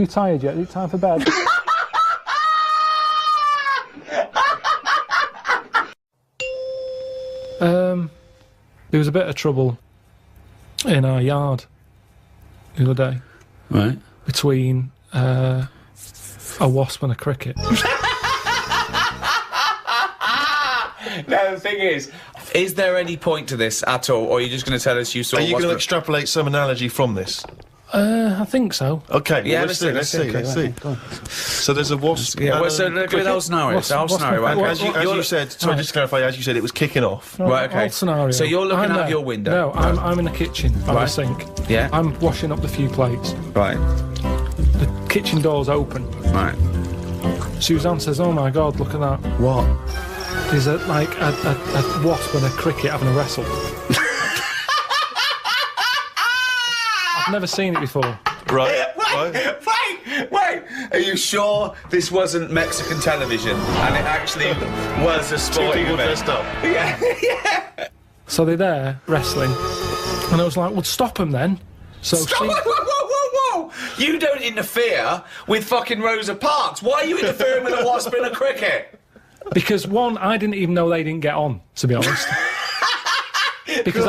You tired yet? Is it time for bed? There was a bit of trouble in our yard the other day. Right. Between a wasp and a cricket. No, the thing is there any point to this at all, or are you just going to tell us you saw? Are you going to extrapolate some analogy from this? I think so. Okay. Yeah, well, let's see. So there's a wasp. Yeah. Well, so look at the whole scenario. As you said, sorry, just to clarify, as you said, it was kicking off. Right. Okay. Whole scenario. So you're looking out your window. No, I'm in the kitchen by the sink. Yeah. I'm washing up the few plates. Right. The kitchen door's open. Right. Suzanne says, "Oh my God, look at that! What? There's a wasp and a cricket having a wrestle." I've never seen it before. Right. Wait! Are you sure this wasn't Mexican television and it actually was a sporting event? Dressed up. Yeah. So they're there wrestling, and I was like, "Well, stop them then." So Stop! Whoa! You don't interfere with fucking Rosa Parks. Why are you interfering with a wasp and a cricket? Because one, I didn't even know they didn't get on, to be honest. Because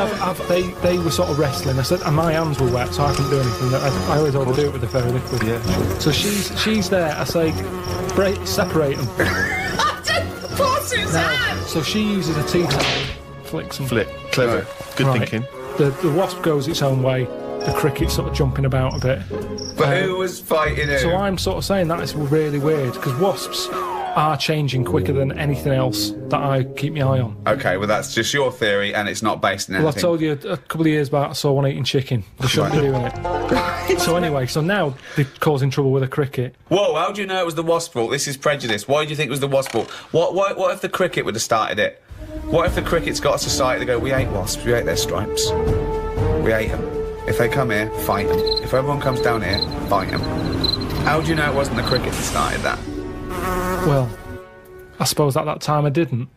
they were sort of wrestling. I said, and my hands were wet, so I couldn't do anything. I always overdo it with the fairy liquid. Yeah. So she's there. I say, separate them. Now, so she uses a tea towel, flicks them. Clever. Right. Good thinking. The wasp goes its own way. The cricket's sort of jumping about a bit. But who was fighting who? So I'm sort of saying that is really weird, because wasps are changing quicker than anything else that I keep my eye on. Okay, well that's just your theory and it's not based on anything. Well, I told you a couple of years back I saw one eating chicken. They shouldn't be doing it. So anyway, so now they're causing trouble with a cricket. Whoa, how do you know it was the wasp fault? This is prejudice. Why do you think it was the wasp fault? What if the cricket would have started it? What if the cricket's got a society to go, we hate wasps, we hate their stripes. We hate them. If they come here, fight them. If everyone comes down here, fight them. How do you know it wasn't the cricket that started that? Well, I suppose at that time I didn't,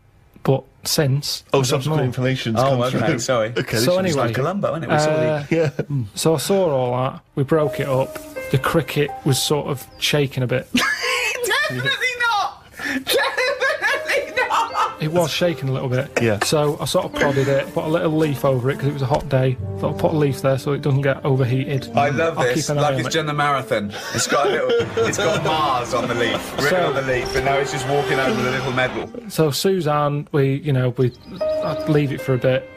but since... Oh, subsequent information's come through. Sorry. Okay, so anyway... It's like Columbo, isn't it? We saw the... So I saw all that, we broke it up, the cricket was sort of shaking a bit. Definitely not! Definitely not! It was shaking a little bit. Yeah. So I sort of prodded it, put a little leaf over it because it was a hot day. Thought I'd put a leaf there so it doesn't get overheated. I love I'll this, keep an eye like on it's it. done the marathon. It's got it's got Mars on the leaf, written on the leaf, and now it's just walking home with a little medal. So Suzanne, I'd leave it for a bit.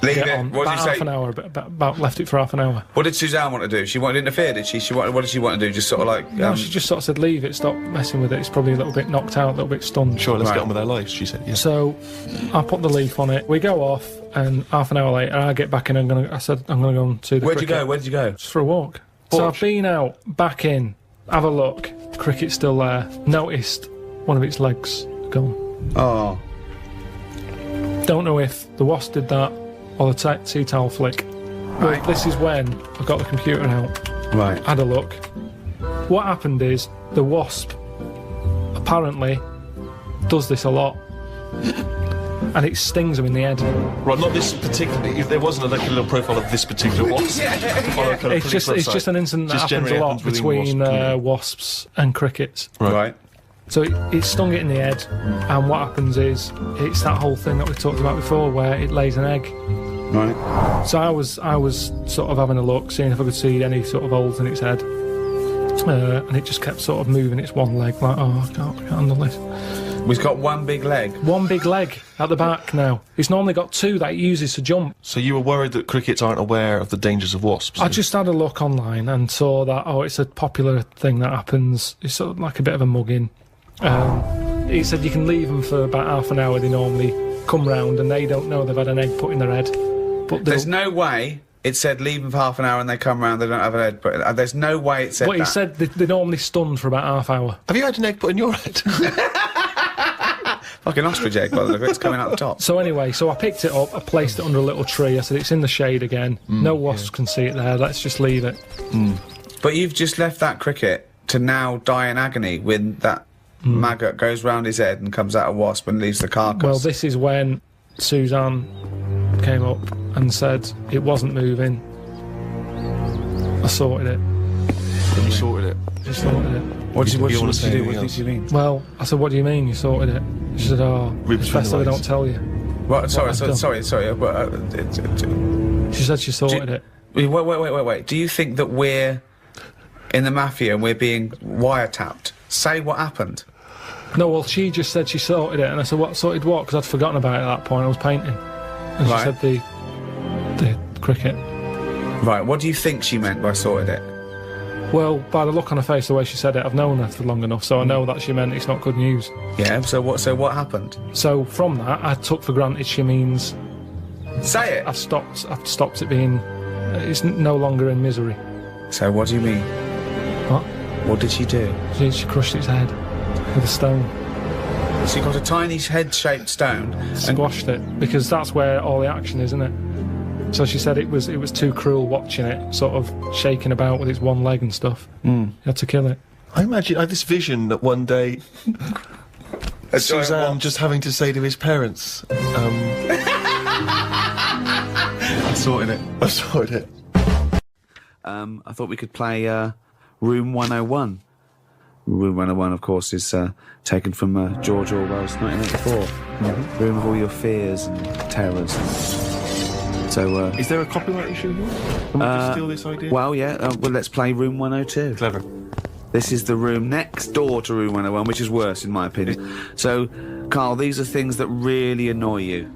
Leave Get it. on. What did About you say? half an hour, about left it for half an hour. What did Suzanne want to do? She wanted to interfere, did she? What did she want to do? Just sort of like... No, she just sort of said, leave it, stop messing with it. It's probably a little bit knocked out, a little bit stunned. Sure, let's Right. get on with our lives, she said. Yeah. So I put the leaf on it. We go off, and half an hour later, I get back in. I said, I'm going to go and see the Where'd you cricket. go? Where did you go? Just for a walk. So I've been out, back in, have a look. Cricket's still there. Noticed one of its legs gone. Oh. Don't know if the wasp did that or the tea towel flick. Right. Well, this is when I got the computer out. Right. Had a look. What happened is the wasp apparently does this a lot, and it stings them in the head. Right, not this particular... If there wasn't like a little profile of this particular wasp. It's just an incident that happens a lot between wasps and crickets. Right. So it stung it in the head, and what happens is it's that whole thing that we talked about before, where it lays an egg. Right. So I was sort of having a look, seeing if I could see any sort of holes in its head, and it just kept sort of moving its one leg, like, oh, I can't handle this. We've got one big leg. One big leg at the back now. It's normally got two that it uses to jump. So you were worried that crickets aren't aware of the dangers of wasps? I just had a look online and saw that, it's a popular thing that happens. It's sort of like a bit of a mugging. He said you can leave them for about half an hour. They normally come round and they don't know they've had an egg put in their head. But There's no way it said leave them for half an hour and they come round, they don't have an egg put in. There's no way it said But that. he said they're normally stunned for about half hour. Have you had an egg put in your head? Fucking ostrich egg, by the look of it. It's coming out the top. So anyway, I picked it up, I placed it under a little tree. I said it's in the shade again. No wasps can see it there. Let's just leave it. But you've just left that cricket to now die in agony when that maggot goes round his head and comes out a wasp and leaves the carcass. Well, this is when Suzanne came up and said it wasn't moving. I sorted it. You sorted it. She sorted it. What did You she wanna say do? anything What did she mean? Well, I said, what do you mean you sorted it? She said, oh, Ribs it's best that I from the don't tell you. Right, sorry. I've done. She said she sorted it. Wait. Do you think that we're in the mafia and we're being wiretapped? Say what happened. No, well, she just said she sorted it, and I said, what, sorted what? Because I'd forgotten about it at that point, I was painting. And she Right. said the cricket. Right, what do you think she meant by sorted it? Well, by the look on her face, the way she said it, I've known her for long enough, so I know that she meant it's not good news. Yeah, so what happened? So from that, I took for granted she means Say it! I've stopped it being, it's no longer in misery. So what do you mean? What? What did she do? She crushed its head with a stone. She got a tiny head-shaped stone and Squashed it, because that's where all the action is, isn't it? So she said it was too cruel watching it sort of shaking about with its one leg and stuff. You had to kill it. I imagine I have this vision that one day Suzanne just having to say to his parents, I sorted it. I sorted it. I thought we could play Room 101. Room 101, of course, is taken from George Orwell's 1984. Room of all your fears and terrors. So, Is there a copyright issue here? Can we just steal this idea? well, yeah, well, let's play Room 102. Clever. This is the room next door to Room 101, which is worse, in my opinion. So, Carl, these are things that really annoy you.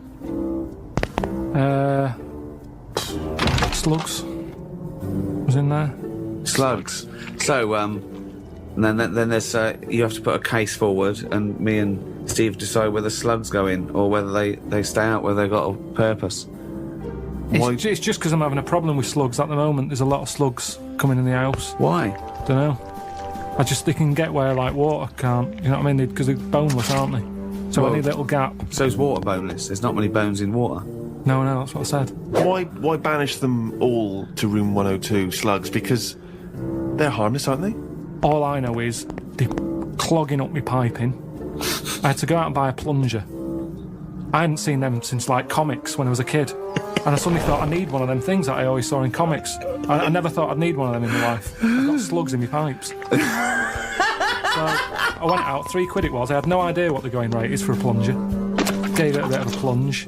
Slugs was in there. Slugs. So, then there's you have to put a case forward, and me and Steve decide whether slugs go in or whether they stay out, whether they've got a purpose. It's just because I'm having a problem with slugs at the moment. There's a lot of slugs coming in the house. Why? Don't know. They can get where like water can't. You know what I mean? Because they're boneless, aren't they? So Well- any little gap. So's water boneless. There's not many bones in water. No, that's what I said. Why banish them all to room 102, slugs? Because they're harmless, aren't they? All I know is they're clogging up my piping. I had to go out and buy a plunger. I hadn't seen them since like comics when I was a kid. And I suddenly thought I need one of them things that I always saw in comics. I never thought I'd need one of them in my life. I've got slugs in my pipes. So I went out, £3 it was. I had no idea what the going rate is for a plunger. Gave it a bit of a plunge.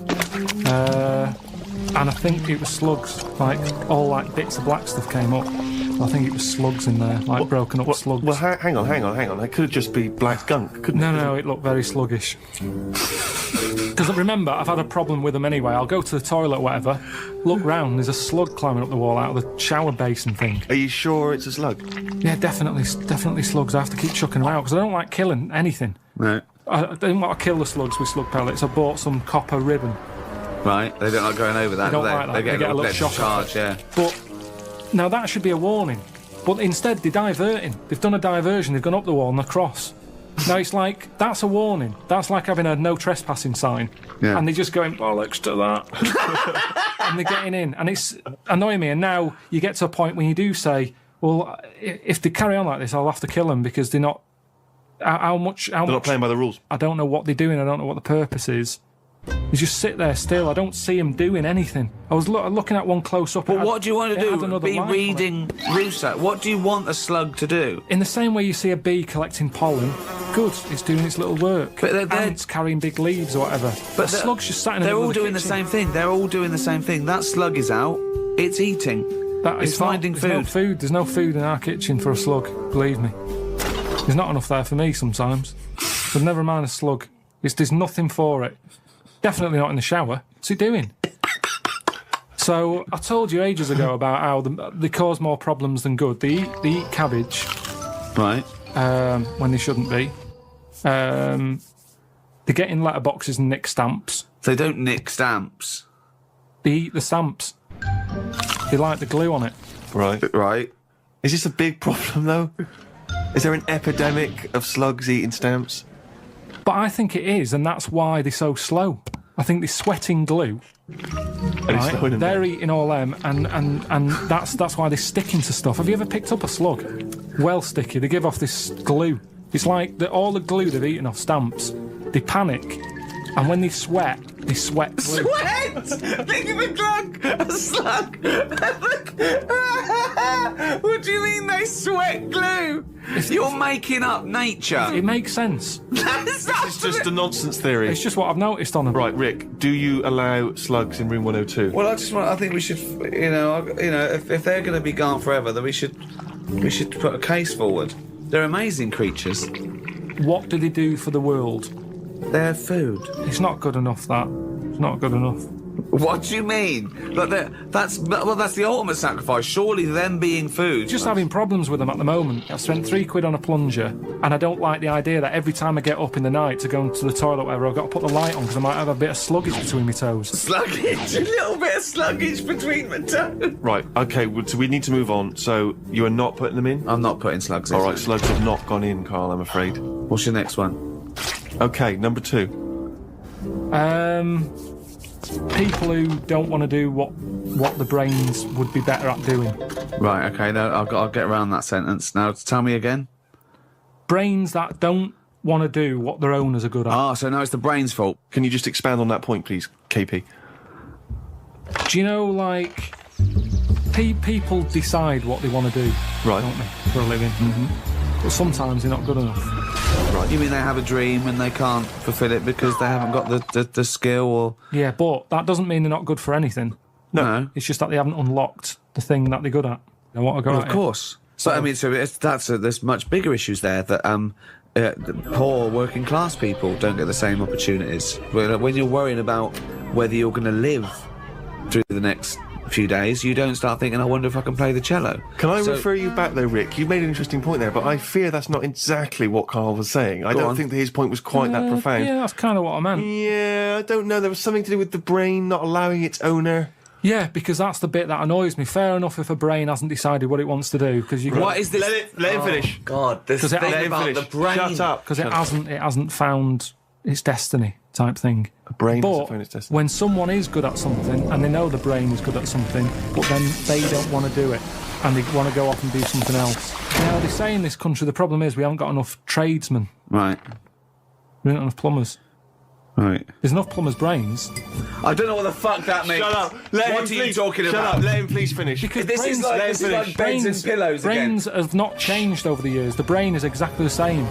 And I think it was slugs. Like, all like bits of black stuff came up. I think it was slugs in there, like broken up slugs. Well, hang on. It could just be black gunk, couldn't it? No, it looked very sluggish. Because remember, I've had a problem with them anyway. I'll go to the toilet or whatever, look round, there's a slug climbing up the wall out of the shower basin thing. Are you sure it's a slug? Yeah, definitely slugs. I have to keep chucking them out because I don't like killing anything. No. I didn't want to kill the slugs with slug pellets. I bought some copper ribbon. Right? They don't like going over that, They don't do they? like that. They get a little shock charge, yeah. But now that should be a warning. But instead, they're diverting. They've done a diversion. They've gone up the wall and across. Now it's like, that's a warning. That's like having a no trespassing sign. Yeah. And they're just going, bollocks to that. And they're getting in. And it's annoying me. And now you get to a point when you do say, well, if they carry on like this, I'll have to kill them because they're not... How much... They're not playing by the rules. I don't know what they're doing. I don't know what the purpose is. They just sit there still. I don't see them doing anything. I was looking at one close up. But what do you want to it had do? another Be life on it. reading Rousseau. What do you want a slug to do? In the same way you see a bee collecting pollen, good, it's doing its little work. But they're- Ants carrying big leaves or whatever. But they're- slug's just sat in the They're middle all of the doing the kitchen. same thing. They're all doing the same thing. That slug is out. It's eating. It's finding there's no food. food. There's no food in our kitchen for a slug, believe me. There's not enough there for me sometimes. But never mind a slug. There's nothing for it. Definitely not in the shower. What's it doing? So I told you ages ago about how they cause more problems than good. They eat cabbage Right. when they shouldn't be. They get in letterboxes and nick stamps. They don't nick stamps. They eat the stamps. They like the glue on it. Right. Right. Is this a big problem, though? Is there an epidemic of slugs eating stamps? But I think it is, and that's why they're so slow. I think they're sweating glue. And it's slowing Right? them They're down. eating all them, and that's why they're sticking to stuff. Have you ever picked up a slug? Well sticky. They give off this glue. It's like all the glue they've eaten off stamps. They panic, and when they sweat, They sweat glue. Sweat! Think of a glug! A slug! What do you mean they sweat glue? You're making up nature. It makes sense. That's It's just a nonsense theory. It's just what I've noticed on them. Right, Rick, do you allow slugs in room 102? Well, I think we should, if they're going to be gone forever, then we should put a case forward. They're amazing creatures. What do they do for the world? They're food. It's not good enough, that. It's not good enough. What do you mean? Like that's the ultimate sacrifice. Surely them being food. Just having problems with them at the moment. I've spent £3 on a plunger, and I don't like the idea that every time I get up in the night to go into the toilet or whatever, I've got to put the light on because I might have a bit of sluggage between my toes. Sluggage, a little bit of sluggage between my toes. Right, okay, so we need to move on. So you are not putting them in? I'm not putting slugs in. All right, slugs have not gone in, Carl, I'm afraid. What's your next one? Okay, number 2. People who don't want to do what the brains would be better at doing. Right, okay, no, I'll get around that sentence. Now, tell me again. Brains that don't want to do what their owners are good at. Ah, so now it's the brain's fault. Can you just expand on that point, please, KP? Do you know, like, people decide what they want to do, Right. don't they, for a living? Mm-hmm. But sometimes they're not good enough. Right. You mean they have a dream and they can't fulfil it because they haven't got the skill or... Yeah, but that doesn't mean they're not good for anything. No. It's just that they haven't unlocked the thing that they're good at. They want to go Well, at of course. So, I mean, there's much bigger issues there that poor working class people don't get the same opportunities. When you're worrying about whether you're going to live through the next few days, you don't start thinking, I wonder if I can play the cello. Can I refer you back, though, Rick? You made an interesting point there, but I fear that's not exactly what Carl was saying. I don't think that his point was quite that profound. Yeah, that's kind of what I meant. Yeah, I don't know. There was something to do with the brain not allowing its owner. Yeah, because that's the bit that annoys me. Fair enough if a brain hasn't decided what it wants to do, because you. What is this? Let him finish. God, this thing about the brain. Shut up. Because it hasn't found its destiny type thing. A brain But hasn't found its destiny. when someone is good at something and they know the brain is good at something, but then they don't want to do it and they want to go off and do something else. Now they say in this country the problem is we haven't got enough tradesmen. Right. We don't have enough plumbers. Right. There's enough plumbers' brains. I don't know what the fuck that means. Shut up. What are you talking Shut about? up. Let him please finish. Because This is like beds and pillows brains again. have not changed over the years. The brain is exactly the same.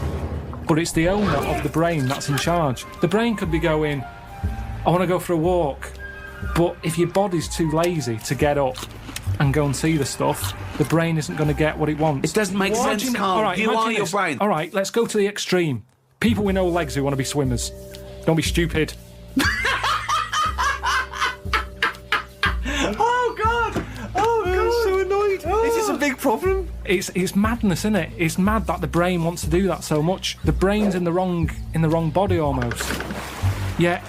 But it's the owner of the brain that's in charge. The brain could be going, I want to go for a walk. But if your body's too lazy to get up and go and see the stuff, the brain isn't going to get what it wants. It doesn't make sense, Carl. All right, You imagine are your this. brain. All right, let's go to the extreme. People with no legs who want to be swimmers. Don't be stupid. Oh, God! Oh, I'm so annoyed. Is this a big problem? It's madness, isn't it? It's mad that the brain wants to do that so much. The brain's in the wrong body almost. Yeah,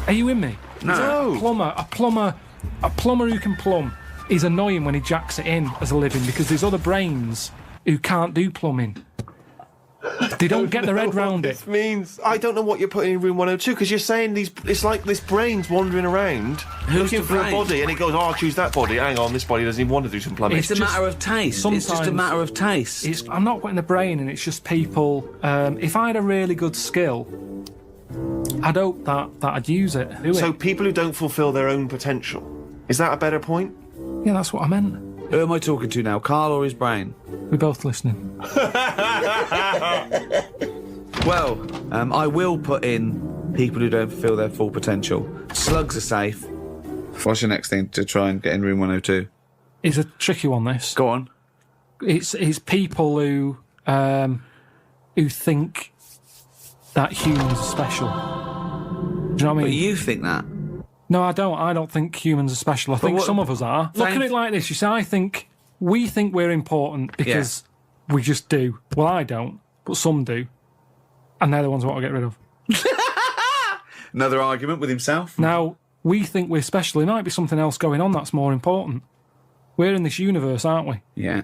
are you with me? No. A plumber who can plumb is annoying when he jacks it in as a living because there's other brains who can't do plumbing. They don't get their head round it. This means I don't know what you're putting in room 102 because you're saying it's like this brain's wandering around looking the for a brain? body and it goes, I'll choose that body. Hang on, this body doesn't even want to do some plumbing. It's a matter of taste. It's just a matter of taste. I'm not putting the brain in, it's just people. If I had a really good skill, I'd hope that I'd use it. So people who don't fulfil their own potential. Is that a better point? Yeah, that's what I meant. Who am I talking to now, Carl or his brain? We're both listening. Well, I will put in people who don't fulfil their full potential. Slugs are safe. What's your next thing to try and get in room 102? It's a tricky one, this. Go on. It's people who think that humans are special. Do you know what I mean? But you think that? No, I don't. I don't think humans are special. I think some of us are. Look at it like this. You see, we think we're important because we just do. Well, I don't, but some do. And they're the ones I want to get rid of. Another argument with himself? Now, we think we're special. There might be something else going on that's more important. We're in this universe, aren't we? Yeah.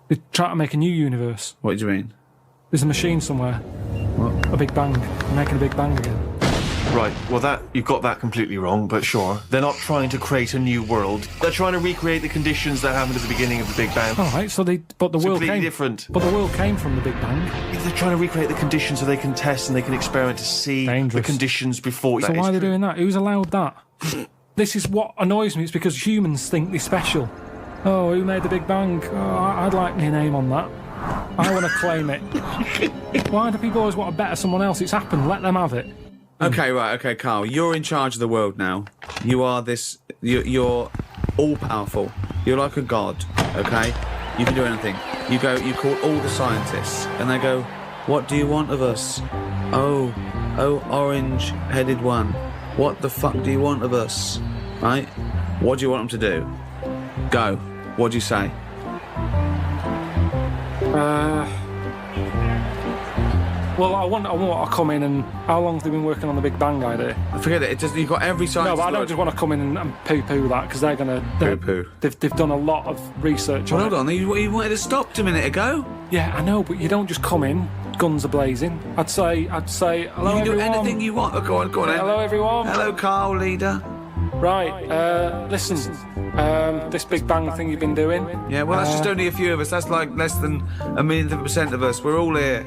They're trying to make a new universe. What do you mean? There's a machine somewhere. What? A big bang. They're making a big bang again. Right, well you've got that completely wrong, but sure. They're not trying to create a new world. They're trying to recreate the conditions that happened at the beginning of the Big Bang. All right, but the world completely came different. But the world came from the Big Bang. They're trying to recreate the conditions so they can test and they can experiment to see Dangerous. the conditions before. So why are they doing that? Who's allowed that? This is what annoys me. It's because humans think they're special. Oh, who made the Big Bang? Oh, I'd like my name on that. I want to claim it. Why do people always want to better someone else? It's happened. Let them have it. Okay, right, okay, Carl. You're in charge of the world now. You are this... You're all-powerful. You're like a god, okay? You can do anything. You call all the scientists, and they go, what do you want of us? Oh, orange-headed one. What the fuck do you want of us? Right? What do you want them to do? Go. What do you say? Well, I want to come in and... How long have they been working on the Big Bang idea? Forget it. You've got every scientist... No, but I don't just want to come in and poo-poo that, because they're going to... Poo-poo. They've done a lot of research on it. Hold on, you wanted to stop a minute ago. Yeah, I know, but you don't just come in, guns are blazing. I'd say, hello, You can do everyone. anything you want. Oh, go on then. Hello, everyone. Hello, Carl, leader. Right, listen, this Big Bang thing you've been doing... Yeah, well, that's just only a few of us. That's like less than 1% of us. We're all here.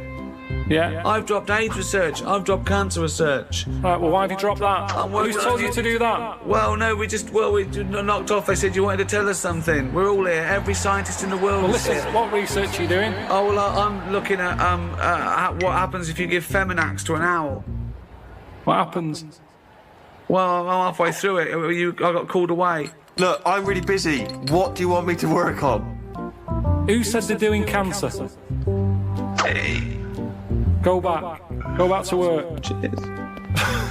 Yeah? I've dropped AIDS research. I've dropped cancer research. Right, well, why have you dropped that? working Who's told you to do that? Well, no, we knocked off. They said you wanted to tell us something. We're all here. Every scientist in the world Well, is listen, here. what research are you doing? Oh, well, I'm looking at what happens if you give Feminax to an owl. What happens? Well, I'm halfway through it. I got called away. Look, I'm really busy. What do you want me to work on? Who said they're doing cancer? Hey. Go back to work. Cheers.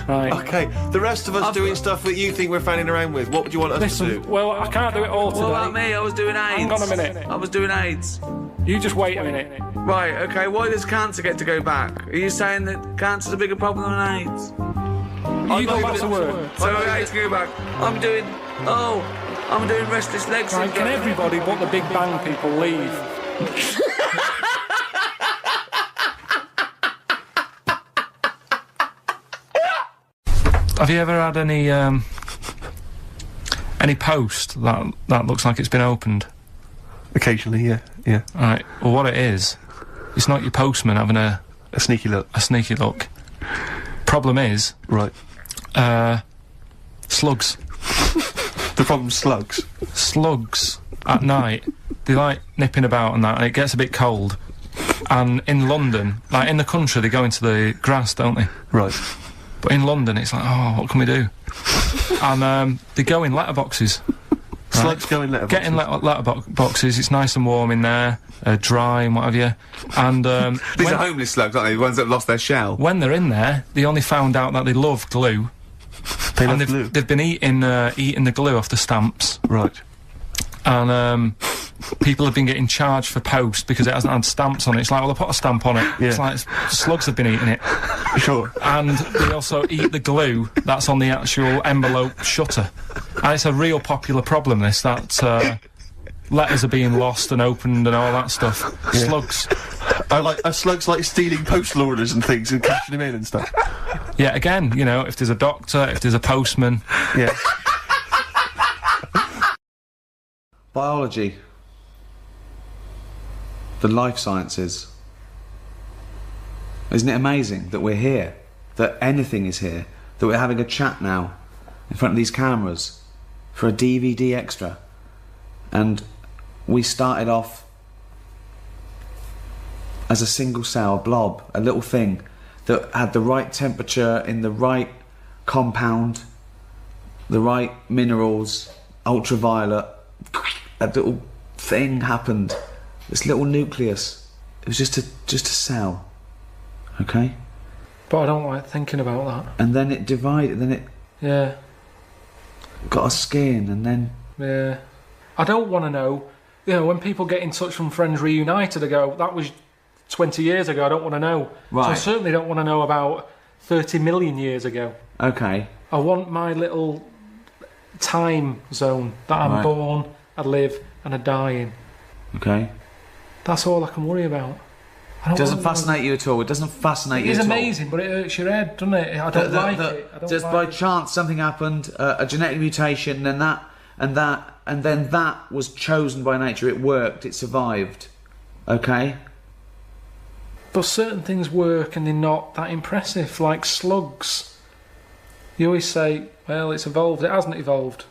Right. Okay, the rest of us doing stuff that you think we're fanning around with. What would you want us to do? Well, I can't do it all today. What about me? I was doing AIDS. Hang on a minute. I was doing AIDS. You just wait a minute. Right, okay, why does cancer get to go back? Are you saying that cancer's a bigger problem than AIDS? You go back to work. So AIDS can go back. I'm doing restless legs. Right, can everybody but the Big Bang people leave? Have you ever had any post that looks like it's been opened? Occasionally, yeah. Right. Well, what it is, it's not your postman having a sneaky look. A sneaky look. Problem is, right. Slugs. The problem's slugs. Slugs at night. They like nipping about and that, and it gets a bit cold. And in London, like in the country, they go into the grass, don't they? Right. But in London, it's like, oh, what can we do? And they go in letterboxes. Slugs go in letterboxes. Get in letterboxes. It's nice and warm in there, dry and what have you. And these are homeless slugs, aren't they? The ones that have lost their shell. When they're in there, they only found out that they love glue. They've been eating the glue off the stamps. Right. And people have been getting charged for post because it hasn't had stamps on it. It's like, well, they put a stamp on it. Yeah. It's like slugs have been eating it. Sure. And they also eat the glue that's on the actual envelope shutter. And it's a real popular problem, this, that letters are being lost and opened and all that stuff. Yeah. Slugs. Slugs like stealing postal orders and things and cashing them in and stuff. Yeah, again, you know, if there's a doctor, if there's a postman. Yeah. Biology. The life sciences. Isn't it amazing that we're here? That anything is here? That we're having a chat now in front of these cameras for a DVD extra? And we started off as a single cell blob, a little thing that had the right temperature in the right compound, the right minerals, ultraviolet. A little thing happened. This little nucleus. It was just a cell. Okay? But I don't like thinking about that. And then it divided, then it... Yeah. Got a skin, and then... Yeah. I don't want to know. You know, when people get in touch from Friends Reunited, I go, that was 20 years ago, I don't want to know. Right. So I certainly don't want to know about 30 million years ago. Okay. I want my little time zone that I'm born, I live, and I die in. Okay. That's all I can worry about. It doesn't fascinate you at all. It doesn't fascinate you at all. It's amazing, but it hurts your head, doesn't it? I don't like it. I don't just like by it. chance something happened, a genetic mutation, and then that was chosen by nature. It worked. It survived. Okay. But certain things work and they're not that impressive, like slugs. You always say, well, it's evolved. It hasn't evolved.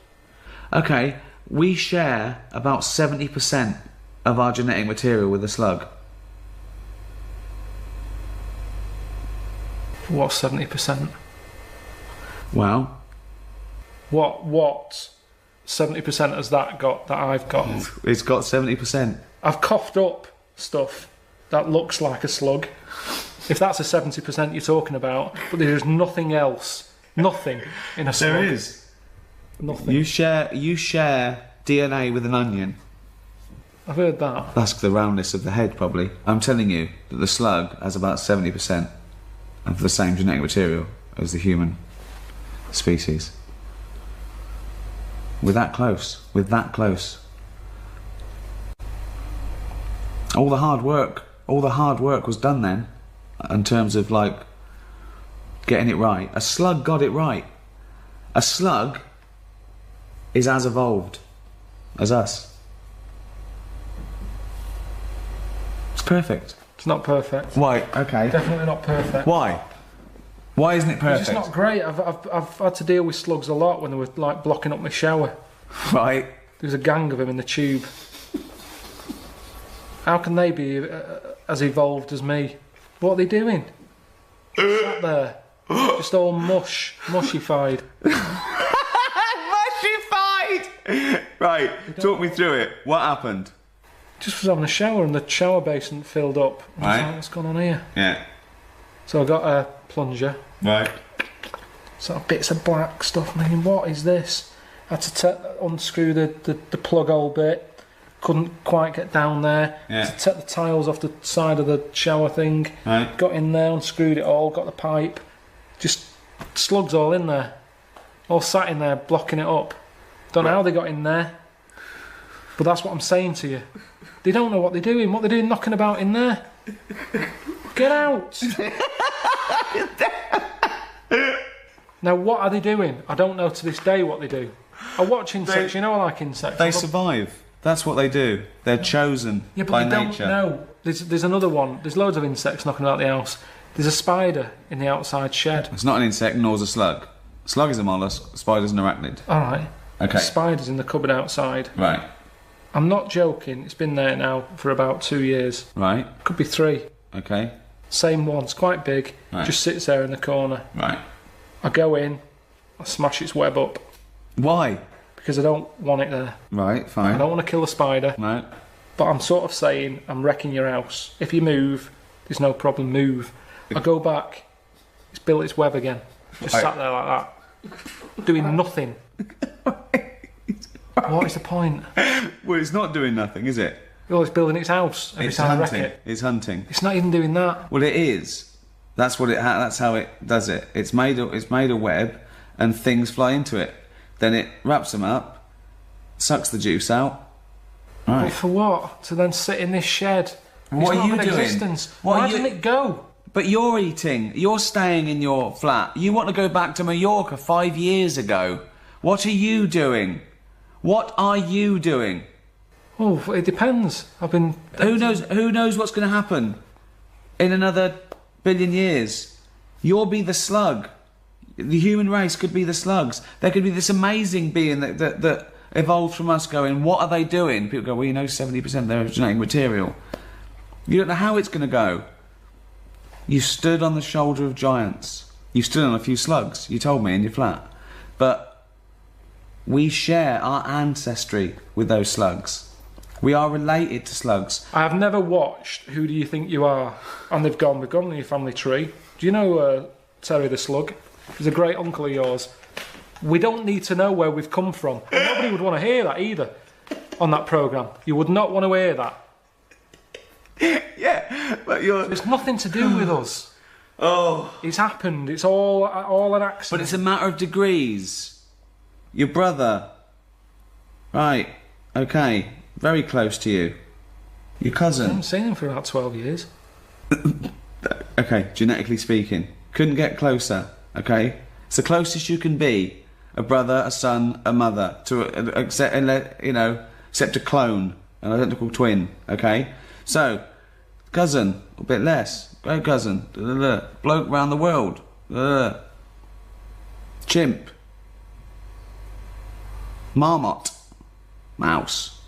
Okay. We share about 70% of our genetic material with a slug. What's 70%? Well, What 70% has that got that I've got? it's got 70%. I've coughed up stuff that looks like a slug. If that's a 70% you're talking about, but there's nothing else. Nothing in a slug. There is. Nothing. You share DNA with an onion. I've heard that. That's the roundness of the head, probably. I'm telling you that the slug has about 70% of the same genetic material as the human species. We're that close. We're that close. All the hard work was done then, in terms of like getting it right. A slug got it right. A slug is as evolved as us. It's perfect. It's not perfect. Why? Okay. Definitely not perfect. Why? Why isn't it perfect? It's just not great. I've had to deal with slugs a lot when they were like blocking up my shower. Right. There was a gang of them in the tube. How can they be as evolved as me? What are they doing? Sat there, just all mushified. Mushified! Right, talk me through it. What happened? Just was having a shower and the shower basin filled up. I was Right. like, what's going on here? Yeah. So I got a plunger. Right. Sort of bits of black stuff. I'm thinking, what is this? I had to unscrew the plug hole bit. Couldn't quite get down there. Yeah. To take the tiles off the side of the shower thing. Right. Got in there, unscrewed it all, got the pipe. Just slugs all in there. All sat in there, blocking it up. Don't know how they got in there. But that's what I'm saying to you. They don't know what they're doing. What they're doing knocking about in there. Get out! Now, what are they doing? I don't know to this day what they do. I watch insects, you know I like insects. They survive. That's what they do. They're chosen Yeah, but by they nature. don't know. There's another one. There's loads of insects knocking about the house. There's a spider in the outside shed. It's not an insect, nor is a slug. Slug is a mollusk, spider's an arachnid. Alright. Okay. Spider's in the cupboard outside. Right. I'm not joking. It's been there now for about 2 years. Right. Could be 3. Okay. Same one. It's quite big. Right. Just sits there in the corner. Right. I go in. I smash its web up. Why? Because I don't want it there. Right, I fine. don't want to kill the spider. Right. But I'm sort of saying, I'm wrecking your house. If you move, there's no problem, move. I go back, it's built its web again. Just Right. sat there like that. Doing nothing. What is the point? Well, it's not doing nothing, is it? Well, it's building its house every It's time I wreck hunting. it. It's hunting. It's not even doing that. Well, it is. That's what it. That's how it does it. It's made a web, and things fly into it. Then it wraps them up, sucks the juice out. But Right. for what? To then sit in this shed? What It's are not you an doing? Existence. What Why are you- doesn't it go? But you're eating. You're staying in your flat. You want to go back to Mallorca 5 years ago. What are you doing? What are you doing? Oh, it depends. I've been. Who knows? Who knows what's going to happen in another billion years? You'll be the slug. The human race could be the slugs. There could be this amazing being that evolved from us. Going, what are they doing? People go, well, you know, 70% of their genetic material. You don't know how it's going to go. You stood on the shoulder of giants. You stood on a few slugs. You told me in your flat, but we share our ancestry with those slugs. We are related to slugs. I have never watched Who Do You Think You Are? And they've gone in your family tree. Do you know Terry the Slug? He's a great uncle of yours. We don't need to know where we've come from. And nobody would want to hear that either on that programme. You would not want to hear that. Yeah, but you're. It's nothing to do with us. Oh. It's happened. It's all an accident. But it's a matter of degrees. Your brother. Right. Okay. Very close to you. Your I cousin. haven't seen him for about 12 years. Okay, genetically speaking. Couldn't get closer, okay? It's the closest you can be. A brother, a son, a mother, except a clone, an identical twin, okay? So, cousin, a bit less. Great cousin, bloke round the world, chimp, marmot, mouse,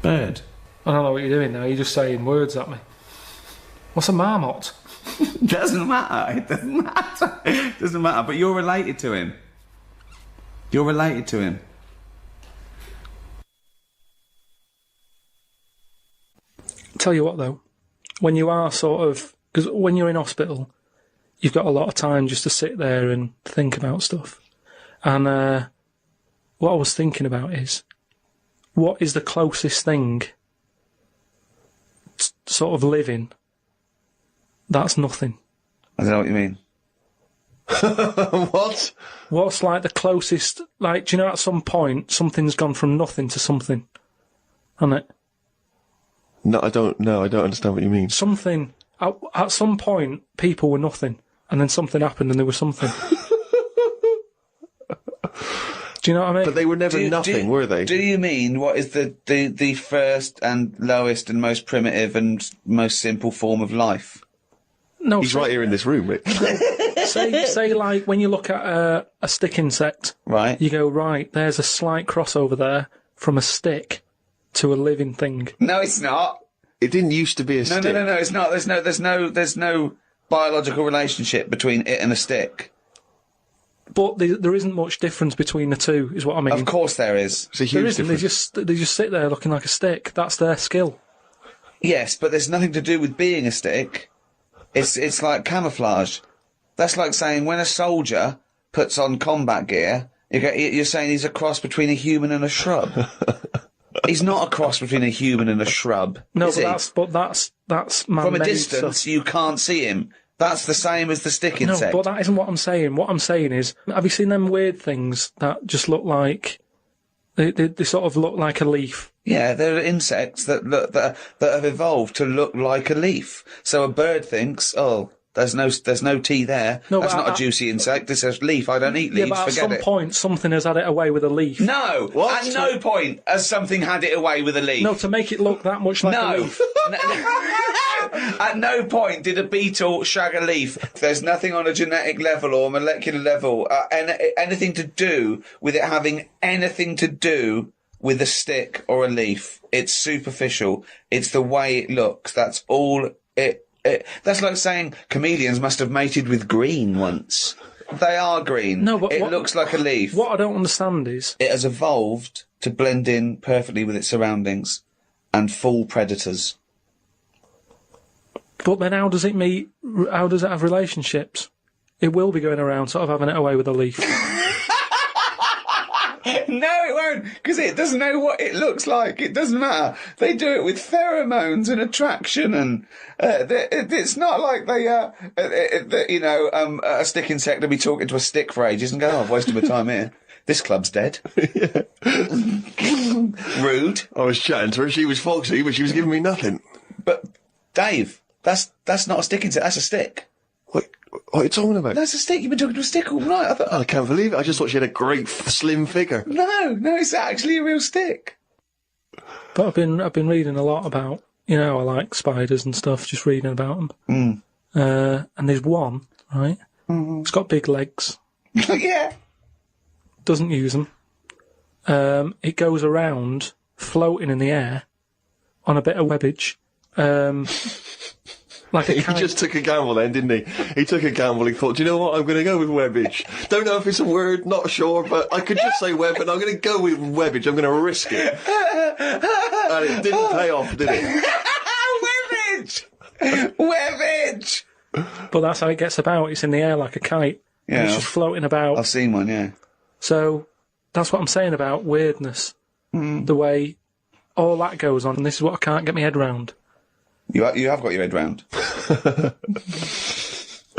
bird. I don't know what you're doing now. You're just saying words at me. What's a marmot? Doesn't matter. It doesn't matter. It doesn't matter. But you're related to him. You're related to him. Tell you what, though, when you are because when you're in hospital, you've got a lot of time just to sit there and think about stuff. And what I was thinking about is, what is the closest thing sort of living that's nothing? I don't know what you mean. What? What's like the closest, like, do you know at some point something's gone from nothing to something? Hasn't it? No, I don't understand what you mean. Something, at some point people were nothing, and then something happened and they were something. Do you know what I mean? But they were never nothing, were they? Do you mean what is the first and lowest and most primitive and most simple form of life? No, He's right here in this room, Rick. say like when you look at a stick insect, right? You go, right, there's a slight crossover there from a stick to a living thing. No, it's not. It didn't used to be a stick. No, it's not. There's no biological relationship between it and a stick. But there isn't much difference between the two, is what I mean. Of course there is. It's a huge there isn't. difference. They just sit there looking like a stick. That's their skill. Yes, but there's nothing to do with being a stick. It's like camouflage. That's like saying when a soldier puts on combat gear, you're saying he's a cross between a human and a shrub. He's not a cross between a human and a shrub. No, is he? that's man-made From a distance, stuff. You can't see him. That's the same as the stick insect. No, but that isn't what I'm saying. What I'm saying is, have you seen them weird things that just look like they sort of look like a leaf? Yeah, there are insects that have evolved to look like a leaf. So a bird thinks, oh, there's no tea there. No, that's not a juicy insect. It's a leaf. I don't eat leaves. Yeah, but at Forget some point, something has had it away with a leaf. No, What? At no point has something had it away with a leaf. No, to make it look that much like a leaf. At no point did a beetle shag a leaf. There's nothing on a genetic level or molecular level, anything to do with it having anything to do with a stick or a leaf. It's superficial. It's the way it looks. That's all it. That's like saying chameleons must have mated with green once. They are green. No, but it looks like a leaf. What I don't understand is It has evolved to blend in perfectly with its surroundings and fool predators. But then how does it have relationships? It will be going around sort of having it away with a leaf. No, it won't, because it doesn't know what it looks like. It doesn't matter. They do it with pheromones and attraction, and it's not like a stick insect will be talking to a stick for ages and go, oh, I've wasted my time here. This club's dead. Rude. I was chatting to her. She was foxy, but she was giving me nothing. But, Dave, that's not a stick insect, that's a stick. What are you talking about? That's a stick. You've been talking to a stick all night. I can't believe it. I just thought she had a great slim figure. No, it's actually a real stick. But I've been reading a lot about, I like spiders and stuff, just reading about them. And there's one, right? It's got big legs. Yeah. Doesn't use them. It goes around floating in the air on a bit of webbage. Like He just took a gamble then, didn't he? He took a gamble. He thought, do you know what? I'm going to go with webbage. Don't know if it's a word, not sure, but I could just say web, and I'm going to go with webbage. I'm going to risk it. And it didn't pay off, did it? Webbage! Webbage! But that's how it gets about. It's in the air like a kite. Yeah. And it's just floating about. I've seen one, yeah. So that's what I'm saying about weirdness. The way all that goes on, and this is what I can't get my head round. You have got your head round.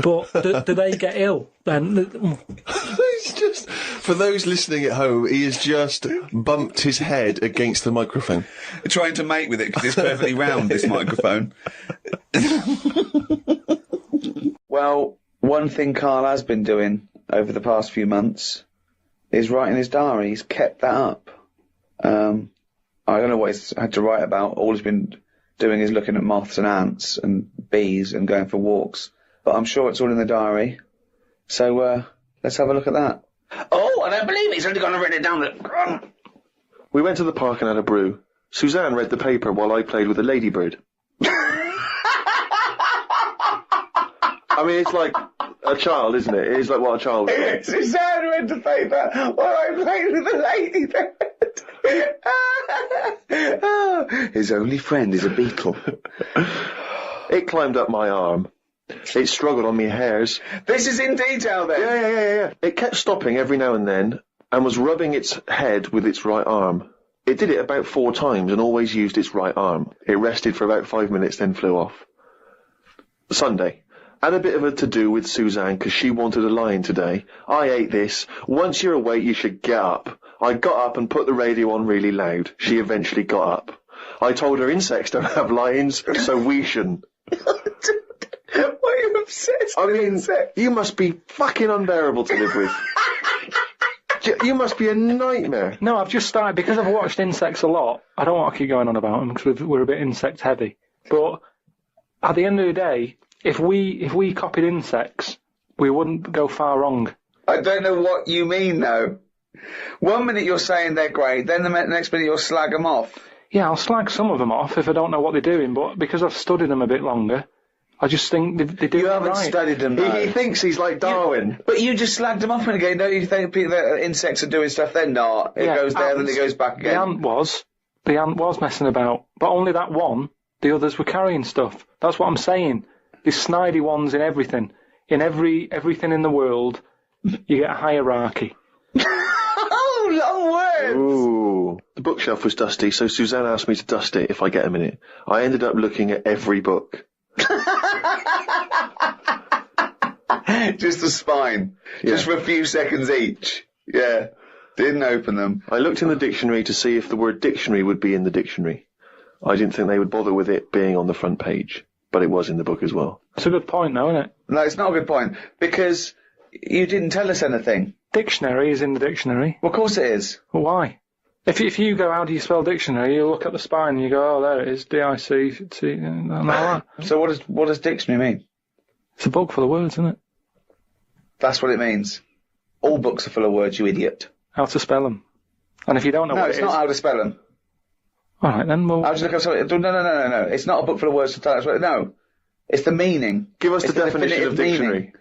But do they get ill then? It's just, for those listening at home, he has just bumped his head against the microphone. Trying to mate with it because it's perfectly round, this microphone. Well, one thing Karl has been doing over the past few months is writing his diary. He's kept that up. I don't know what he's had to write about. All he's been doing is looking at moths and ants and bees and going for walks. But I'm sure it's all in the diary. So, let's have a look at that. Oh, I don't believe it. He's only going to write it down. We went to the park and had a brew. Suzanne read the paper while I played with a ladybird. I mean, it's like a child, isn't it? It is like what a child would do. Suzanne read the paper while I played with the ladybird. His only friend is a beetle. It climbed up my arm. It struggled on me hairs. This is in detail, then? Yeah. It kept stopping every now and then and was rubbing its head with its right arm. It did it about 4 times and always used its right arm. It rested for about 5 minutes, then flew off. Sunday. Had a bit of a to-do with Suzanne because she wanted a line today. I ate this. Once you're awake, you should get up. I got up and put the radio on really loud. She eventually got up. I told her insects don't have lines, so we shouldn't. Why are you obsessed with insects? You must be fucking unbearable to live with. You must be a nightmare. No, I've just started, because I've watched insects a lot, I don't want to keep going on about them because we're a bit insect heavy. But at the end of the day, if we copied insects, we wouldn't go far wrong. I don't know what you mean, though. 1 minute you're saying they're great, then the next minute you'll slag them off. Yeah, I'll slag some of them off if I don't know what they're doing, but because I've studied them a bit longer, I just think they do it right. You haven't studied them, though. He thinks he's like Darwin. But you just slagged them off and again. Don't you think people that insects are doing stuff? They're not. It goes there, then it goes back again. The ant was messing about, but only that one. The others were carrying stuff. That's what I'm saying. These snidey ones in everything. In everything in the world, you get a hierarchy. Oh, long words! Ooh. The bookshelf was dusty, so Suzanne asked me to dust it if I get a minute. I ended up looking at every book. Just the spine. Yeah. Just for a few seconds each. Yeah. Didn't open them. I looked in the dictionary to see if the word dictionary would be in the dictionary. I didn't think they would bother with it being on the front page, but it was in the book as well. It's a good point, though, isn't it? No, it's not a good point, because you didn't tell us anything. Dictionary is in the dictionary. Well, of course it is. Well, why? If you go, how do you spell dictionary, you look at the spine and you go, oh, there it is, D-I-C-C, and all that. So what does dictionary mean? It's a book full of words, isn't it? That's what it means. All books are full of words, you idiot. How to spell them. And if you don't know what it is... No, it's not how to spell them. All right, then we'll... I'll just look up something. No. It's not a book full of words to tell us what... No. It's the meaning. Give us the definition of dictionary. Meaning.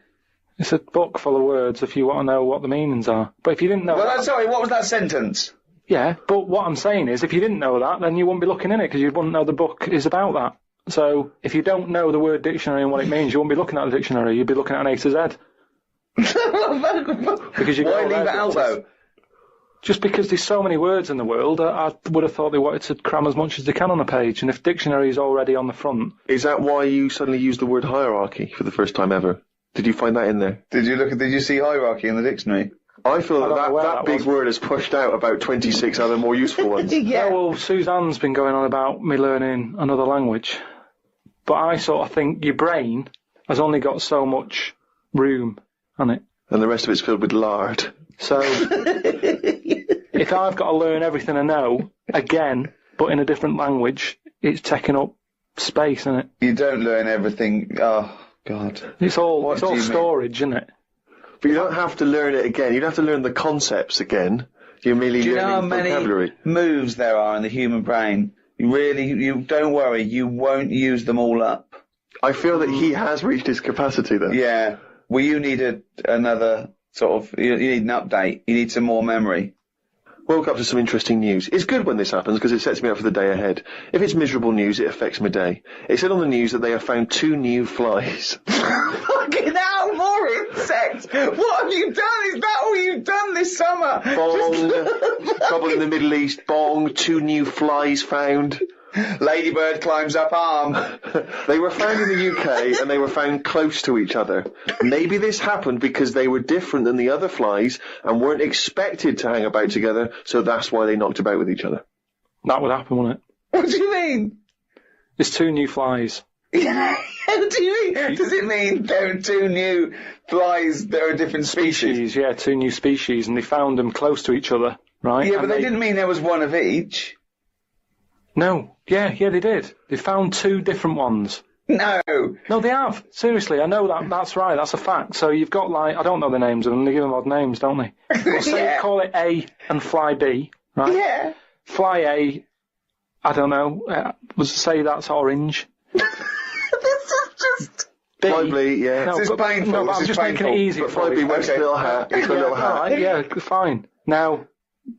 It's a book full of words if you want to know what the meanings are. But if you didn't know... Well, sorry, what was that sentence? Yeah, but what I'm saying is, if you didn't know that, then you wouldn't be looking in it, because you wouldn't know the book is about that. So, if you don't know the word dictionary and what it means, you wouldn't be looking at the dictionary, you'd be looking at an A to Z. Because why leave it out, though? Just because there's so many words in the world, I would have thought they wanted to cram as much as they can on a page, and if dictionary is already on the front... Is that why you suddenly used the word hierarchy for the first time ever? Did you find that in there? Did you see hierarchy in the dictionary? I feel that big word has pushed out about 26 other more useful ones. Yeah, well, Suzanne's been going on about me learning another language, but I sort of think your brain has only got so much room on it. And the rest of it's filled with lard. So, if I've got to learn everything I know, again, but in a different language, it's taking up space, isn't it? You don't learn everything. Oh, God. It's all storage, isn't it? But you don't have to learn it again. You don't have to learn the concepts again. You're merely learning vocabulary. Do you know how many moves there are in the human brain? You don't worry, you won't use them all up. I feel that he has reached his capacity, though. Yeah. Well, you need another sort of... You need an update. You need some more memory. Woke up to some interesting news. It's good when this happens because it sets me up for the day ahead. If it's miserable news, it affects my day. It said on the news that they have found 2 new flies. Fucking hell, more insects! What have you done? Is that all you've done this summer? Bong. Trouble in the Middle East. Bong. 2 new flies found. Ladybird climbs up arm. They were found in the UK and they were found close to each other. Maybe this happened because they were different than the other flies and weren't expected to hang about together, so that's why they knocked about with each other. That would happen, wouldn't it? What do you mean? There's 2 new flies. What do you mean? Does it mean there are two new flies that are a different species? Yeah, two new species, and they found them close to each other, right? Yeah, and but they didn't mean there was one of each. No. Yeah, they did. They found two different ones. No, they have. Seriously, I know that. That's right. That's a fact. So you've got, like, I don't know the names of them. They give them odd names, don't they? Well, say call it A and Fly B, right? Yeah. Fly A, I don't know. Say that's orange. This is just... B, Probably, yeah. No, This is painful. No, but This I'm is just making painful. it easy. But Flyby wears a little hat. He's got a little hat. All right, yeah, fine. Now,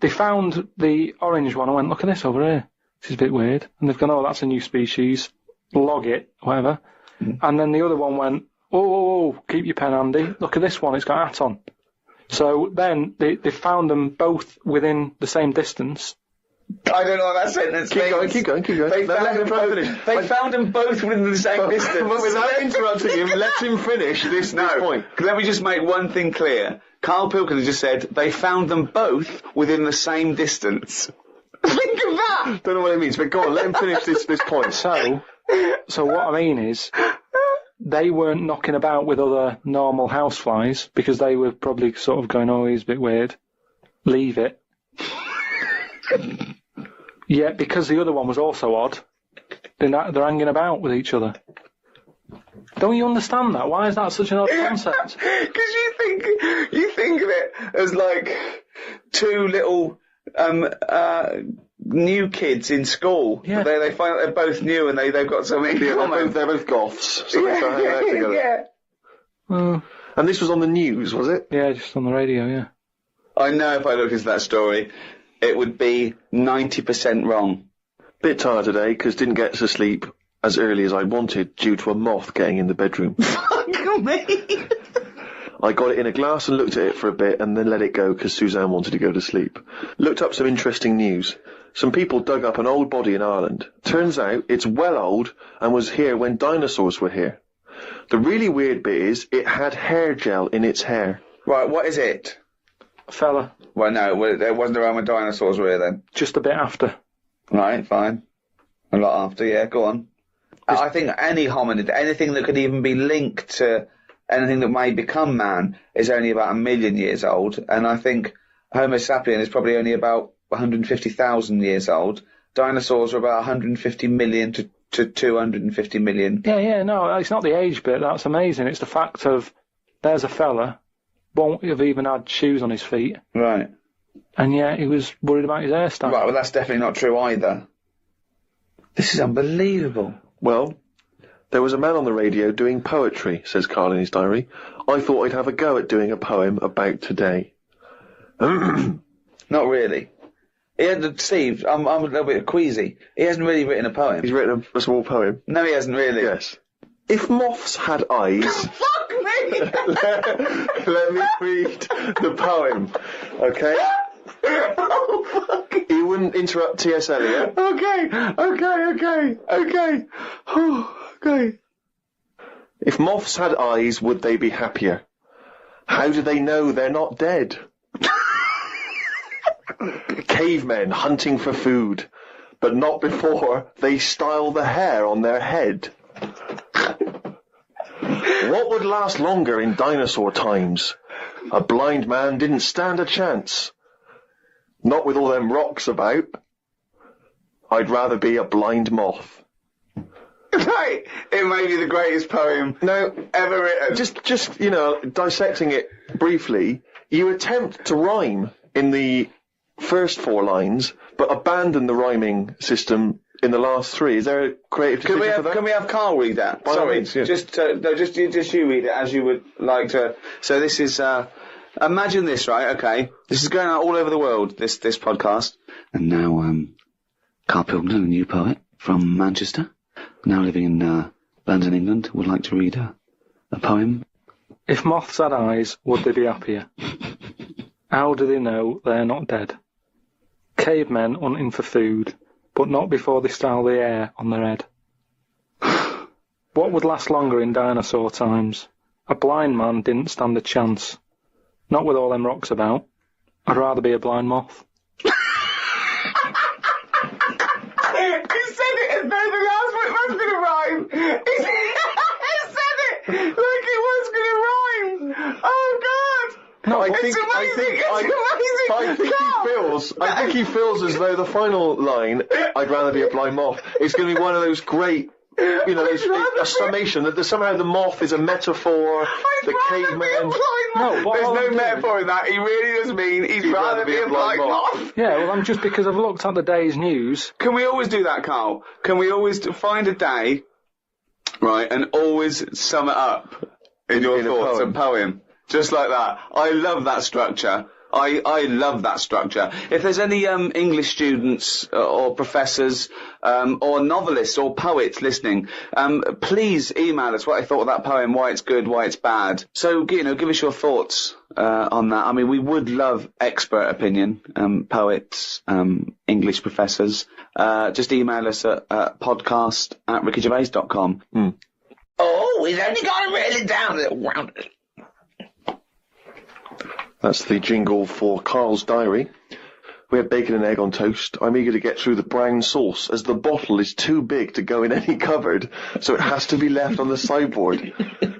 they found the orange one. I went, look at this over here. This is a bit weird. And they've gone, oh, that's a new species. Log it, whatever. And then the other one went, oh, keep your pen handy. Look at this one, it's got a hat on. So then they found them both within the same distance. I don't know what that sentence means. Keep going. They found them both within the same distance. But without interrupting him, let him finish this point. Let me just make one thing clear. Karl Pilkington just said they found them both within the same distance. Think of that! Don't know what it means, but go on, let him finish this point. So what I mean is, they weren't knocking about with other normal houseflies because they were probably sort of going, oh, he's a bit weird. Leave it. Yeah, because the other one was also odd. They're hanging about with each other. Don't you understand that? Why is that such an odd concept? Because you think of it as like two little new kids in school. Yeah. They find out they're both new and they've got something in common. They're both goths, so they start hanging out together. Yeah. And this was on the news, was it? Yeah, just on the radio, yeah. I know if I looked into that story, it would be 90% wrong. Bit tired today, because didn't get to sleep as early as I wanted due to a moth getting in the bedroom. Fuck me! I got it in a glass and looked at it for a bit and then let it go because Suzanne wanted to go to sleep. Looked up some interesting news. Some people dug up an old body in Ireland. Turns out it's well old and was here when dinosaurs were here. The really weird bit is it had hair gel in its hair. Right, what is it? A fella. Well, no, it wasn't around when dinosaurs were here then. Just a bit after. Right, fine. A lot after, yeah, go on. I think any hominid, anything that could even be linked to anything that may become man is only about 1 million years old, and I think Homo sapien is probably only about 150,000 years old. Dinosaurs are about 150 million to 250 million. Yeah, no, it's not the age bit, that's amazing. It's the fact of, there's a fella, won't have even had shoes on his feet. Right. And yet he was worried about his hairstyle. Right, well that's definitely not true either. This is unbelievable. Well, there was a man on the radio doing poetry, says Karl in his diary. I thought I'd have a go at doing a poem about today. Not really. Steve, I'm a little bit queasy. He hasn't really written a poem. He's written a small poem. No, he hasn't really. Yes. If moths had eyes... Fuck me! let me read the poem, okay? Oh, fuck. You wouldn't interrupt T.S. Eliot. Okay. Okay. If moths had eyes, would they be happier? How do they know they're not dead? Cavemen hunting for food, but not before they style the hair on their head. What would last longer in dinosaur times? A blind man didn't stand a chance. Not with all them rocks about. I'd rather be a blind moth. Right, it may be the greatest poem ever written. Just dissecting it briefly, you attempt to rhyme in the first 4 lines, but abandon the rhyming system in the last 3. Is there a creative decision for that? Can we have Karl read that? Sorry, yes. just you read it as you would like to. So this is, imagine this, right? Okay, this is going out all over the world. This podcast, and now Karl Pilkington, a new poet from Manchester, now living in London, England, would like to read a poem. If moths had eyes, would they be happier? How do they know they're not dead? Cavemen hunting for food, but not before they style the hair on their head. What would last longer in dinosaur times? A blind man didn't stand a chance. Not with all them rocks about. I'd rather be a blind moth. He said it as though the last one must have been a rhyme. He said No, I it's think amazing. he feels as though the final line, "I'd rather be a blind moth," is going to be one of those great, a summation that somehow the moth is a metaphor. The caveman. No, but there's all no I'm doing- metaphor in that. He really does mean he'd rather be a blind moth. Yeah, well, I'm just because I've looked at the day's news. Can we always do that, Carl? Can we always find a day, right, and always sum it up in your thoughts, a poem? Just like that. I love that structure. I love that structure. If there's any English students or professors or novelists or poets listening, please email us what I thought of that poem, why it's good, why it's bad. So, give us your thoughts on that. I mean, we would love expert opinion, poets, English professors. Just email us at podcast@rickygervais.com. Oh, he's only got to write it down. That's the jingle for Carl's diary. We had bacon and egg on toast. I'm eager to get through the brown sauce, as the bottle is too big to go in any cupboard, so it has to be left on the sideboard.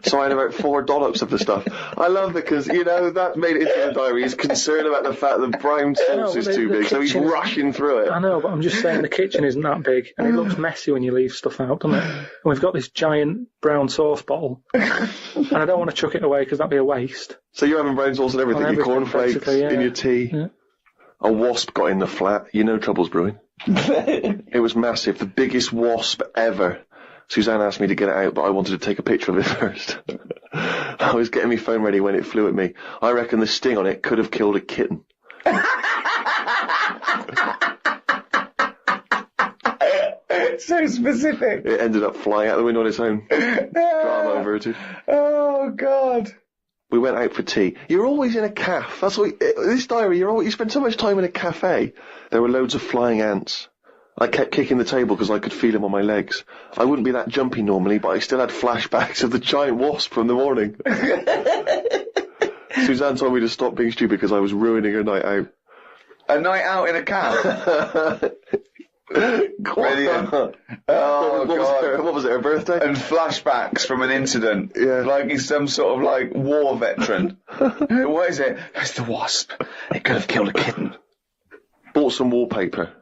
So I had about 4 dollops of the stuff. I love it because, that made it into the diary. He's concerned about the fact the brown sauce is too big, so he's rushing through it. I know, but I'm just saying the kitchen isn't that big, and it looks messy when you leave stuff out, doesn't it? And we've got this giant brown sauce bottle, and I don't want to chuck it away because that'd be a waste. So you're having brown sauce and everything, your cornflakes, in your tea. Yeah. A wasp got in the flat. Trouble's brewing. It was massive, the biggest wasp ever. Suzanne asked me to get it out, but I wanted to take a picture of it first. I was getting my phone ready when it flew at me. I reckon the sting on it could have killed a kitten. So specific. It ended up flying out the window on its own. Drama averted. Oh, God. We went out for tea. You're always in a cafe. That's what this diary. You spend so much time in a cafe. There were loads of flying ants. I kept kicking the table because I could feel them on my legs. I wouldn't be that jumpy normally, but I still had flashbacks of the giant wasp from the morning. Suzanne told me to stop being stupid because I was ruining her night out. A night out in a cab. Brilliant. Oh, God. What was it, her birthday? And flashbacks from an incident. Yeah. Like he's some sort of, war veteran. What is it? It's the wasp. It could have killed a kitten. Bought some wallpaper.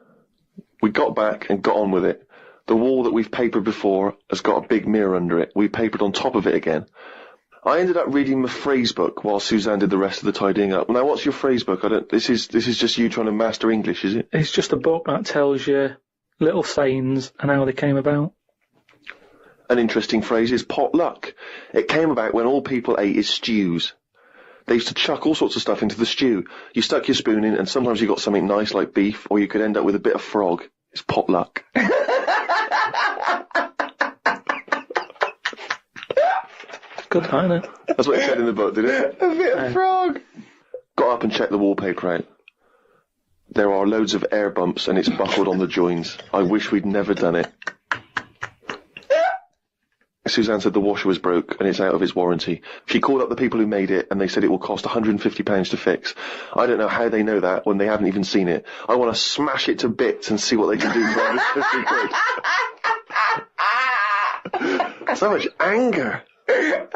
We got back and got on with it. The wall that we've papered before has got a big mirror under it. We papered on top of it again. I ended up reading the phrase book while Suzanne did the rest of the tidying up. Now, what's your phrase book? This is just you trying to master English, is it? It's just a book that tells you little sayings and how they came about. An interesting phrase is potluck. It came about when all people ate is stews. They used to chuck all sorts of stuff into the stew. You stuck your spoon in, and sometimes you got something nice like beef, or you could end up with a bit of frog. It's potluck. Good, isn't it? That's what it said in the book, did it? A bit of frog. Got up and checked the wallpaper out. There are loads of air bumps and it's buckled on the joins. I wish we'd never done it. Suzanne said the washer was broke and it's out of its warranty. She called up the people who made it and they said it will cost £150 to fix. I don't know how they know that when they haven't even seen it. I want to smash it to bits and see what they can do for £150. So much anger. I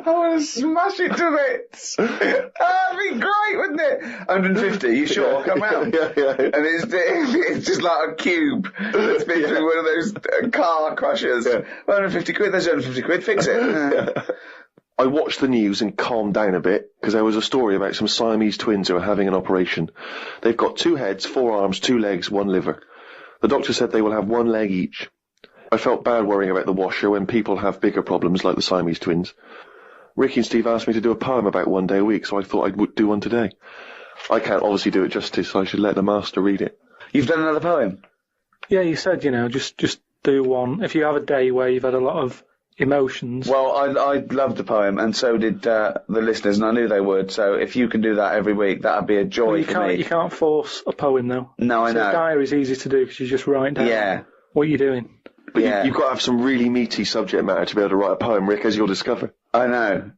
want to smash it to bits. That'd be great, wouldn't it? 150, you sure? Come round. Yeah. And it's just like a cube. It's been through one of those car crushers. Yeah. 150 quid, there's 150 quid, fix it. I watched the news and calmed down a bit because there was a story about some Siamese twins who are having an operation. They've got 2 heads, 4 arms, 2 legs, 1 liver. The doctor said they will have 1 leg each. I felt bad worrying about the washer when people have bigger problems like the Siamese twins. Ricky and Steve asked me to do a poem about 1 day a week, so I thought I would do one today. I can't obviously do it justice, so I should let the master read it. You've done another poem? Yeah, you said, just do one. If you have a day where you've had a lot of emotions. Well, I loved the poem, and so did the listeners, and I knew they would, so if you can do that every week, that'd be a joy for me. You can't force a poem, though. No, I know. A diary's easy to do, because you just write down what you're doing. But you've got to have some really meaty subject matter to be able to write a poem, Rick, as you'll discover. I know.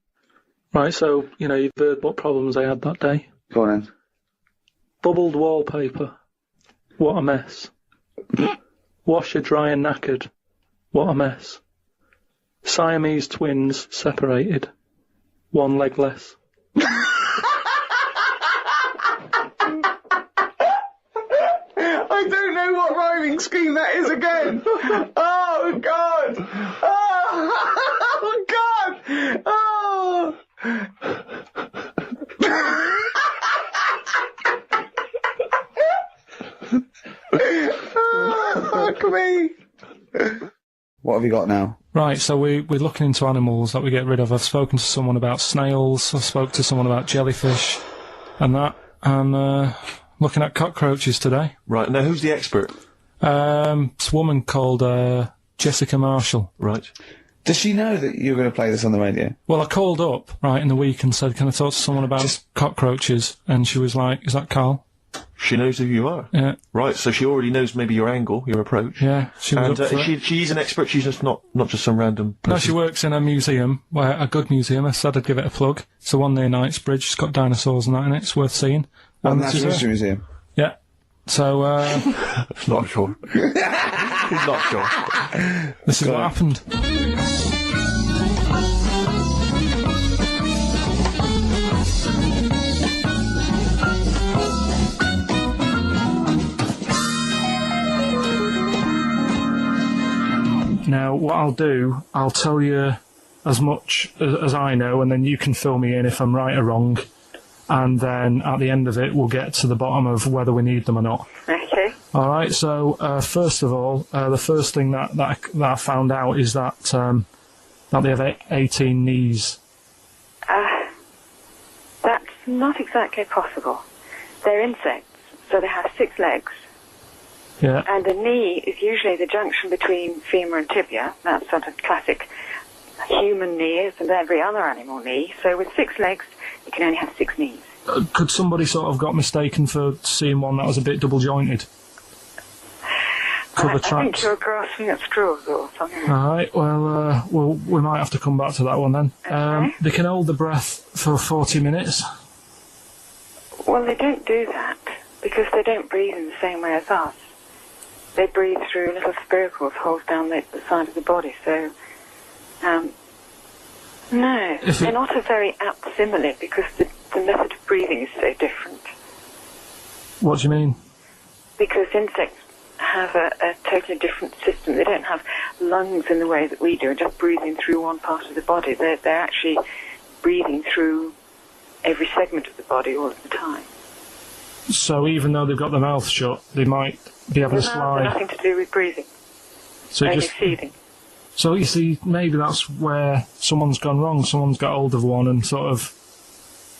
Right, so, you've heard what problems I had that day. Go on then. Bubbled wallpaper. What a mess. Washer dry and knackered. What a mess. Siamese twins separated. One leg less. I don't know what rhyming scheme that is again. Oh, God. Oh, God. Oh. Oh, fuck me. What have you got now? Right, so we're looking into animals that we get rid of. I've spoken to someone about snails, I spoke to someone about jellyfish, and that. I'm looking at cockroaches today. Right, now who's the expert? It's a woman called Jessica Marshall. Right. Does she know that you're going to play this on the radio? Well, I called up, right, in the week and said, can I talk to someone about cockroaches? And she was like, is that Karl? She knows who you are. Yeah. Right, so she already knows maybe your angle, your approach. Yeah, she was And up for it. she's an expert, she's just not just some random person. No, she works in a museum, a good museum. I said I'd give it a plug. It's the one near Knightsbridge. It's got dinosaurs and that in it. It's worth seeing. On the this is Natural her. History Museum. Yeah. So, Not sure. He's not sure. this is what happened. Now, what I'll do, I'll tell you as much as I know, and then you can fill me in if I'm right or wrong. And then at the end of it, we'll get to the bottom of whether we need them or not. Okay. All right. So first of all, the first thing that I found out is that they have 18 knees. That's not exactly possible. They're insects, so they have 6 legs. Yeah. And the knee is usually the junction between femur and tibia. That's sort of classic human knee and every other animal knee. So with 6 legs, you can only have 6 knees. Could somebody sort of got mistaken for seeing one that was a bit double jointed? I think you're grasping at straws or something. All right. Well, we might have to come back to that one then. Okay. They can hold the breath for 40 minutes. Well, they don't do that because they don't breathe in the same way as us. They breathe through little spiracles holes down the side of the body. So, no, they're not a very apt simile because the method of breathing is so different. What do you mean? Because insects have a totally different system. They don't have lungs in the way that we do, just breathing through one part of the body. They're actually breathing through every segment of the body all of the time. So even though they've got their mouth shut, they might be able to slide. Nothing to do with breathing. So Only feeding. So you see, maybe that's where someone's gone wrong. Someone's got hold of one and sort of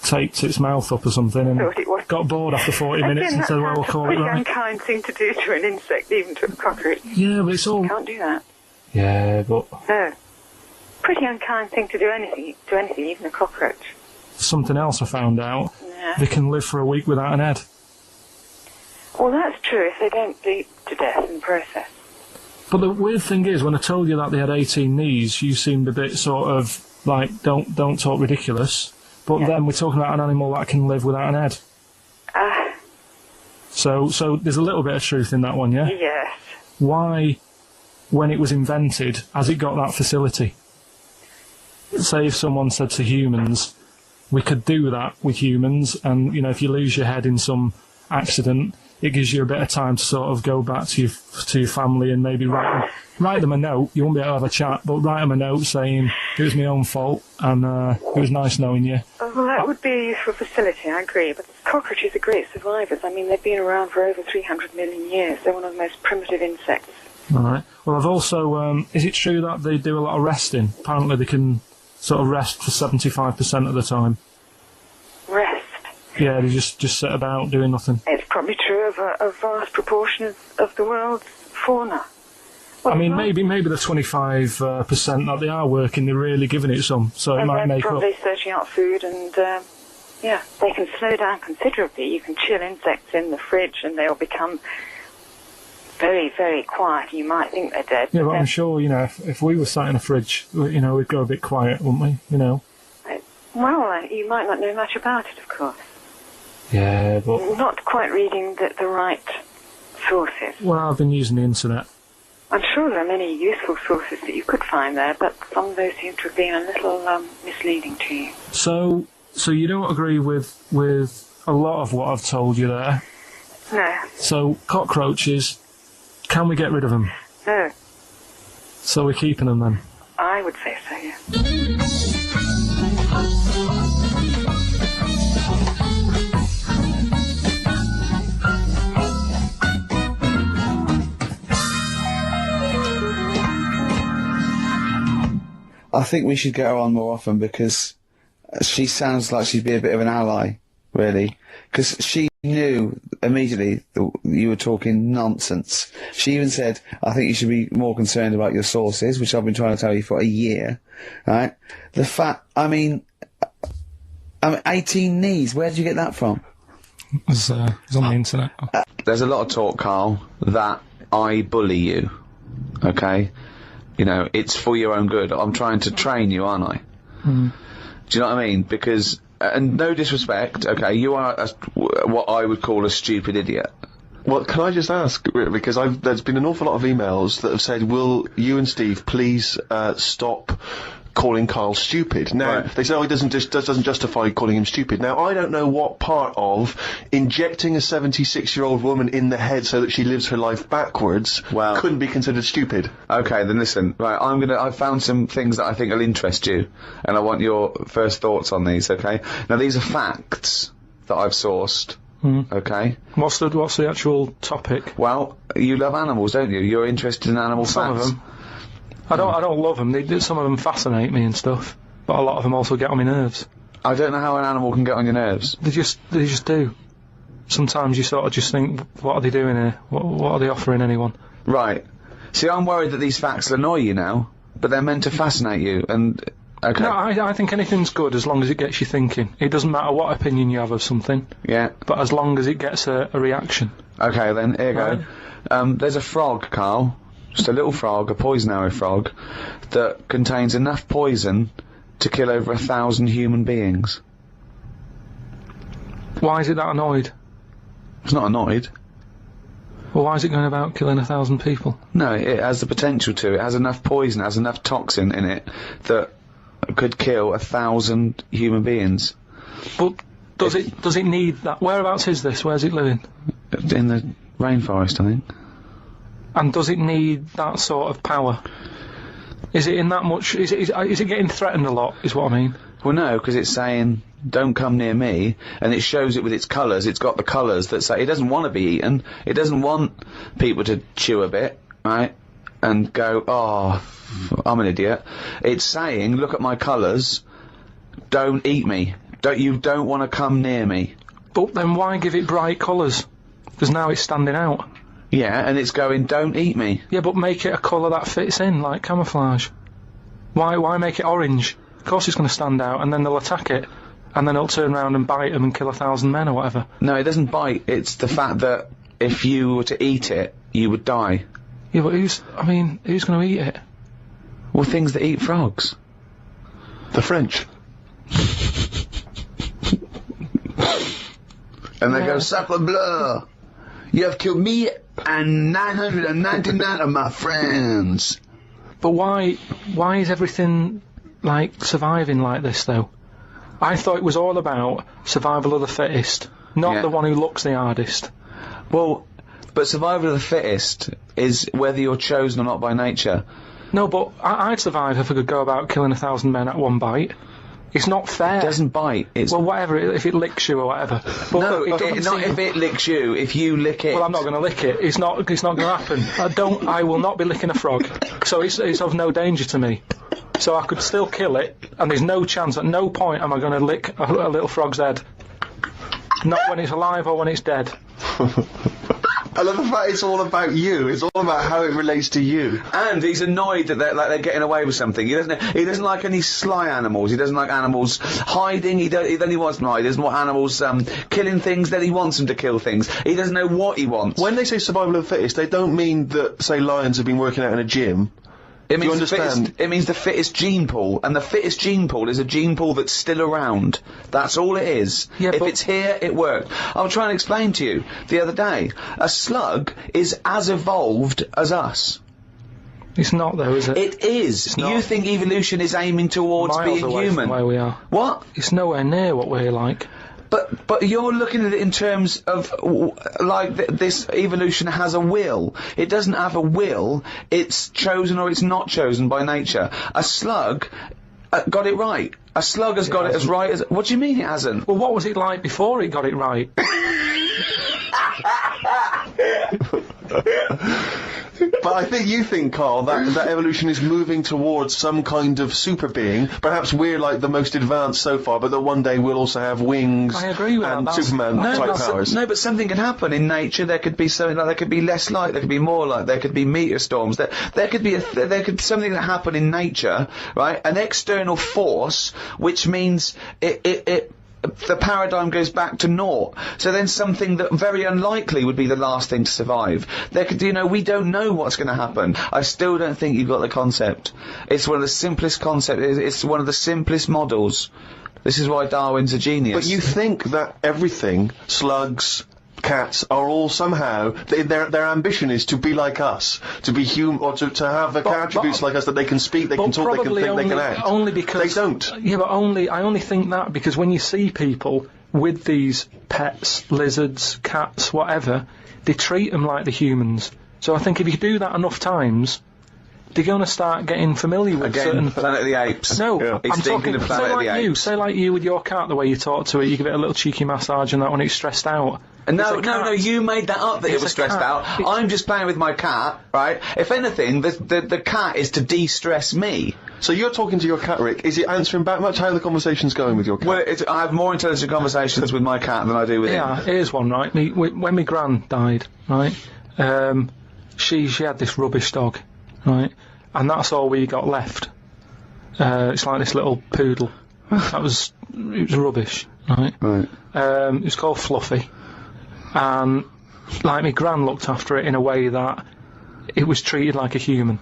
taped its mouth up or something and got bored after 40 minutes and said, well, we'll call it pretty right. unkind thing to do to an insect, even to a cockroach. Yeah, but it's all... You can't do that. Yeah, but... No. Pretty unkind thing to do anything, even a cockroach. Something else I found out. Yeah. They can live for a week without an head. Well, that's true if they don't bleed to death in the process. But the weird thing is, when I told you that they had 18 knees, you seemed a bit sort of like, don't talk ridiculous. But Yeah. then we're talking about an animal that can live without an head. So there's a little bit of truth in that one, yeah? Yes. Why, when it was invented, has it got that facility? Say if someone said to humans, we could do that with humans, and, you know, if you lose your head in some accident, it gives you a bit of time to sort of go back to your family and maybe write them a note. You won't be able to have a chat, but write them a note saying it was my own fault and it was nice knowing you. Well, that would be a useful facility, I agree. But cockroaches are great survivors. I mean, they've been around for over 300 million years. They're one of the most primitive insects. All right. Well, I've also... is it true that they do a lot of resting? Apparently they can sort of rest for 75% of the time. Rest. Yeah, they just sit about doing nothing. It's probably true of a vast proportion of the world's fauna. Well, I mean, maybe the 25% that they are working, they're really giving it some, so it might they're make probably up. searching out food and, yeah, they can slow down considerably. You can chill insects in the fridge and they'll become very, very quiet. You might think they're dead. Yeah, but I'm sure, you know, if we were sat in a fridge, you know, we'd go a bit quiet, wouldn't we? You know. Well, you might not know much about it, of course. Yeah, but... Not quite reading the right sources. Well, I've been using the internet. I'm sure there are many useful sources that you could find there, but some of those seem to have been a little misleading to you. So you don't agree with a lot of what I've told you there? No. So, cockroaches, can we get rid of them? No. So we're keeping them then? I would say so, yeah. I think we should get her on more often because she sounds like she'd be a bit of an ally, really. Because she knew immediately that you were talking nonsense. She even said, I think you should be more concerned about your sources, which I've been trying to tell you for a year, right? The fact, I mean 18 knees, where did you get that from? It's on the internet. There's a lot of talk, Carl, that I bully you, okay? You know, it's for your own good. I'm trying to train you, aren't I? Mm. Do you know what I mean? Because, and no disrespect, okay, you are what I would call a stupid idiot. Well, can I just ask, because there's been an awful lot of emails that have said, will you and Steve please stop calling Karl stupid? Now, right. They say, oh, it doesn't justify calling him stupid. Now, I don't know what part of injecting a 76-year-old woman in the head so that she lives her life backwards couldn't be considered stupid. Okay, then listen, right, I've found some things that I think will interest you, and I want your first thoughts on these, okay? Now, these are facts that I've sourced. Okay. What's the actual topic? Well, you love animals, don't you? You're interested in animal facts. Some of them. I don't love them. Some of them fascinate me and stuff, but a lot of them also get on my nerves. I don't know how an animal can get on your nerves. They just do. Sometimes you sort of just think, what are they doing here? What are they offering anyone? Right. See, I'm worried that these facts will annoy you now, but they're meant to fascinate you, and... Okay. No, I think anything's good as long as it gets you thinking. It doesn't matter what opinion you have of something. Yeah. But as long as it gets a reaction. Okay, then, here you go. There's a frog, Carl. Just a little frog, a poison arrow frog, that contains enough poison to kill over 1,000 human beings. Why is it that annoyed? It's not annoyed. Well, why is it going about killing 1,000 people? No, it has the potential to. It has enough poison, it has enough toxin in it that could kill 1,000 human beings. But does it need that? Whereabouts is this? Where's it living? In the rainforest, I think. And does it need that sort of power? Is it in that much? Is it getting threatened a lot? Is what I mean. Well, no, because it's saying, don't come near me, and it shows it with its colours. It's got the colours that say it doesn't want to be eaten. It doesn't want people to chew a bit, right, and go, oh, I'm an idiot. It's saying, look at my colours, don't eat me. You don't want to come near me. But then why give it bright colours? Because now it's standing out. Yeah, and it's going, don't eat me. Yeah, but make it a colour that fits in, like camouflage. Why make it orange? Of course it's going to stand out, and then they'll attack it, and then it'll turn around and bite them and kill 1,000 men or whatever. No, it doesn't bite. It's the fact that if you were to eat it, you would die. Yeah, but who's going to eat it? Well, things that eat frogs. The French. And they go, sacre bleu! You have killed me and 999 of my friends. But why is everything, like, surviving like this, though? I thought it was all about survival of the fittest, not the one who looks the hardest. Well, but survival of the fittest is whether you're chosen or not by nature. No, but I'd survive if I could go about killing 1,000 men at one bite. It's not fair. It doesn't bite. It's... Well, whatever, if it licks you or whatever. But no, not if it licks you, if you lick it... Well, I'm not going to lick it. It's not going to happen. I will not be licking a frog. So it's of no danger to me. So I could still kill it, and there's no chance, at no point am I going to lick a little frog's head. Not when it's alive or when it's dead. I love the fact it's all about you. It's all about how it relates to you. And he's annoyed that they're getting away with something. He doesn't like any sly animals. He doesn't like animals hiding. He only wants them to hide. He doesn't want animals killing things. Then he wants them to kill things. He doesn't know what he wants. When they say survival of the fittest, they don't mean that, say, lions have been working out in a gym. It means the fittest gene pool, and the fittest gene pool is a gene pool that's still around. That's all it is. Yeah, if it's here, it worked. I was trying to explain to you the other day. A slug is as evolved as us. It's not, though, is it? It is. It's not. You think evolution is aiming towards Miles being away human? from where we are. What? It's nowhere near what we're like. But you're looking at it in terms of this evolution has a will. It doesn't have a will. It's chosen or it's not chosen by nature. A slug got it right. A slug has got it as right as. What do you mean it hasn't? Well, what was it like before it got it right? But I think you think, Karl, that evolution is moving towards some kind of super being. Perhaps we're like the most advanced so far, but that one day we'll also have wings I agree with and that. Superman-type powers. No, but something can happen in nature. There could be something like there could be less light, there could be more light, there could be meteor storms. There could be something that happen in nature, right? An external force, which means the paradigm goes back to naught. So then something that very unlikely would be the last thing to survive. There could, we don't know what's going to happen. I still don't think you've got the concept. It's one of the simplest concepts. It's one of the simplest models. This is why Darwin's a genius. But you think that everything, slugs, cats, are all somehow, their ambition is to be like us, to be human, or to have the attributes like us, that they can speak, they can talk, they can think, they can act. Only because they don't. Yeah, but I only think that because when you see people with these pets, lizards, cats, whatever, they treat them like the humans. So I think if you do that enough times, they're going to start getting familiar with certain... Planet of the Apes. No, Yeah. He's I'm thinking talking, of Planet of the Apes. Say like you with your cat, the way you talk to it, you give it a little cheeky massage and that when it's stressed out. No, you made that up that it It's was a stressed cat. out. I'm just playing with my cat, right? If anything, the cat is to de-stress me. So you're talking to your cat, Rick. Is it answering back much? How are the conversations going with your cat? Well, I have more intelligent conversations with my cat than I do with Yeah, him. here's one, right? When my gran died, right, she had this rubbish dog, right, and that's all we got left. It's like this little poodle. It was rubbish, right? Right. It was called Fluffy, and like my gran looked after it in a way that it was treated like a human.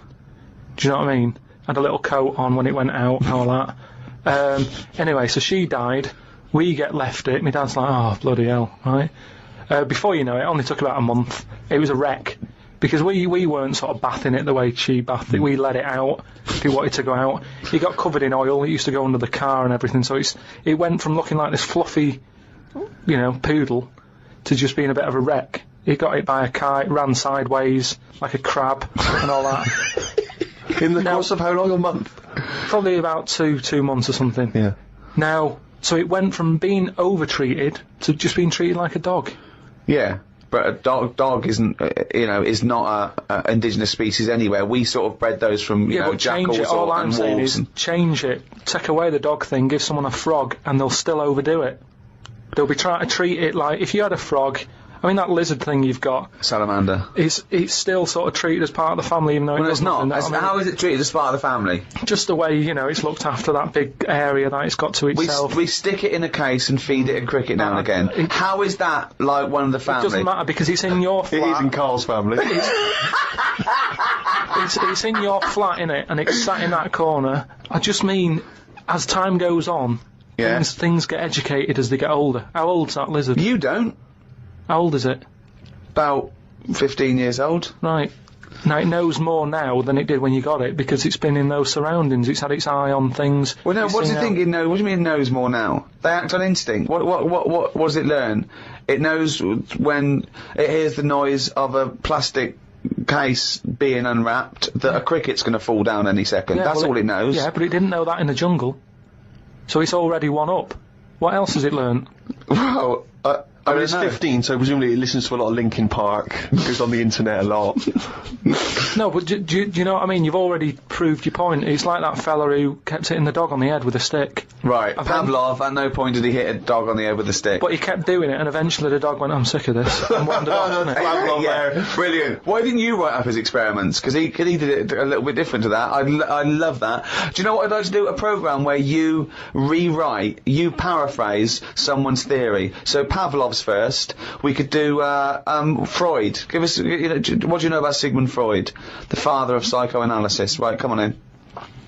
Do you know what I mean? Had a little coat on when it went out and all that. Anyway, so she died. We get left it. My dad's like, oh bloody hell, right? Before you know it, only took about a month. It was a wreck because we weren't sort of bathing it the way she bathed it. We let it out. If it wanted to go out, it got covered in oil. It used to go under the car and everything. So it went from looking like this fluffy, poodle, to just being a bit of a wreck. It got hit by a car. It ran sideways like a crab and all that. In the course of how long? A month? Probably about two months or something. Yeah. Now, so it went from being over-treated to just being treated like a dog. Yeah, but a dog isn't, is not a indigenous species anywhere. We sort of bred those from, But change jackals it. All I'm and saying wolves. is change it. Take away the dog thing, give someone a frog, and they'll still overdo it. They'll be trying to treat it like, if you had a frog, I mean that lizard thing you've got, Salamander. it's still sort of treated as part of the family, even though Well, it it's doesn't. not. How is it treated as part of the family? Just the way, it's looked after, that big area that it's got to itself. We stick it in a case and feed it a cricket now and again. How is that like one of the It family? doesn't matter because it's in your It flat. is in Karl's family. It's in your flat, innit? And it's sat in that corner. I just mean, as time goes on, Yeah. things get educated as they get older. How old's that lizard? You don't. How old is it? About 15 years old. Right. Now, it knows more now than it did when you got it, because it's been in those surroundings. It's had its eye on things. Well, no. It's What do seen you think it knows? What do you mean it knows more now? They act on instinct. What does it learn? It knows when it hears the noise of a plastic case being unwrapped that a cricket's going to fall down any second. Yeah, That's well, all it knows. Yeah, but it didn't know that in the jungle. So it's already one up. What else has it learned? Well, I mean, don't it's know. 15, so presumably it listens to a lot of Linkin Park, goes on the internet a lot. No, but do you know what I mean? You've already proved your point. It's like that fella who kept hitting the dog on the head with a stick. Right, I've done- Pavlov, at no point did he hit a dog on the head with a stick. But he kept doing it, and eventually the dog went, I'm sick of this, and wandered off, didn't it? Pavlov Yeah, there. brilliant. Why didn't you write up his experiments? Because he did it a little bit different to that. I love that. Do you know what I'd like to do? A programme where you paraphrase someone's theory. So Pavlov's first. We could do Freud. Give us, what do you know about Sigmund Freud, the father of psychoanalysis? Right, come on in.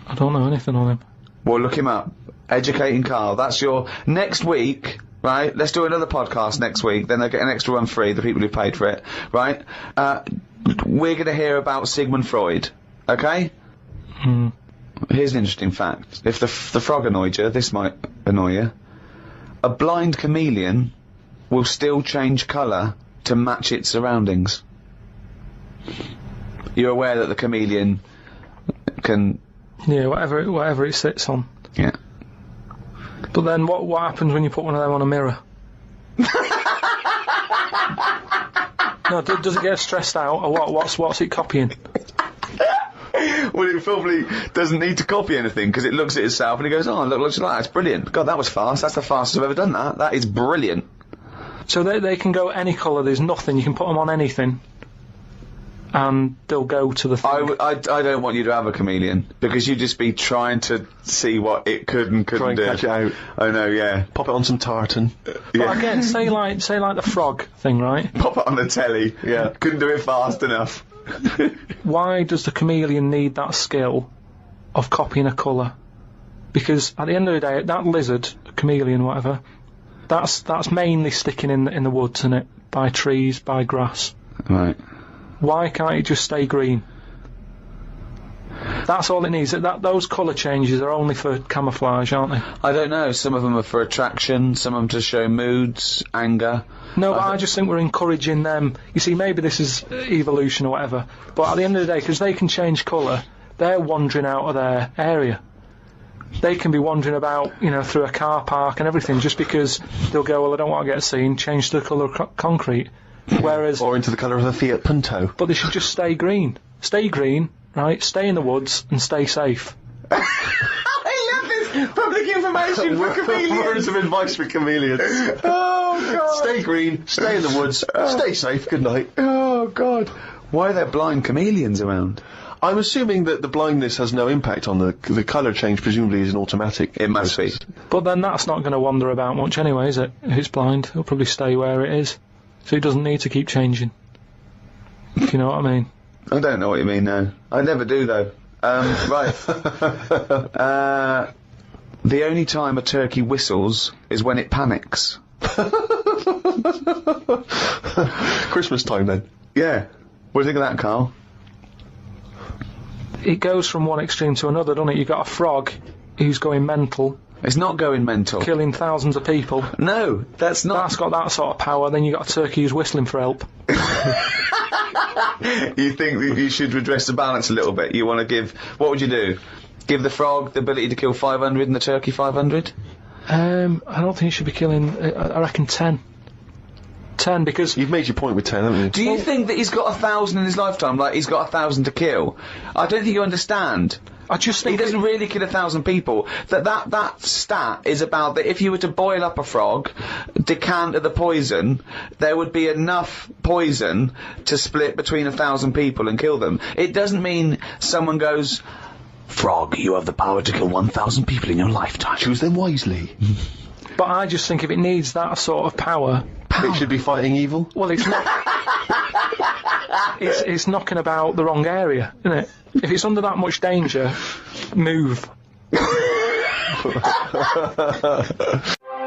I don't know anything on him. Well, look him up. Educating Karl. That's your next week. Right, let's do another podcast next week, then they'll get an extra one free, the people who paid for it, right? We're going to hear about Sigmund Freud, Okay? Here's an interesting fact. If the frog annoyed you, this might annoy you. A blind chameleon will still change colour to match its surroundings. You're aware that the chameleon can... Yeah, whatever it sits on. Yeah. But then what happens when you put one of them on a mirror? No, does it get stressed out, or what? What's it copying? Well, it probably doesn't need to copy anything, because it looks at itself and it goes, oh, look, looks like that's brilliant. God, that was fast. That's the fastest I've ever done that. That is brilliant. So they can go any colour, there's nothing, you can put them on anything, and they'll go to the thing. I don't want you to have a chameleon, because you'd just be trying to see what it could and couldn't Try and do. catch it out. I know, yeah. Pop it on some tartan. But again, say like the frog thing, right? Pop it on the telly. Yeah. Couldn't do it fast enough. Why does the chameleon need that skill of copying a colour? Because at the end of the day, that lizard, chameleon, whatever, that's mainly sticking in the woods, isn't it? By trees, by grass. Right. Why can't it just stay green? That's all it needs. Those colour changes are only for camouflage, aren't they? I don't know. Some of them are for attraction, some of them to show moods, anger. No, but I just think we're encouraging them. You see, maybe this is evolution or whatever, but at the end of the day, because they can change colour, they're wandering out of their area. They can be wandering about, through a car park and everything, just because they'll go, well, I don't want to get seen, change the colour of concrete. Whereas... Or into the colour of a Fiat Punto. But they should just stay green. Stay green, right? Stay in the woods and stay safe. I love this public information for chameleons. Words of advice for chameleons. Oh, God. Stay green, stay in the woods, stay safe, good night. Oh, God. Why are there blind chameleons around? I'm assuming that the blindness has no impact on the colour change, presumably is an automatic. It must be. But then that's not going to wander about much anyway, is it? If it's blind, it'll probably stay where it is. So it doesn't need to keep changing. If you know what I mean. I don't know what you mean, no. I never do, though. Right. The only time a turkey whistles is when it panics. Christmas time, then. Yeah. What do you think of that, Carl? It goes from one extreme to another, doesn't it? You've got a frog who's going mental, It's not going mental. killing thousands of people. No, that's not. That's got that sort of power. Then you've got a turkey who's whistling for help. You think that you should redress the balance a little bit? You want to give... What would you do? Give the frog the ability to kill 500 and the turkey 500? I don't think you should be killing... I reckon 10. 10, because... You've made your point with 10, haven't you? Do you think that he's got 1,000 in his lifetime, like he's got 1,000 to kill? I don't think you understand. I just He think... doesn't really kill 1,000 people. That stat is about that if you were to boil up a frog, decant the poison, there would be enough poison to split between 1,000 people and kill them. It doesn't mean someone goes, "Frog, you have the power to kill 1,000 people in your lifetime. Choose them wisely. But I just think if it needs that sort of power... It should be fighting evil. Well, it's not... it's knocking about the wrong area, isn't it? If it's under that much danger, move.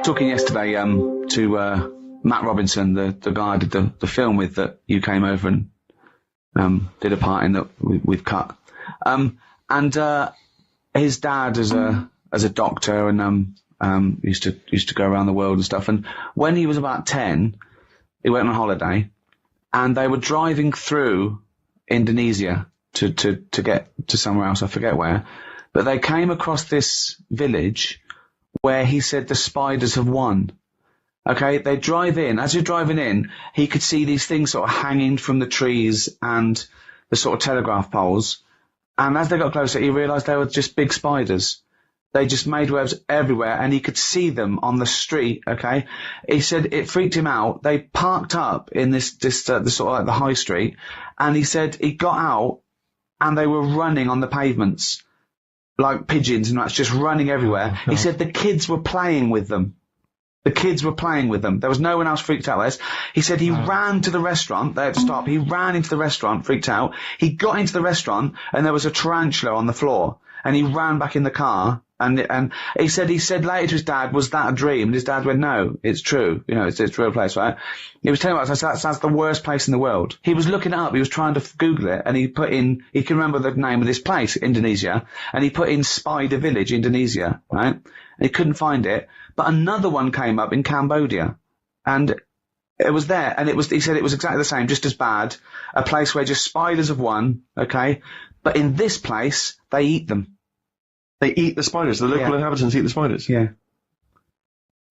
Talking yesterday to Matt Robinson, the guy I did the film with that you came over and did a part in that we've cut. And his dad as a doctor and used to go around the world and stuff. And when he was about 10, he went on holiday, and they were driving through Indonesia to get to somewhere else, I forget where, but they came across this village where he said the spiders have won. Okay, they drive in. As you're driving in, he could see these things sort of hanging from the trees and the sort of telegraph poles. And as they got closer, he realised they were just big spiders. They just made webs everywhere, and he could see them on the street, okay? He said it freaked him out. They parked up in the sort of like the high street, and he said he got out, and they were running on the pavements, like pigeons, and that's just running everywhere. He said the kids were playing with them. The kids were playing with them. There was no one else freaked out less. He said he ran to the restaurant. They had to stop. He ran into the restaurant, freaked out. He got into the restaurant, and there was a tarantula on the floor. And he ran back in the car, And he said later to his dad, was that a dream? And his dad went, no, it's true. You know, it's a real place, right? He was telling us that's the worst place in the world. He was looking it up. He was trying to Google it, and he can remember the name of this place, Indonesia, and he put in Spider Village, Indonesia, right? And he couldn't find it. But another one came up in Cambodia, and it was there, and he said it was exactly the same, just as bad. A place where just spiders have won, okay? But in this place, they eat them. They eat the spiders. The local inhabitants eat the spiders. Yeah.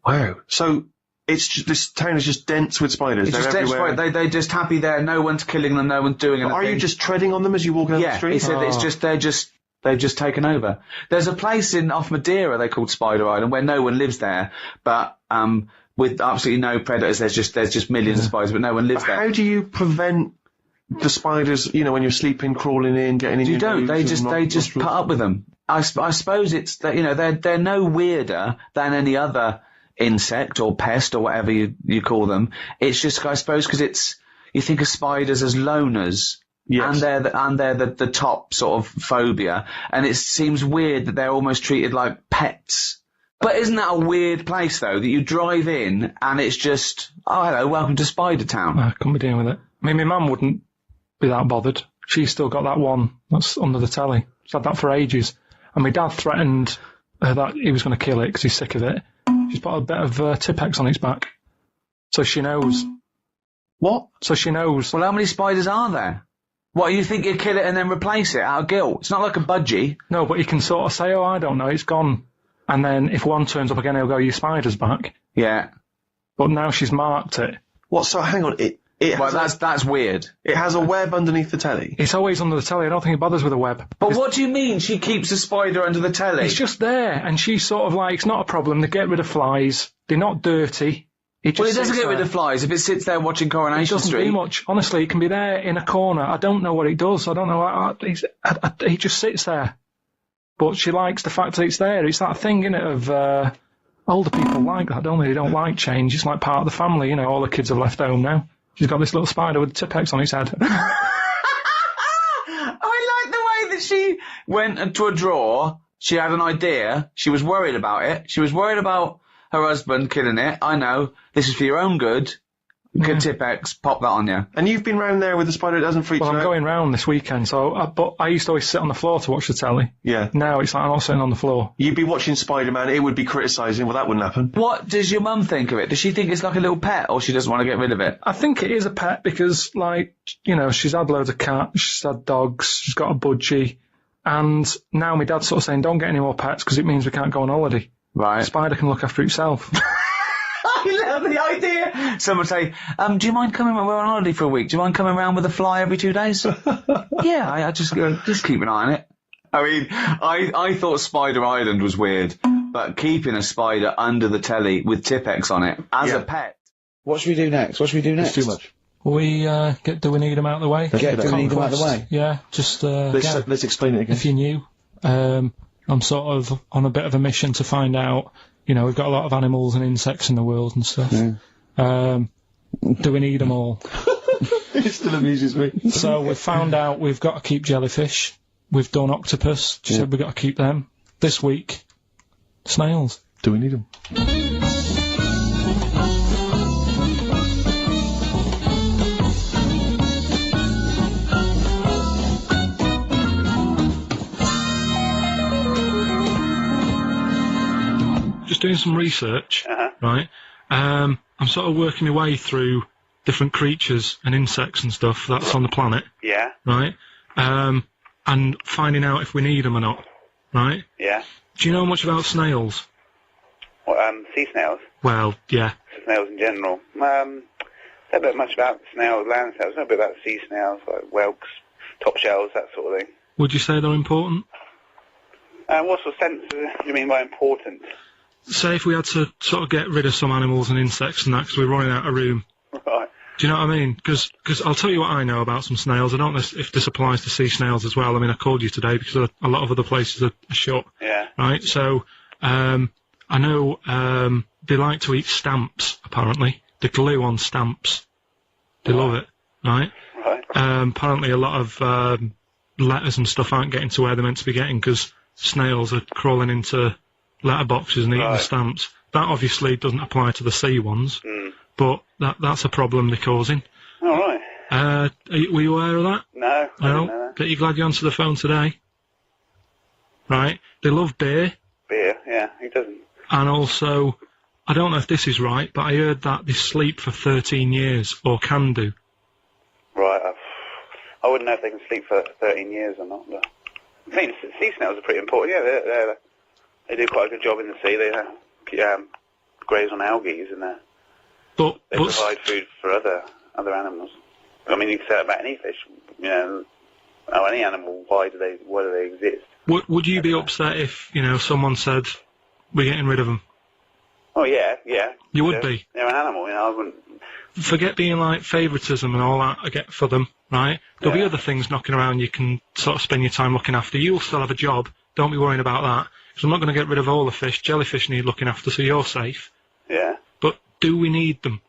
Wow. So this town is just dense with spiders. It's They're just everywhere. they're just happy there. No one's killing them. No one's doing anything. Are you just treading on them as you walk down the street? Yeah. He said it's they've just taken over. There's a place off Madeira they called Spider Island where no one lives there, but with absolutely no predators. There's just millions of spiders, but no one lives there. How do you prevent the spiders? You know, when you're sleeping, crawling in, getting in. You don't. They just put up with them. I suppose it's that, you know, they're no weirder than any other insect or pest or whatever you call them. It's just, I suppose, because you think of spiders as loners. Yes. And they're the top sort of phobia. And it seems weird that they're almost treated like pets. But isn't that a weird place, though, that you drive in and it's just, oh, hello, welcome to Spider Town? I couldn't be dealing with it. I mean, my mum wouldn't be that bothered. She's still got that one that's under the telly. She's had that for ages. And my dad threatened that he was going to kill it because he's sick of it. She's put a bit of Tipex on its back. So she knows. What? So she knows. Well, how many spiders are there? What, you think you'd kill it and then replace it out of guilt? It's not like a budgie. No, but he can sort of say, oh, I don't know, it's gone. And then if one turns up again, he'll go, your spider's back. Yeah. But now she's marked it. What? So hang on, well, that's weird. It has a web underneath the telly. It's always under the telly. I don't think he bothers with a web. But what do you mean she keeps a spider under the telly? It's just there, and she's sort of like, it's not a problem. They get rid of flies. They're not dirty. It doesn't get rid of flies if it sits there watching Coronation Street. It doesn't do much. Honestly, it can be there in a corner. I don't know what it does. I don't know. He just sits there. But she likes the fact that it's there. It's that thing, innit, of older people like that, don't they? They don't like change. It's like part of the family, you know. All the kids have left home now. She's got this little spider with Tipex on its head. I like the way that she went into a drawer. She had an idea. She was worried about it. She was worried about her husband killing it. I know. This is for your own good. Good Tipex, pop that on you. And you've been round there with the spider, it doesn't freak you out? Well, I'm going round this weekend, but I used to always sit on the floor to watch the telly. Yeah. Now it's like I'm not sitting on the floor. You'd be watching Spider-Man, it would be criticising, well, that wouldn't happen. What does your mum think of it? Does she think it's like a little pet, or she doesn't want to get rid of it? I think it is a pet because, like, you know, she's had loads of cats, she's had dogs, she's got a budgie, and now my dad's sort of saying, don't get any more pets because it means we can't go on holiday. Right. The spider can look after itself. I love the idea. Someone say, do you mind coming, we're on holiday for a week, do you mind coming around with a fly every 2 days? Yeah, I just keep an eye on it. I mean, I thought Spider Island was weird, but keeping a spider under the telly with Tipex on it as a pet. What should we do next? It's too much. We do we need them out of the way? Do we need them out of the way? Yeah, just let's explain it again. If you're new, I'm sort of on a bit of a mission to find out. You know, we've got a lot of animals and insects in the world and stuff. Yeah. Do we need them all? It still amuses me. So we've found out we've got to keep jellyfish. We've done octopus. She said we've got to keep them. This week, snails. Do we need them? Just doing some research, right? I'm sort of working my way through different creatures and insects and stuff that's on the planet. Yeah. Right? And finding out if we need them or not. Right? Yeah. Do you know much about snails? What, sea snails? Well, yeah. Snails in general. Don't know much about snails, land snails. I know a bit about sea snails, like whelks, top shells, that sort of thing. Would you say they're important? What sort of sense do you mean by important? Say if we had to sort of get rid of some animals and insects and that because we're running out of room. Right. Do you know what I mean? Because I'll tell you what I know about some snails. I don't know if this applies to sea snails as well. I mean, I called you today because a lot of other places are shut. Yeah. Right? So, I know they like to eat stamps, apparently. The glue on stamps. They love it. Right? Right. Apparently a lot of letters and stuff aren't getting to where they're meant to be getting because snails are crawling into letterboxes and eating the stamps. That obviously doesn't apply to the sea ones, but that's a problem they're causing. All right. Were you aware of that? No, I didn't know that. Bet you're glad you answered the phone today. Right? They love beer. Beer, yeah, he doesn't. And also, I don't know if this is right, but I heard that they sleep for 13 years, or can do. Right, I wouldn't know if they can sleep for 13 years or not, but... I mean, sea snails are pretty important, yeah, they do quite a good job in the sea, they graze on algae and they provide food for other animals. I mean, you can say that about any fish, you know, or any animal, why do they exist? Would you be upset if, you know, someone said, we're getting rid of them? Oh, yeah. You would be? They're an animal, you know, I wouldn't... Forget being like favouritism and all that I get for them, right? There'll be other things knocking around you can sort of spend your time looking after. You'll still have a job, don't be worrying about that. Because I'm not going to get rid of all the fish. Jellyfish need looking after, so you're safe. Yeah. But do we need them?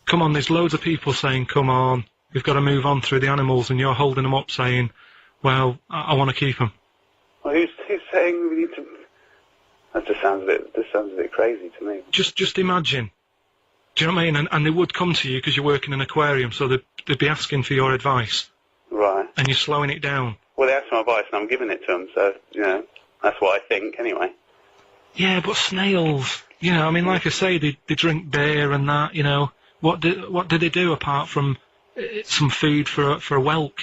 Come on, there's loads of people saying, come on, we've got to move on through the animals, and you're holding them up saying, well, I want to keep them. Well, who's saying we need to... That just sounds a bit crazy to me. Just imagine. Do you know what I mean? And they would come to you because you work in an aquarium, so they'd be asking for your advice. Right. And you're slowing it down. Well, they asked my advice and I'm giving it to them, so, you know, that's what I think anyway. Yeah, but snails, you know, I mean, like I say, they drink beer and that, you know. What do they do apart from some food for a whelk?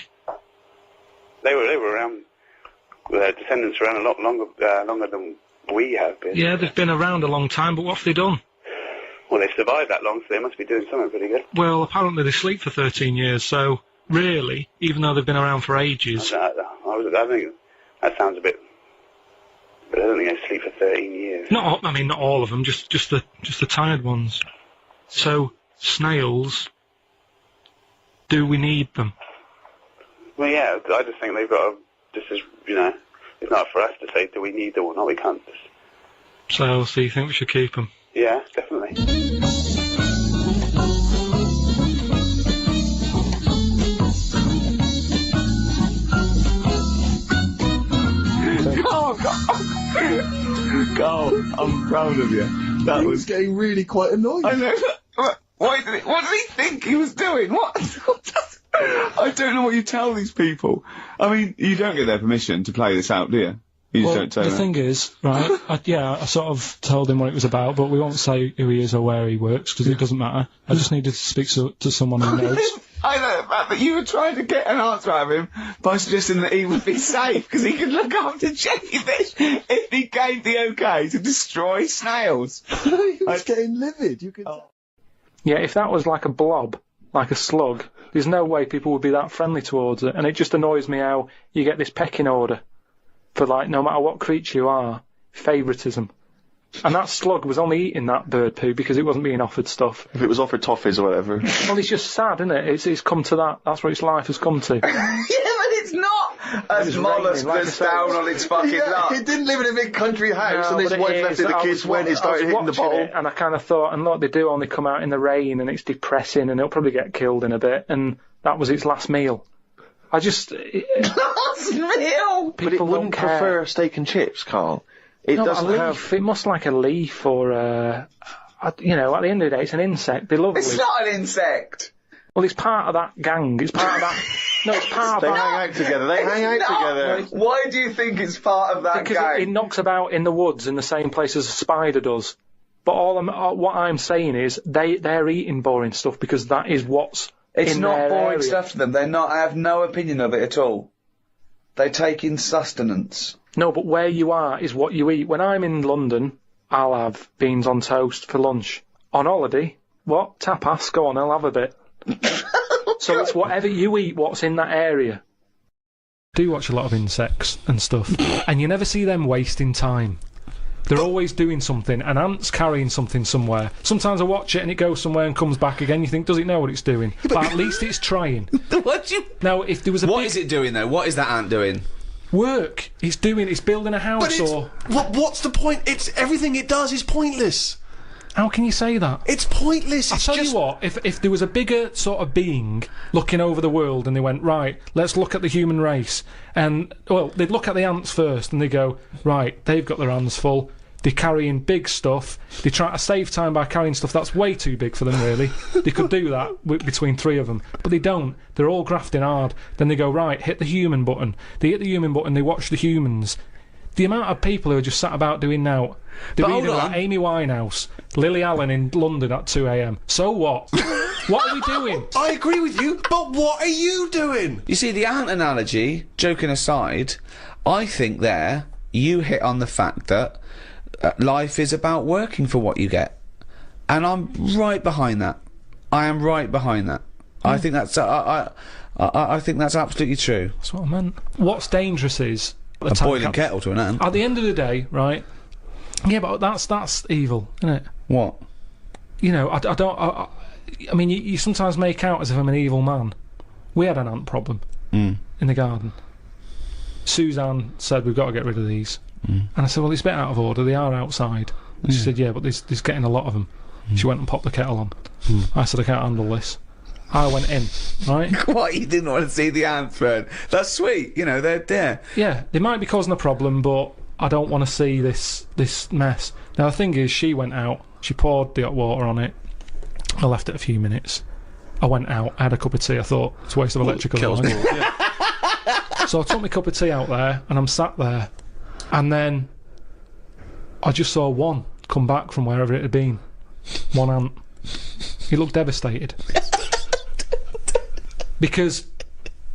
They were around, their descendants were around a lot longer than we have been. Yeah, they've been around a long time, but what have they done? Well, they've survived that long, so they must be doing something pretty good. Well, apparently they sleep for 13 years, so really, even though they've been around for ages... I think that sounds a bit... But I don't think they sleep for 13 years. Not all of them, just the tired ones. So, snails, do we need them? Well, yeah, I just think they've got to... Just as, you know, it's not for us to say, do we need them or not, we can't just... So you think we should keep them? Yeah, definitely. Carl, I'm proud of you. That was getting really quite annoyed. I know. What did he think he was doing? What? I don't know what you tell these people. I mean, you don't get their permission to play this out, do you? You just don't tell the them. thing is, right, I sort of told him what it was about, but we won't say who he is or where he works, because it doesn't matter. I just needed to speak to someone who knows. I know the fact that you were trying to get an answer out of him by suggesting that he would be safe, because he could look after jellyfish if he gave the okay to destroy snails. He was getting livid, you could... Yeah, if that was like a blob, like a slug, there's no way people would be that friendly towards it, and it just annoys me how you get this pecking order. For, like, no matter what creature you are, favouritism. And that slug was only eating that bird poo because it wasn't being offered stuff. If it was offered toffees or whatever. Well, it's just sad, isn't it? It's come to that. That's what its life has come to. Yeah, but it's not as mollusk that's down on its fucking luck. He didn't live in a big country house No, and his but wife it left is. it, the I kids was went and started hitting the watching bottle. it, and I kind of thought, and look, they do only come out in the rain, and it's depressing, and it'll probably get killed in a bit, and that was its last meal. I just... Last meal! But it wouldn't prefer steak and chips, Carl. It doesn't have... It must like a leaf or you know, at the end of the day, it's an insect. They love It's leaf. not an insect! Well, it's part of that gang. It's part of that... No, it's part of They that... hang out together. They hang out together. Why do you think it's part of that Because gang? it knocks about in the woods in the same place as a spider does. But what I'm saying is they're eating boring stuff because that is what's It's in not their boring area. stuff to them. They're not. I have no opinion of it at all. They take in sustenance. No, but where you are is what you eat. When I'm in London, I'll have beans on toast for lunch. On holiday, what? Tapas? Go on, I'll have a bit. So it's whatever you eat, what's in that area. I do watch a lot of insects and stuff, and you never see them wasting time. They're always doing something. An ant's carrying something somewhere. Sometimes I watch it and it goes somewhere and comes back again. You think, does it know what it's doing? But at least it's trying. Now, if there was a What big is it doing, though? What is that ant doing? work, it's building a house What's the point? Everything it does is pointless. How can you say that? It's pointless. I'll It's tell just... you what, if there was a bigger sort of being looking over the world and they went, right, let's look at the human race, and, well, they'd look at the ants first and they go, right, they've got their hands full, they're carrying big stuff, they try to save time by carrying stuff that's way too big for them, really. They could do that between 3 of them, but they don't. They're all grafting hard. Then they go, right, hit the human button. They hit the human button, they watch the humans. The amount of people who are just sat about doing now, they're But reading hold about on. Amy Winehouse, Lily Allen in London at 2 a.m. So what? What are we doing? I agree with you, but what are you doing? You see, the ant analogy, joking aside, I think there you hit on the fact that life is about working for what you get. And I'm right behind that. I am right behind that. I think that's I think that's absolutely true. That's what I meant. What's dangerous is A boiling kettle to an ant. at the end of the day, right? Yeah, but that's evil, isn't it? What? You know, I mean, you sometimes make out as if I'm an evil man. We had an ant problem in the garden. Suzanne said, we've got to get rid of these. And I said, well, it's a bit out of order. They are outside. And she said, yeah, but there's getting a lot of them. She went and popped the kettle on. I said, I can't handle this. I went in, right? What? You didn't want to see the ants burn? That's sweet. You know, they're there. Yeah, they might be causing a problem, but I don't want to see this mess. Now, the thing is, she went out. She poured the hot water on it. I left it a few minutes. I went out. I had a cup of tea. I thought, it's a waste of electrical Kills line. me. Yeah. So I took my cup of tea out there, and I'm sat there. And then I just saw one come back from wherever it had been. One ant. He looked devastated. Because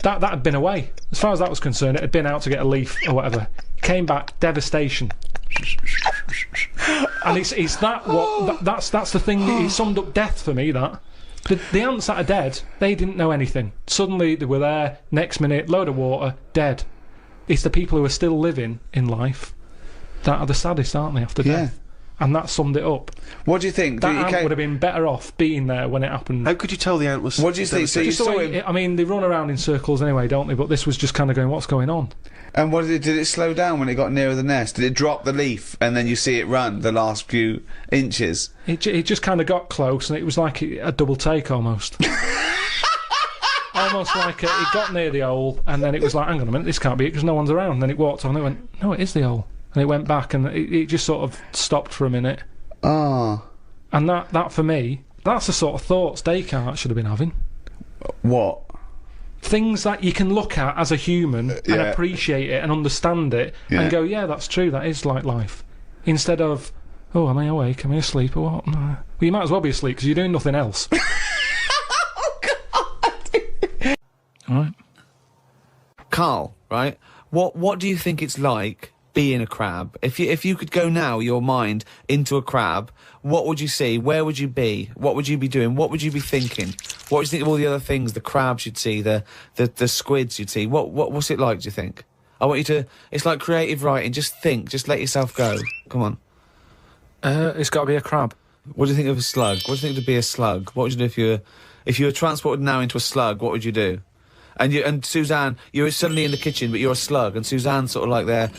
that had been away. As far as that was concerned, it had been out to get a leaf or whatever. Came back, devastation. And it's that what that's the thing that he summed up death for me. That the ants that are dead, they didn't know anything. Suddenly they were there. Next minute, load of water, dead. It's the people who are still living in life that are the saddest, aren't they? After death. And that summed it up. What do you think? That ant would have been better off being there when it happened. How could you tell the ant was... What do you think? So you Just the saw way, him, I mean, they run around in circles anyway, don't they? But this was just kind of going, what's going on? and what did it slow down when it got nearer the nest? Did it drop the leaf and then you see it run the last few inches? It just kind of got close, and it was like a double take almost. Almost like it got near the hole, and then it was like, hang on a minute, this can't be it because no one's around. And then it walked on, and it went, no, it is the hole. And it went back, and it just sort of stopped for a minute. Ah. And that for me, that's the sort of thoughts Descartes should have been having. What? Things that you can look at as a human and yeah. appreciate it and understand it Yeah. and go, yeah, that's true, that is like life. Instead of, oh, am I awake? Am I asleep or what? No. Well, you might as well be asleep because you're doing nothing else. Alright. Karl, right? What do you think it's like being a crab? If you could go now, your mind into a crab, what would you see? Where would you be? What would you be doing? What would you be thinking? What would you think of all the other things the crabs you'd see, the squids you'd see? What's it like, do you think? I want you to... It's like creative writing. Just think. Just let yourself go. Come on. It's got to be a crab. What do you think of a slug? What do you think to be a slug? What would you do if you were transported now into a slug? What would you do? And Suzanne, you're suddenly in the kitchen, but you're a slug, and Suzanne's sort of like there,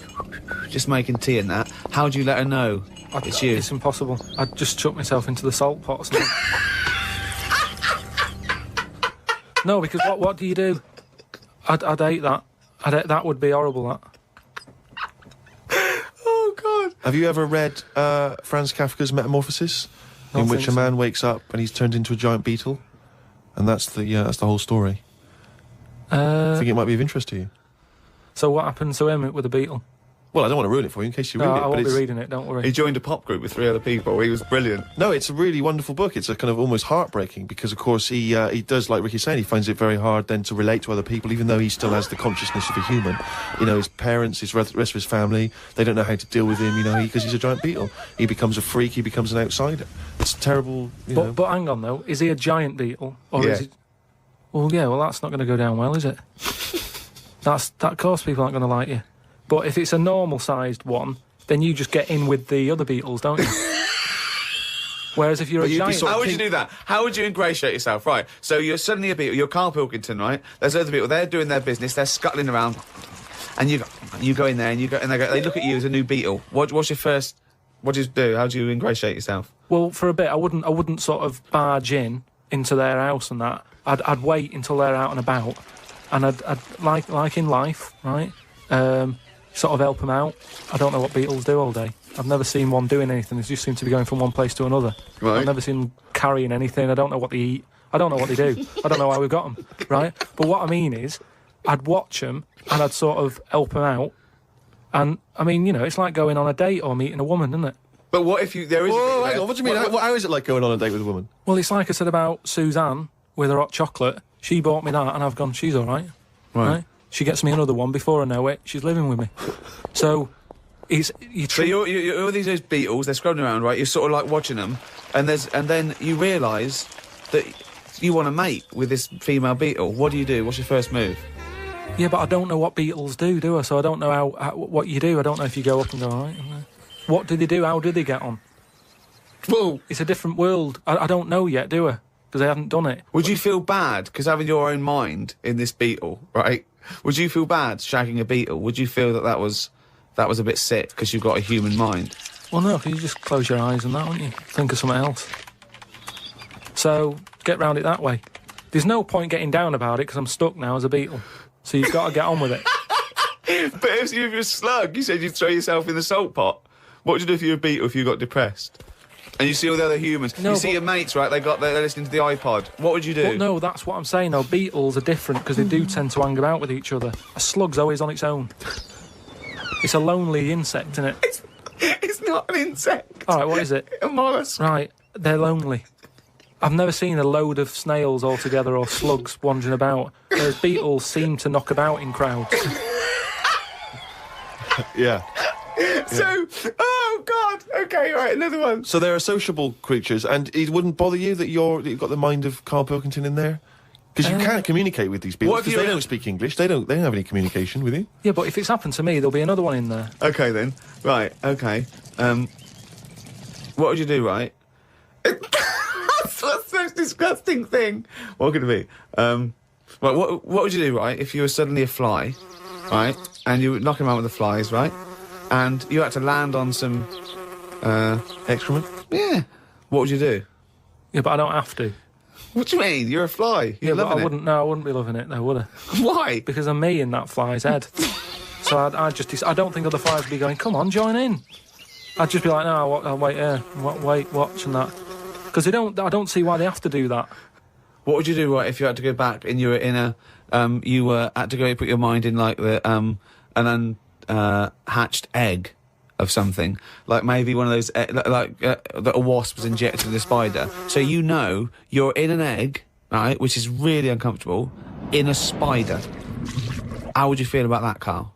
just making tea and that. How do you let her know it's you? It's impossible. I'd just chuck myself into the salt pot or something. No, because what do you do? I'd hate that. That would be horrible, that. Oh, God. Have you ever read Franz Kafka's Metamorphosis? Don't In which think a so. man wakes up and he's turned into a giant beetle? And that's the whole story. I think it might be of interest to you. So what happened to him with the beetle? Well, I don't want to ruin it for you in case you No, read it. I but won't be it's, reading it, don't worry. He joined a pop group with 3 other people. He was brilliant. No, it's a really wonderful book. It's a kind of almost heartbreaking because, of course, he does, like Ricky's saying, he finds it very hard then to relate to other people, even though he still has the consciousness of a human. You know, his parents, his rest of his family, they don't know how to deal with him, you know, because he's a giant beetle. He becomes a freak, he becomes an outsider. It's terrible, you know. But hang on, though. Is he a giant beetle? Or Yeah. is he... Well, yeah, well, that's not going to go down well, is it? That, of course, people aren't going to like you. But if it's a normal-sized one, then you just get in with the other beetles, don't you? Whereas if you're a giant... How would you do that? How would you ingratiate yourself? Right, so you're suddenly a beetle. You're Karl Pilkington, right? There's other people. They're doing their business. They're scuttling around. And you go in there and they look at you as a new beetle. What's your first What do you do? How do you ingratiate yourself? Well, for a bit, I wouldn't sort of barge into their house and that. I'd wait until they're out and about, and I'd like in life, right? Sort of help them out. I don't know what beetles do all day. I've never seen one doing anything. They just seem to be going from one place to another. Right. I've never seen them carrying anything. I don't know what they eat. I don't know what they do. I don't know how we've got them, right? But what I mean is, I'd watch them and I'd sort of help them out. And, I mean, you know, it's like going on a date or meeting a woman, isn't it? But what if there is... Whoa, hang on, what do you mean? How is it like going on a date with a woman? Well, it's like I said about Suzanne with her hot chocolate. She bought me that and I've gone, she's all right. Right? She gets me another one before I know it. She's living with me. So... So you're these beetles, they're scrolling around, right? You're sort of like watching them, and then you realise that you want to mate with this female beetle. What do you do? What's your first move? Yeah, but I don't know what beetles do I? So I don't know what you do. I don't know if you go up and go, all right. What do they do? How do they get on? Well, it's a different world. I don't know yet, do I? Because I haven't done it. Would you feel bad, because having your own mind in this beetle, right? Would you feel bad shagging a beetle? Would you feel that was a bit sick because you've got a human mind? Well, no, because you just close your eyes and that, wouldn't you? Think of something else. So, get round it that way. There's no point getting down about it because I'm stuck now as a beetle. So you've got to get on with it. But if you're a slug, you said you'd throw yourself in the salt pot. What would you do if you were a beetle if you got depressed? And you see all the other humans. No, you see your mates, right? They're listening to the iPod. What would you do? Well, no, that's what I'm saying. No, beetles are different because they do tend to hang about with each other. A slug's always on its own. It's a lonely insect, isn't it? It's not an insect. All right, what is it? A mollusk. Right, they're lonely. I've never seen a load of snails all together or slugs wandering about, whereas beetles seem to knock about in crowds. Yeah. So, oh God, okay, right, another one. So they're sociable creatures, and it wouldn't bother you that you've got the mind of Karl Pilkington in there? Because you can't communicate with these people, because they don't speak English, they don't have any communication with you. Yeah, but if it's happened to me, there'll be another one in there. Okay then, right, okay. What would you do, right? That's the most disgusting thing. What could it be? Right, what would you do, right, if you were suddenly a fly, right, and you were knocking around with the flies, right, and you had to land on some, Excrement? yeah, what would you do? Yeah, but I don't have to. What do you mean? You're a fly. You're Yeah, but loving I it. wouldn't. No, I wouldn't be loving it, though, would I? Why? Because I'm me in that fly's head. So I don't think other flies would be going, come on, join in. I'd just be like, no, I'll wait here, wait, watch and that. Because I don't see why they have to do that. What would you do, right, if you had to go back and you were in a, had to go put your mind in, like, an unhatched egg of something, like maybe one of those, that a wasp was injected with a spider. So you know you're in an egg, right, which is really uncomfortable, in a spider. How would you feel about that, Karl?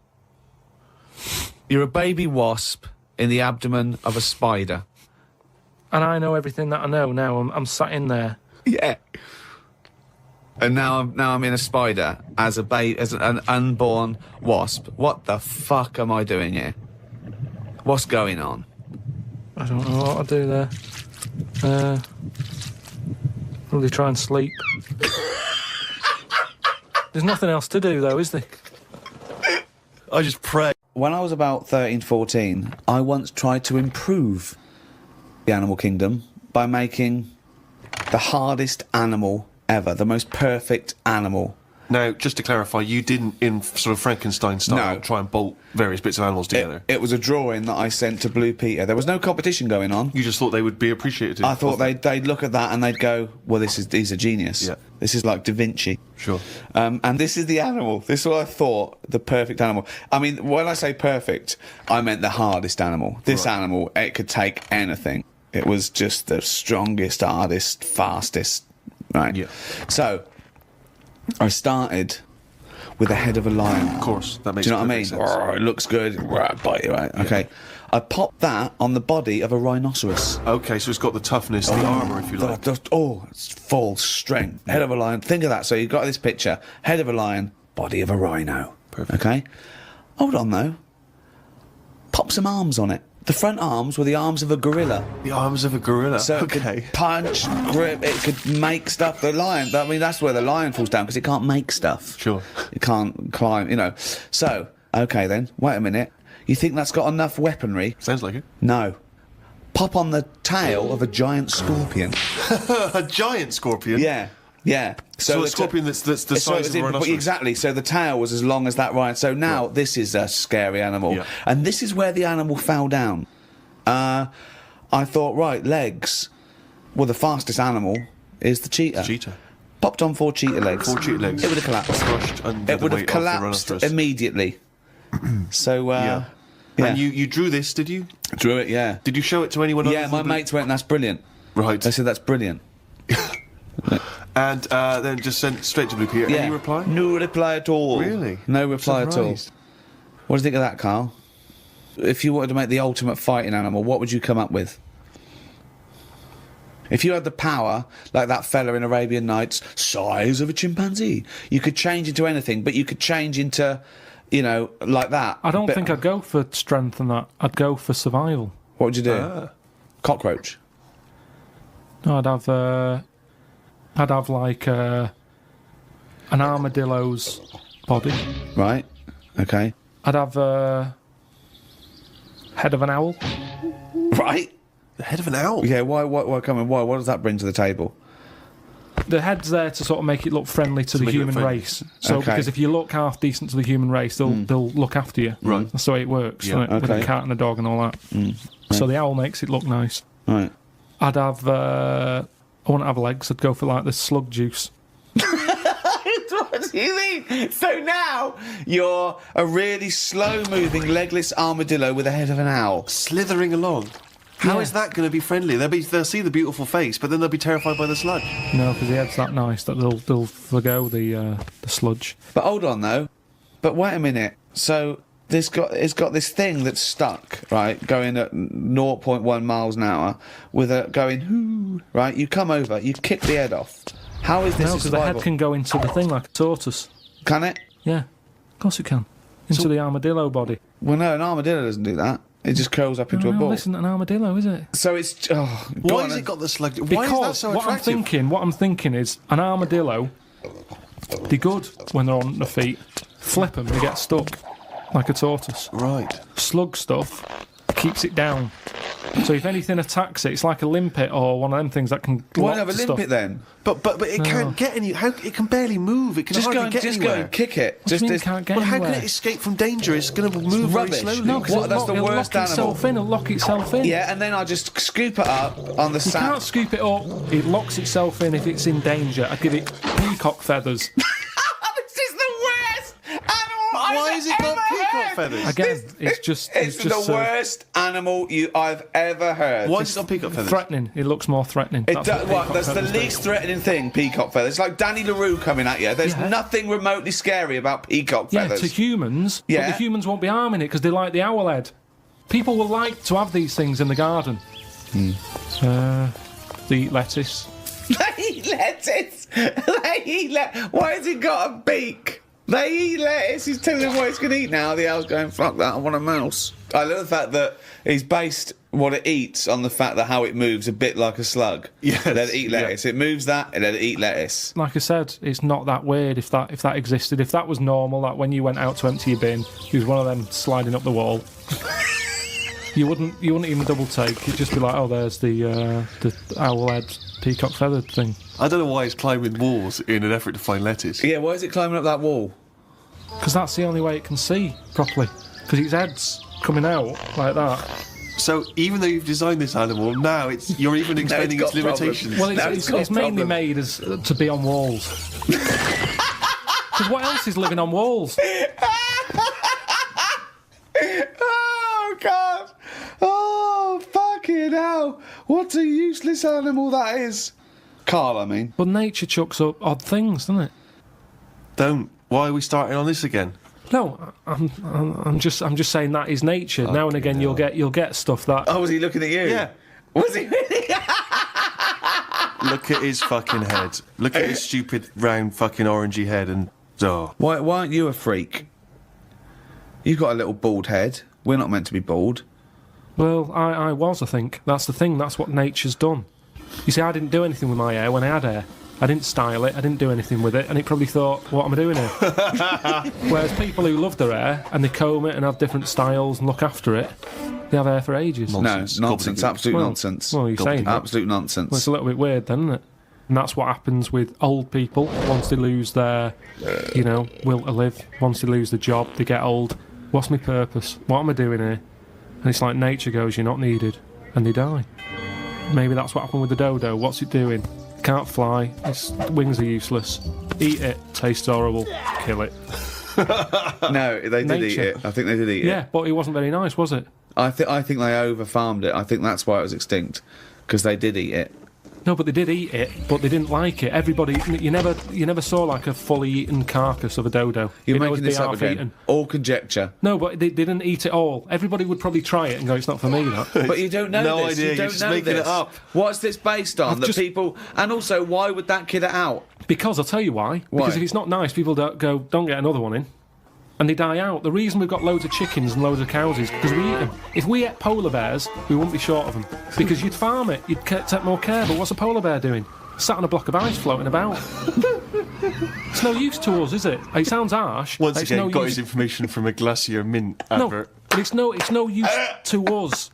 You're a baby wasp in the abdomen of a spider. And I know everything that I know now. I'm sat in there. Yeah. And now I'm in a spider as an unborn wasp. What the fuck am I doing here? What's going on? I don't know what I'll do there. Probably try and sleep. There's nothing else to do, though, is there? I just pray. When I was about 13, 14, I once tried to improve the animal kingdom by making the hardest animal ever, the most perfect animal. Now, just to clarify, you didn't, in sort of Frankenstein style, No. try and bolt various bits of animals together. It was a drawing that I sent to Blue Peter. There was no competition going on. You just thought they would be appreciative. I thought they'd look at that and they'd go, well, he's a genius. Yeah. This is like Da Vinci. Sure. And this is the animal. This is what I thought, the perfect animal. I mean, when I say perfect, I meant the hardest animal. This animal, it could take anything. It was just the strongest, hardest, fastest. Right. Yeah. So I started with the head of a lion. Of course, that makes Do you know what I mean? perfect sense. Roar, it looks good. Roar, bite you, right? Okay. I popped that on the body of a rhinoceros. Okay, so it's got the toughness, the armour, if you like. It's full strength. Head of a lion. Think of that. So you've got this picture. Head of a lion, body of a rhino. Perfect. Okay? Hold on, though. Pop some arms on it. The front arms were the arms of a gorilla. The arms of a gorilla. So it okay. could punch, grip, it could make stuff. The lion, I mean, that's where the lion falls down, because it can't make stuff. Sure. It can't climb, you know. So, okay then, wait a minute. You think that's got enough weaponry? Sounds like it. No. pop on the tail of a giant scorpion. A giant scorpion? Yeah. Yeah. So a scorpion that's the size of a rhinoceros. Exactly. So the tail was as long as that rhino. So now this is a scary animal. Yeah. And this is where the animal fell down. I thought, right, legs. Well, the fastest animal is the cheetah. Cheetah. Popped on 4 cheetah legs. 4 cheetah legs. It would have collapsed. Crushed under It would the have weight of the collapsed rhinoceros. immediately. So, Yeah. And you drew this, did you? drew it, yeah. Did you show it to anyone else? Yeah, my mates went, that's brilliant. Right. They said, that's brilliant. And then just sent straight to Blue Peter. Yeah. Any reply? No reply at all. Really? No reply at all. Surprised. What do you think of that, Carl? If you wanted to make the ultimate fighting animal, what would you come up with? If you had the power, like that fella in Arabian Nights, size of a chimpanzee, you could change into anything, but you could change into, you know, like that. I don't think I'd go for strength and that. I'd go for survival. What would you do? Cockroach. No, I'd have like an armadillo's body. Right. Okay. I'd have head of an owl. Right. The head of an owl? Yeah, why come on, why? What does that bring to the table? The head's there to sort of make it look friendly to the make it human friendly. race. So Okay. because if you look half decent to the human race, they'll look after you. Right. That's the way it works, Yeah. isn't it? With Okay. a cat and a dog and all that. So the owl makes it look nice. Right. I'd have I wouldn't have legs. I'd go for like the slug juice. What do you mean? So now you're a really slow-moving, legless armadillo with the head of an owl. Slithering along. How Yeah. is that going to be friendly? They'll see the beautiful face, but then they'll be terrified by the sludge. No, because the head's that nice that they'll forgo the sludge. But hold on though. But wait a minute. So it's got this thing that's stuck, right, going at 0.1 miles an hour, with a going hoo, right. You come over, you kick the head off. How is this No, a because the head survival? can go into the thing like a tortoise. Can it? Yeah, of course it can. Into the armadillo body. Well, no, an armadillo doesn't do that. It just curls up into a No, ball. this isn't an armadillo, is it? So it's go Why on has then. it got the sludge? Why Because is that so what attractive? I'm thinking is an armadillo. They're good when they're on their feet. Flip them, they get stuck like a tortoise. Right. Slug stuff keeps it down. So if anything attacks it, it's like a limpet or one of them things that can. Why lock not have a to limpet stuff. then? But it can't get any. How it can barely move. It can Just hardly go and get just go anywhere. and kick it. What do you mean Just it can't get Well, how anywhere? can it escape from danger? It's going to move very rubbish. slowly. No, because What? That's the it'll worst lock itself in. It'll lock itself in. yeah, and then I just scoop it up on the You sand. can't scoop it up. It locks itself in if it's in danger. I'd give it peacock feathers. This is the worst animal Why has it got peacock feathers? Again, it's just the worst animal I've ever heard. Why has it got peacock feathers? threatening. It looks more threatening. It That's does, what peacock that's the feathers do. least threatening thing, peacock feathers. It's like Danny LaRue coming at you. There's Yeah. nothing remotely scary about peacock Yeah, feathers. to humans, Yeah. but the humans won't be harming it because they like the owl head. People will like to have these things in the garden. They eat lettuce. They eat lettuce. Why has it got a beak? They eat lettuce. He's telling them what it's going to eat now. The owl's going, fuck that, I want a mouse. I love the fact that he's based what it eats on the fact that how it moves a bit like a slug. Yes, Let it eat lettuce. It moves that, and let it eat lettuce. Like I said, it's not that weird if that existed. If that was normal, that when you went out to empty your bin, you was one of them sliding up the wall. You wouldn't even double take. You'd just be like, oh, there's the owl head peacock feathered thing. I don't know why it's climbing walls in an effort to find lettuce. Yeah, why is it climbing up that wall? Because that's the only way it can see properly. Because its head's coming out like that. So even though you've designed this animal, now you're even explaining got its limitations. problems. Well, No, it's got mainly problem. made as to be on walls. Because what else is living on walls? Oh, God. Oh, fucking hell. What a useless animal that is. Carl, I mean. But nature chucks up odd things, doesn't it? Don't. Why are we starting on this again? No, I'm just saying that is nature. Now and again, you'll get stuff that. Oh, was he looking at you? Yeah. Was he really? Look at his fucking head. Look at his stupid round fucking orangey head and... Oh. Why aren't you a freak? You've got a little bald head. We're not meant to be bald. Well, I was. I think that's the thing. That's what nature's done. You see, I didn't do anything with my hair when I had hair. I didn't style it. I didn't do anything with it, and it probably thought, "What am I doing here?" Whereas people who love their hair and they comb it and have different styles and look after it, They have hair for ages. Nonsense. No, nonsense. Absolute Well, nonsense. well, you're saying that. Absolute nonsense. Well, it's a little bit weird, then, isn't it? And that's what happens with old people. Once they lose their, will to live, once they lose the job, they get old. What's my purpose? What am I doing here? And it's like nature goes, you're not needed. And they die. Maybe that's what happened with the dodo. What's it doing? Can't fly. Its wings are useless. Eat it. Tastes horrible. Kill it. No, they did eat Nature. it. I think they did eat it. Yeah, but it wasn't very nice, was it? I think they over-farmed it. I think that's why it was extinct. Because they did eat it. No, but they did eat it, but they didn't like it. Everybody, you never saw like a fully eaten carcass of a dodo. You're It'd always making be this up half again. eaten. All conjecture. No, but they didn't eat it all. Everybody would probably try it and go, it's not for me, that. But you don't know No this. idea, You you're don't just know making this. it up. What's this based on? I've That just- people... And also, why would that kid it out? Because I'll tell you why. Why? Because if it's not nice, people don't get another one in. And they die out. The reason we've got loads of chickens and loads of cows is because we eat them. If we ate polar bears, we wouldn't be short of them. Because you'd farm it, you'd take more care. But what's a polar bear doing? Sat on a block of ice floating about. It's no use to us, is it? It sounds harsh. Once It's again, no got use. his information from a Glacier Mint No, advert. but it's no use to us.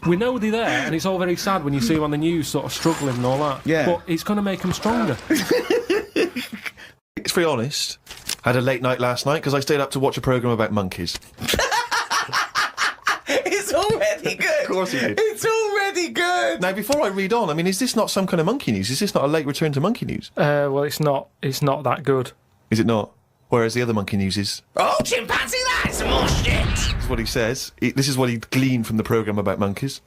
We know they're there, and it's all very sad when you see them on the news sort of struggling and all that. Yeah. But it's going to make them stronger. It's very honest. Had a late night last night because I stayed up to watch a programme about monkeys. It's already good. Of course he did. It's already good. Now, before I read on, I mean, is this not some kind of monkey news? Is this not a late return to monkey news? Well, it's not that good. Is it not? Whereas the other monkey news is... Oh, chimpanzee, that's some more shit. That's what he says. This is what he gleaned from the programme about monkeys.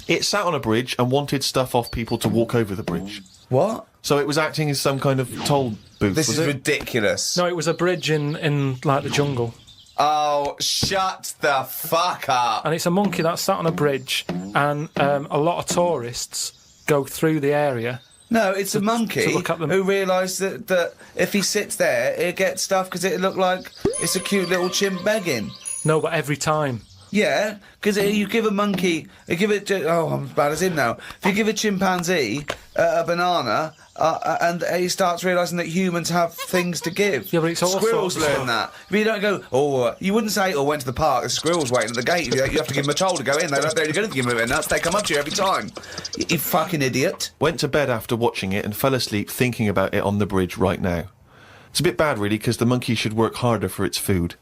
It sat on a bridge and wanted stuff off people to walk over the bridge. What? So it was acting as some kind of toll booth, This was is it? ridiculous. No, it was a bridge in like the jungle. Oh, shut the fuck up. And it's a monkey that's sat on a bridge, and a lot of tourists go through the area. No, it's a monkey to look at them. who realised that if he sits there, he'll get stuff because it look like it's a cute little chimp begging. No, but every time. Yeah, because you give a monkey, I'm as bad as him now. If you give a chimpanzee a banana, and he starts realising that humans have things to give. Yeah, but it's all squirrels sorts of learn stuff. that. But you don't go, you wouldn't say, went to the park, the squirrel's waiting at the gate. You have to give them a toll to go in. They're only going to give them nuts. They come up to you every time. You fucking idiot. Went to bed after watching it and fell asleep thinking about it on the bridge right now. It's a bit bad, really, because the monkey should work harder for its food.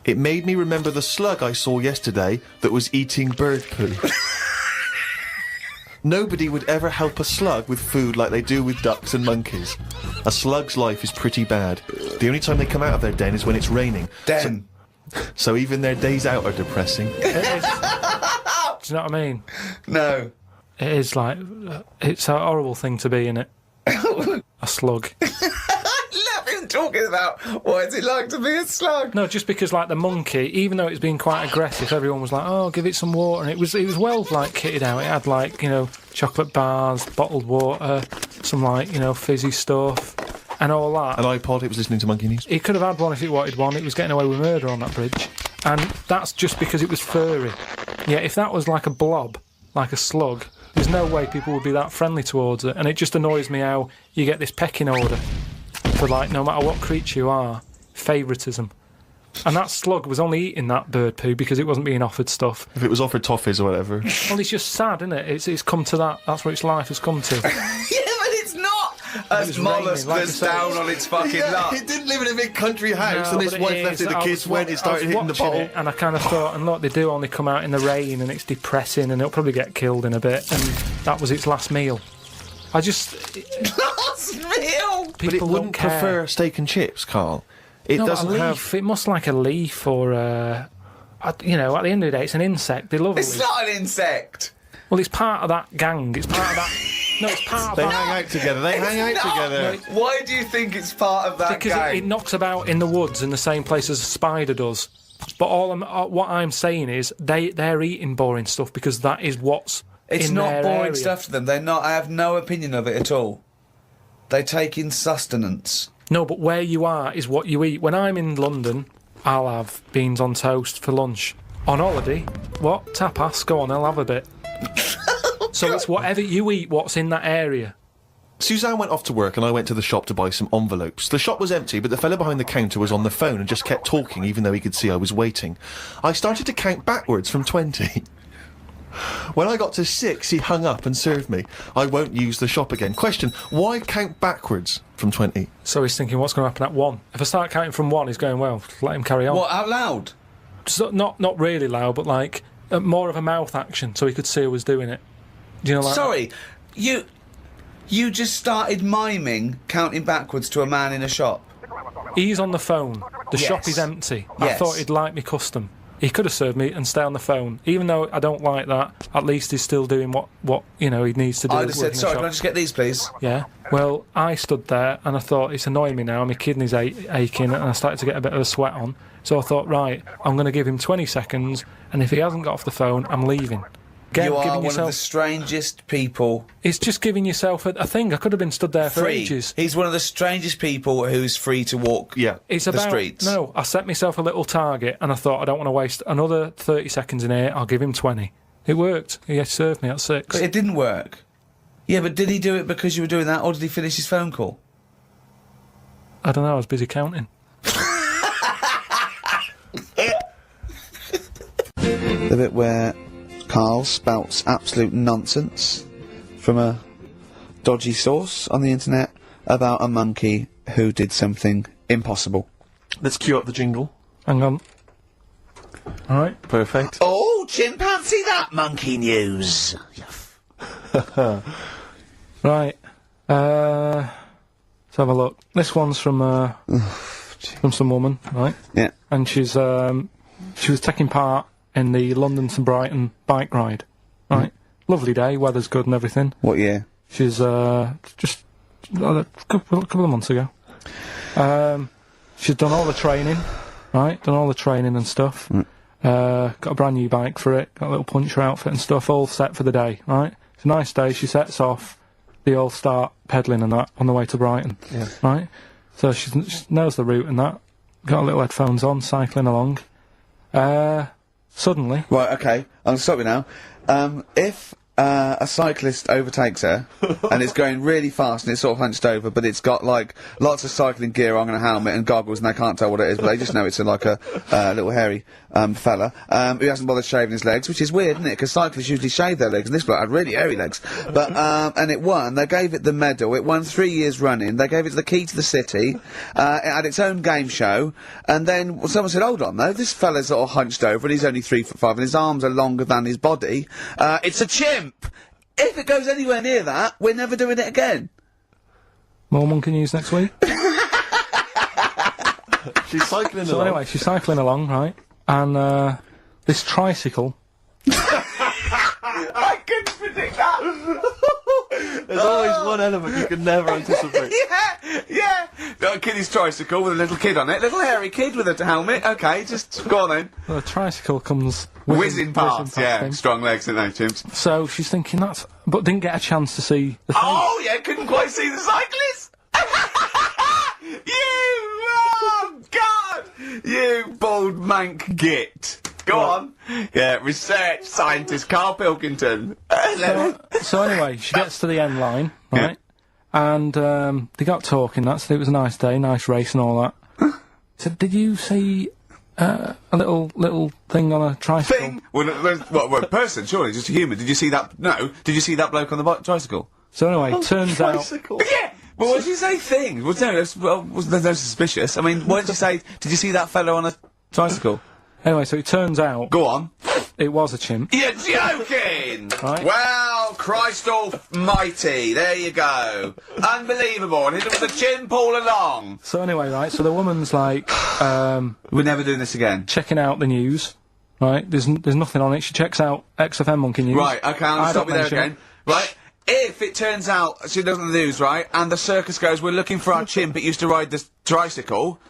It made me remember the slug I saw yesterday that was eating bird poo. Nobody would ever help a slug with food like they do with ducks and monkeys. A slug's life is pretty bad. The only time they come out of their den is when it's raining. Den. So even their days out are depressing. It is. Do you know what I mean? No. It is like it's a horrible thing to be in it. A slug. Love him talking about what is it like to be a slug. No, just because like the monkey, even though it's been quite aggressive, everyone was like, "Oh, give it some water," and it was well like kitted out. It had like chocolate bars, bottled water, some like fizzy stuff, and all that. An iPod, it was listening to Monkey News. He could have had one if it wanted one. It was getting away with murder on that bridge, and that's just because it was furry. Yeah, if that was like a blob, like a slug, there's no way people would be that friendly towards it. And it just annoys me how you get this pecking order for like no matter what creature you are, favouritism. And that slug was only eating that bird poo because it wasn't being offered stuff. If it was offered toffees or whatever. Well, it's just sad, isn't it? It's come to that. That's what its life has come to. Yeah, but it's not a was mollusk raining, like that's I said. down on its fucking luck. It didn't live in a big country house No, and his but wife it left is. it, the I kids was went, it started hitting the watching bottle. it, and I kind of thought, and look, they do only come out in the rain, and it's depressing, and it'll probably get killed in a bit. And that was its last meal. I just Last meal! But people it don't wouldn't care. prefer steak and chips, Carl. It No, but doesn't a leaf. have... It must like a leaf or at the end of the day, it's an insect. They love a It's leaf. not an insect. Well, it's part of that gang. It's part of that. No, it's part of They that. hang out together. They hang out It's not. together. Why do you think it's part of that Because gang? it knocks about in the woods in the same place as a spider does. But what I'm saying is they're eating boring stuff because that is what's It's in not their boring area. stuff to them. They're not. I have no opinion of it at all. They take in sustenance. No, but where you are is what you eat. When I'm in London, I'll have beans on toast for lunch. On holiday, what? Tapas? Go on, I'll have a bit. So it's whatever you eat, what's in that area. Suzanne went off to work and I went to the shop to buy some envelopes. The shop was empty, but the fella behind the counter was on the phone and just kept talking even though he could see I was waiting. I started to count backwards from 20. When I got to 6, he hung up and served me. I won't use the shop again. Question, why count backwards from 20? So he's thinking, what's going to happen at 1? If I start counting from 1, he's going, well, let him carry on. What, out loud? So, not really loud, but like more of a mouth action, so he could see who was doing it. Do you know, like Sorry, you just started miming counting backwards to a man in a shop. He's on the phone. The Yes. shop is empty. I Yes. thought he'd like me custom. He could have served me and stay on the phone. Even though I don't like that, at least he's still doing what he needs to do. I'd have said, working the sorry, can I shop." just get these, please? Yeah. Well, I stood there and I thought, it's annoying me now. My kidneys aching and I started to get a bit of a sweat on. So I thought, right, I'm going to give him 20 seconds, and if he hasn't got off the phone, I'm leaving. You are giving one of the strangest people. It's just giving yourself a thing. I could have been stood there for Free. ages. He's one of the strangest people who's free to walk It's the about streets. No, I set myself a little target, and I thought I don't want to waste another 30 seconds in here. I'll give him 20. It worked. He served me at 6. But it didn't work. Yeah, but did he do it because you were doing that, or did he finish his phone call? I don't know. I was busy counting. The bit where Karl spouts absolute nonsense from a dodgy source on the internet about a monkey who did something impossible. Let's cue up the jingle. Hang on. All right. Perfect. Oh, chimpanzee, that monkey news! Right. Let's have a look. This one's from some woman, right? Yeah. And she was taking part in the London to Brighton bike ride, right? Lovely day, weather's good and everything. What year? She's just a couple of months ago. She's done all the training, right? Done all the training and stuff. Got a brand new bike for it. Got a little puncher outfit and stuff, all set for the day, right? It's a nice day. She sets off. They all start pedalling and that on the way to Brighton, right? So she knows the route and that. Got her little headphones on, cycling along. Suddenly, Right, okay, I'm gonna stop you now. If a cyclist overtakes her and it's going really fast and it's sort of hunched over, but it's got like lots of cycling gear on and a helmet and goggles, and they can't tell what it is, but they just know it's like a little hairy fella who hasn't bothered shaving his legs, which is weird, isn't it? Because cyclists usually shave their legs, and this bloke had really hairy legs. But and it won. They gave it the medal. It won 3 years running. They gave it the key to the city. It had its own game show, and then someone said, "Hold on, though, this fella's sort of hunched over, and he's only 3'5", and his arms are longer than his body. It's a chimp." If it goes anywhere near that, we're never doing it again. more monkey news next week. She's cycling So along. anyway, she's cycling along, right? And this tricycle. I couldn't predict that. There's always one element you can never anticipate. Yeah. Got a kiddie's tricycle with a little kid on it, little hairy kid with a helmet. Okay, just go on then. The tricycle comes Whizzing past, yeah. him. Strong legs, don't they, chimps? So she's thinking that's, but didn't get a chance to see the thing. Oh, yeah, couldn't quite see the cyclist. Oh, God! You bald mank git. Go on. Yeah, research scientist Karl Pilkington. So anyway, she gets to the end line, right? And they got talking. It was a nice day, nice race and all that. So did you see a little thing on a tricycle? Thing? Well, a person, surely, just a human. Did you see that? No. Did you see that bloke on the tricycle? So anyway, turns out Tricycle. Yeah! Well, what did you say thing? Well, no, there's no suspicious. I mean, what did you say? Did you see that fellow on a tricycle? anyway, so it turns out Go on. it was a chimp. You're joking! Right. Well, Christ almighty, there you go. Unbelievable, and it was a chimp all along. So anyway, right, so the woman's like We're never doing this again. checking out the news, right? There's nothing on it. She checks out XFM Monkey News. Right, okay, I'll I stop you don't there mention again. Right, if it turns out she doesn't the news, right, and the circus goes, we're looking for our chimp, it used to ride this tricycle,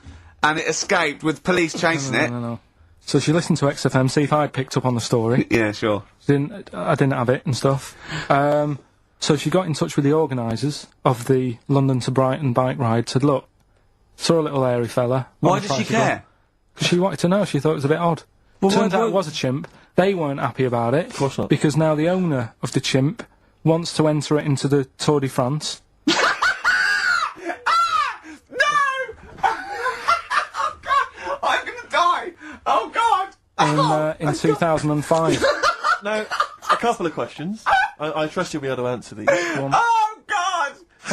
and it escaped with police chasing it. No. So she listened to XFM, see if I'd picked up on the story. Yeah, sure. I didn't have it and stuff. So she got in touch with the organisers of the London to Brighton bike ride, said, look, saw a little hairy fella. Why did she care? Because she wanted to know, she thought it was a bit odd. Turns out it was a chimp. They weren't happy about it. Of course not. Because now the owner of the chimp wants to enter it into the Tour de France. in 2005. Now, a couple of questions. I trust you'll be able to answer these. Go on. Oh, God!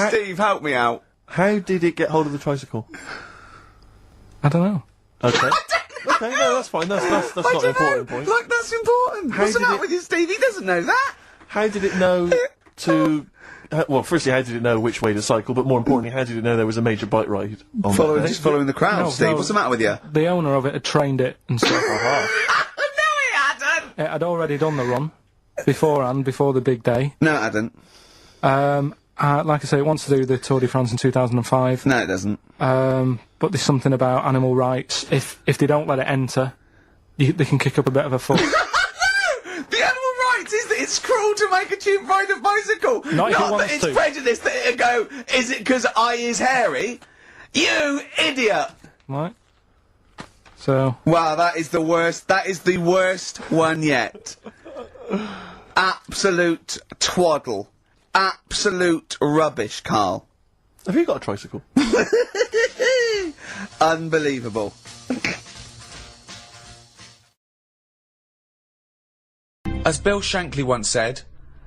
Steve, help me out. How did it get hold of the tricycle? I don't know. Okay. Okay, no, that's fine. That's not an important point. Look, that's important. How What's the did matter it- with you, Steve? He doesn't know that. How did it know to... well, firstly, how did it know which way to cycle? But more importantly, how did it know there was a major bike ride on Following, that? it's following the crowd, No, Steve. no. What's the matter with you? The owner of it had trained it and stuff. No, he hadn't. It had already done the run beforehand, before the big day. No, it hadn't. Like I say, it wants to do the Tour de France in 2005. No, it doesn't. But there's something about animal rights. If they don't let it enter, they can kick up a bit of a fuss. The animal rights is that it's cruel to make a chimp ride a bicycle. Not if it that wants it's to. prejudice that it'll go, is it because I is hairy? You idiot! Right? So, Wow, that is the worst. That is the worst one yet. Absolute twaddle. Absolute rubbish, Carl. Have you got a tricycle? Unbelievable. As Bill Shankly once said,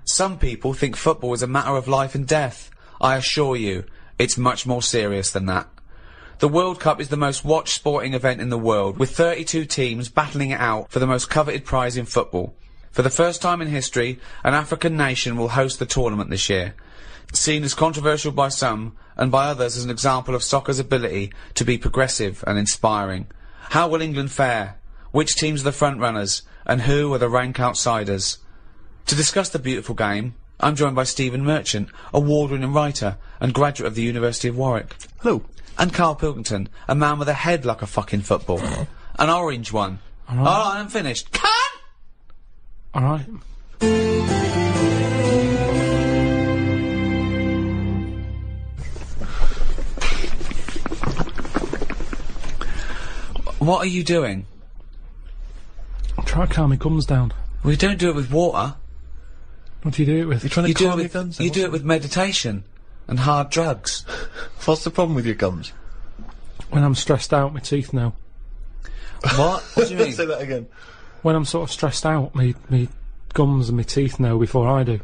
some people think football is a matter of life and death. I assure you, it's much more serious than that. The World Cup is the most watched sporting event in the world, with 32 teams battling it out for the most coveted prize in football. For the first time in history, an African nation will host the tournament this year. Seen as controversial by some, and by others as an example of soccer's ability to be progressive and inspiring. How will England fare? Which teams are the front-runners? And who are the rank outsiders? To discuss the beautiful game, I'm joined by Stephen Merchant, award-winning writer and graduate of the University of Warwick. Hello. And Karl Pilkington, a man with a head like a fucking football. An orange one. Alright. Alright, I'm finished. Cut! alright. What are you doing? Try to calm my gums down. Well, you don't do it with water. What do you do it with? You're trying You to do calm it your with, guns? you do it with meditation and hard drugs. What's the problem with your gums? When I'm stressed out, my teeth know. What? What do you mean? Say that again. When I'm sort of stressed out, me gums and my teeth know before I do.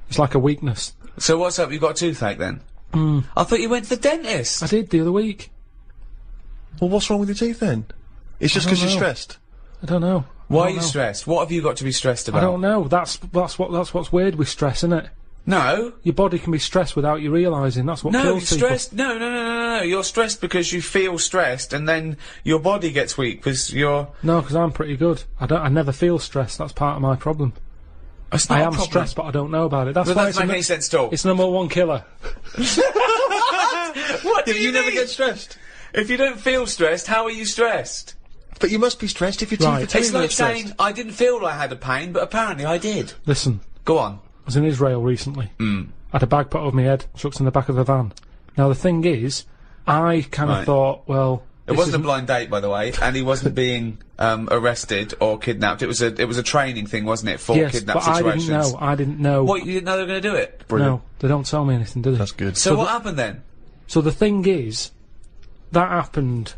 It's like a weakness. So what's up? You got a toothache then? I thought you went to the dentist. I did the other week. Well, what's wrong with your teeth then? It's just I because don't you're know. stressed. I don't know. Why I are don't you know. stressed? What have you got to be stressed about? I don't know. That's what's weird with stress, isn't it? No. Your body can be stressed without you realising. That's what No, you're kills people. stressed. No. You're stressed because you feel stressed, and then your body gets weak because you're. No, because I'm pretty good. I never feel stressed. That's part of my problem. It's not I a am problem. stressed, but I don't know about it. That's That why doesn't make any sense at all. it's number one killer. What do You never mean? get stressed. If you don't feel stressed, how are you stressed? But you must be stressed if your teeth Right. are telling It's you like you're stressed. saying I didn't feel I had a pain, but apparently I did. Listen, Go on. I was in Israel recently. I had a bag put over my head, chucked in the back of the van. Now the thing is, I kind of Right. thought, well, It wasn't a blind date, by the way, and he wasn't being arrested or kidnapped. It was a training thing, wasn't it, for yes, kidnap but situations? I didn't know. What, you didn't know they were going to do it? Brilliant. No, they don't tell me anything, do they? That's good. So what happened then? So the thing is, that happened.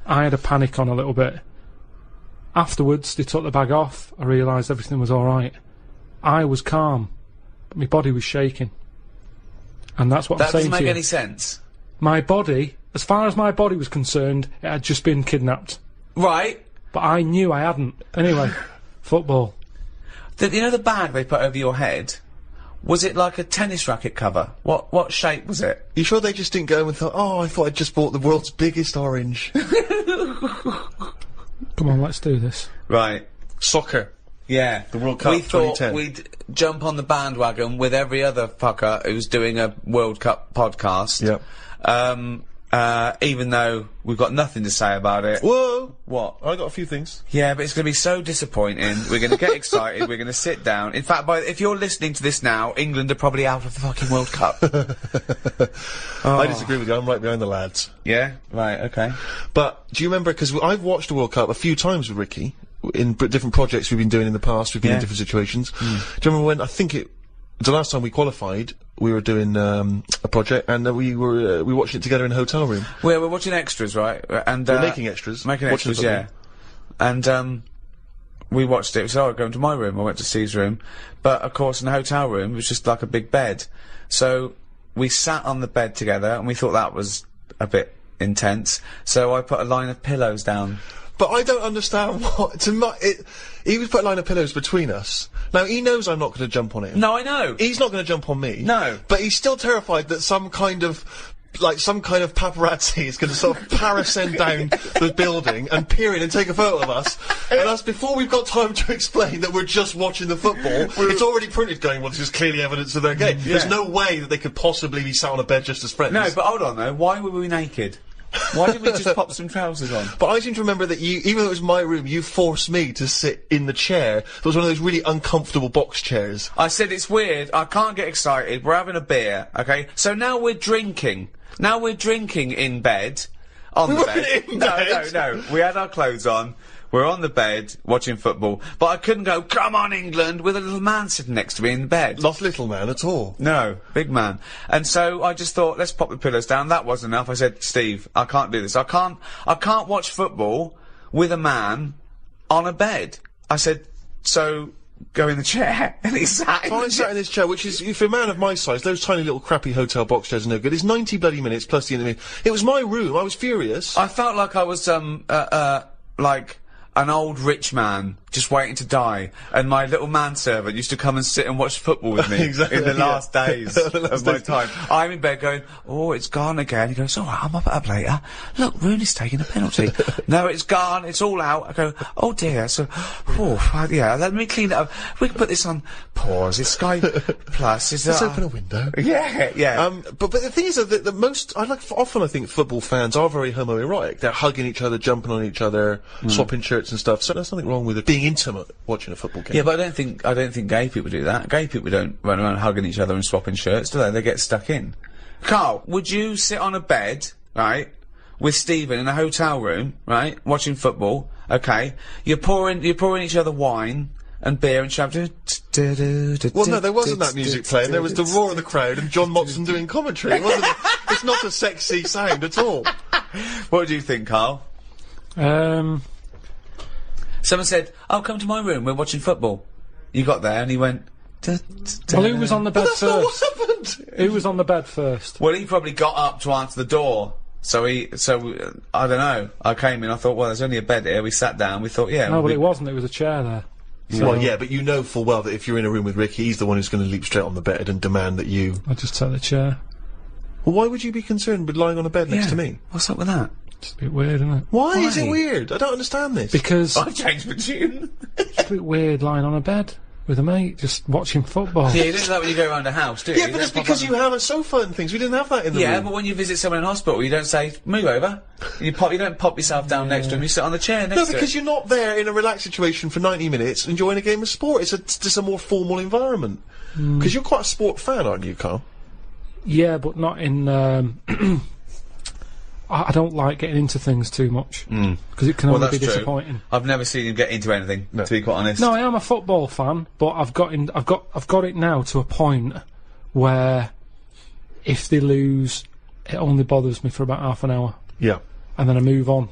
I had a panic on a little bit. Afterwards, they took the bag off. I realised everything was all right. I was calm, but my body was shaking. And that's what That I'm saying doesn't make to you. any sense. My body, as far as my body was concerned, it had just been kidnapped. Right. But I knew I hadn't. Anyway, football. You know the bag they put over your head? Was it like a tennis racket cover? What shape was it? You sure they just didn't go and thought, oh, I thought I'd just bought the world's biggest orange? Come on, let's do this. Right. Soccer. Yeah. The World Cup We thought 2010. we'd jump on the bandwagon with every other fucker who's doing a World Cup podcast. Yep. Even though we've got nothing to say about it. Whoa! What? I got a few things. Yeah, but it's going to be so disappointing. We're going to get excited. We're going to sit down. In fact, if you're listening to this now, England are probably out of the fucking World Cup. I disagree with you. I'm right behind the lads. Yeah? Right, okay. But do you remember? Because I've watched the World Cup a few times with Ricky in different projects we've been doing in the past. We've been in Yeah. different situations. Do you remember when the last time we qualified? We were doing a project, and we watched it together in a hotel room. We're watching extras, right? And We're making extras. Making watching extras, yeah. something. And we watched it. We said, "Oh, go into my room." I went to Steve's room, but of course, in the hotel room, it was just like a big bed. So we sat on the bed together, and we thought that was a bit intense. So I put a line of pillows down. But I don't understand what. He was put a line of pillows between us. Now he knows I'm not going to jump on him. No, I know. He's not going to jump on me. No. But he's still terrified that some kind of paparazzi is going to sort of parascend down the building and peer in and take a photo of us. And us, before we've got time to explain that we're just watching the football, it's already printed going, well, this is clearly evidence of their game. There's no way that they could possibly be sat on a bed just as friends. No, but hold on though. Why were we naked? Why didn't we just pop some trousers on? But I seem to remember that you, even though it was my room, you forced me to sit in the chair. It was one of those really uncomfortable box chairs. I said, it's weird, I can't get excited, we're having a beer, okay? So now we're drinking. Now we're drinking in bed. On the bed. In bed? No. We had our clothes on. We're on the bed, watching football. But I couldn't go, "Come on, England," with a little man sitting next to me in bed. Not little man at all. No, big man. And so I just thought, let's pop the pillows down. That wasn't enough. I said, "Steve, I can't do this. I can't watch football with a man on a bed." I said, "So go in the chair." And he sat in So I the sat in this chair, which is, for a man of my size, those tiny little crappy hotel box chairs are no good. It's 90 bloody minutes plus the interview. It was my room. I was furious. I felt like I was, like an old rich man just waiting to die, and my little manservant used to come and sit and watch football with me Exactly, in the yeah. last days of my time. I'm in bed going, "Oh, it's gone again." He goes, "All right, I'm up later. Look, Rooney's taking a penalty." "No, it's gone. It's all out." I go, "Oh dear." So, yeah, let me clean it up. We can put this on pause. It's Sky Plus. Let's open a window. Yeah. But the thing is that the most, often I think football fans are very homoerotic. They're hugging each other, jumping on each other, swapping shirts and stuff. So there's nothing wrong with it being intimate watching a football game. Yeah, but I don't think gay people do that. Gay people don't run around hugging each other and swapping shirts, do they? They get stuck in. Carl, would you sit on a bed, right, with Stephen in a hotel room, right, watching football? Okay, you're pouring each other wine and beer and shouting. Well, no, there wasn't that music playing. There was the roar of the crowd and John Motson doing commentary. It wasn't. It's not a sexy sound at all. What do you think, Carl? Someone said, "Oh, come to my room, we're watching football." You got there and he went... Well, who was on the bed That's not first? what happened. Who was on the bed first? Well, he probably got up to answer the door. So I don't know. I came in, I thought, well, there's only a bed here. We sat down, we thought, yeah. No, but it wasn't. It was a chair there. Well, yeah, but you know full well that if you're in a room with Ricky, he's the one who's going to leap straight on the bed and demand that you... I just take the chair. Well, why would you be concerned with lying on a bed next to me? What's up with that? It's a bit weird, isn't it? Why is it weird? I don't understand this. Because I've changed my tune. it's a bit weird lying on a bed with a mate, just watching football. Yeah, you don't do that when you go around a house, do you? Yeah, but it's because you have a sofa and things. We didn't have that in the room. Yeah, but when you visit someone in hospital, you don't say, "Move over." You don't pop yourself down next to him, you sit on the chair next to him. No, because you're not there in a relaxed situation for 90 minutes enjoying a game of sport. It's just a more formal environment. Because you're quite a sport fan, aren't you, Carl? Yeah, but not in... I don't like getting into things too much because it can only be disappointing. I've never seen him get into anything, to be quite honest. No, I am a football fan, but I've got it now to a point where if they lose, it only bothers me for about half an hour. Yeah. And then I move on.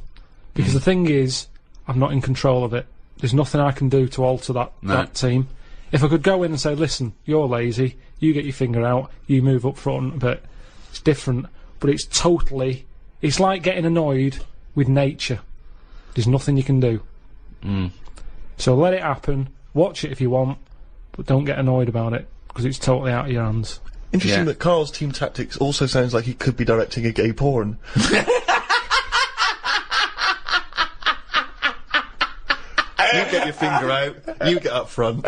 Because the thing is, I'm not in control of it. There's nothing I can do to alter that team. If I could go in and say, "Listen, you're lazy, you get your finger out, you move up front a bit," it's different. But it's totally... It's like getting annoyed with nature. There's nothing you can do. So let it happen, watch it if you want, but don't get annoyed about it, because it's totally out of your hands. Interesting that Carl's team tactics also sounds like he could be directing a gay porn. You get your finger out, you get up front.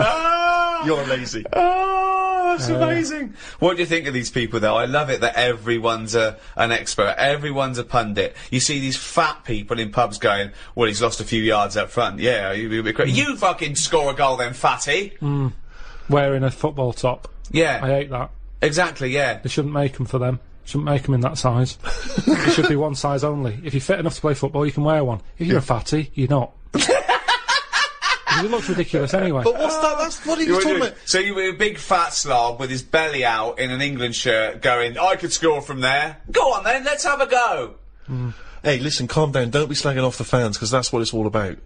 You're lazy. Oh, that's amazing. What do you think of these people, though? I love it that everyone's an expert. Everyone's a pundit. You see these fat people in pubs going, "Well, he's lost a few yards up front." Yeah, you'd be a bit crazy. You fucking score a goal then, fatty. Wearing a football top. Yeah. I hate that. Exactly, yeah. They shouldn't make them for them. Shouldn't make them in that size. It should be one size only. If you're fit enough to play football, you can wear one. If you're a fatty, you're not. It looks ridiculous anyway. But what's that? That's what he was talking about. So you were a big fat slob with his belly out in an England shirt going, "I could score from there." Go on then, let's have a go. Hey, listen, calm down. Don't be slagging off the fans, because that's what it's all about.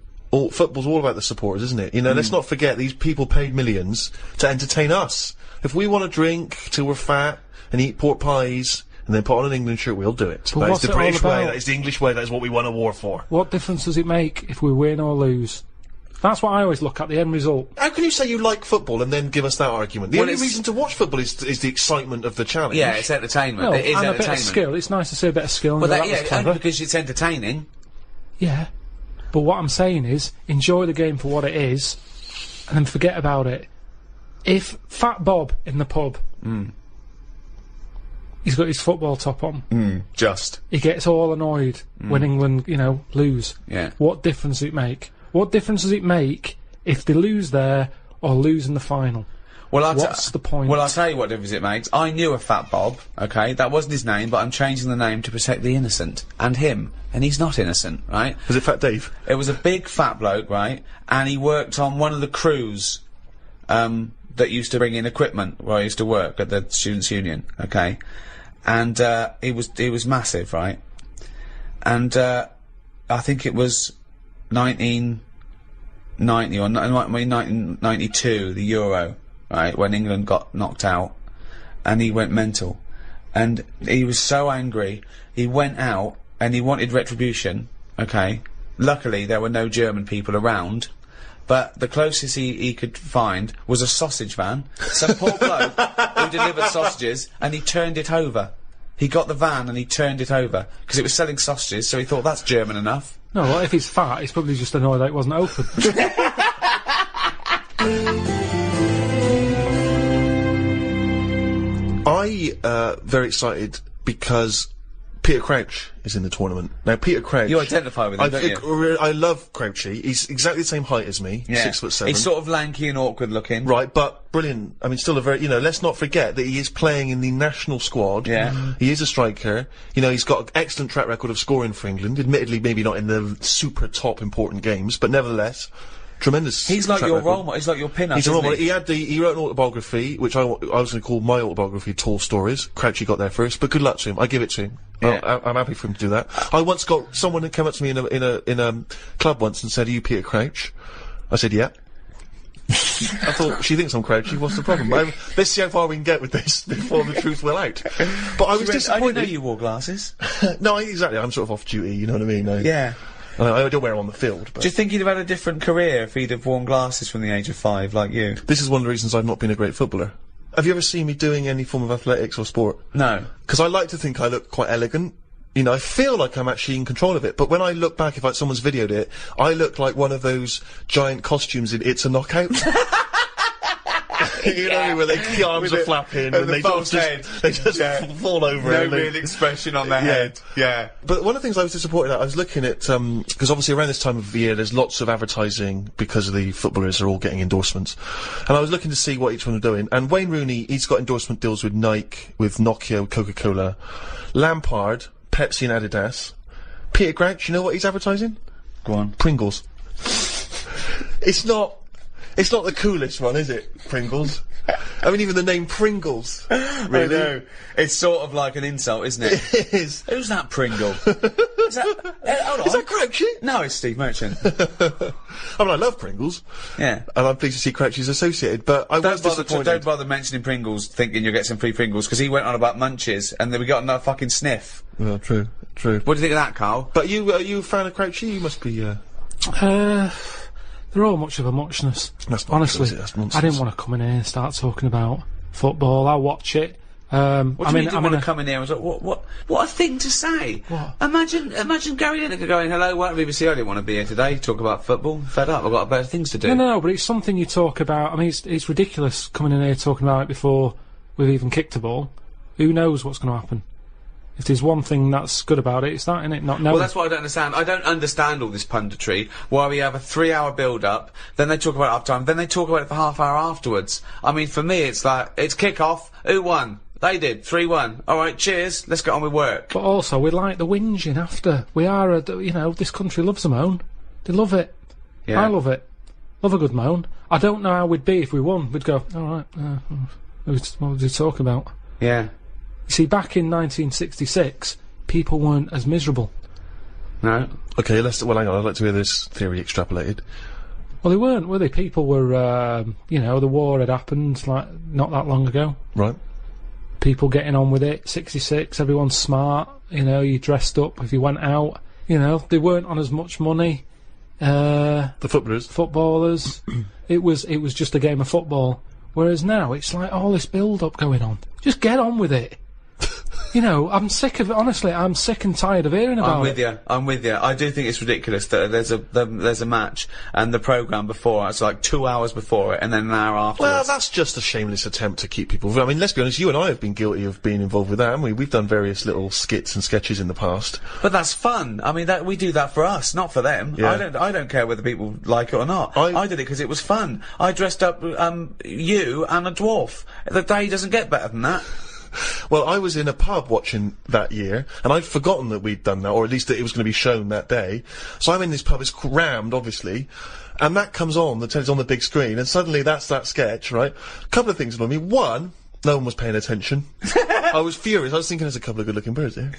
football's all about the supporters, isn't it? You know, let's not forget these people paid millions to entertain us. If we want to drink till we're fat and eat pork pies and then put on an England shirt, we'll do it. But That is what's the it all British way, about? that is the English way, that is what we won a war for. What difference does it make if we win or lose? That's what I always look at, the end result. How can you say you like football and then give us that argument? The Well, only it's- reason to watch football is the excitement of the challenge. Yeah, it's entertainment. No, It is and a entertainment. bit of skill. It's nice to see a bit of skill. Well, and that, that was yeah, clever. only because it's entertaining. Yeah. But what I'm saying is, enjoy the game for what it is, and then forget about it. If Fat Bob in the pub, he's got his football top on, Just. he gets all annoyed when England, lose. Yeah. What difference does it make? What difference does it make if they lose there or lose in the final? Well, What's the point? Well, I'll tell you what difference it makes. I knew a Fat Bob, okay? That wasn't his name, but I'm changing the name to protect the innocent. And him. And he's not innocent, right? Was it Fat Dave? It was a big fat bloke, right? And he worked on one of the crews, that used to bring in equipment where I used to work at the Students' Union, okay? And, he was massive, right? And, I think it was 1990 or 1992, the Euro, right, when England got knocked out, and he went mental, and he was so angry, he went out and he wanted retribution, okay? Luckily there were no German people around, but the closest he could find was a sausage van, some poor bloke who delivered sausages, and he turned it over. He got the van and he turned it over, because it was selling sausages, so he thought that's German enough. No, well, if he's fat, he's probably just annoyed that it wasn't open. Very excited because Peter Crouch is in the tournament. Now, Peter Crouch... You identify with him, don't you? I love Crouchy. He's exactly the same height as me, 6'7". He's sort of lanky and awkward looking. Right, but brilliant. I mean, still a very, let's not forget that he is playing in the national squad. Yeah. He is a striker. He's got an excellent track record of scoring for England. Admittedly, maybe not in the super top important games, but nevertheless, tremendous. He's like track your record. role model. He's like your pin-up. He's a role isn't model. he? He wrote an autobiography, which I was going to call my autobiography, Tall Stories. Crouchy got there first, but good luck to him. I give it to him. Yeah. I'm happy for him to do that. I once got someone who came up to me in a club once and said, "Are you Peter Crouch?" I said, "Yeah." I thought, she thinks I'm Crouchy, what's the problem? Let's see how far we can get with this before the truth will out. But I was I disappointed. didn't know you wore glasses. No, exactly, I'm sort of off duty, you know what I mean? Yeah. I don't wear them on the field, but... Do you think he'd have had a different career if he'd have worn glasses from the age of 5, like you? This is one of the reasons I've not been a great footballer. Have you ever seen me doing any form of athletics or sport? No. Because I like to think I look quite elegant. I feel like I'm actually in control of it, but when I look back, if someone's videoed it, I look like one of those giant costumes in It's a Knockout. You know, where the arms are flapping and they false just fall over. No and they- real expression on their head. Yeah. But one of the things I was disappointed at, I was looking at, because obviously around this time of the year there's lots of advertising because the footballers are all getting endorsements. And I was looking to see what each one are doing. And Wayne Rooney, he's got endorsement deals with Nike, with Nokia, with Coca-Cola. Lampard, Pepsi and Adidas. Peter Crouch, you know what he's advertising? Go on. Pringles. It's not the coolest one, is it? Pringles. I mean, even the name Pringles. Really? I know. It's sort of like an insult, isn't it? It is. Who's that Pringle? Is that... hold on. Is that Crouchy? No, it's Steve Merchant. I mean, I love Pringles. Yeah. And I'm pleased to see Crouchy's associated, but I was disappointed. Don't bother mentioning Pringles thinking you'll get some free Pringles, because he went on about Munches, and then we got another fucking sniff. Well, true. What do you think of that, Carl? But are you a fan of Crouchy? You must be, They're all much of a muchness. That's not Honestly, true, is it? That's nonsense. I didn't want to come in here and start talking about football. I'll watch it. What do you mean you didn't want to come in here and say, what a thing to say? What? Imagine Gary Lineker going, hello, welcome to BBC, I didn't want to be here today, talk about football, fed up, I've got better things to do. No, but it's something you talk about. I mean, it's ridiculous coming in here talking about it before we've even kicked a ball. Who knows what's going to happen? If there's one thing that's good about it, it's that, innit? Not knowing. Well, that's what I don't understand. I don't understand all this punditry, where we have a 3-hour build-up, then they talk about it half time, then they talk about it for half hour afterwards. I mean, for me, it's like, it's kick-off, who won? They did, 3-1. Alright, cheers, let's get on with work. But also, we like the whinging after. We are, this country loves a moan. They love it. Yeah. I love it. Love a good moan. I don't know how we'd be if we won. We'd go, alright, what was he talking about? Yeah. You see, back in 1966, people weren't as miserable. No. Okay, well, hang on, I'd like to hear this theory extrapolated. Well, they weren't, were they? People were, you know, the war had happened, like, not that long ago. Right. People getting on with it, 66, everyone's smart, you know, you dressed up if you went out, you know, they weren't on as much money. The footballers. it was just a game of football. Whereas now, it's like all this build-up going on. Just get on with it. You know, I'm sick of it, honestly, I'm sick and tired of hearing about it. I'm with you. I do think it's ridiculous that there's a match and the programme before, it's like 2 hours before it and then an hour afterwards. Well, that's just a shameless attempt to keep people... I mean, let's be honest, you and I have been guilty of being involved with that, haven't we? We've done various little skits and sketches in the past. But that's fun. I mean, we do that for us, not for them. Yeah. I don't care whether people like it or not. I did it because it was fun. I dressed up, you and a dwarf. The day doesn't get better than that. Well, I was in a pub watching that year, and I'd forgotten that we'd done that, or at least that it was going to be shown that day. So I'm in this pub, it's crammed, obviously, and that comes on, the telly's on the big screen, and suddenly that's that sketch, right? A couple of things annoyed me. One, no one was paying attention. I was furious. I was thinking there's a couple of good-looking birds here.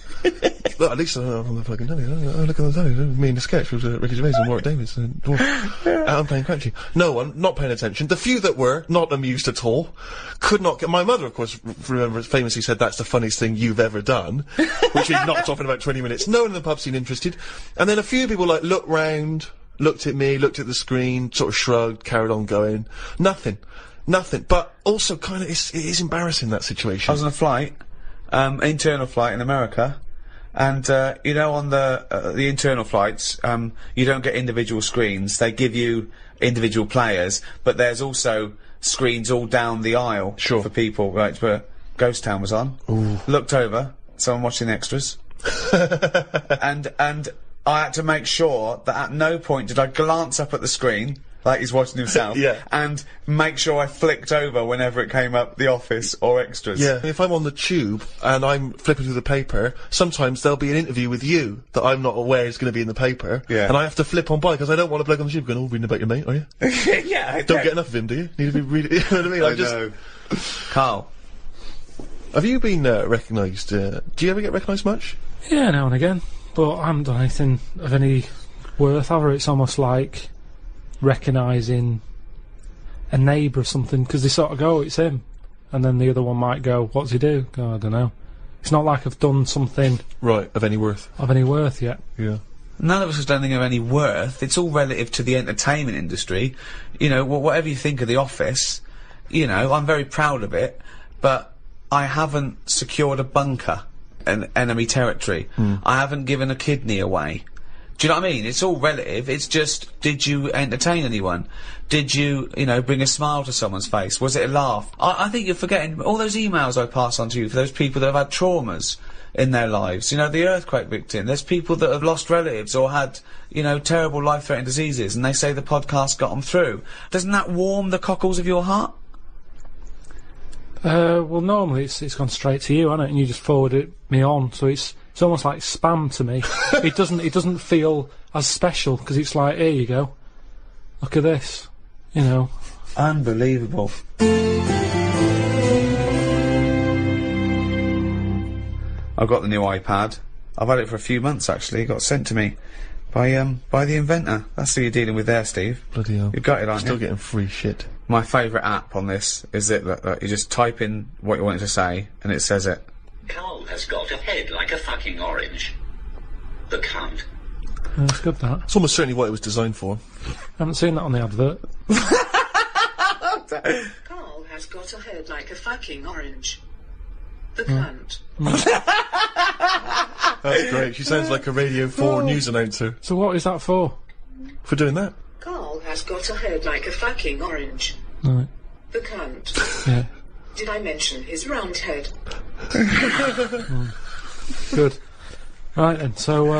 Look, at least on the fucking telly. Oh, look on the telly. Me in the sketch with Ricky Gervais and Warwick Davis and Dwarf. I'm playing Crunchy. No one, not paying attention. The few that were, not amused at all. Could not get... My mother, of course, remember, famously said that's the funniest thing you've ever done. Which he knocked off in about 20 minutes. No one in the pub seemed interested. And then a few people, like, looked round, looked at me, looked at the screen, sort of shrugged, carried on going. Nothing. But also, kind of, it is embarrassing, that situation. I was on a flight, internal flight in America, and, you know, on the internal flights, you don't get individual screens. They give you individual players, but there's also screens all down the aisle for people, right, where Ghost Town was on. Ooh. Looked over, someone watching the extras. and I had to make sure that at no point did I glance up at the screen, like he's watching himself, and make sure I flicked over whenever it came up The Office or Extras. Yeah, if I'm on the tube and I'm flipping through the paper, sometimes there'll be an interview with you that I'm not aware is going to be in the paper, and I have to flip on by because I don't want a bloke on the tube going, oh, reading about your mate, are you? Yeah, Don't get enough of him, do you? Need to be reading, you know what I mean? I know. Carl. Have you been recognised, do you ever get recognised much? Yeah, now and again, but I haven't done anything of any worth either. It's almost like recognising a neighbour or something, because they sort of go, it's him, and then the other one might go, what's he do? Go, I don't know. It's not like I've done something of any worth yet. Yeah. None of us has done anything of any worth. It's all relative to the entertainment industry. You know, whatever you think of The Office, you know, I'm very proud of it, but I haven't secured a bunker in enemy territory. I haven't given a kidney away. Do you know what I mean? It's all relative. It's just, did you entertain anyone? Did you, you know, bring a smile to someone's face? Was it a laugh? I think you're forgetting all those emails I pass on to you for those people that have had traumas in their lives. You know, the earthquake victim. There's people that have lost relatives or had, you know, terrible life-threatening diseases, and they say the podcast got them through. Doesn't that warm the cockles of your heart? Well, normally it's gone straight to you, hasn't it? And you just forward me on, so it's almost like spam to me. It doesn't feel as special, because it's like, here you go, look at this, you know. Unbelievable. I've got the new iPad. I've had it for a few months, actually. It got sent to me by the inventor. That's who you're dealing with there, Steve. Bloody hell. You've got it, aren't you? Still getting free shit. My favourite app on this is that you just type in what you want it to say, and it says it. Carl has got a head like a fucking orange. The cunt. That's good, that. It's almost certainly what it was designed for. I haven't seen that on the advert. Carl has got a head like a fucking orange. The cunt. That's great. She sounds like a Radio 4 news announcer. So what is that for? For doing that? Carl has got a head like a fucking orange. Right. The cunt. Yeah. Did I mention his round head? Good. Right then, so,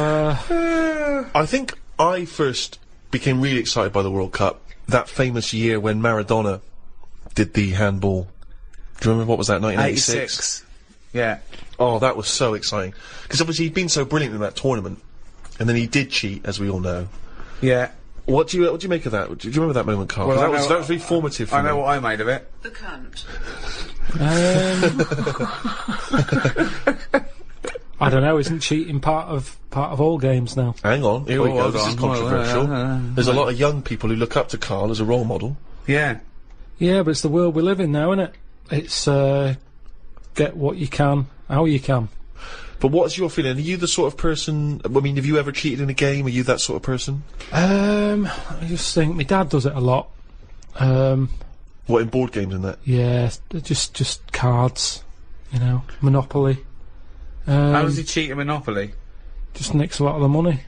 I think I first became really excited by the World Cup that famous year when Maradona did the handball. Do you remember, what was that, 1986? Yeah. Oh, that was so exciting. Because obviously he'd been so brilliant in that tournament. And then he did cheat, as we all know. Yeah. What do you make of that? Do you remember that moment, Carl? Well, that was very formative for me. I know what I made of it. The cunt. I don't know. Isn't cheating part of all games now? Hang on, here we go. hold This is on. controversial. There's a lot of young people who look up to Karl as a role model. Yeah. Yeah, but it's the world we live in now, isn't it? It's get what you can, how you can. But what's your feeling? Are you the sort of person? I mean, have you ever cheated in a game? Are you that sort of person? I just think my dad does it a lot. What, in board games and that? Yeah, just cards, you know, Monopoly. How does he cheat at Monopoly? Just nicks a lot of the money.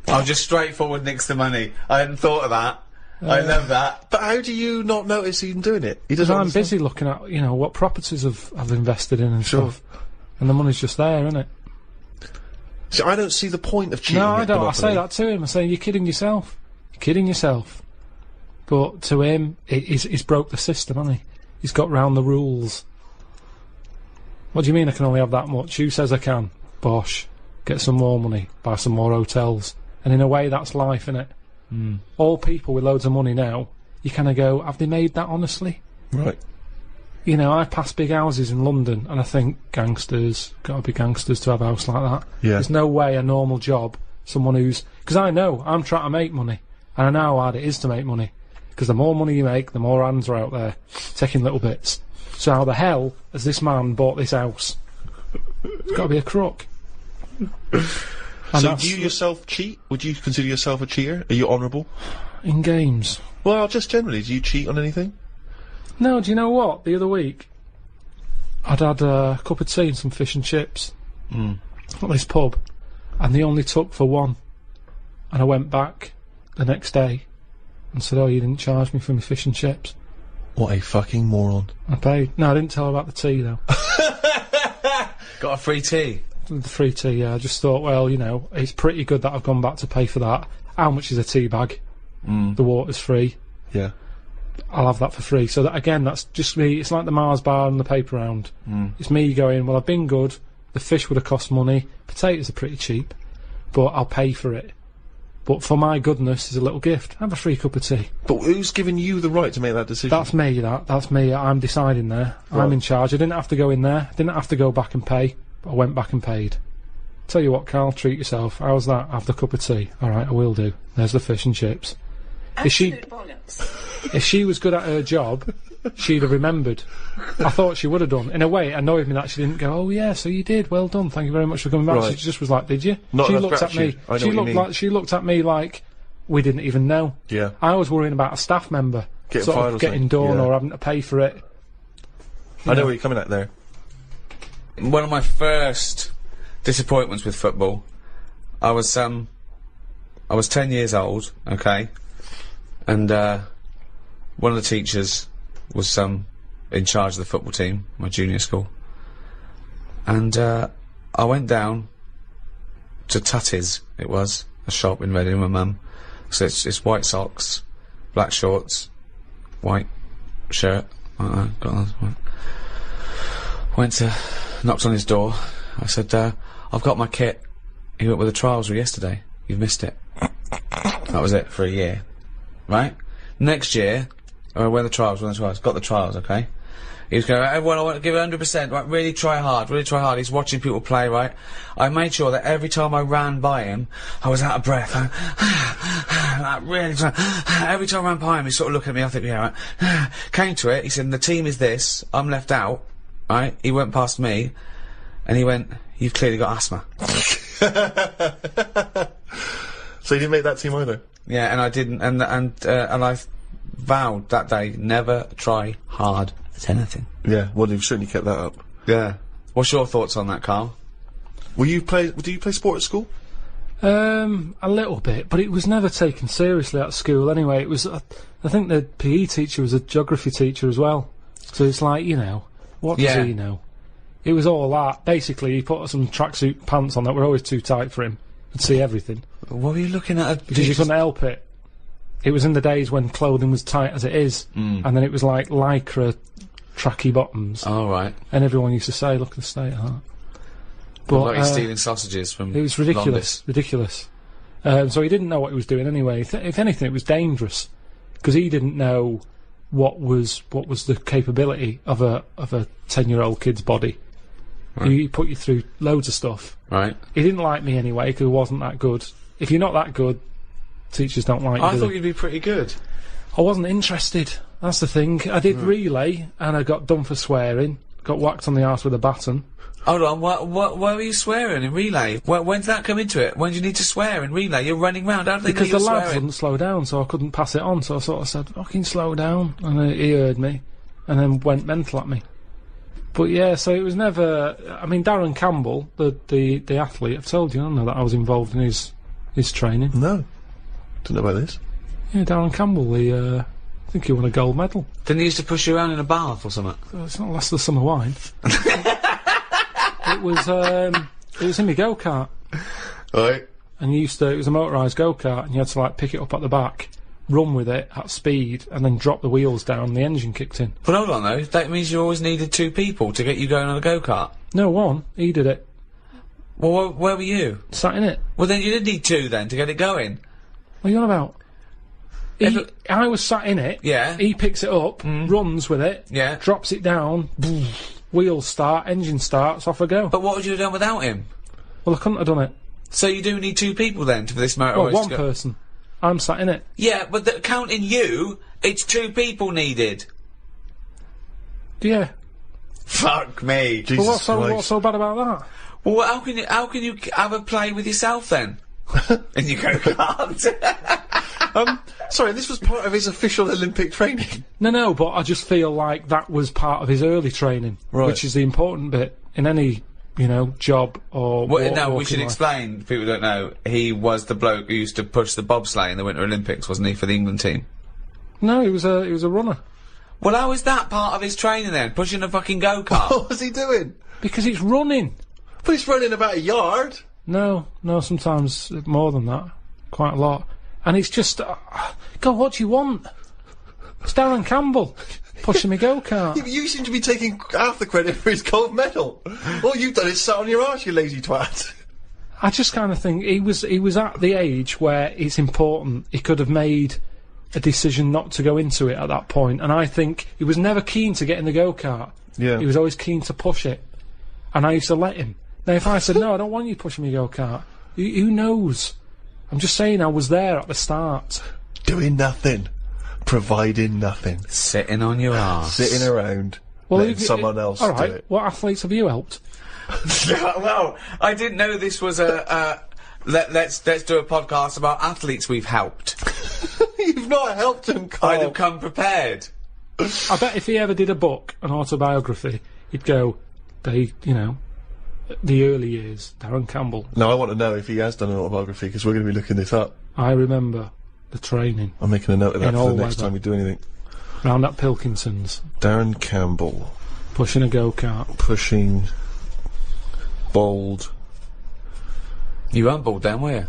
Oh, just straightforward nicks the money. I hadn't thought of that. I love that. But how do you not notice him doing it? He Because doesn't. I'm understand. busy looking at, you know, what properties I've invested in and Sure. stuff. And the money's just there, isn't it? See, I don't see the point of cheating. No, I at don't. I Monopoly. say that to him. I say, you're kidding yourself. You're kidding yourself. But to him, he's broke the system, hasn't he? He's got round the rules. What do you mean I can only have that much? Who says I can? Bosh. Get some more money. Buy some more hotels. And in a way, that's life, innit? All people with loads of money now, you kind of go, have they made that honestly? Right. You know, I pass big houses in London and I think gangsters, gotta be gangsters to have a house like that. Yeah. There's no way a normal job, someone who's... Because I know, I'm trying to make money. And I know how hard it is to make money. Because the more money you make, the more hands are out there, taking little bits. So how the hell has this man bought this house? It's gotta be a crook. And So that's do you yourself cheat? Would you consider yourself a cheater? Are you honourable? in games. Well, just generally, do you cheat on anything? No, do you know what? The other week, I'd had a cup of tea and some fish and chips at this pub, and they only took for one. And I went back the next day and said, "Oh, you didn't charge me for my fish and chips." What a fucking moron. I paid. No, I didn't tell her about the tea though. Got a free tea. The free tea, yeah. I just thought, well, you know, it's pretty good that I've gone back to pay for that. How much is a tea bag? The water's free. Yeah. I'll have that for free. So that, again, that's just me. It's like the Mars bar and the paper round. It's me going, well, I've been good. The fish would have cost money. Potatoes are pretty cheap, but I'll pay for it. But for my goodness, is a little gift. Have a free cup of tea. But who's giving you the right to make that decision? That's me. That's me. I'm deciding there. Right. I'm in charge. I didn't have to go in there. I didn't have to go back and pay. But I went back and paid. Tell you what, Carl, treat yourself. How's that? Have the cup of tea. All right, I will do. There's the fish and chips. If she was good at her job, she'd have remembered. I thought she would have done. In a way, it annoyed me that she didn't go, "Oh yeah, so you did. Well done. Thank you very much for coming back." Right. She just was like, "Did you?" Not she enough looked at me. gratitude. I know what you mean. She looked at me like we didn't even know. Yeah. I was worrying about a staff member Getting sort fired or of getting something. done Yeah. or having to pay for it. I know where you're coming at there. One of my first disappointments with football, I was 10 years old, okay, and one of the teachers was in charge of the football team, my junior school, and I went down to Tutty's. It was a shop in Reading with my mum. So it's white socks, black shorts, white shirt. Got that. Knocked on his door. I said, "I've got my kit." He went, "Well, the trials were yesterday. You've missed it." That was it for a year, right? Next year, when the trials, got the trials, okay? He was going, "Everyone, I want to give it 100%, right? Really try hard, really try hard." He's watching people play, right? I made sure that every time I ran by him, I was out of breath. Like, really trying. Every time I ran by him, he's sort of looking at me, I think, yeah, right. Came to it, he said, "The team is this, I'm left out," right? He went past me, and he went, "You've clearly got asthma." So you didn't make that team either? Yeah, and I didn't, and I vowed that day, never try hard at anything. Yeah, well, you've certainly kept that up. Yeah. What's your thoughts on that, Carl? Do you play sport at school? A little bit, but it was never taken seriously at school anyway. It was, I think the PE teacher was a geography teacher as well. So it's like, you know, what does he know? It was all that. Basically, he put some tracksuit pants on that were always too tight for him. Could see everything. What were you looking at? Because you couldn't help it. It was in the days when clothing was tight as it is, and then it was like lycra tracky bottoms, Oh, right. and everyone used to say, "Look at the state of that." But like you're stealing sausages from it was ridiculous, ridiculous. So he didn't know what he was doing anyway. If anything, it was dangerous because he didn't know what was the capability of a 10-year-old kid's body. He put you through loads of stuff. Right. He didn't like me anyway because I wasn't that good. If you're not that good, teachers don't like you. I thought you'd be pretty good. I wasn't interested. That's the thing. I did relay and I got done for swearing. Got whacked on the arse with a baton. Hold on, why were you swearing in relay? When did that come into it? When do you need to swear in relay? You're running round, how do they know Because you're the lads swearing? wouldn't slow down, so I couldn't pass it on, so I sort of said, fucking slow down, and he heard me, and then went mental at me. But yeah, so it was never... I mean, Darren Campbell, the athlete, I've told you, I don't know that I was involved in his training. No. Didn't know about this. Yeah, Darren Campbell, I think he won a gold medal. Didn't he used to push you around in a bath or something? It's not less than summer wine. It was in my go-kart. Right. And it was a motorised go-kart, and you had to, like, pick it up at the back, run with it at speed, and then drop the wheels down, and the engine kicked in. But hold on though, that means you always needed 2 people to get you going on a go-kart. No, one. He did it. Well, where were you? Sat in it. Well, then you did need 2 then to get it going. What are you on about? I was sat in it. Yeah. He picks it up, runs with it. Yeah. Drops it down. Wheels start, engine starts, off I go. But what would you have done without him? Well, I couldn't have done it. So you do need 2 people then for this motor Well, race one to go? person. I'm sat in it. Yeah, but counting you, it's 2 people needed. Yeah. Fuck me. Jesus Well, Christ. what's so bad about that? Well, how can you have a play with yourself then? And you go kart. Sorry, this was part of his official Olympic training. No, but I just feel like that was part of his early training, Right. which is the important bit in any, job or. Well, no, we walking should life. explain. People don't know. He was the bloke who used to push the bobsleigh in the Winter Olympics, wasn't he, for the England team? No, he was a runner. Well, how is that part of his training then? Pushing a fucking go-kart? What was he doing? Because it's running. But he's running about a yard. No, sometimes more than that. Quite a lot. And it's just, God, what do you want? It's Darren Campbell pushing me go-kart. Yeah, but you seem to be taking half the credit for his gold medal. All you've done is sat on your arse, you lazy twat. I just kind of think he was at the age where it's important. He could have made a decision not to go into it at that point, and I think he was never keen to get in the go-kart. Yeah. He was always keen to push it, and I used to let him. Now, if I said, no, I don't want you pushing me go-kart, who knows? I'm just saying I was there at the start. Doing nothing. Providing nothing. Sitting on your arse. Sitting around. Well, letting someone else all do right, it. what athletes have you helped? Well, I didn't know this was let's do a podcast about athletes we've helped. You've not helped him, Carl. I'd have come prepared. I bet if he ever did a book, an autobiography, he'd go, the early years, Darren Campbell. No, I want to know if he has done an autobiography, because we're going to be looking this up. I remember the training I'm making a note of that In for all the next weather. time we do anything. round at Pilkington's, Darren Campbell. pushing a go-kart. Pushing. Bald. You weren't bald then, were you?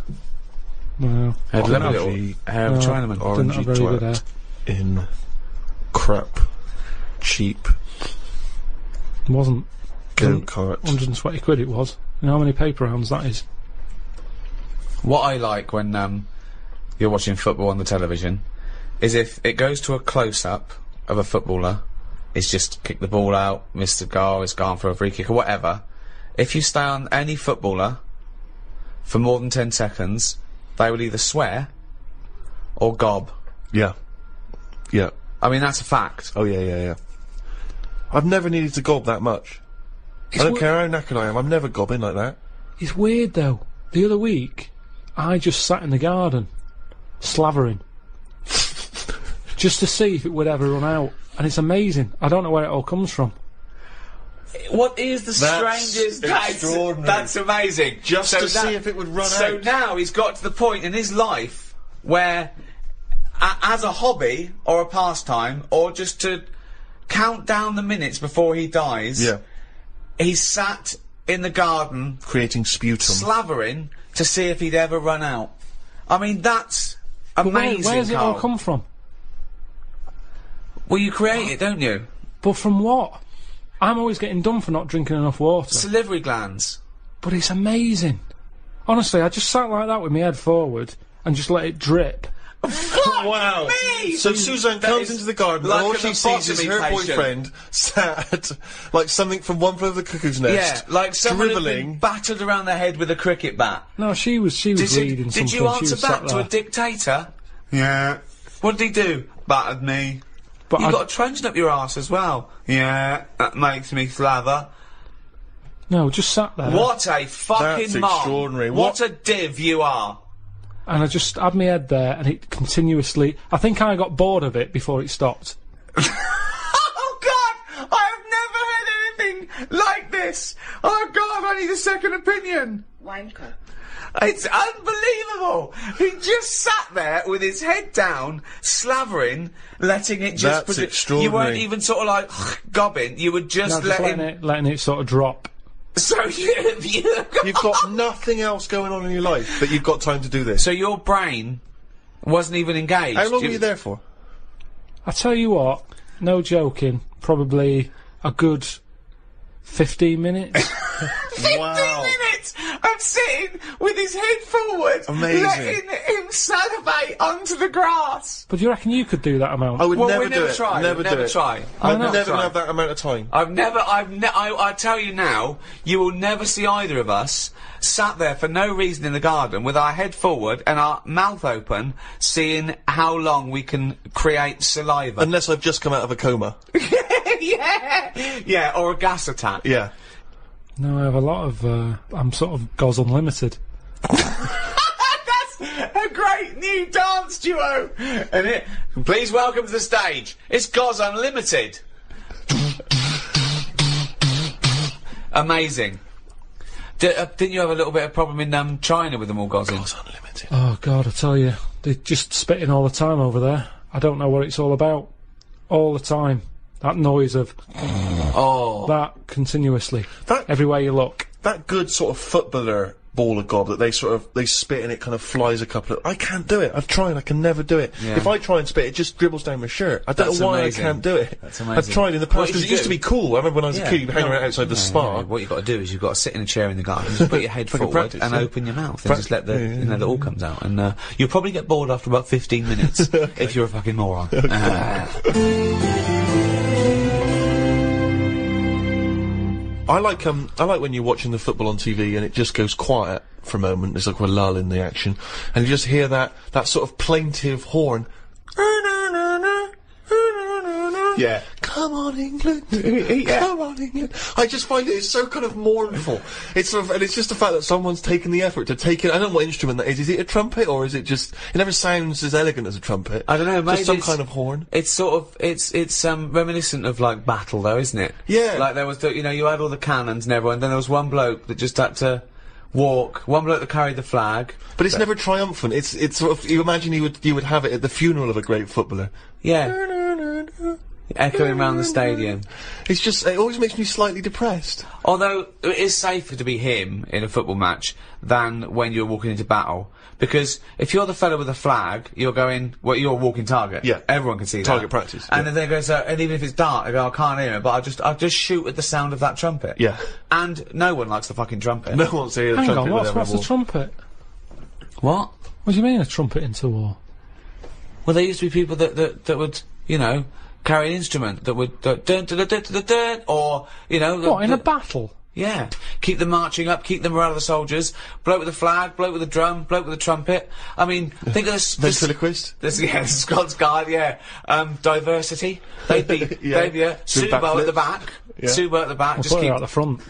No, Had Orangey- lovely little hair of a Chinaman. didn't have Orangey very good hair. twat. In. Crap. Cheap. It wasn't. Go-kart. 120 quid it was. You know how many paper rounds that is? What I like when you're watching football on the television is if it goes to a close-up of a footballer, it's just kick the ball out, missed the goal, it's gone for a free kick or whatever. If you stay on any footballer for more than 10 seconds, they will either swear or gob. Yeah. Yeah. I mean, that's a fact. Oh, yeah. I've never needed to gob that much. It's I don't we- care how knackered I am, I'm never gobbing like that. It's weird though. The other week, I just sat in the garden, slavering, just to see if it would ever run out. And it's amazing. I don't know where it all comes from. What is the That's strangest... extraordinary. That's amazing. Just So to see if it would run So out. now he's got to the point in his life where, as a hobby or a pastime, or just to count down the minutes before he dies, Yeah. he's sat in the garden Creating sputum. slavering to see if he'd ever run out. I mean, that's But amazing, where's it all Carl. come from? Well, you create it, don't you? But from what? I'm always getting done for not drinking enough water. Salivary glands. But it's amazing. Honestly, I just sat like that with my head forward and just let it drip. Fuck Wow. me! So Suzanne That comes is into the garden like and all a she sees is her lobotomy patient. boyfriend sat like something from One Flew Over the Cuckoo's Nest. Yeah, like someone had been dribbling. battered around the head with a cricket bat. No, she was reading something. Did you she answer was back sat to there. a dictator? Yeah. What did he do? Battered me. But You've got a truncheon up your arse as well. Yeah, that makes me slather. No, just sat there. What a fucking That's mom. extraordinary. What a div you are. And I just had my head there, and it continuously... I think I got bored of it before it stopped. Oh God! I have never heard anything like this! Oh God, I need a second opinion! Wanker. It's unbelievable! He just sat there with his head down, slavering, letting it just... That's You extraordinary. weren't even sort of like gobbing, you would just No, just let him... letting it sort of drop. So You've got nothing else going on in your life, but you've got time to do this. So your brain wasn't even engaged. How long were you there for? I tell you what, no joking, probably a good 15 minutes. 15 minutes of sitting with his head forward, Amazing. letting him salivate onto the grass. But do you reckon you could do that amount? I would Well, never we do never it. try. Never we do never it. try. I'd Never never try. have that amount of time. I tell you now, you will never see either of us sat there for no reason in the garden with our head forward and our mouth open, seeing how long we can create saliva. Unless I've just come out of a coma. Yeah, or a gas attack. Yeah. No, I have a lot of... I'm sort of Goz Unlimited. That's a great new dance duo! And please welcome to the stage, it's Goz Unlimited. Amazing. Didn't you have a little bit of problem in China with them all Goz in? Goz Unlimited. Oh, God, I tell you. They're just spitting all the time over there. I don't know what it's all about. All the time. That noise of... Oh. That continuously. That- Everywhere you look. That good sort of footballer ball of gob that they spit and it kind of flies a couple of... I can't do it. I've tried. I can never do it. Yeah. If I try and spit, it just dribbles down my shirt. I don't That's know why amazing. I can't do it. That's amazing. I've tried in the What past did because it you used to do? be cool. I remember when I was a kid, you'd hang around outside the spa. What you've got to do is you've got to sit in a chair in the garden, just put your head Fucking forward practice, and yeah. open your mouth and just let the Yeah, you know, the all comes out. And you'll probably get bored after about 15 minutes if you're a fucking moron. I like when you're watching the football on TV and it just goes quiet for a moment. There's like a lull in the action, and you just hear that sort of plaintive horn. Yeah. Come on, England. Come on, England. I just find it's so kind of mournful. It's sort of, and it's just the fact that someone's taken the effort to take it. I don't know what instrument that is. Is it a trumpet or is it just? It never sounds as elegant as a trumpet. I don't know, maybe Just some it's- kind of horn. It's sort of it's reminiscent of like battle though, isn't it? Yeah. Like there was you had all the cannons and everyone, then there was one bloke that just had to walk, one bloke that carried the flag. But it's never triumphant. It's sort of, you imagine you would have it at the funeral of a great footballer. Yeah. Echoing around the stadium. It's just, it always makes me slightly depressed. Although it is safer to be him in a football match than when you're walking into battle. Because if you're the fella with a flag, you're going, well, you're a walking target. Yeah. Everyone can see that. Target practice, And yeah. then they go, so, and even if it's dark, they go, I can't hear it, but I'll just shoot at the sound of that trumpet. Yeah. And no one likes the fucking trumpet. No one wants to hear the Hang trumpet on, with what's every the trumpet? What? What do you mean a trumpet into war? Well, there used to be people that would, carry an instrument that would, dun, dun, dun, dun, dun, dun, dun, or, What, in a battle? Yeah. Keep them marching up, keep the morale of the soldiers. Bloke with a flag, bloke with a drum, bloke with a trumpet. I mean, think of this... Ventriloquist? This Scots Guard, yeah. Diversity. They'd be, Yeah. they'd be, Do Subo at the backflips. back. Yeah. Subo at the back, I'll just put keep... her out the front.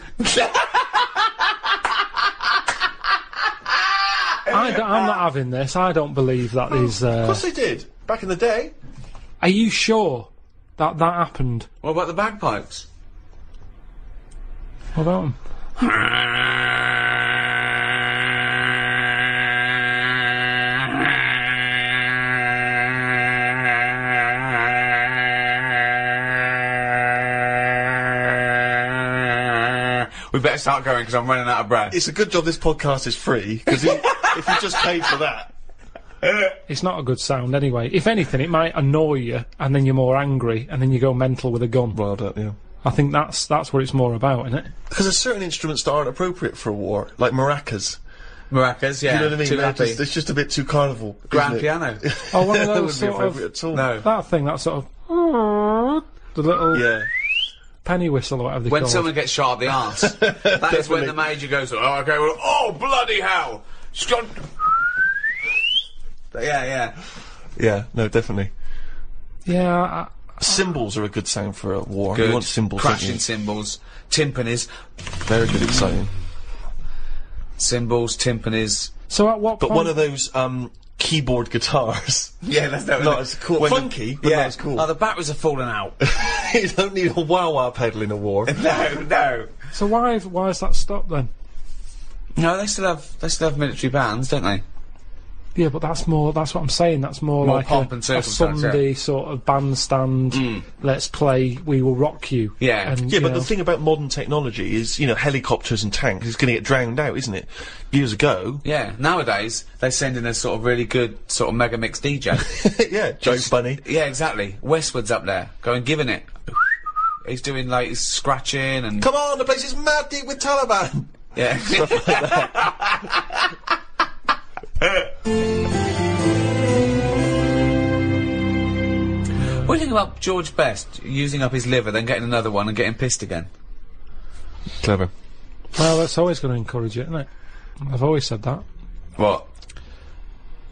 I'm not having this. I don't believe that is... Of course they did. Back in the day. Are you sure that happened? What about the bagpipes? What about them? We better start going because I'm running out of breath. It's a good job this podcast is free, because if you just paid for that... It's not a good sound anyway. If anything, it might annoy you, and then you're more angry, and then you go mental with a gun. Well done, yeah. I think that's what it's more about, isn't it? Because there's certain instruments that aren't appropriate for a war, like maracas. Maracas, yeah. You know what I mean? Too They're happy. just, it's just a bit too carnival. Grand isn't it? piano. Oh, one of That those wouldn't be sort appropriate of at all. No. that thing, that sort of the little Yeah. penny whistle or whatever they When call it. someone gets shot up the arse, that is when the major goes, oh, okay, well, oh, bloody hell! She's gone... Yeah. Yeah, no, definitely. Yeah, Cymbals are a good sound for a war. Good. You want cymbals, don't Crashing you? cymbals, timpanis, Very good, exciting. cymbals, timpanis. so at what But point... one of those, keyboard guitars. Yeah, that's not Not as cool. Funky, but not as cool. Oh, the batteries are falling out. You don't need a wah-wah pedal in a war. No. So why has that stopped then? No, they still have military bands, don't they? Yeah, but that's what I'm saying. That's more More like pomp a and circumstance, Sunday sort of bandstand. Let's play We Will Rock You. Yeah. And, Yeah, you but know, the thing about modern technology is, helicopters and tanks is going to get drowned out, isn't it? Years ago. Yeah, nowadays, they send in a sort of really good sort of mega mix DJ. Yeah, Joe Bunny. Yeah, exactly. Westwood's up there, going giving it. He's doing like, he's scratching and... Come on, the place is mad deep with Taliban. Yeah. What do you think about George Best using up his liver, then getting another one and getting pissed again? Clever. well, that's always going to encourage it, isn't it? I've always said that. What?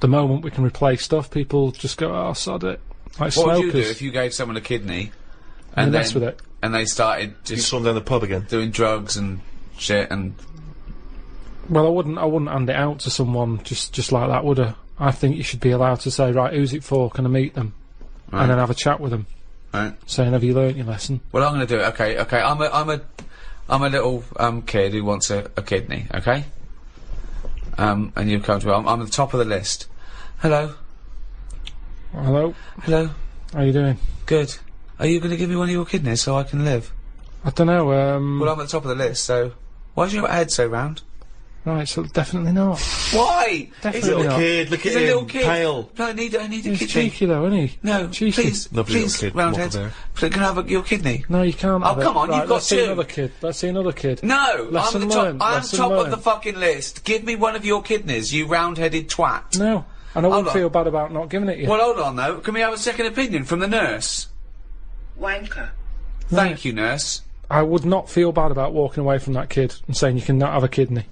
The moment we can replace stuff, people just go, "Oh, sod it." Like What would you do smokers. if you gave someone a kidney And and mess then with it. and they started You just saw him down the pub again. doing drugs and shit and Well, I wouldn't hand it out to someone just like that, would I? I think you should be allowed to say, right, who's it for? Can I meet them? Right. And then have a chat with them, right? saying, have you learnt your lesson? Well, I'm going to do it. Okay. I'm a little kid who wants a kidney. Okay. And you come to me. I'm at the top of the list. Hello. Hello, Hello. how you doing? Good. Are you going to give me one of your kidneys so I can live? I don't know. Well, I'm at the top of the list, so why's your head so round? Right, so definitely not. Why? Definitely Little not. kid, look He's at a him, little kid. pale. No, I need a He's kidney. cheeky though, isn't he? No, cheeky. please, Lovely please, little kid, roundheads. Waffle Please, can I have your kidney? No, you can't. Oh, have it. come on, Right, you've got let's see two. another kid. Let's see another kid. No, Lesson I'm the top. learned, I'm lesson top of learned. the fucking list. Give me one of your kidneys, you round-headed twat. No, and I wouldn't on. feel bad about not giving it you. Well, hold on though. Can we have a second opinion from the nurse? Wanker. Thank you, nurse. I would not feel bad about walking away from that kid and saying you can not have a kidney.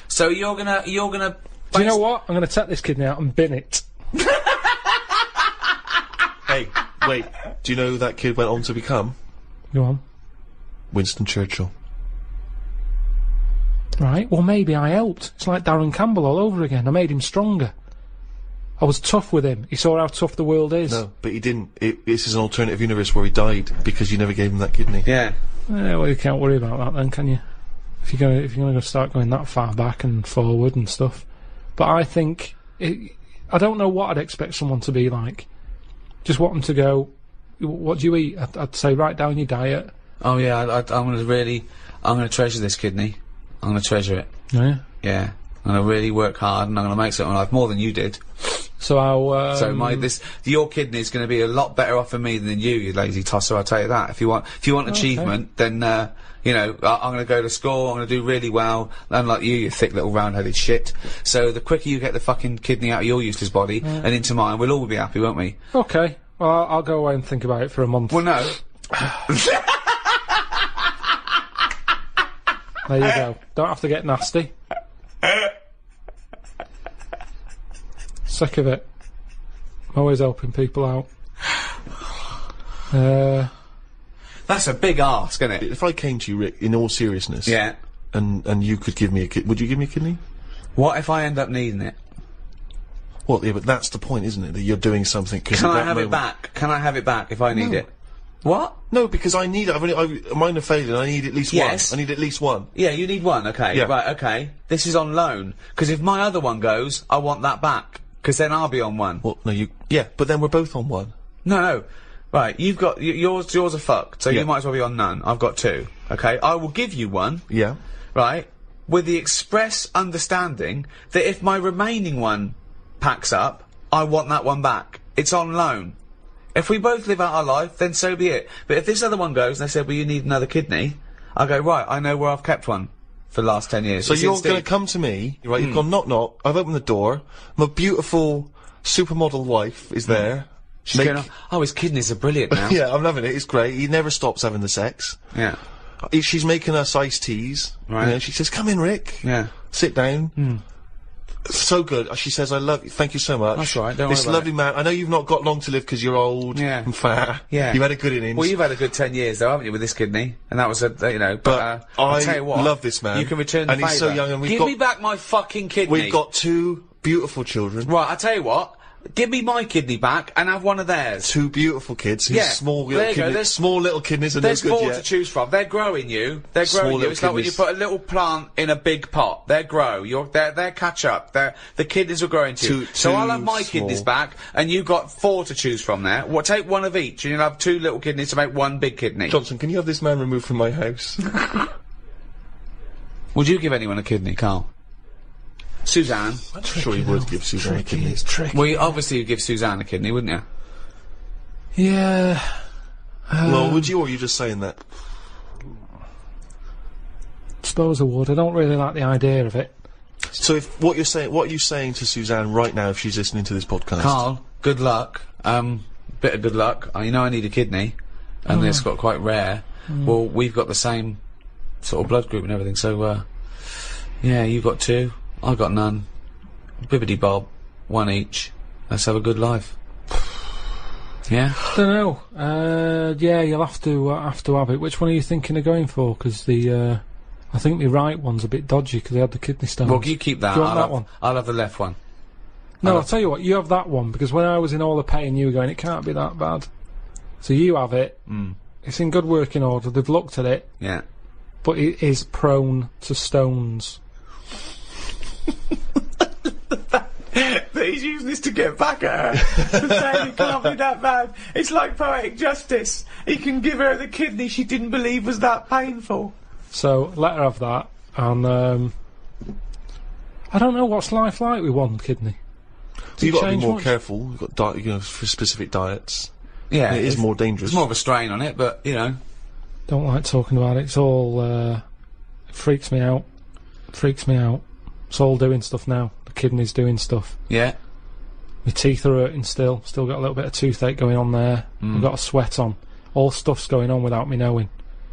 So you're gonna. Do you know what? I'm going to take this kidney out and bin it. Hey, wait. Do you know who that kid went on to become? Go on. Winston Churchill. Right, well maybe I helped. It's like Darren Campbell all over again. I made him stronger. I was tough with him. He saw how tough the world is. No, but he didn't. This is an alternative universe where he died because you never gave him that kidney. Yeah. Well, you can't worry about that then, can you? If you're going to start going that far back and forward and stuff. But I think I don't know what I'd expect someone to be like. Just want them to go, what do you eat? I'd say write down your diet. Oh yeah. I'm gonna treasure this kidney. I'm gonna treasure it. Yeah. Yeah. I'm gonna really work hard, and I'm gonna make something of my life more than you did. So I'll. So your kidney's going to be a lot better off for me than you lazy tosser. I'll tell you that. If you want achievement, then I'm going to go to school. I'm going to do really well. Unlike you thick little round-headed shit. So the quicker you get the fucking kidney out of your useless body and into mine, we'll all be happy, won't we? Okay. Well, I'll go away and think about it for a month. Well, no. There you go. Don't have to get nasty. Sick of it. I'm always helping people out. That's a big ask, isn't it? If I came to you, Rick, in all seriousness, Yeah. and you could give me a kidney, would you give me a kidney? What if I end up needing it? Well, yeah, but that's the point, isn't it? That you're doing something. Can I have it back? Can I have it back if I need No. it? What? No, because I need it. Mine are failing. I need at least Yes. one. I need at least one. Yeah, you need one. Okay. Yeah. Right. Okay. This is on loan. Because if my other one goes, I want that back. Because then I'll be on one. Well, no, yeah, but then we're both on one. No. Right. You've got yours. Yours are fucked. So Yeah. you might as well be on none. I've got two. Okay. I will give you one. Yeah. Right. With the express understanding that if my remaining one packs up, I want that one back. It's on loan. If we both live out our life, then so be it. But if this other one goes and they say, well, you need another kidney, I go, right, I know where I've kept one. for the last 10 years. So It's you're instinct. going to come to me, right? You've gone knock knock. I've opened the door. My beautiful supermodel wife is there. She's going, oh, his kidneys are brilliant now. Yeah, I'm loving it. It's great. He never stops having the sex. Yeah. She's making us iced teas. Right. You know, she says, "Come in, Rick. Yeah. Sit down." So good. She says, "I love you. Thank you so much." That's all right, don't This worry about lovely man. I know you've not got long to live because you're old and fat. Yeah. You've had a good innings. Well, you've had a good 10 years, though, haven't you, with this kidney? And that was you know, But I'll I tell you what. love this man. You can return the and he's so favour. young, and Give me back my fucking kidney. we've got 2 beautiful children. Right, I'll tell you what. Give me my kidney back and have one of theirs. 2 beautiful kids. Whose Yeah, small there little you go, kidneys. there's- Small little kidneys are no There's good 4 yet. to choose from. They're growing you. They're Small growing you. little It's like when you kidneys. put a little plant in a big pot. They grow. They're catch up. The kidneys are growing too. So I'll have my kidneys back, and you've got 4 to choose from there. Well, take one of each, and you'll have 2 little kidneys to make 1 big kidney. Johnson, can you have this man removed from my house? Would you give anyone a kidney, Carl? Suzanne? I'm sure he would give Suzanne a kidney. It's tricky. Well, obviously you'd give Suzanne a kidney, wouldn't you? Yeah. Well, would you, or are you just saying that? Suppose I would. I don't really like the idea of it. So if what are you saying to Suzanne right now if she's listening to this podcast? Carl, good luck. Bit of good luck. You know I need a kidney, and it's got quite rare. Well, we've got the same sort of blood group and everything, so, yeah, you've got 2. I've got none. Bibbidi bob, 1 each. Let's have a good life. Yeah? Don't know. Yeah, you'll have to have it. Which one are you thinking of going for? Because I think the right one's a bit dodgy because they had the kidney stones. Well, you keep that. Do you want that one? I'll have the left one. No, I'll tell you what, you have that one, because when I was in all the pain, you were going, it can't be that bad. So you have it. It's in good working order. They've looked at it, Yeah. but it is prone to stones. He's using this to get back at her. Saying it can't be that bad. It's like poetic justice. He can give her the kidney she didn't believe was that painful. So let her have that, and I don't know what's life like with one kidney. You've got to be change more much? careful. You've got for specific diets. Yeah. It is more dangerous. There's more of a strain on it, but, you know. Don't like talking about it. It's all it freaks me out. Freaks me out. It's all doing stuff now. The kidney's doing stuff. Yeah. My teeth are hurting still. Still got a little bit of toothache going on there. I've got a sweat on. All stuff's going on without me knowing.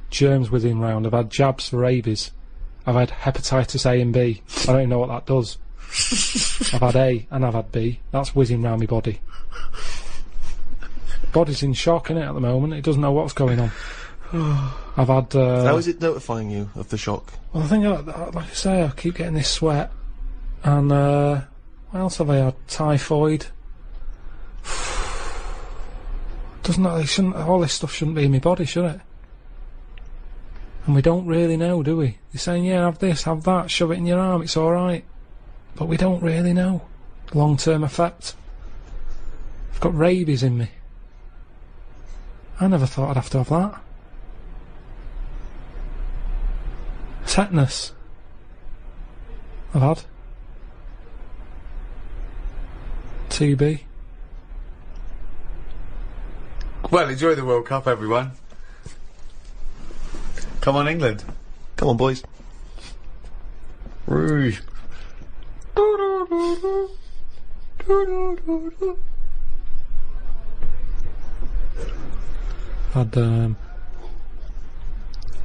Germs whizzing round. I've had jabs for rabies. I've had hepatitis A and B. I don't even know what that does. I've had A and I've had B. That's whizzing round my body. Body's in shock, innit, at the moment. It doesn't know what's going on. I've had... How is it notifying you of the shock? Well, I think, like I say, I keep getting this sweat. And, what else have I had? Typhoid. All this stuff shouldn't be in my body, should it? And we don't really know, do we? You're saying, yeah, have this, have that, shove it in your arm, it's alright. But we don't really know. Long-term effect. I've got rabies in me. I never thought I'd have to have that. Tetanus. I've had. TB. Well, enjoy the World Cup, everyone. Come on, England. Come on, boys. Roo. I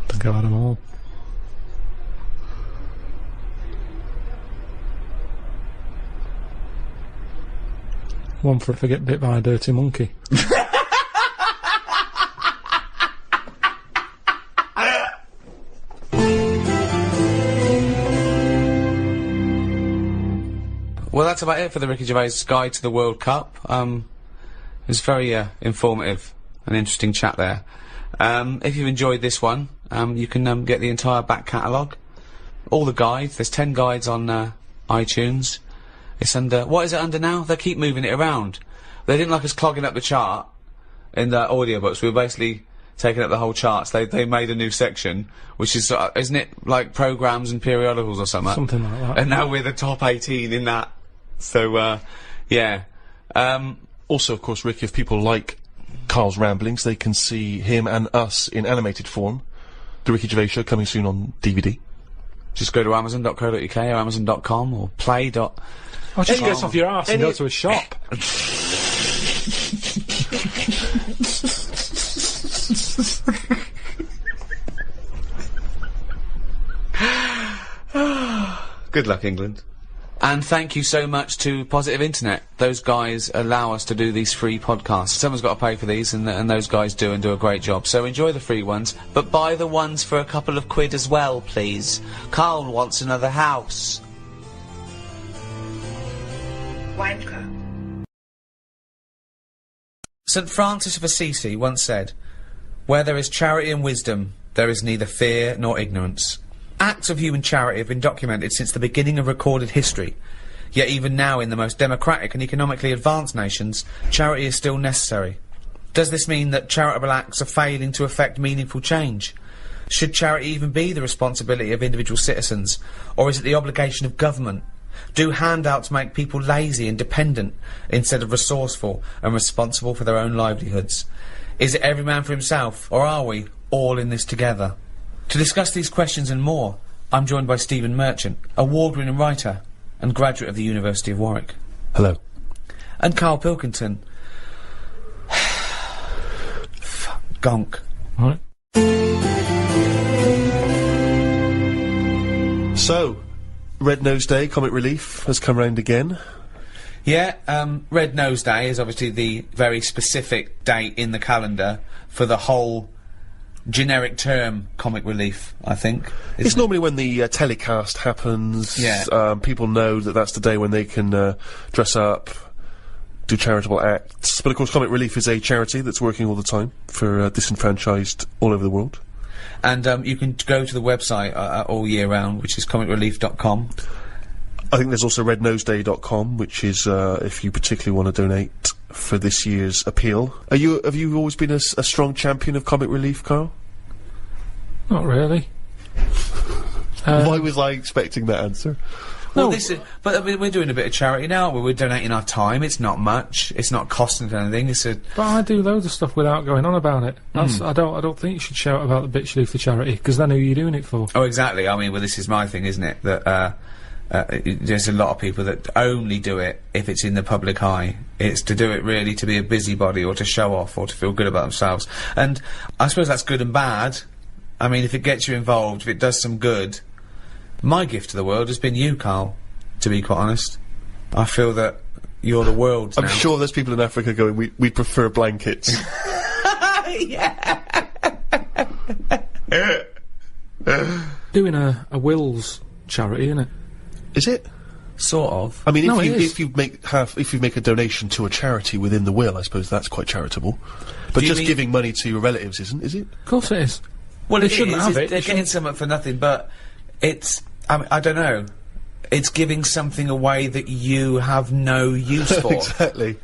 think I've had them all. One for if I get bit by a dirty monkey. Well, that's about it for the Ricky Gervais Guide to the World Cup. It was very informative and interesting chat there. If you've enjoyed this one, you can get the entire back catalogue, all the guides. There's 10 guides on iTunes. It's under, what is it under now? They keep moving it around. They didn't like us clogging up the chart in the audiobooks. We were basically taking up the whole charts. They made a new section, which is, isn't it like programmes and periodicals or something? Something like that. And now we're the top 18 in that. So, yeah. Also, of course, Rick, if people like Carl's ramblings, they can see him and us in animated form. The Ricky Gervais Show coming soon on DVD. Just go to amazon.co.uk or amazon.com or play. Or just get off your arse and go to a shop. Good luck, England. And thank you so much to Positive Internet. Those guys allow us to do these free podcasts. Someone's got to pay for these, and those guys do a great job. So enjoy the free ones, but buy the ones for a couple of quid as well, please. Carl wants another house. Wanker. St. Francis of Assisi once said, "Where there is charity and wisdom, there is neither fear nor ignorance." Acts of human charity have been documented since the beginning of recorded history. Yet even now, in the most democratic and economically advanced nations, charity is still necessary. Does this mean that charitable acts are failing to effect meaningful change? Should charity even be the responsibility of individual citizens, or is it the obligation of government? Do handouts make people lazy and dependent instead of resourceful and responsible for their own livelihoods? Is it every man for himself, or are we all in this together? To discuss these questions and more, I'm joined by Stephen Merchant, award-winning writer and graduate of the University of Warwick. Hello. And Karl Pilkington. Gonk. Right. So, Red Nose Day, Comic Relief, has come round again. Yeah, Red Nose Day is obviously the very specific date in the calendar for the whole generic term comic relief, I think. It's normally when the telecast happens. Yeah. People know that that's the day when they can dress up, do charitable acts. But of course, Comic Relief is a charity that's working all the time for disenfranchised all over the world. And you can go to the website all year round, which is comicrelief.com. I think there's also rednoseday.com, which is if you particularly want to donate for this year's appeal. Have you always been a strong champion of Comic Relief, Carl? Not really. Why was I expecting that answer? Well, but I mean, we're doing a bit of charity now. We're donating our time. It's not much. It's not costing us anything. But I do loads of stuff without going on about it. I don't think you should shout about the bitch leaf for charity, because then who are you doing it for? Oh, exactly. I mean, well, this is my thing, isn't it? That there's a lot of people that only do it if it's in the public eye. It's to do it really to be a busybody or to show off or to feel good about themselves. And I suppose that's good and bad. I mean, if it gets you involved, if it does some good. My gift to the world has been you, Carl, to be quite honest. I feel that you're the world now. I'm sure there's people in Africa going, we prefer blankets. Yeah. Doing a wills charity, innit? Is it? Sort of. I mean, No, if you make a donation to a charity within the will, I suppose that's quite charitable. But just giving money to your relatives isn't, is it? Of course it is. Well, They shouldn't have it. They're getting something for nothing, but it's... I don't know. It's giving something away that you have no use for. Exactly.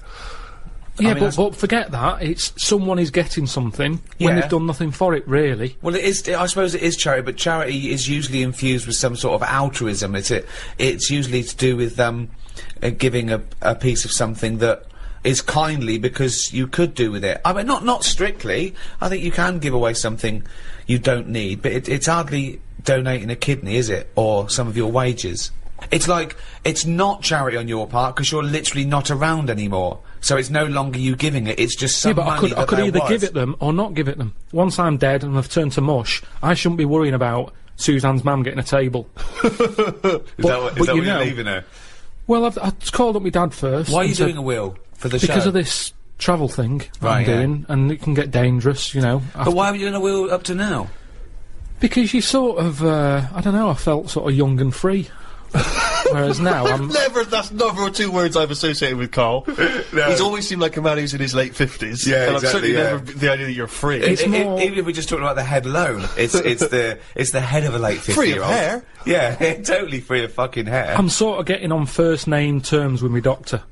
Yeah, I mean, but forget that. It's someone is getting something when Yeah. they've done nothing for it, really. Well, it is. I suppose it is charity, but charity is usually infused with some sort of altruism. It's usually to do with giving a piece of something that is kindly because you could do with it. I mean, not strictly. I think you can give away something you don't need, but it's hardly donating a kidney, is it, or some of your wages? It's like it's not charity on your part because you're literally not around anymore. So it's no longer you giving it, it's just some Yeah, but money I could either was. give it them or not give it them. Once I'm dead and I've turned to mush, I shouldn't be worrying about Suzanne's mum getting a table. Is that what you you're know- leaving her? Well, I called up my dad first. Why are you and said, doing a will for the show? Because of this travel thing that Right, I'm yeah. doing, and it can get dangerous, you know. But why haven't you done a will up to now? Because you sort of, I don't know, I felt sort of young and free. Whereas now I'm... That's never two words I've associated with Carl. He's always seemed like a man who's in his late 50s. Yeah, and exactly, I've certainly yeah. never the idea that you're free. It's more- Even if we're just talking about the head alone, it's the head of a late 50-year-old. Free of hair. Yeah, totally free of fucking hair. I'm sort of getting on first name terms with my doctor.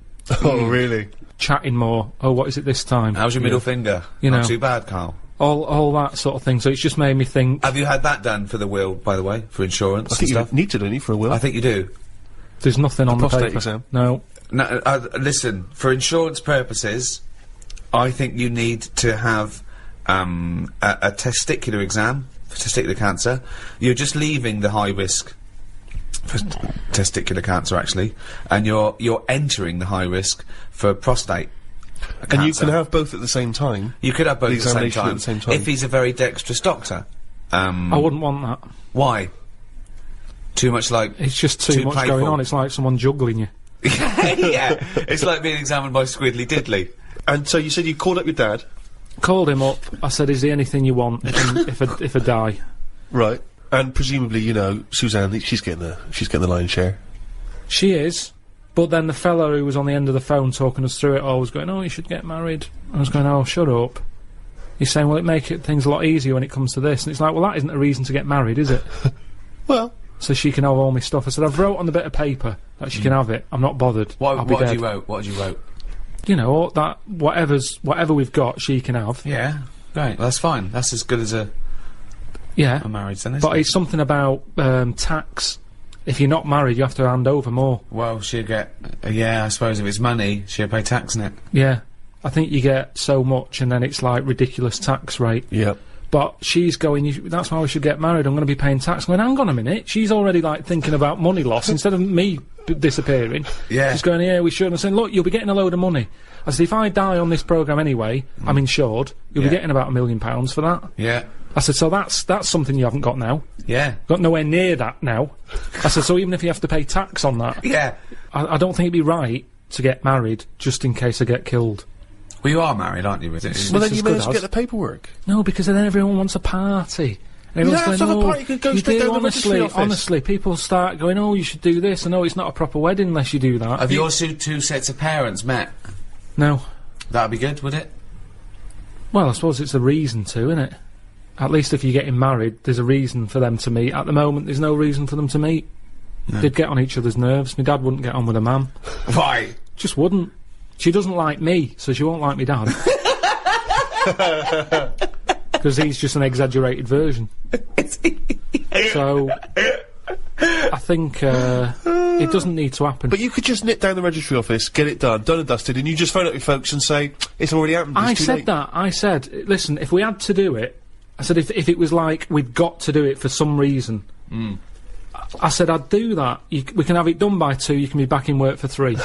Oh, really? Chatting more. Oh, what is it this time? How's your middle finger? You Not know. too bad, Carl. All that sort of thing. So it's just made me think, Have you had that done for the will, by the way, for insurance I think and you stuff? need to, don't you, for a will? I think you do. there's nothing on the prostate paper. exam? No. No, listen, for insurance purposes, I think you need to have a testicular exam for testicular cancer. You're just leaving the high risk for testicular cancer, actually, and you're entering the high risk for prostate cancer. And you can have both at the same time. You could have both at the same time if he's a very dexterous doctor. I wouldn't want that. Why? Too much like... It's just too much playful. going on. It's like someone juggling you. Yeah, it's like being examined by Squiddly Diddly. And so you said you called up your dad. Called him up. I said, "Is there anything you want if I die?" Right. And presumably, you know, Suzanne, she's getting the lion's share. She is. But then the fella who was on the end of the phone talking us through it all was going, "Oh, you should get married." I was going, "Oh, shut up." He's saying, "Well, it make things a lot easier when it comes to this." And it's like, well, that isn't a reason to get married, is it? Well... So she can have all my stuff. I said, "I've wrote on the bit of paper that she can have it. I'm not bothered. What did you wrote? What did you wrote? You know, all that, whatever we've got, she can have." Yeah, right. Well, that's fine. That's as good as a marriage then, isn't But it? it's something about tax. If you're not married, you have to hand over more. Well, she'll get... yeah, I suppose if it's money, she'll pay tax on it. Yeah. I think you get so much, and then it's like ridiculous tax rate. Yeah. But she's going, "That's why we should get married. I'm going to be paying tax." I'm going, "Hang on a minute." She's already, like, thinking about money loss instead of me disappearing. Yeah. She's going, "Yeah, we should." And I'm saying, "Look, you'll be getting a load of money." I said, "If I die on this programme anyway, I'm insured. You'll be getting about £1 million for that." Yeah. I said, "So that's something you haven't got now. Yeah. Got nowhere near that now." I said, "So even if you have to pay tax on that, Yeah. I don't think it'd be right to get married just in case I get killed." Well, you are married, aren't you? With it? Well, then as you good managed to as. get the paperwork. No, because then everyone wants a party. You don't Everyone's have to have a going, party, you could go straight do, down the registry office. honestly, people start going, "Oh, you should do this," and "Oh, it's not a proper wedding unless you do that." Have your two sets of parents met? No. That'd be good, would it? Well, I suppose it's a reason to, isn't it? At least if you're getting married, there's a reason for them to meet. At the moment, there's no reason for them to meet. They'd get on each other's nerves. My dad wouldn't get on with a man. Why? Just wouldn't. She doesn't like me, so she won't like me dad. Because he's just an exaggerated version. So, I think it doesn't need to happen. But you could just nip down the registry office, get it done and dusted, and you just phone up your folks and say, "It's already happened, it's I too said late." that. I said, "Listen, if we had to do it," I said, if it was like we've got to do it for some reason, I said, "I'd do that. We can have it done by 2, you can be back in work for 3.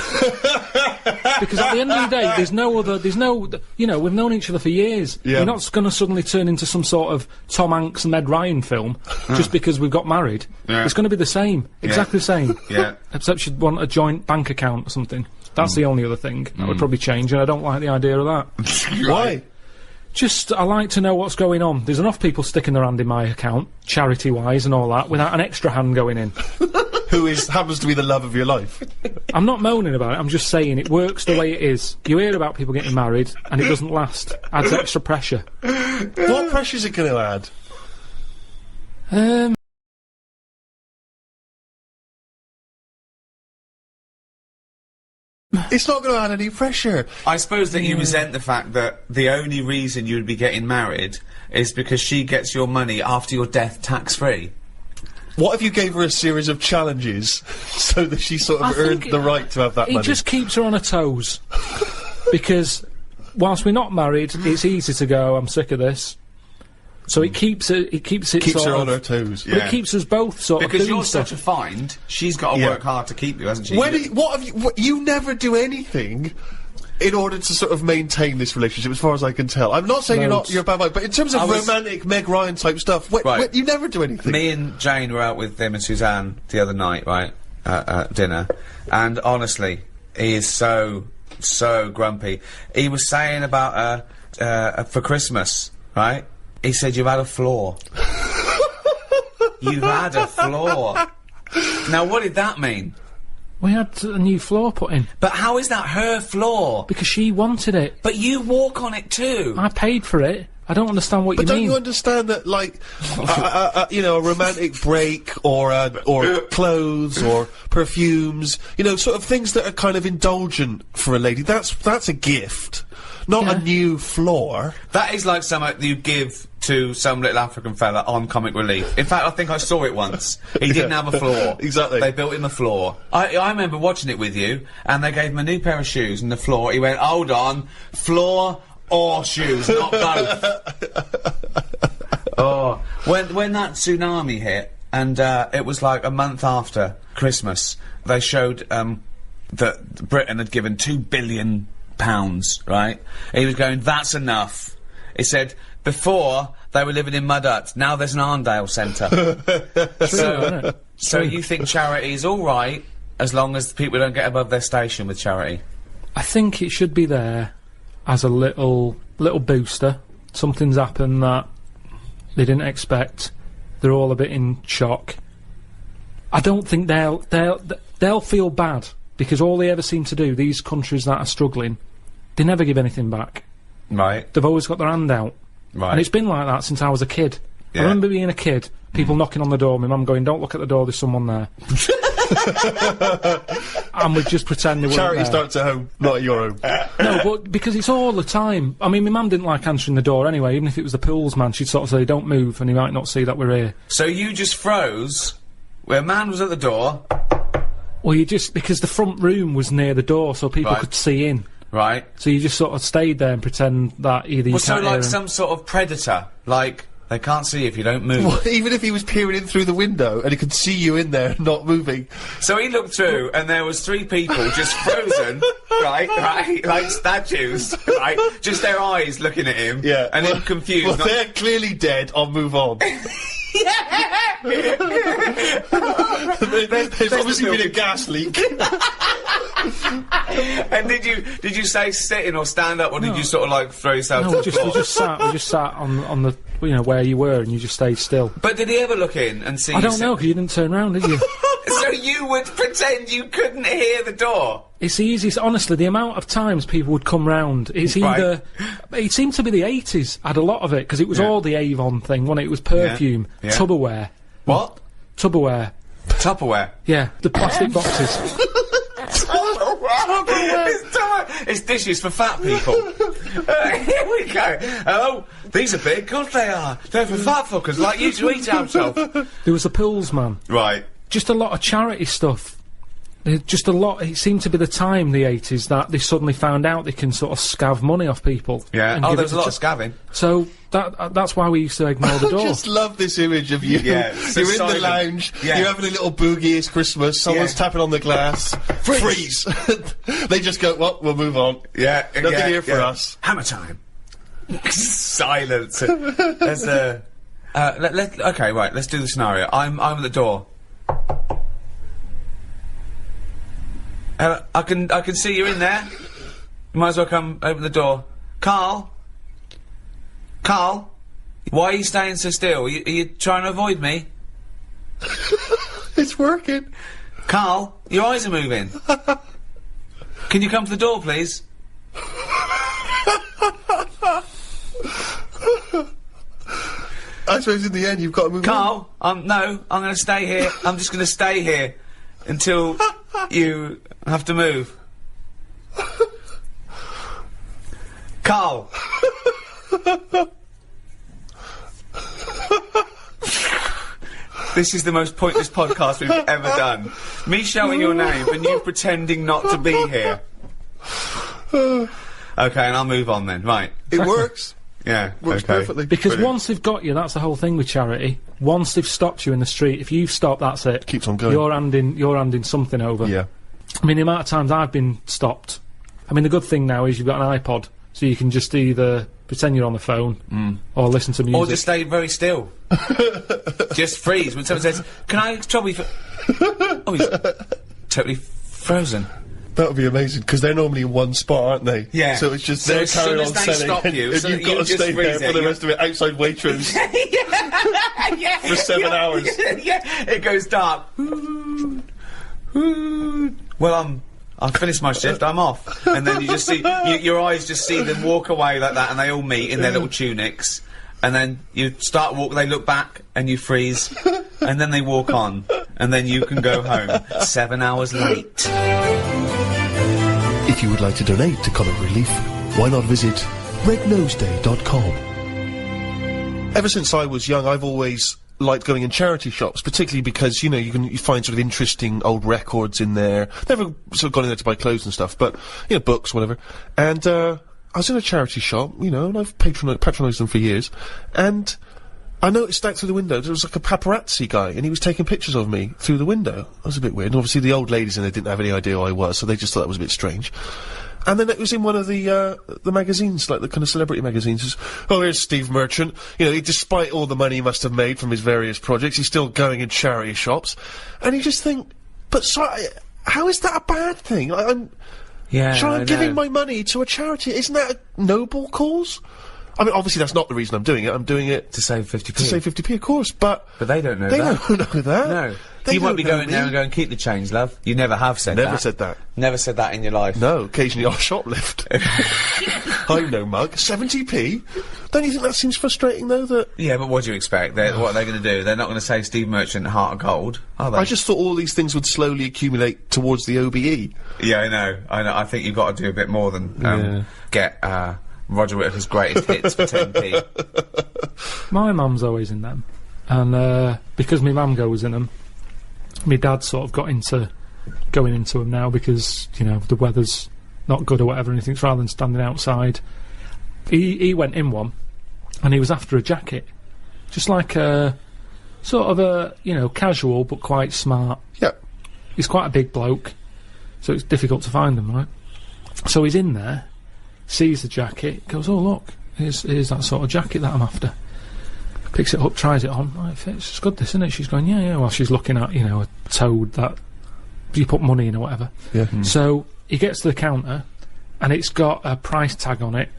Because at the end of the day, there's no, you know, we've known each other for years. Yeah. We're not going to suddenly turn into some sort of Tom Hanks and Meg Ryan film just because we've got married. Yeah. It's going to be the same, exactly the same. Yeah. Except she'd want a joint bank account or something. That's the only other thing that would probably change, and I don't like the idea of that. Why? Just, I like to know what's going on. There's enough people sticking their hand in my account, charity-wise and all that, without an extra hand going in. Who happens to be the love of your life? I'm not moaning about it, I'm just saying it works the way it is. You hear about people getting married, and it doesn't last. Adds extra pressure. What pressure's it going to add? It's not going to add any pressure. I suppose that you resent the fact that the only reason you'd be getting married is because she gets your money after your death tax-free. What if you gave her a series of challenges so that she sort of earned the right to have that money? It just keeps her on her toes. Because whilst we're not married, it's easy to go, "I'm sick of this." So it keeps her her on her toes. But it keeps us both sort of Because doing you're stuff. such a find, she's got to work hard to keep you, hasn't she? You never do anything in order to sort of maintain this relationship, as far as I can tell. I'm not saying you're a bad guy, but in terms of romantic Meg Ryan type stuff, you never do anything. Me and Jane were out with him and Suzanne the other night, right, at dinner, and honestly, he is so grumpy. He was saying about for Christmas, right? He said, "You've had a flaw." You've had a flaw. Now, what did that mean? We had a new floor put in. But how is that her floor? Because she wanted it. But you walk on it too. I paid for it. I don't understand what you mean. But don't you understand that, like, you know, a romantic break, or clothes, or perfumes, you know, sort of things that are kind of indulgent for a lady, that's a gift, not a new floor. That is like something you give to some little African fella on Comic Relief. In fact, I think I saw it once. He didn't have a floor. Exactly. They built him a floor. I remember watching it with you, and they gave him a new pair of shoes and the floor. He went, "Hold on, floor or shoes, not both." Oh, when that tsunami hit, and it was like a month after Christmas. They showed that Britain had given £2 billion, right? He was going, that's enough. He said, before they were living in mud huts, now there's an Arndale centre. So you think charity is all right as long as people don't get above their station with charity? I think it should be there as a little booster. Something's happened that they didn't expect. They're all a bit in shock. I don't think they'll feel bad, because all they ever seem to do, these countries that are struggling, they never give anything back. Right. They've always got their hand out. Right. And it's been like that since I was a kid. Yeah. I remember being a kid, people knocking on the door, my mum going, don't look at the door, there's someone there. And we'd just pretend they weren't Charity there. starts at home, not at your home. No, but because it's all the time. I mean, my mum didn't like answering the door anyway, even if it was the pools man, she'd sort of say, don't move, and he might not see that we're here. So you just froze where a man was at the door. Well, you just, because the front room was near the door, so people Right. could see in. Right. So you just sort of stayed there and pretend that either you Well, so can't hear like him. some sort of predator, like they can't see if you don't move. Well, even if he was peering in through the window and he could see you in there not moving. So he looked through and there was 3 people just frozen, right, like statues, right, just their eyes looking at him, Yeah. and him confused. Well, not- they're clearly dead, I'll move on. There's obviously been a gas leak. And did you say sitting or stand up, or did you sort of like throw yourself No, to we the just floor? sat on the, you know, where you were, and you just stayed still. But did he ever look in and see? I don't know, because you didn't turn round, did you? So you would pretend you couldn't hear the door? It's the easiest, honestly, the amount of times people would come round, it's either, it seemed to be the 80s, had a lot of it, because it was all the Avon thing, wasn't it? It was perfume, Yeah. Tupperware. What? Tupperware. Tupperware. Yeah, the plastic boxes. It's dishes for fat people. Here we go. Oh, these are big. God, they are. They're for fat fuckers like you to eat out of. There was a pools man. Right. Just a lot of charity stuff. Just a lot. It seemed to be the time, the 80s, that they suddenly found out they can sort of scav money off people. Yeah. and Oh, give there's it a lot to of scavving. So that's why we used to ignore the I door. just love this image of you. Yeah, so You're in silent. the lounge, Yeah. you're having a little boogie, it's Christmas, someone's Yeah. tapping on the glass. Freeze! They just go, well, we'll move on. Yeah. Nothing yeah, here for yeah. us. Hammer time. Silence. There's a. Okay, right. Let's do the scenario. I'm at the door. I can see you're in there. You might as well come open the door. Karl, why are you staying so still? Are you trying to avoid me? It's working. Karl, your eyes are moving. Can you come to the door, please? I suppose in the end you've got to move on. Karl, no, I'm going to stay here. I'm just going to stay here until you have to move. Karl. This is the most pointless podcast we've ever done. Me shouting your name and you pretending not to be here. Okay, and I'll move on then. Right. It works. Yeah. Works okay. perfectly. Because Brilliant. once they've got you, that's the whole thing with charity. Once they've stopped you in the street, if you've stopped, that's it. Keeps on going. You're handing something over. Yeah. I mean, the amount of times I've been stopped. I mean, the good thing now is you've got an iPod, so you can just either pretend you're on the phone or listen to music. Or just stay very still. Just freeze when someone says, "Can I trouble you for?" Oh, he's totally frozen. That would be amazing, because they're normally in one spot, aren't they? Yeah. So it's just So they're as soon carrying as on they selling, stop and, you, and so you've that got you to just stay there freeze for the it, rest of it outside Waitrose for 7 hours. Yeah, it goes dark. Well, I've finished my shift. I'm off, and then you just see your eyes just see them walk away like that, and they all meet in their little tunics, and then you start walk. They look back, and you freeze, and then they walk on, and then you can go home 7 hours late. If you would like to donate to Comic Relief, why not visit rednoseday.com. Ever since I was young, I've always liked going in charity shops, particularly because, you know, you find sort of interesting old records in there. Never sort of gone in there to buy clothes and stuff, but, you know, books, whatever. And, I was in a charity shop, you know, and I've patronised them for years, and I noticed that through the window. There was like a paparazzi guy, and he was taking pictures of me through the window. That was a bit weird. And obviously the old ladies in there didn't have any idea who I was, so they just thought that was a bit strange. And then it was in one of the magazines, like the kind of celebrity magazines. Just, oh, here's Steve Merchant. You know, despite all the money he must have made from his various projects, he's still going in charity shops. And you just think, but sorry, how is that a bad thing? I'm giving my money to a charity. Isn't that a noble cause? I mean, obviously that's not the reason I'm doing it. I'm doing it to save 50p. To save 50p, of course, but they don't know they that. They don't know that. No. They you might be don't know going there and going, keep the change, love. You never have said that. Never said that. Never said that in your life. No, occasionally I'll shoplift. I'm no mug. 70p? Don't you think that seems frustrating, though, that... Yeah, but what do you expect? What are they going to do? They're not going to say Steve Merchant, Heart of Gold, are they? I just thought all these things would slowly accumulate towards the OBE. Yeah, I know. I think you've got to do a bit more than, get, Roger Whittaker's greatest hits for 10p. My mum's always in them. And, because my mum goes in them, my dad sort of got into going into them now because, you know, the weather's not good or whatever, and he thinks rather than standing outside, he went in one, and he was after a jacket. Just like a, sort of a, you know, casual but quite smart. Yeah. He's quite a big bloke, so it's difficult to find them, right? So he's in there, sees the jacket, goes, oh look, here's that sort of jacket that I'm after. Picks it up, tries it on, right, it fits, it's good this, isn't it? She's going, yeah, while she's looking at, you know, a toad that you put money in or whatever. Yeah. So he gets to the counter, and it's got a price tag on it,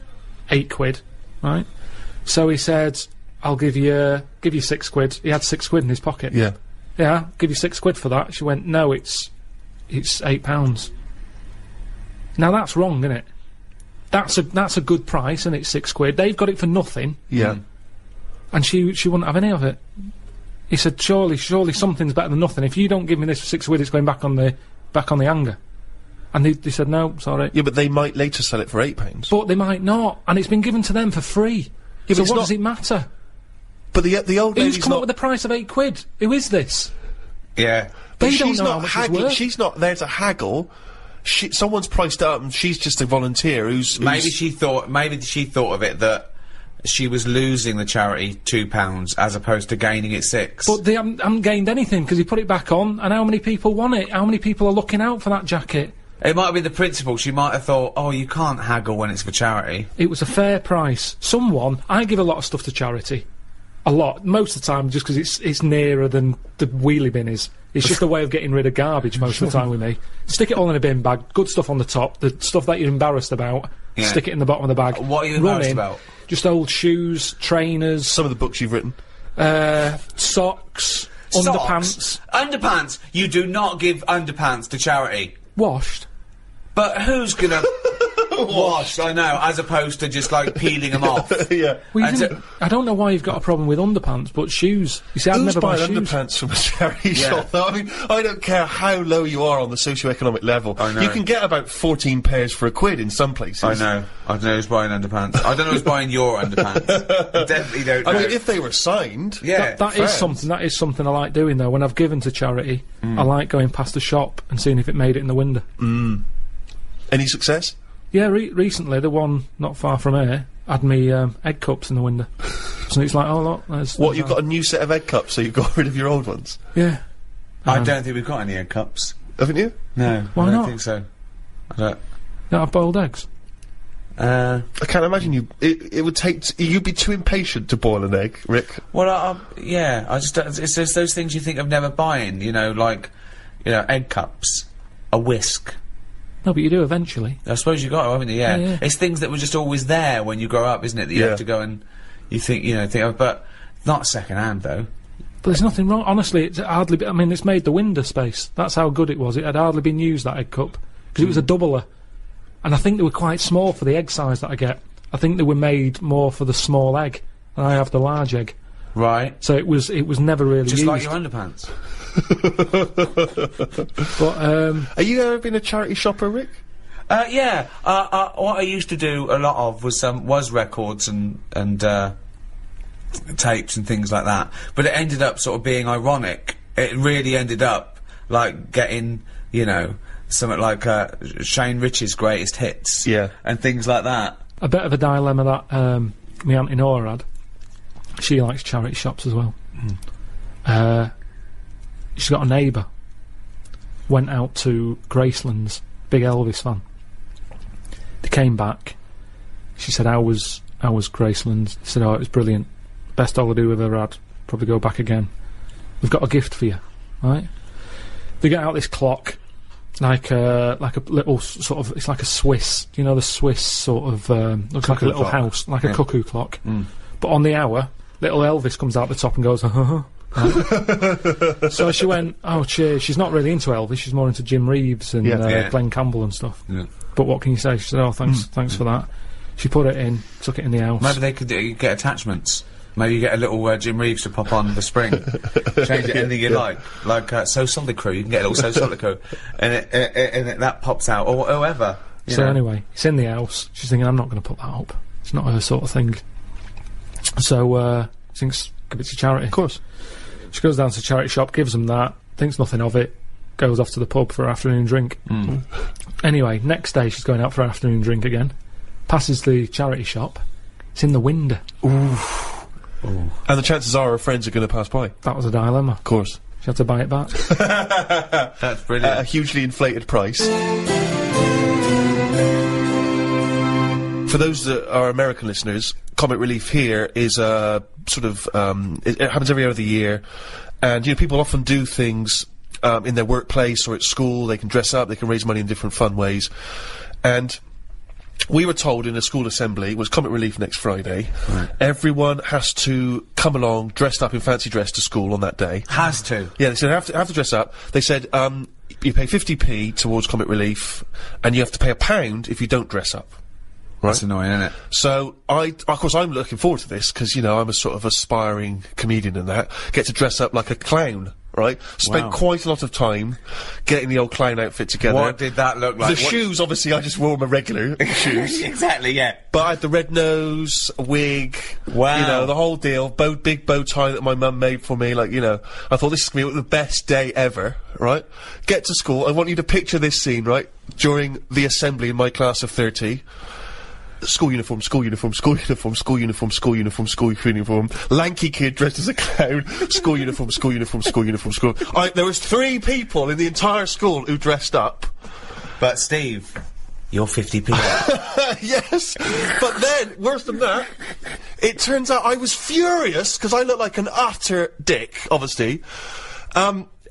£8, right? So he said, I'll give you £6. He had £6 in his pocket. Yeah. Yeah, I'll give you £6 for that. She went, no, it's £8. Now that's wrong, isn't it? That's a good price, and it's £6. They've got it for nothing. Yeah. And she wouldn't have any of it. He said, surely something's better than nothing. If you don't give me this for £6, it's going back on the hanger. And they said, no, sorry. Yeah, but they might later sell it for £8. But they might not, and it's been given to them for free. Yeah, so what does it matter? But the old lady's Who's come up with the price of £8? Who is this? Yeah. They But don't she's know how not much it's haggling. worth. She's not there to haggle. Someone's priced up, and she's just a volunteer who's Maybe she thought of it that she was losing the charity £2 as opposed to gaining it £6. But they haven't gained anything because he put it back on, and how many people want it? How many people are looking out for that jacket? It might have been the principle. She might have thought, oh, you can't haggle when it's for charity. It was a fair price. I give a lot of stuff to charity. A lot. Most of the time, just because it's nearer than the wheelie bin is. It's just a way of getting rid of garbage most of the time with me. Stick it all in a bin bag, good stuff on the top, the stuff that you're embarrassed about, stick it in the bottom of the bag. What are you embarrassed about? Just old shoes, trainers. some of the books you've written. Socks, underpants. Underpants! You do not give underpants to charity. Washed. But who's gonna... Washed, I know, as opposed to just, like, peeling them off. Yeah. Well, And I don't know why you've got a problem with underpants, but shoes. You see, I'd Who's never buy buying shoes. underpants from a charity Yeah. shop, though? I mean, I don't care how low you are on the socio-economic level. I know. You can get about 14 pairs for £1 in some places. I know who's buying underpants. I don't know who's buying your underpants. I definitely don't know. I mean, if they were signed... Yeah. That is something I like doing, though. When I've given to charity, I like going past the shop and seeing if it made it in the window. Any success? Yeah, recently, the one not far from here had me egg cups in the window. So it's like, oh, look, there's... What, you've got a new set of egg cups, so you've got rid of your old ones? Yeah. I don't think we've got any egg cups. Haven't you? No, Why I don't not? think so. I don't... Don't have boiled eggs. I can't imagine you... It would take... You'd be too impatient to boil an egg, Rick. Well, yeah, I just don't... It's just those things you think of never buying, you know, like, you know, egg cups, a whisk. No, but you do eventually. I suppose you got to, haven't you? Yeah. Yeah. It's things that were just always there when you grow up, isn't it? That you Yeah. have to go and you think of, but not second hand though. But there's nothing wrong. Honestly, it's hardly... I mean, it's made the window space. That's how good it was. It had hardly been used, that egg cup. Because it was a doubler. And I think they were quite small for the egg size that I get. I think they were made more for the small egg. And I have the large egg. Right. So it was never really Just used. like your underpants. But, Are you ever been a charity shopper, Rick? Yeah. What I used to do a lot of was records and tapes and things like that. But it ended up sort of being ironic. It really ended up like getting, you know, something like Shane Rich's greatest hits. Yeah. And things like that. a bit of a dilemma that my Auntie Nora had. She likes charity shops as well. She's got a neighbour. Went out to Graceland's, big Elvis fan. They came back. She said, how was Graceland? They said, oh, it was brilliant. Best holiday we've ever had. Probably go back again. We've got a gift for you, right? They get out this clock, like a little sort of, it's like a Swiss, you know, the Swiss sort of, looks like a little house, like a cuckoo clock. But on the hour, little Elvis comes out the top and goes, So she went, oh, cheers. She's not really into Elvis, she's more into Jim Reeves and Glenn Campbell and stuff. But what can you say? She said, oh, thanks for that. She put it in, took it in the house. Maybe they could get attachments. Maybe you get a little Jim Reeves to pop on the spring. Change it anything you like So Solid Crew. You can get a little So Solid Crew, and that pops out, or whoever. So anyway, it's in the house. She's thinking, I'm not going to put that up. It's not her sort of thing. So she thinks, give it to charity. Of course. She goes down to the charity shop, gives them that, thinks nothing of it, goes off to the pub for an afternoon drink. Anyway, next day she's going out for an afternoon drink again. Passes the charity shop. It's in the window. And the chances are her friends are going to pass by. That was a dilemma. Of course. She had to buy it back. That's brilliant. At a hugely inflated price. For those that are American listeners, Comic Relief here is a sort of, it happens every other year, and, you know, people often do things, in their workplace or at school. They can dress up, they can raise money in different fun ways, and we were told in a school assembly, it was Comic Relief next Friday, everyone has to come along dressed up in fancy dress to school on that day. Has to? Yeah, they said have to dress up. They said, you pay 50p towards Comic Relief, and you have to pay £1 if you don't dress up. Right? That's annoying, isn't it? So, of course, I'm looking forward to this, because, you know, I'm a sort of aspiring comedian and that. Get to dress up like a clown, right? Spent quite a lot of time getting the old clown outfit together. What did that look like? The shoes, obviously, I just wore my regular shoes. Exactly, yeah. But I had the red nose, a wig, wow, you know, the whole deal, big bow tie that my mum made for me, like, you know, I thought this is going to be the best day ever, right? Get to school, I want you to picture this scene, right? During the assembly in my class of 30. School uniform, school uniform, school uniform, school uniform, school uniform, school uniform. Lanky kid dressed as a clown. School uniform, school uniform, school uniform, school. There was 3 people in the entire school who dressed up. But Steve, you're 50p. Yes, but then worse than that, it turns out I was furious because I looked like an utter dick. Obviously,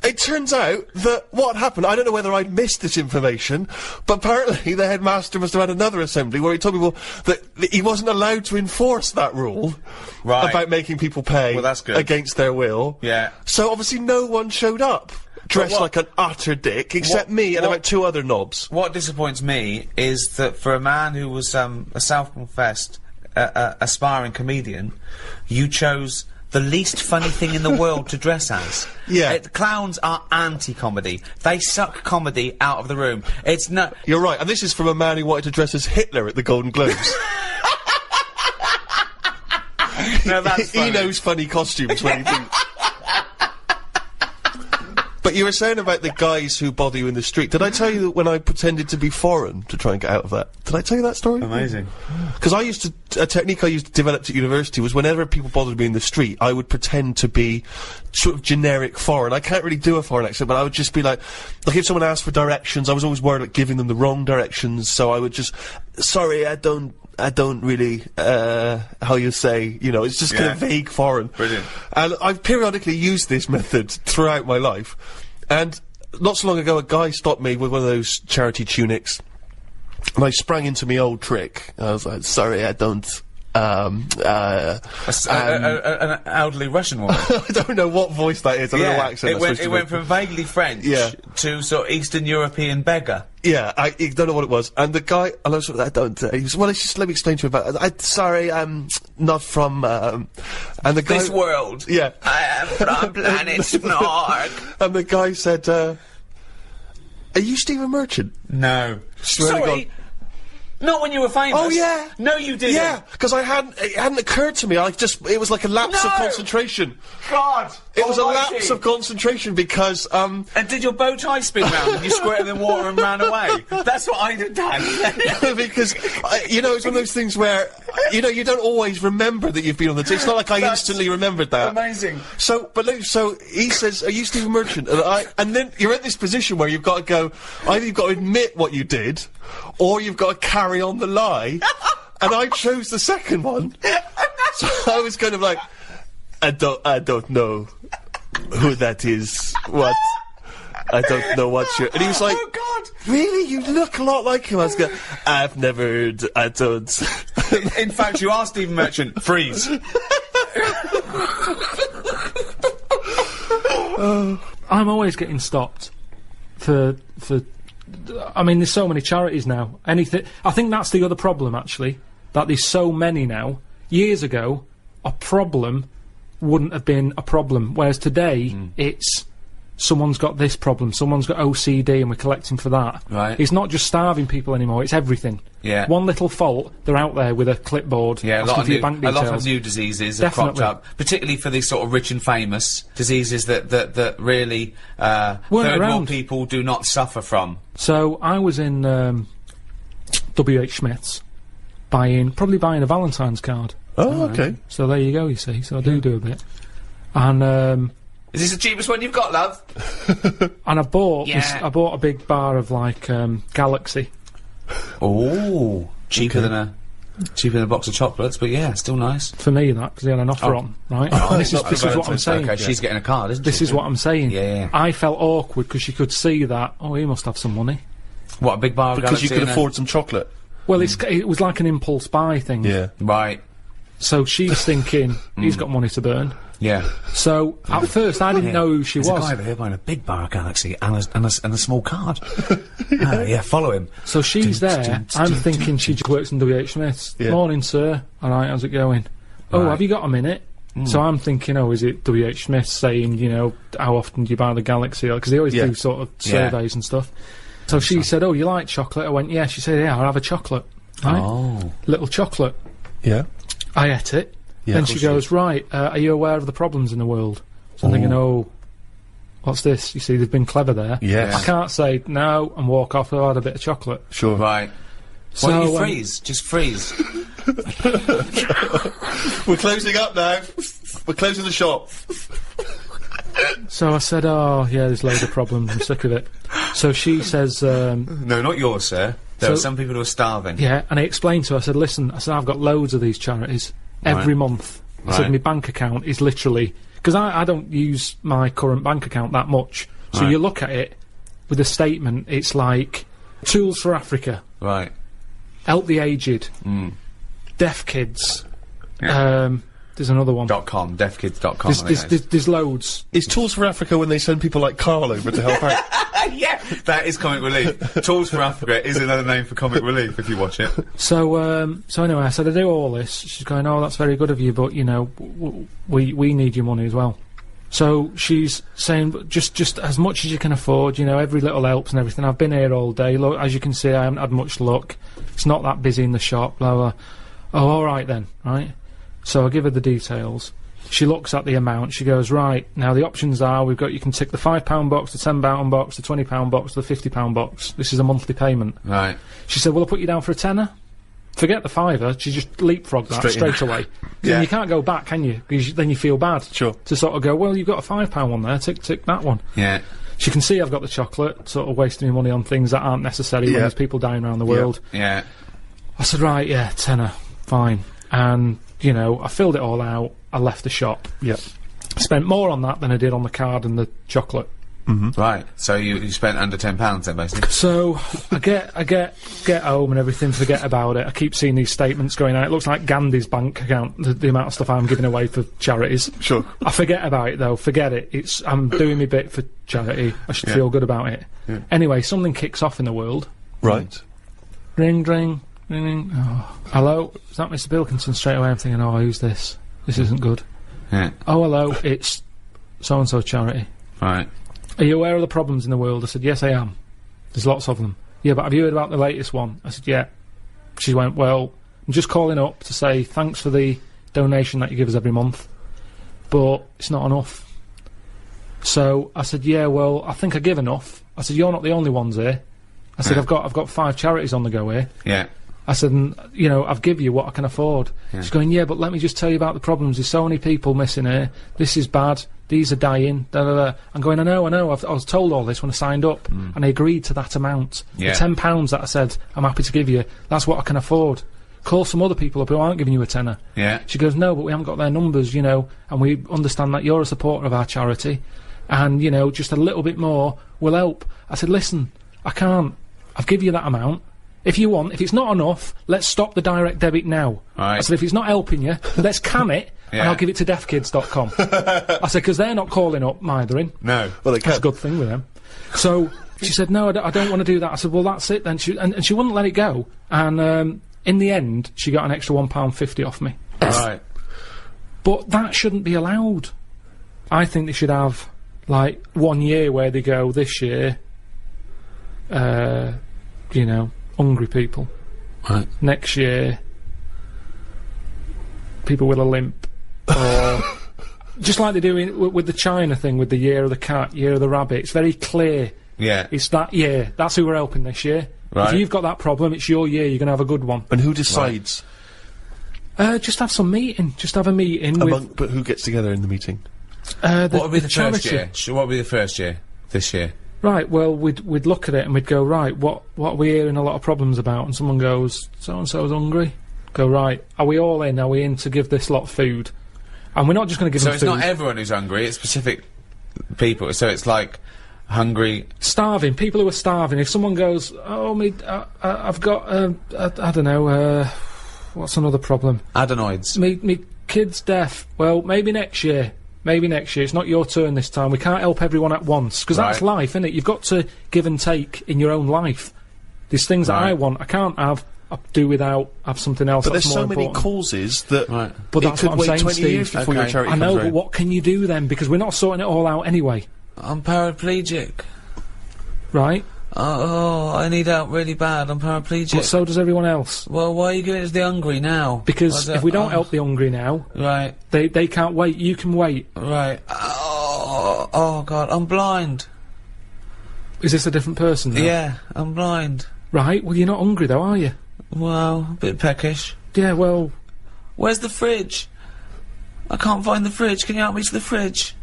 it turns out that what happened, I don't know whether I'd missed this information, but apparently the headmaster must have had another assembly where he told people that he wasn't allowed to enforce that rule about making people pay against their will. Yeah. So obviously no one showed up dressed like an utter dick, except me and about 2 other knobs. What disappoints me is that for a man who was a self-confessed aspiring comedian, you chose the least funny thing in the world to dress as. Yeah. Clowns are anti-comedy. They suck comedy out of the room. It's no— You're right, and this is from a man who wanted to dress as Hitler at the Golden Globes. No, that's funny. He knows funny costumes when he thinks. But you were saying about the guys who bother you in the street. Did I tell you that when I pretended to be foreign to try and get out of that? Did I tell you that story? Amazing. Because I used to— a technique I used to develop at university was whenever people bothered me in the street, I would pretend to be sort of generic foreign. I can't really do a foreign accent, but I would just be like if someone asked for directions, I was always worried about giving them the wrong directions, so I would just, sorry, I don't really, how you say, you know, it's just kind of vague foreign. Brilliant. And I've periodically used this method throughout my life. And not so long ago, a guy stopped me with one of those charity tunics. And I sprang into my old trick. I was like, sorry, I don't, an elderly Russian woman. I don't know what voice that is. I don't know what accent it went from vaguely French to sort of Eastern European beggar. Yeah, I don't know what it was. And the guy, and I was sort of, I don't, he was, well, just let me explain to you about it. Sorry, I'm not from, and the guy— This world. Yeah. I am from planet Snork. And the guy said, are you Stephen Merchant? No. Swear to God. Not when you were famous. Oh, yeah. No, you didn't. Yeah, because it hadn't occurred to me. It was like a lapse of No! concentration. God. It was a almighty. lapse of concentration because, And did your bow tie spin round and you squirted the water and ran away? That's what I'd have done. because, you know, it's one of those things where, you know, you don't always remember that you've been on the It's not like I instantly remembered that. Amazing. So he says, are you Stephen Merchant? And then you're at this position where you've got to go, either you've got to admit what you did, or you've got to carry on the lie. And I chose the second one. So I was kind of like, I don't know who that is. What? I don't know what you're. And he was like, Oh, God. really? You look a lot like him. I was going, I've never heard. I don't. In fact, you are Stephen Merchant. Freeze. I'm always getting stopped for. I mean, there's so many charities now. Anything. I think that's the other problem, actually, that there's so many now. Years ago, a problem wouldn't have been a problem, whereas today it's someone's got this problem, someone's got OCD, and we're collecting for that. Right. It's not just starving people anymore; it's everything. Yeah. One little fault, they're out there with a clipboard. Yeah, asking for your bank a lot of details. new diseases have Definitely. cropped up, particularly for these sort of rich and famous diseases that really third world around. people do not suffer from. So I was in W.H. Smith's probably buying a Valentine's card. Oh, okay. So there you go, you see. So I do a bit. And Is this the cheapest one you've got, love? I bought Yeah. I bought a big bar of like Galaxy. Oh, cheaper than a box of chocolates, but yeah, still nice. For me, that, because they had an offer on, right? And this is what I'm saying. Okay, she's getting a card, isn't she? This is what I'm saying. Yeah. I felt awkward because she could see that, oh, he must have some money. What, a big bar of Because you Galaxy could and a- afford some chocolate. Well, it was like an impulse buy thing. Yeah. Right, So she's thinking, he's got money to burn. yeah. So, at first, I didn't know who she There's was. a guy over here buying a big bar of Galaxy and a small card. Yeah, follow him. So she's there, I'm thinking she just works in W.H. Smith's. Yeah. Morning, sir. Alright, how's it going? Oh, Right. have you got a minute? So I'm thinking, oh, is it W.H. Smith saying, you know, how often do you buy the Galaxy? Because they always Yeah. do sort of surveys and stuff. So she said, oh, you like chocolate? I went, yeah. She said, yeah, I'll have a chocolate. Right? Oh. Little chocolate. Yeah. I ate it. Yeah, Then of she course you goes, right, are you aware of the problems in the world? So I'm thinking, oh, what's this? You see, they've been clever there. Yes. I can't say no and walk off. I've had a bit of chocolate. Sure. Right. So, Why don't you freeze? Just freeze. We're closing up now. We're closing the shop. So I said, oh, yeah, there's loads of problems. I'm sick of it. So she says, No, not yours, sir. There So- are some people who are starving. yeah, and I explained to her, I said, listen, I said, I've got loads of these charities every month. I said, Right. my bank account is literally, because I don't use my current bank account that much. So Right. you look at it with a statement, it's like, Tools for Africa, Right. Help the Aged, Deaf Kids, Yeah. there's another one. .com, deafkids.com. There's loads. Is Tools for Africa when they send people like Karl over to help out? Yeah, that is Comic Relief. Tools for Africa is another name for Comic Relief if you watch it. So anyway, I said, I do all this. She's going, oh, that's very good of you, but, you know, we need your money as well. So she's saying, but just as much as you can afford, you know, every little helps and everything. I've been here all day. Look, as you can see, I haven't had much luck. It's not that busy in the shop, blah, blah. Oh, all right then, right? So I give her the details. She looks at the amount. She goes, right, now the options are, you can tick the £5 box, the £10 box, the £20 box, the £50 box. This is a monthly payment. Right. She said, well, I'll put you down for a tenner. Forget the £5. She just leapfrogged that straight away. Yeah. And you can't go back, can you? 'Cause then you feel bad. Sure. To sort of go, well, you've got a £5 one there, tick that one. Yeah. She can see I've got the chocolate, sort of wasting my money on things that aren't necessary when Yeah. there's people dying around the world. Yeah. I said, right, yeah, tenner, fine. And, you know, I filled it all out, I left the shop. Yeah. Spent more on that than I did on the card and the chocolate. Right. So you spent under £10 then, basically. So I get home and everything, forget about it. I keep seeing these statements going out. It looks like Gandhi's bank account, the amount of stuff I'm giving away for charities. Sure. I forget about it though, forget it. I'm doing my bit for charity. I should feel good about it. Anyway, something kicks off in the world. Right. Ring, ring, ring, ring. Oh. Hello? Is that Mr. Pilkington? Straight away I'm thinking, oh, who's this? This isn't good. Yeah. Oh, hello, it's so-and-so charity. Right. Are you aware of the problems in the world? I said, yes, I am. There's lots of them. Yeah, but have you heard about the latest one? I said, yeah. She went, well, I'm just calling up to say thanks for the donation that you give us every month, but it's not enough. So I said, yeah, well, I think I give enough. I said, you're not the only ones here. I said, I've got 5 charities on the go here. Yeah. I said, and, you know, I've give you what I can afford. Yeah. She's going, yeah, but let me just tell you about the problems. There's so many people missing here. This is bad. These are dying. Da, da, da. I'm going, I know. I was told all this when I signed up, and I agreed to that amount. Yeah. The £10 that I said I'm happy to give you, that's what I can afford. Call some other people up who aren't giving you a tenner. Yeah. She goes, no, but we haven't got their numbers, you know, and we understand that you're a supporter of our charity, and, you know, just a little bit more will help. I said, listen, I can't. I've given you that amount. If you want, if it's not enough, let's stop the direct debit now. Right. I said, if it's not helping you, let's can it, and I'll give it to deafkids.com. I said, because they're not calling up mithering. No. Well, they That's can. a good thing with them. So she said, no, I don't want to do that. I said, well, that's it then. And she wouldn't let it go. And in the end, she got an extra £1.50 off me. Right. But that shouldn't be allowed. I think they should have, like, 1 year where they go, this year, you know, hungry people. Right. Next year, people with a limp. Or just like they do with the China thing, with the year of the cat, year of the rabbit. It's very clear. Yeah. It's that year. That's who we're helping this year. Right. If you've got that problem, it's your year. You're going to have a good one. And who decides? Just have some meeting. Just have a meeting with... But who gets together in the meeting? What would be the first charity. year? What would be the first year? This year? Right, well, we'd look at it and we'd go, right, what are we hearing a lot of problems about? And someone goes, so-and-so's hungry. Go, right, are we all in? Are we in to give this lot food? And we're not just going to give So them it's food. not everyone who's hungry, it's specific people. So it's like hungry... Starving, people who are starving. If someone goes, oh, I've got, I don't know, what's another problem? Adenoids. Me kid's deaf. Well, maybe next year. Maybe next year. It's not your turn this time. We can't help everyone at once. Because that's Right. life, innit? You've got to give and take in your own life. There's things that Right. I want. I can't have, do without, have something else But that's there's more so many important. causes that Right. But it that's could what I'm wait saying, 20 Steve. years before your Okay. charity I know, comes but round. what can you do then? Because we're not sorting it all out anyway. I'm paraplegic. Right? Oh, I need help really bad. I'm paraplegic. But so does everyone else. Well, why are you giving it to the hungry now? Because if we don't help the hungry now, Right, they can't wait. You can wait. right. Oh, God, I'm blind. Is this a different person now? Yeah, I'm blind. Right? Well, you're not hungry though, are you? Well, a bit peckish. Yeah, well... Where's the fridge? I can't find the fridge. Can you help me to the fridge?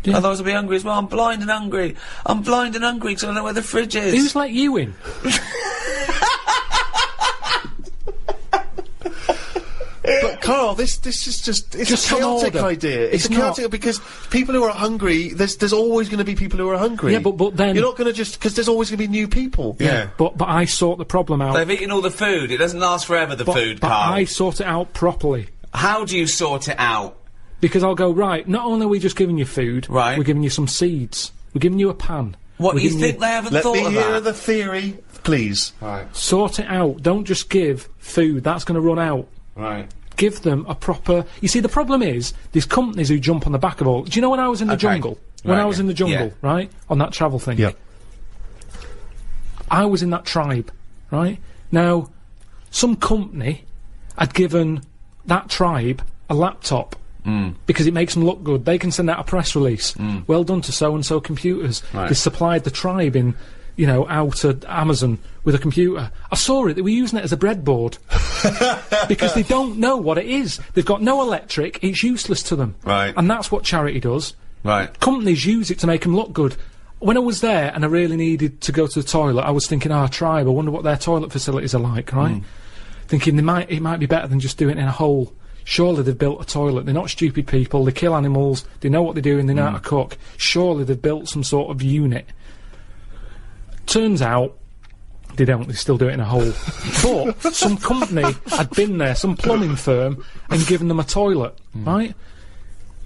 Yeah. Otherwise I'll be hungry as well. I'm blind and hungry. I'm blind and hungry because I don't know where the fridge is. Who's let you in? But Carl, this is just a Just an chaotic order. idea. It's It's a chaotic because people who are hungry, there's always going to be people who are hungry. Yeah, but then... You're not going to just because there's always going to be new people. Yeah. But I sort the problem out. They've eaten all the food. It doesn't last forever, the food, but Carl. I sort it out properly. How do you sort it out? Because I'll go, right, not only are we just giving you food, Right. we're giving you some seeds. We're giving you a pan. What, We're you giving think they haven't Let thought me of hear that? the theory, please. Right. Sort it out. Don't just give food. That's going to run out. Right. Give them a proper... You see, the problem is, there's companies who jump on the back of all... Do you know when I was in the Okay. jungle? When Right, I was in the jungle, yeah. right? On that travel thing. Yeah. I was in that tribe, right? Now, some company had given that tribe a laptop because it makes them look good. They can send out a press release. Well done to so-and-so computers. Right. They supplied the tribe in, you know, out at Amazon with a computer. I saw it. They were using it as a breadboard because they don't know what it is. They've got no electric. It's useless to them. Right. And that's what charity does. Right. Companies use it to make them look good. When I was there and I really needed to go to the toilet, I was thinking, tribe, I wonder what their toilet facilities are like, right? Thinking it might be better than just doing it in a hole. Surely they've built a toilet. They're not stupid people. They kill animals. They know what they're doing. They know how to cook. Surely they've built some sort of unit. Turns out, they don't. They still do it in a hole. But some company had been there, some plumbing firm, and given them a toilet, right?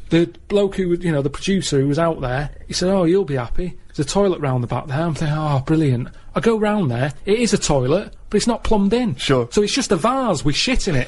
The bloke who, you know, the producer who was out there, he said, oh, you'll be happy. There's a toilet round the back there. I'm thinking, oh, brilliant. I go round there, it is a toilet, but it's not plumbed in. Sure. So it's just a vase with shit in it.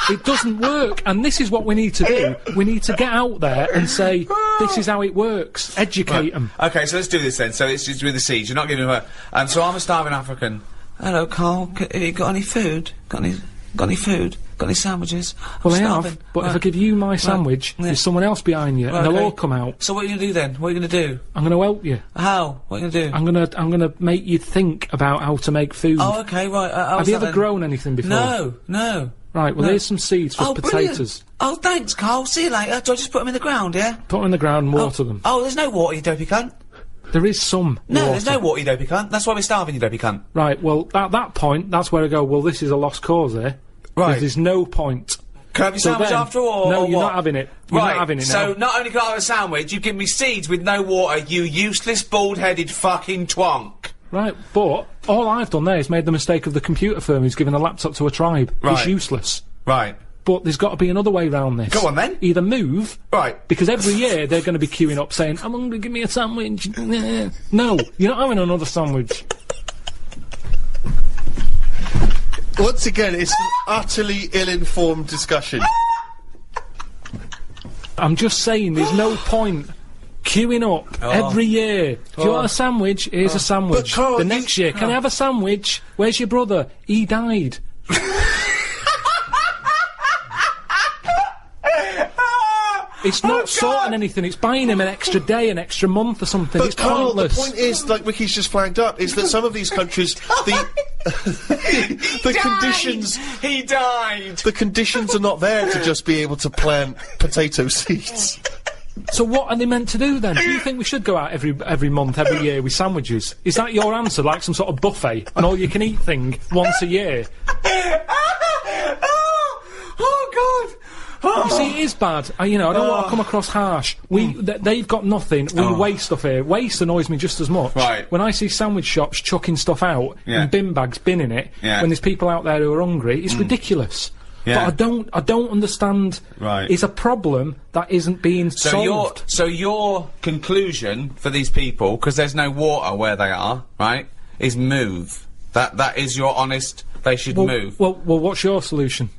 It doesn't work, and this is what we need to do. We need to get out there and say, this is how it works. Educate them. Okay, so let's do this then. So it's just with the seeds. You're not giving them a... so I'm a starving African, Hello, Carl. Have you got any food? Got any food? Got any sandwiches? Well, I'm I have, starving. but if I give you my sandwich, yeah. there's someone else behind you, and they'll okay. all come out. So what are you gonna do then? What are you gonna do? I'm going to help you. How? What are you gonna do? I'm gonna make you think about how to make food. Oh, okay, right. Have you ever grown anything before? No. Right, well, here's some seeds for Brilliant. potatoes. Oh, thanks, Carl. See you later. Do I just put them in the ground, yeah? Put them in the ground and water them. Oh, there's no water, you dopey cunt. There is some No, water. there's no water, you dopey cunt. That's why we're starving, you dopey cunt. Right, well, at that point, that's where I go, well, this is a lost cause here. Right. There's no point. Can I have your So sandwich then- after all? No, or you're what? not having it. You're right, not having it now. so not only can I have a sandwich, you give me seeds with no water, you useless, bald-headed fucking twonk. Right, but all I've done there is made the mistake of the computer firm who's given a laptop to a tribe. Right. It's useless. Right. But there's got to be another way round this. Go on, then. Either move. Right. Because every year they're going to be queuing up saying, I'm hungry, give me a sandwich. No, you're not having another sandwich. Once again, it's an utterly ill-informed discussion. I'm just saying, there's no point queuing up every year. Do you want a sandwich? Here's a sandwich. But Carl, the next year, can I have a sandwich? Where's your brother? He died. It's not sorting anything, it's buying him an extra day, an extra month or something. But It's Carl, the pointless. point is, like Ricky's just flagged up, is that some of these countries, the conditions, He died! the conditions are not there to just be able to plant potato seeds. So what are they meant to do then? Do you think we should go out every month, every year with sandwiches? Is that your answer, like some sort of buffet, an all-you-can-eat thing once a year? Oh, God! You see, it is bad. I don't want to come across harsh. They've got nothing. We waste stuff here. Waste annoys me just as much. Right. When I see sandwich shops chucking stuff out Yeah. in bin bags, binning it, Yeah. when there's people out there who are hungry, it's ridiculous. Yeah. But I don't understand. Right. It's a problem that isn't being solved. So your conclusion for these people, because there's no water where they are, right, is move. That is your honest. They should move. Well, what's your solution?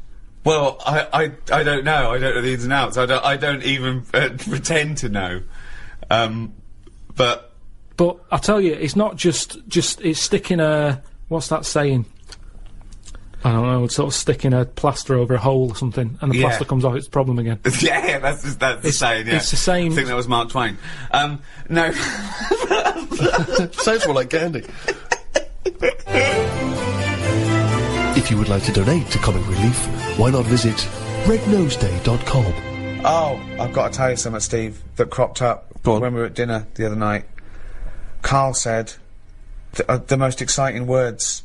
Well, I don't know. I don't know the ins and outs. I don't even pretend to know. But I tell you, it's not just it's sticking a, what's that saying? I don't know, it's sort of sticking a plaster over a hole or something, and the Yeah. plaster comes off, it's a problem again. yeah, that's the saying. Yeah, it's the same- I think that was Mark Twain. No. Sounds more like Gandhi. If you would like to donate to Comic Relief, why not visit rednoseday.com. Oh, I've got to tell you something, Steve, that cropped up Go on. when we were at dinner the other night. Karl said the most exciting words.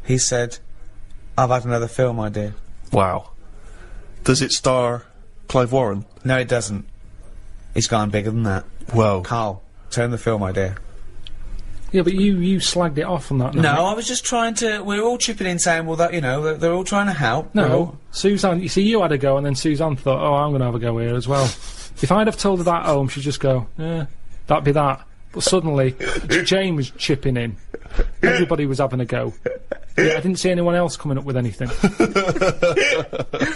He said, I've had another film idea. Wow. Does it star Clive Warren? No, it doesn't. He's gone bigger than that. Well, Karl, turn the film idea. Yeah, but you slagged it off on that night. No, I was just trying to... We're all chipping in saying, well, that, they're all trying to help. We're No, all- Suzanne, you see, you had a go, and then Suzanne thought, oh, I'm going to have a go here as well. If I'd have told her that at home, she'd just go, that'd be that. But suddenly, Jane was chipping in. Everybody was having a go. Yeah, I didn't see anyone else coming up with anything.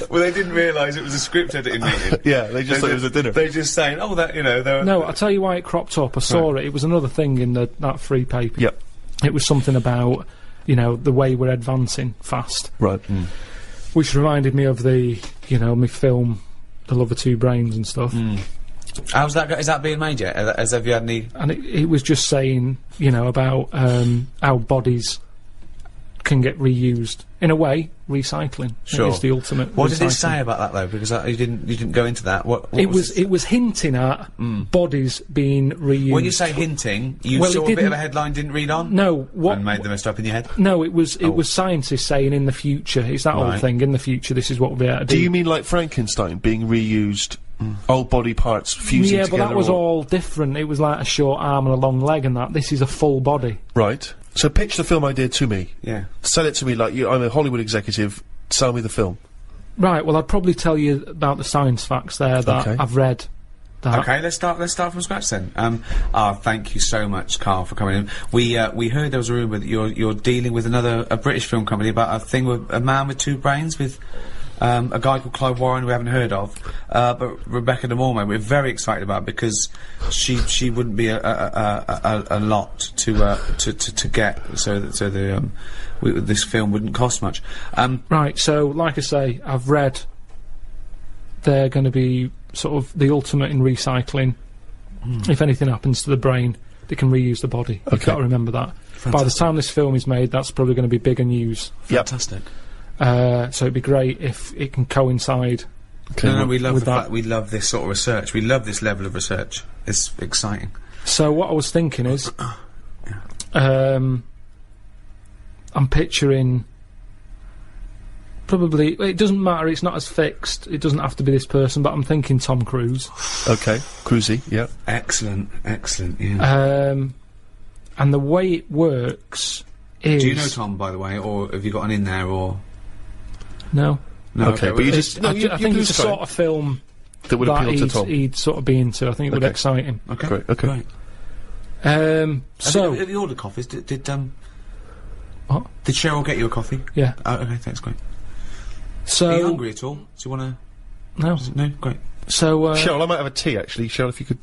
Well, they didn't realise it was a script editing meeting. yeah, they just thought it was a dinner. They're just saying, oh, that, they're... No, I'll tell you why it cropped up. I saw it. It was another thing in that free paper. Yep. It was something about, the way we're advancing fast. Right. Which reminded me of the, my film, The Love of Two Brains and stuff. How's that is that being made yet? Have you had any... And it was just saying, about how bodies can get reused. In a way, recycling. Sure. It is the ultimate What did it recycling. say about that, though? Because you didn't go into that. What It was hinting at bodies being reused. When you say hinting, you Well, it saw a bit of didn't- a headline, didn't read on? No, what... And made the mess up in your head? No, it was scientists saying in the future, it's that old Right. thing, in the future this is what we'll be able to do. Do you mean like Frankenstein being reused, old body parts fusing Yeah, together? but that was or- all different. It was like a short arm and a long leg and that. This is a full body. Right. So pitch the film idea to me. Yeah. Sell it to me like I'm a Hollywood executive. Sell me the film. Right, well, I'd probably tell you about the science facts there that Okay. I've read. That. Okay, let's start from scratch then. Thank you so much, Karl, for coming in. We heard there was a rumour that you're dealing with a British film company about a thing with a man with two brains with a guy called Clive Warren we haven't heard of, but Rebecca De Mormon we're very excited about because she wouldn't be a lot to get, so this film wouldn't cost much. Right, so like I say, I've read they're going to be sort of the ultimate in recycling. If anything happens to the brain, they can reuse the body. You've got to remember that. Fantastic. By the time this film is made, that's probably going to be bigger news. Fantastic. So it'd be great if it can coincide. No, we love with the that. fact we love this sort of research. We love this level of research. It's exciting. So what I was thinking is, I'm picturing probably, it doesn't matter, it's not as fixed, it doesn't have to be this person, but I'm thinking Tom Cruise. Okay, Cruisey, yeah. Excellent, yeah. And the way it works is... Do you know Tom, by the way, or have you got an in there, or...? No. No, Okay, but you just... No, I think it's a sort of film that would appeal to Tom. he'd sort of be into. I think it would excite him. Okay, Great, okay. Great. So... Have you ordered coffees? Did What? Did Cheryl get you a coffee? Yeah. Oh, okay, thanks, great. So... Are you hungry at all? Do you want to... No. No? Great. So, Cheryl, I might have a tea, actually. Cheryl, if you could...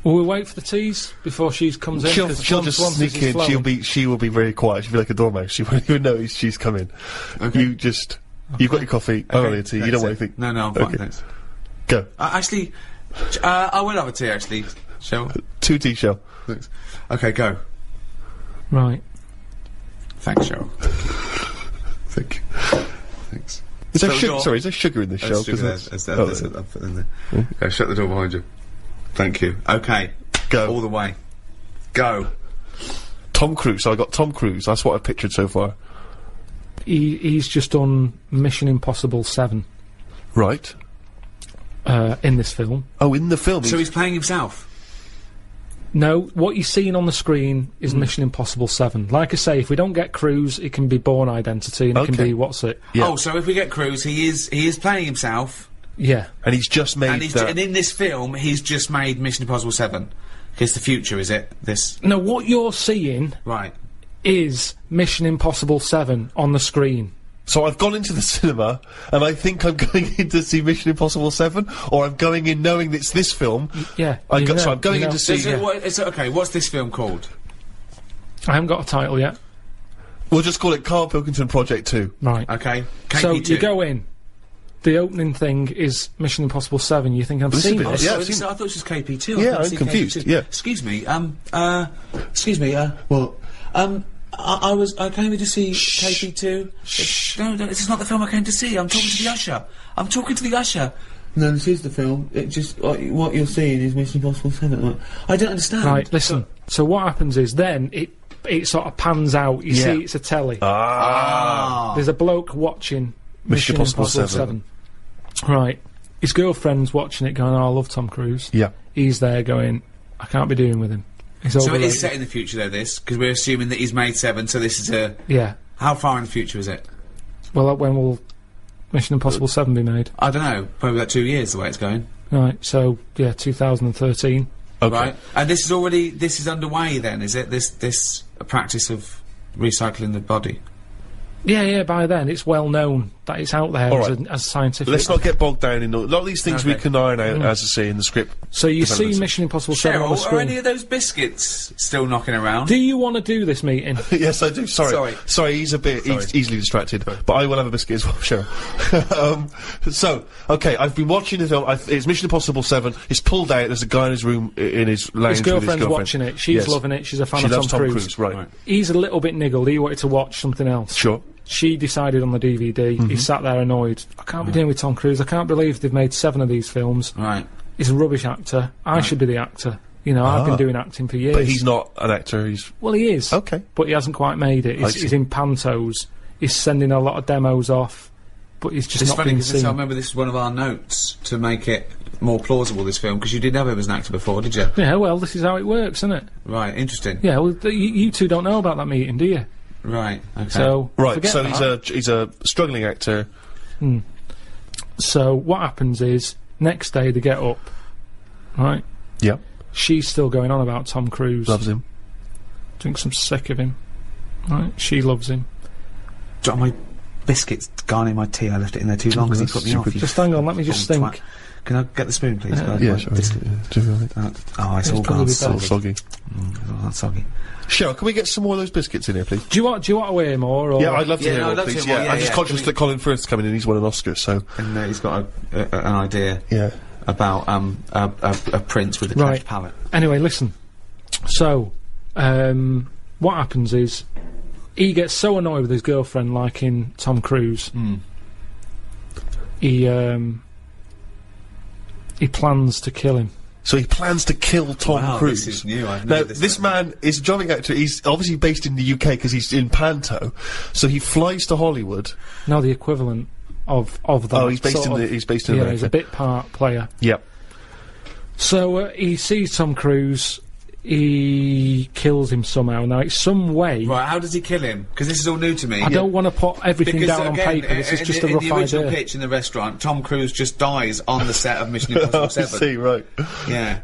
will we wait for the teas before she comes in? She'll 'Cause just once sneak this is in. flowing- She will be very quiet. She'll be like a dormouse. She won't even know she's coming. Okay. You just... You've got your coffee. I want a tea. You don't want anything. No, I'm fine, Okay. thanks. Go. Actually, I will have a tea, actually, Cheryl. 2 tea, Cheryl. Thanks. Okay, go. Right. Thanks, Cheryl. Thank you. Thanks. Is there Shut the sugar? door. Sorry, is there sugar in this There's show? sugar there. There's I'll put it in there. Go, shut the door behind you. Thank you. Okay. Go. All the way. Go. Tom Cruise. So I got Tom Cruise. That's what I've pictured so far. He's just done Mission Impossible 7 Right. in this film. Oh, in the film. So he's playing himself? No, what you're seeing on the screen is Mission Impossible 7. Like I say, if we don't get Cruise, it can be Bourne Identity, and it can Okay. be, what's it? Yeah. Oh, so if we get Cruise, he is playing himself, Yeah. And he's just made and, that. and in this film, he's just made Mission Impossible 7. It's the future, is it? This... No, what you're seeing Right. is Mission Impossible 7 on the screen. So I've gone into the cinema, and I think I'm going in to see Mission Impossible 7, or I'm going in knowing it's this film. Yeah. So I'm going you in know. to see. Okay, what's this film called? I haven't got a title yet. We'll just call it Karl Pilkington Project 2. Right. Okay. So KP2. you go in. The opening thing is Mission Impossible 7. You think I've This is a seen bit- this? yeah, Oh, I've seen- I thought it was just KP2. Yeah, I couldn't I'm see confused, KP2. yeah. Excuse me. I came here to see KP2. No, this is not the film I came to see. I'm talking to the usher. I'm talking to the usher. No, this is the film. It just what you're seeing is Mission Impossible 7. I don't understand. Right, listen. So what happens is then it sort of pans out. You see it's a telly. There's a bloke watching Mission Impossible 7. Right. His girlfriend's watching it going, oh, I love Tom Cruise. Yeah. He's there going, I can't be doing with him. He's So it overrated. is set in the future, though, this, because we're assuming that he's made 7, so this is a... Yeah. How far in the future is it? Well, when will Mission Impossible 7 be made? I don't know. Probably about 2 years, the way it's going. Right, so, yeah, 2013. Okay. Right? And this is underway then, is it? This practice of recycling the body? Yeah, by then it's well known that it's out there All as, right. as scientific. Let's not get bogged down in a lot of these things we Okay. can iron out, as I say, in the script. So you see developments. Mission Impossible 7 on the Cheryl, screen. are any of those biscuits still knocking around? Do you want to do this meeting? Yes, I do. Sorry. Sorry. He's a bit easily distracted, but I will have a biscuit as well, sure. So, okay, I've been watching the film. It's Mission Impossible 7. It's pulled out. There's a guy in his room, in his lounge His with girlfriend's his girlfriend. watching it. She's Yes. loving it. She's a fan She of loves Tom Cruise. right. He's a little bit niggled. He wanted to watch something else. Sure. She decided on the DVD. He sat there annoyed. I can't be dealing with Tom Cruise. I can't believe they've made 7 of these films. Right. He's a rubbish actor. I should be the actor. You know, I've been doing acting for years. But he's not an actor, he's... Well, he is. Okay. But he hasn't quite made it. I see. He's in pantos. He's sending a lot of demos off. But he's just It's not funny being because seen. I remember this is one of our notes to make it more plausible, this film, because you didn't have him as an actor before, did you? Yeah, well, this is how it works, isn't it? Right, interesting. Yeah, well, you two don't know about that meeting, do you? Right, okay. So, Right, forget so that. he's a struggling actor. So what happens is, next day they get up, right? Yeah. She's still going on about Tom Cruise. Loves him. Thinks I'm sick of him. Right? She loves him. Am I biscuit's gone in my tea. I left it in there too long because he put me off. Just hang on, let me just Bum think. twat. Can I get the spoon, please? Yeah, sure. Biscuit. Do you want it? Oh, it's all probably gone. better. It's soggy. It's all gone soggy. Cheryl, can we get some more of those biscuits in here, please? Do you want to hear more? Or? Yeah, I'd love to Yeah, hear no, more, I'd love to please. hear more, Yeah, yeah, I'm just yeah. conscious that Colin Firth's coming in. He's won an Oscar, so And he's got an idea yeah. about a prince with a Right. cleft palate. Anyway, listen. So, what happens is he gets so annoyed with his girlfriend liking Tom Cruise. He plans to kill him. So he plans to kill Tom Wow, Cruise. this is new, I've Now, never this man is a driving actor. He's obviously based in the UK because he's in Panto. So he flies to Hollywood. No, the equivalent of that. Oh, he's based sort in of- the. He's based in Yeah, America. he's a bit part player. Yep. So he sees Tom Cruise. He kills him somehow. Now it's some way. Right, how does he kill him? Because this is all new to me. I don't want to put everything Because down on again, paper. This is just a in rough the original idea. pitch in the restaurant, Tom Cruise just dies on the set of Mission Impossible I 7. see, right. Yeah.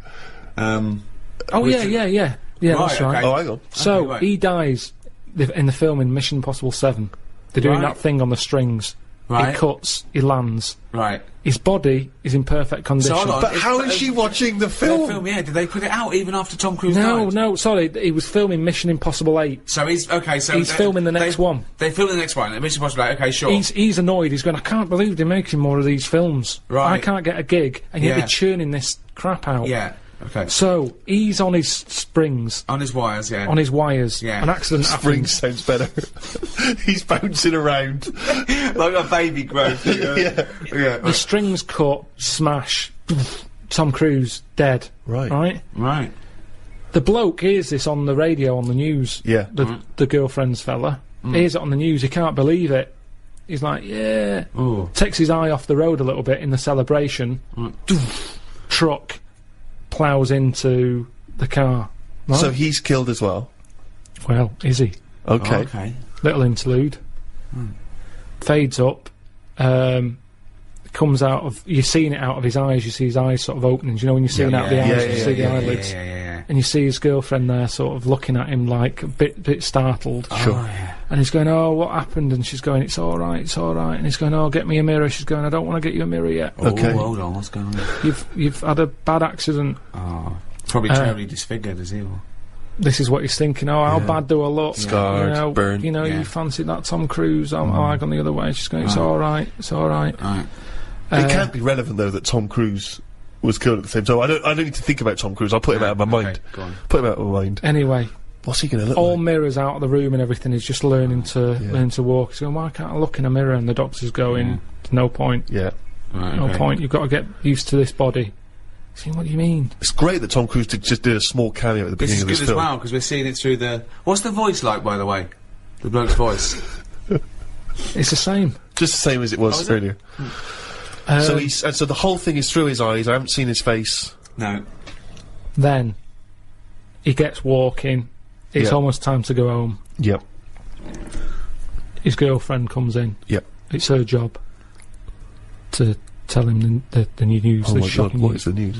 Oh yeah, yeah. Yeah, Right, that's right. okay. Oh, hang on. So Okay, right. he dies in the film in Mission Impossible 7. They're doing Right. that thing on the strings. Right. He cuts. He lands. Right. His body is in perfect condition. hold on. But how is she watching the That film? film, yeah. Did they put it out even after Tom Cruise No, died? no, sorry. He was filming Mission Impossible 8. So he's okay. So He's filming the next one. They film the next one. Mission Impossible. Okay, sure. He's annoyed. He's going, I can't believe they're making more of these films. Right. I can't get a gig, and yet Yeah. they're churning this crap out. Yeah. Okay. So he's on his springs, On his wires, yeah. on his wires. Yeah. An accident Spring happens. sounds better. He's bouncing around. like a baby growth. Yeah. Yeah. The strings cut, smash. Tom Cruise dead. Right. Right. Right. The bloke hears this on the radio, on the news. Yeah. The girlfriend's fella hears it on the news. He can't believe it. He's like, yeah. Ooh. Takes his eye off the road a little bit in the celebration. Truck plows into the car. Right? So he's killed as well. Well, is he? Okay. Okay. Little interlude. Fades up. Comes out of. You're seeing it out of his eyes. You see his eyes sort of opening. You know when you're seeing out of the eyes, you see the eyelids, Yeah. and you see his girlfriend there, sort of looking at him like a bit startled. Sure. Oh, yeah. And he's going, "Oh, what happened?" And she's going, "It's all right, it's all right." And he's going, "Oh, get me a mirror." She's going, "I don't want to get you a mirror yet. Okay. Oh, hold on. What's going on? You've had a bad accident." Oh, probably terribly disfigured, is he? Or? This is what he's thinking. Oh, how bad do I look? Scarred, you know, burnt, you fancied that Tom Cruise. I've gone the other way. She's going, "It's all right, it's all right." Right. It can't be relevant though that Tom Cruise was killed at the same time. I don't need to think about Tom Cruise. I'll put him out of my mind. Go on. Put him out of my mind. Anyway, What's he going to look all like? mirrors out of the room and everything. He's just learning to walk. He's going, "Why can't I look in a mirror?" And the doctor's going, "There's no point. Yeah. Right, No okay. point. You've got to get used to this body." See, what do you mean? It's great that Tom Cruise just did a small cameo at the This beginning is of good this as film. well because we're seeing it through the. What's the voice like, by the way? The bloke's voice. It's the same. Just the same as it was is it? earlier. So so the whole thing is through his eyes. I haven't seen his face. No. Then he gets walking. It's Yeah. almost time to go home. Yep. His girlfriend comes in. Yep. It's her job to tell him the new news. Oh the my god, shocking what news. is the news?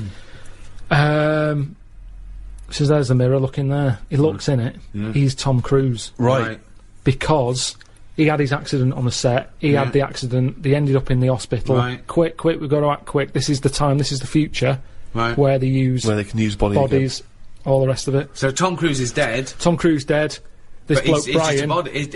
Says there's the mirror. Look in there. He looks in it. He's Tom Cruise Right. because he had his accident on the set. He had the accident. They ended up in the hospital. Right. Quick! We've got to act quick. This is the time. This is the future Right. where they use Where they can use bodies. all the rest of it. So Tom Cruise is dead. Tom Cruise dead. This But bloke he's just a Brian. body.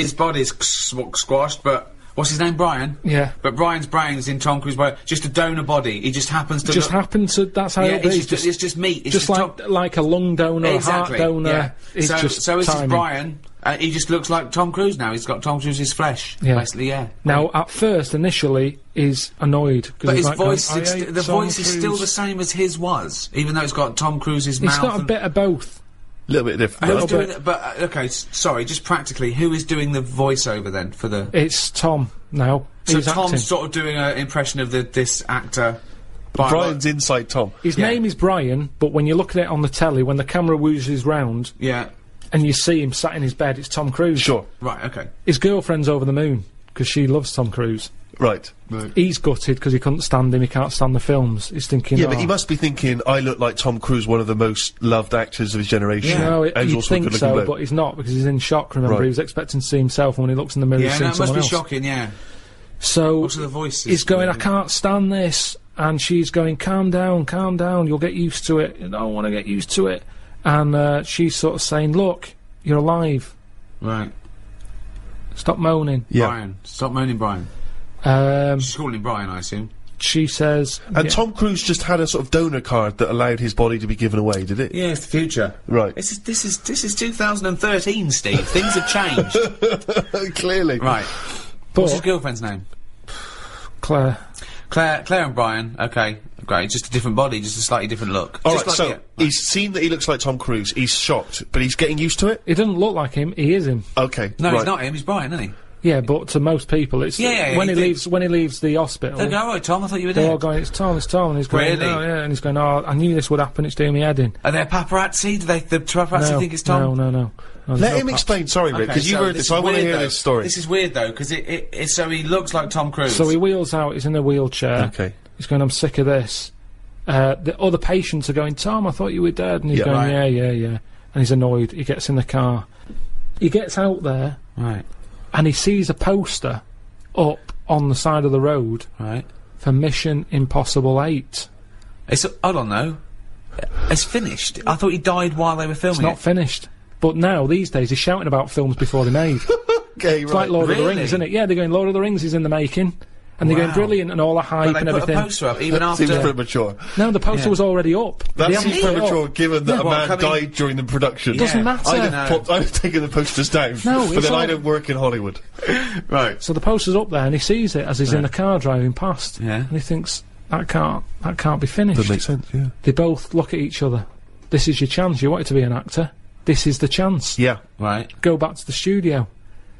His body's squashed, but what's his name? Brian. Yeah. But Brian's brain's in Tom Cruise's body. Just a donor body. He just happens to. Just look, happened to. That's how Yeah, it is. it's just meat. It's Just Tom- like a lung donor, exactly. a heart donor. Yeah. It's so just so this timing. is Brian. He just looks like Tom Cruise now. He's got Tom Cruise's flesh. Yeah. Basically, yeah. Now, at first, initially, he's annoyed because But he's his like voice, going, "I it's hate the Tom voice is still Cruise." the same as his was, even though it's got Tom Cruise's It's mouth. got a and- bit of both. A little bit different. Who's right? doing it? But okay, sorry. Just practically, who is doing the voiceover then for the? It's Tom now. So He's Tom's acting. sort of doing an impression of this actor. Brian's inside Tom. His yeah. name is Brian, but when you look at it on the telly, when the camera whoozes round Yeah. and you see him sat in his bed, it's Tom Cruise. Sure. Right. Okay. His girlfriend's over the moon because she loves Tom Cruise. Right. He's gutted because he couldn't stand him. He can't stand the films. He's thinking, Yeah, but he must be thinking, I look like Tom Cruise, one of the most loved actors of his generation. No, and he's you'd also a think good-looking so, bloke. but he's not because he's in shock. Remember, Right. he was expecting to see himself, and when he looks in the mirror, he's Yeah, seeing no, it must someone be else. shocking, yeah. So Also the voices. he's going, I really. can't stand this, and she's going, calm down, you'll get used to it. I don't want to get used to it. And she's sort of saying, look, you're alive. Right. Stop moaning. Yeah. Brian. Stop moaning, Brian. She's calling him Brian, I assume. She says, And Tom Cruise just had a sort of donor card that allowed his body to be given away, did it? Yeah, it's the future. Right. This is 2013, Steve. Things have changed. Clearly. Right. but What's his girlfriend's name? Claire. Claire and Brian. Okay, great. Just a different body, just a slightly different look. Alright, Just so like- he's seen that he looks like Tom Cruise, he's shocked, but he's getting used to it? He doesn't look like him. He is him. Okay. No, right. he's not him. He's Brian, isn't he? Yeah, but to most people, it's Yeah, when he he thinks- leaves the hospital. They go, all right, Tom. I thought you were They're all dead. going, it's Tom, and he's going, Really? oh, yeah, and he's going, oh, I knew this would happen, it's doing me head in. Are there paparazzi? Do the paparazzi No, think it's Tom? No, there's Let no him paps. explain, sorry, Rick, because you so heard this, is I want to weird, hear though. this story. This is weird though, because so he looks like Tom Cruise. So he wheels out, he's in a wheelchair. Okay. He's going, I'm sick of this. The other patients are going, Tom, I thought you were dead. And he's Yeah. going, Right. yeah. And he's annoyed. He gets in the car. He gets out there, Right. and he sees a poster up on the side of the road Right. for Mission Impossible 8. I don't know. It's finished. I thought he died while they were filming It's not it. finished. But now, these days, he's shouting about films before they're made. Okay, It's like Lord of the Really? Rings, isn't it? Yeah, they're going, Lord of the Rings is in the making. And they're going, Wow. brilliant, and all the hype But and they put everything. a poster up even Seems after. premature. No, the poster Yeah. was already up. That They seems haven't put it up. premature, given that a Well, man coming- died during the production. Doesn't Yeah. matter. I'd No. have taken the posters down. No, but it's then I all- don't work in Hollywood. Right. So the poster's up there, and he sees it as he's in the car driving past. Yeah. And he thinks, that can't be finished. Doesn't make sense, yeah. They both look at each other. This is your chance. You wanted to be an actor. This is the chance. Yeah. Right. Go back to the studio.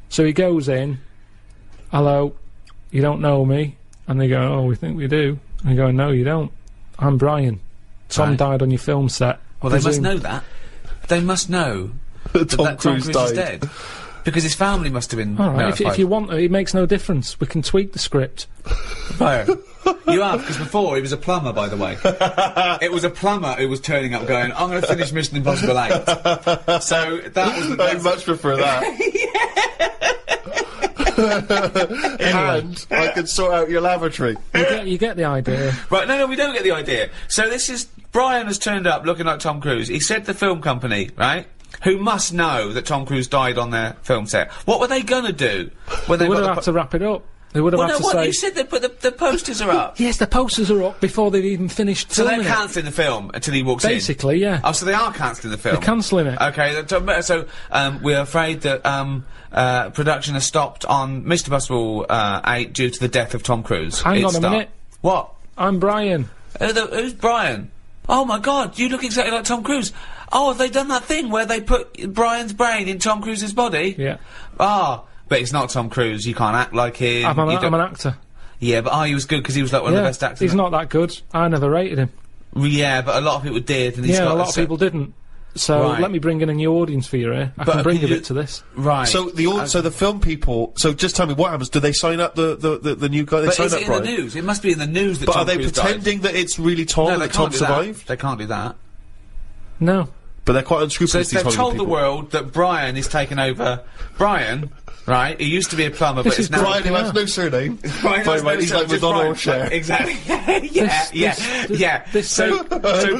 So he goes in. Hello, you don't know me? And they go, oh, we think we do. And they go, no, you don't. I'm Brian. Tom Right. died on your film set. Well, they must Presume- know that. They must know that Tom Cruise is died. dead. Because his family must have been. All right, notified. if you want to, it makes no difference. We can tweak the script. Fire. You have, because before he was a plumber, by the way. It was a plumber who was turning up going, I'm going to finish Mission Impossible 8. So that was I'd much prefer that. And I can sort out your lavatory. You get the idea. Right, no, we don't get the idea. So this is, Brian has turned up looking like Tom Cruise. He said the film company, right, who must know that Tom Cruise died on their film set. What were they gonna do when They they would got have the had to wrap it up. They would have Well, had no, to what? say, You said they put the posters are up. yes, the posters are up before they've even finished So they're filming it. cancelling the film until he walks in? Basically, yeah. Oh, so they are cancelling the film? They're cancelling it. Okay, so we're afraid that production has stopped on Mr. Impossible 8 due to the death of Tom Cruise. Hang on a minute. What? I'm Brian. Who's Brian? Oh my god, you look exactly like Tom Cruise. Oh, have they done that thing where they put Brian's brain in Tom Cruise's body? Yeah. Ah, but it's not Tom Cruise. You can't act like him. I'm You an don't- actor. Yeah, but he was good because he was like one Yeah. of the best actors. He's not that good. I never rated him. Yeah, but a lot of people did. And he's Yeah, got a lot of people didn't. So Right. let me bring in a new audience for you here. I But can bring a can you- bit to this. Right. So the film people. So just tell me what happens. Do they sign up the new guy? They but sign is up it in the Brian. news? It must be in the news that But Tom are they Cruise pretending that it's really Tom died. No, and they that Tom can't do that. survived? They can't do that. No. But they're quite So unscrupulous. they've these told Hollywood the people. world that Brian is taking over. Brian, right? He used to be a plumber, but This is is now Brian, who Yeah. has no surname. Brian has no He's like sense, just Madonna or Brian. Cher. Exactly. This- So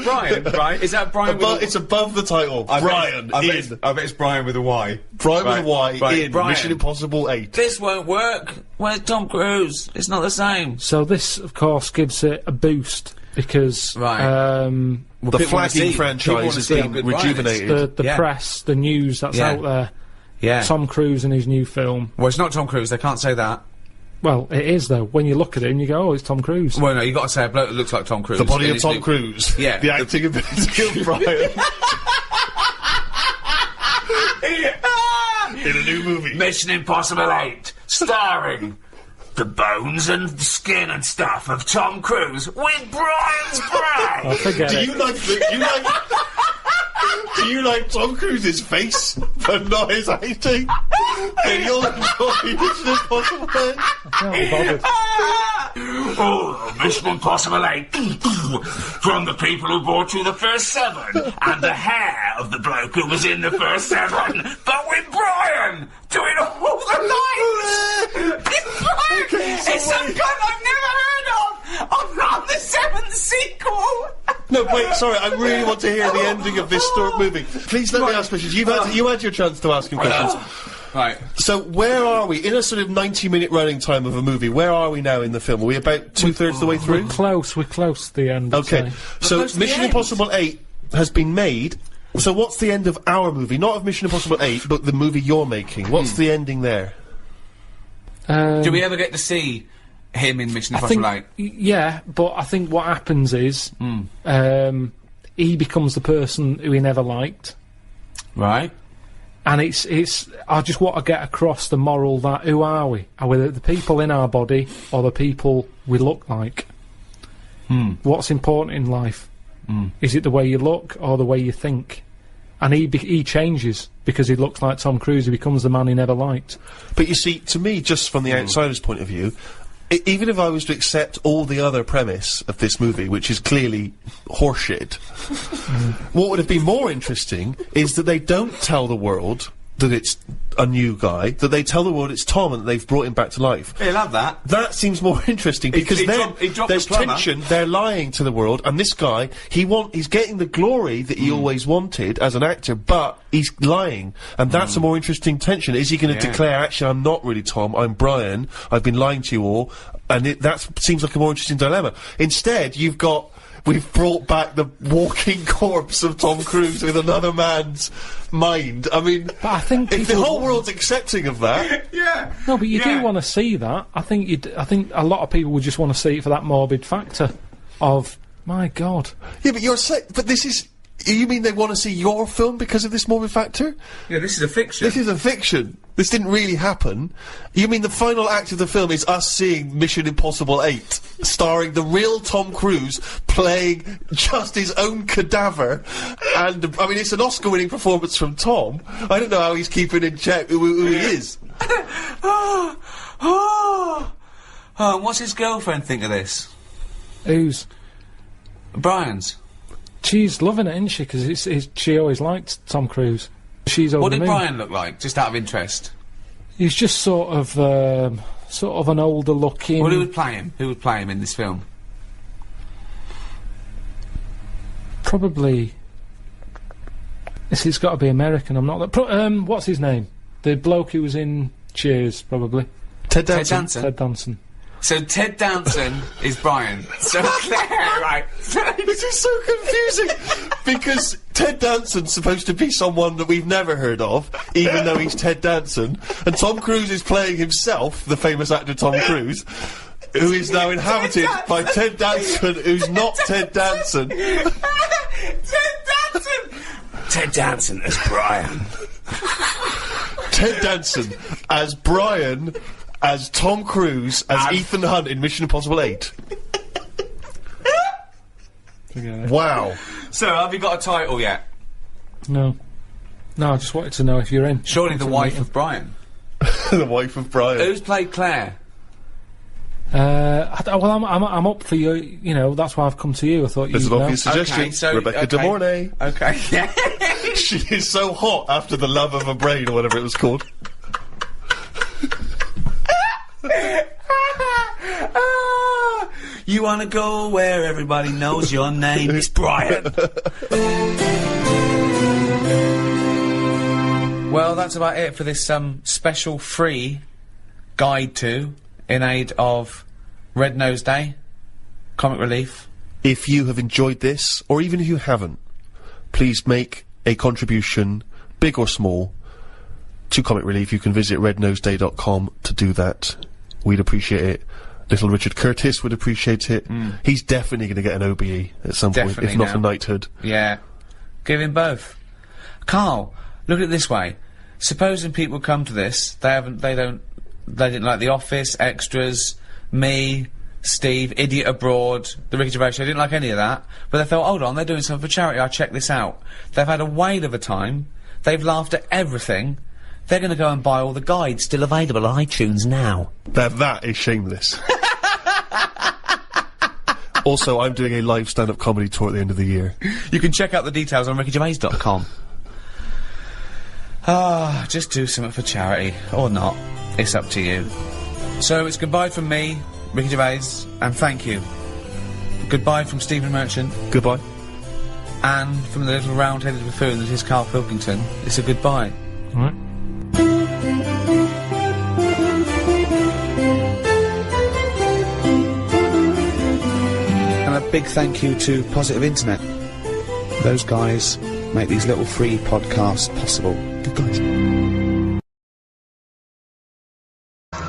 Brian, right? Is that Brian? Above, with it's above the title. I bet Brian it's- in. I bet it's Brian with a Y. Brian with a Y Right, in Brian. Mission Impossible 8. This won't work. Where's Tom Cruise? It's not the same. So this, of course, gives it a boost because Right. The people wanna flagging see- people franchise wanna has see how been good Brian is. rejuvenated. the Yeah. press, the news that's Yeah. out there, Yeah. Tom Cruise and his new film. Well, it's not Tom Cruise. They can't say that. Well, it is though. When you look at it and you go, oh, it's Tom Cruise. Well, no, you got to say a bloke that looks like Tom Cruise. The body in of his Tom new- Cruise. Yeah. The acting ability of Brian. In a new movie. Mission Impossible 8, starring the bones and skin and stuff of Tom Cruise with Brian's brain. Oh, forget Do it. you like Tom Cruise's face, but not his acting? Then you'll enjoy Mission Impossible 8. Can't be bothered. Oh, Mission Impossible 8. From the people who brought you the first 7. And the hair of the bloke who was in the first 7. But with Brian doing all the lines. It's Brian. It's some guy I've never heard of. On the 7th sequel. No, wait, sorry, I really want to hear the ending of this movie. Please let me ask questions. You had your chance to ask him questions. Right. So, where are we? In a sort of 90-minute running time of a movie, where are we now in the film? Are we about two-thirds of the way through? We're close to the end. Okay, so Mission Impossible 8 has been made. So what's the end of our movie? Not of Mission Impossible 8, but the movie you're making. What's the ending there? Do we ever get to see him in Mission Impossible 8? Yeah, but I think what happens is he becomes the person who he never liked. Right. And it's I just want to get across the moral that who are we? Are we the people in our body or the people we look like? What's important in life? Is it the way you look or the way you think? And he changes because he looks like Tom Cruise. He becomes the man he never liked. But you see, to me, just from the outsider's point of view, even if I was to accept all the other premise of this movie, which is clearly horseshit, what would have been more interesting is that they don't tell the world that it's a new guy, that they tell the world it's Tom and that they've brought him back to life. He'll have that. That seems more interesting because then there's tension, they're lying to the world, and this guy, he's getting the glory that he always wanted as an actor, but he's lying, and that's a more interesting tension. Is he going to declare, actually, I'm not really Tom, I'm Brian, I've been lying to you all, and that seems like a more interesting dilemma. Instead, we've brought back the walking corpse of Tom Cruise with another man's mind. I mean, but I think if the whole world's accepting of that, No, but you do want to see that. I think a lot of people would just want to see it for that morbid factor of my God. Yeah, but but this is. You mean they want to see your film because of this morbid factor? Yeah, this is a fiction. This is a fiction. This didn't really happen. You mean the final act of the film is us seeing Mission Impossible 8, starring the real Tom Cruise playing just his own cadaver, and, I mean, it's an Oscar-winning performance from Tom. I don't know how he's keeping in check who he is. What's his girlfriend think of this? Whose? Brian's. She's loving it, isn't she? Because she always liked Tom Cruise. She's over What the did moon. Brian look like, just out of interest? He's just sort of an older looking. Well, who would play him? Who would play him in this film? Probably. It's got to be American. I'm not that. What's his name? The bloke who was in Cheers, probably. Ted Danson. Ted Danson. So Ted Danson is Brian. So Claire, right? This is so confusing because Ted Danson's supposed to be someone that we've never heard of, even though he's Ted Danson, and Tom Cruise is playing himself, the famous actor Tom Cruise, who is now inhabited by Ted Danson, who's not Ted Danson. Ted Danson. Ted Danson as Brian. Ted Danson as Brian. As Tom Cruise, as Ethan Hunt in Mission Impossible 8. Wow. So, have you got a title yet? No, I just wanted to know if you're in. Surely the wife of Brian. The wife of Brian. Who's played Claire? Well, I'm up for you. You know, that's why I've come to you. I thought There's you'd an know. obvious suggestion. Okay, Rebecca De Mornay. Okay. She is so hot after The Love of a Brain, or whatever it was called. You wanna go where everybody knows your name is Brian. Well, that's about it for this special free guide to in aid of Red Nose Day, Comic Relief. If you have enjoyed this, or even if you haven't, please make a contribution, big or small, to Comic Relief. You can visit rednoseday.com to do that. We'd appreciate it. Little Richard Curtis would appreciate it. He's definitely going to get an OBE at some point, if not a knighthood. Yeah. Give him both. Carl, look at it this way. Supposing people come to this, they didn't like The Office, Extras, me, Steve, Idiot Abroad, The Ricky Gervais Show, they didn't like any of that, but they thought, hold on, they're doing something for charity, I'll check this out. They've had a whale of a time, they've laughed at everything, they're going to go and buy all the guides still available on iTunes now. That is shameless. Also, I'm doing a live stand-up comedy tour at the end of the year. You can check out the details on rickygervais.com. Just do something for charity. Or not. It's up to you. So it's goodbye from me, Ricky Gervais, and thank you. Goodbye from Stephen Merchant. Goodbye. And from the little round-headed buffoon that is Karl Pilkington, it's a goodbye. Alright. And a big thank you to Positive Internet. Those guys make these little free podcasts possible. Good guys.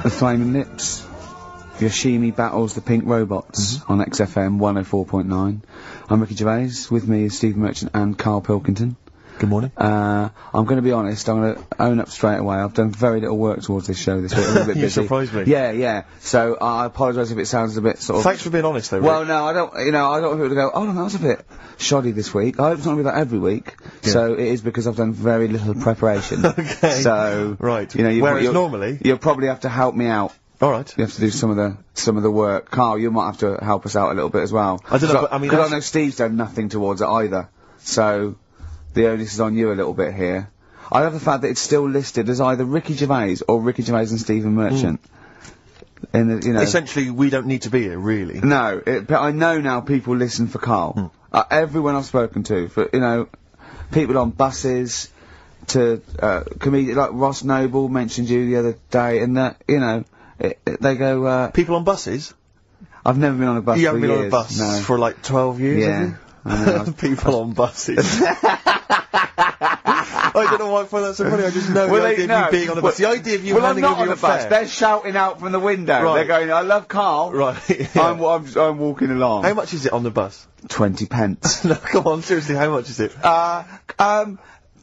The Flaming Lips. Yoshimi battles the Pink Robots on XFM 104.9. I'm Ricky Gervais. With me is Steve Merchant and Karl Pilkington. Good morning. I'm going to be honest. I'm going to own up straight away. I've done very little work towards this show this week. A little bit You busy. surprised me. Yeah. So I apologise if it sounds a bit sort of. Thanks for being honest, though, Rick. Well, no, I don't. I don't want people to go. Oh, no, that was a bit shoddy this week. I hope it's not going to be that every week. Yeah. So it is because I've done very little preparation. Okay. So Right. Whereas normally you'll probably have to help me out. All right. You have to do some of the work. Carl, you might have to help us out a little bit as well. I don't know, but I mean, because I know Steve's done nothing towards it either. So the onus is on you a little bit here. I love the fact that it's still listed as either Ricky Gervais or Ricky Gervais and Stephen Merchant. In the, essentially, we don't need to be here, really. No, but I know now people listen for Carl. Everyone I've spoken to, for people on buses, to comedians like Ross Noble mentioned you the other day, and that they go. People on buses? I've never been on a bus. You haven't been years. on a bus No. for like 12 years, Yeah. have you? I know. People on buses. I don't know why I find that so funny. I just know the idea of you being on a bus. The idea of you handing I'm over not on your a bus. fare. They're shouting out from the window. Right. They're going, "I love Carl." Right. Yeah. I'm walking along. How much is it on the bus? 20 pence. No, come on, seriously, how much is it?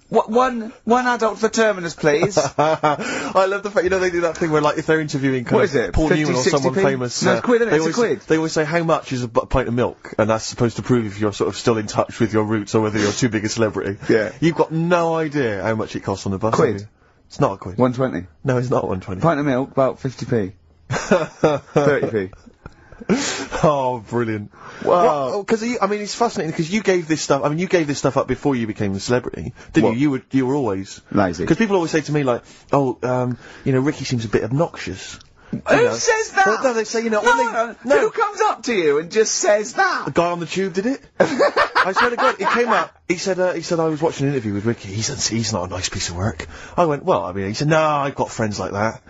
One adult for terminus, please. I love the fact, they do that thing where, like, if they're interviewing What is it, Paul 50, Newman or someone 60p? famous... No, it's quid, isn't it? They It's a always, quid. They always say, how much is a pint of milk? And that's supposed to prove if you're sort of still in touch with your roots or whether you're too big a celebrity. Yeah. You've got no idea how much it costs on the bus, Quid? have you? It's not a quid. 120. No, it's not 120. Pint of milk, about 50p. 30p. Oh, brilliant. Wow. Because, it's fascinating because you gave this stuff up before you became a celebrity, didn't What? you? You were always... Lazy. Because people always say to me, like, Ricky seems a bit obnoxious. Who says that? Well, no, they say, No. Who comes up to you and just says that? The guy on the tube did it. I swear to God, he came up. He said I was watching an interview with Ricky. He said he's not a nice piece of work. I went, he said, no, I've got friends like that.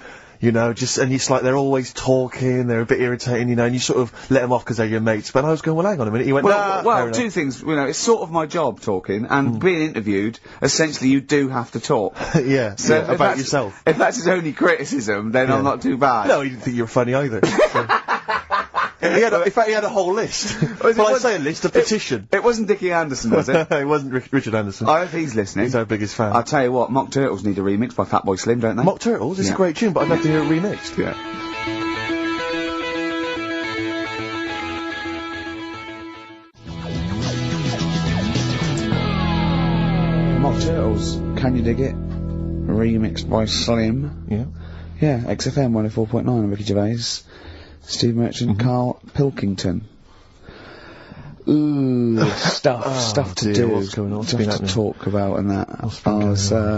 And it's like they're always talking, they're a bit irritating, and you sort of let them off because they're your mates. But I was going, well, hang on a minute. He went, Well, two things. It's sort of my job talking, and being interviewed. Essentially, you do have to talk. Yeah. So Yeah, if about that's- yourself. If that's his only criticism, then I'm not too bad. No, he didn't think you were funny either. So. In fact, he had a whole list. Well, I say a list, a petition. It wasn't Dickie Anderson, was it? It wasn't Richard Anderson. I hope he's listening. He's our biggest fan. I'll tell you what, Mock Turtles need a remix by Fatboy Slim, don't they? Mock Turtles? It's a great tune, but I'd love to hear it remixed. Yeah. Mock Turtles, Can You Dig It? Remixed by Slim. Yeah. Yeah, XFM 104.9, I'm Ricky Gervais. Steve Merchant, Karl Pilkington. Ooh, stuff to dear, do, what's going on? What's stuff been to happening? talk about and that.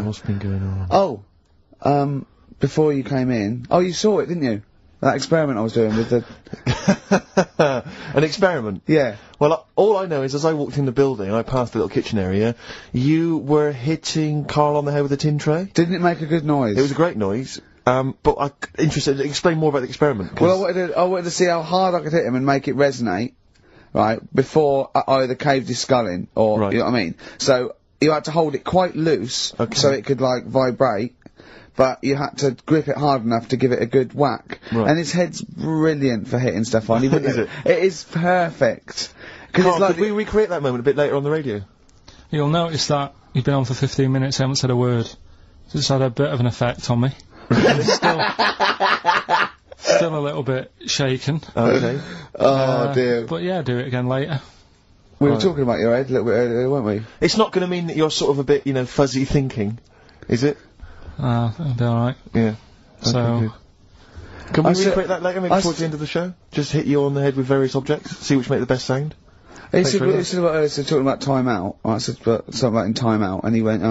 What's been going on? Oh, before you came in, you saw it, didn't you? That experiment I was doing with the... An experiment? Yeah. Well, all I know is as I walked in the building and I passed the little kitchen area, you were hitting Carl on the head with a tin tray. Didn't it make a good noise? It was a great noise. But I'm interested, explain more about the experiment. Well, I wanted to see how hard I could hit him and make it resonate, right, before I either caved his skull in, or, Right. you know what I mean? So, you had to hold it quite loose, so it could, like, vibrate, but you had to grip it hard enough to give it a good whack. Right. And his head's brilliant for hitting stuff on. Is it? It is perfect. Carl, it's like could we recreate that moment a bit later on the radio? You'll notice that you've been on for 15 minutes, haven't said a word. So it's had a bit of an effect on me. still a little bit shaken. Okay. Oh, dear. But yeah, do it again later. We were talking about your head a little bit earlier, weren't we? It's not going to mean that you're sort of a bit, fuzzy thinking, is it? It'll be alright. Yeah. So, Okay, Can we I said- recreate that later, maybe I towards the end of the show? Just hit you on the head with various objects, see which make the best sound? He Thanks said, very he much. said about, talking about Time Out. I said, but something about in Time Out, and he went,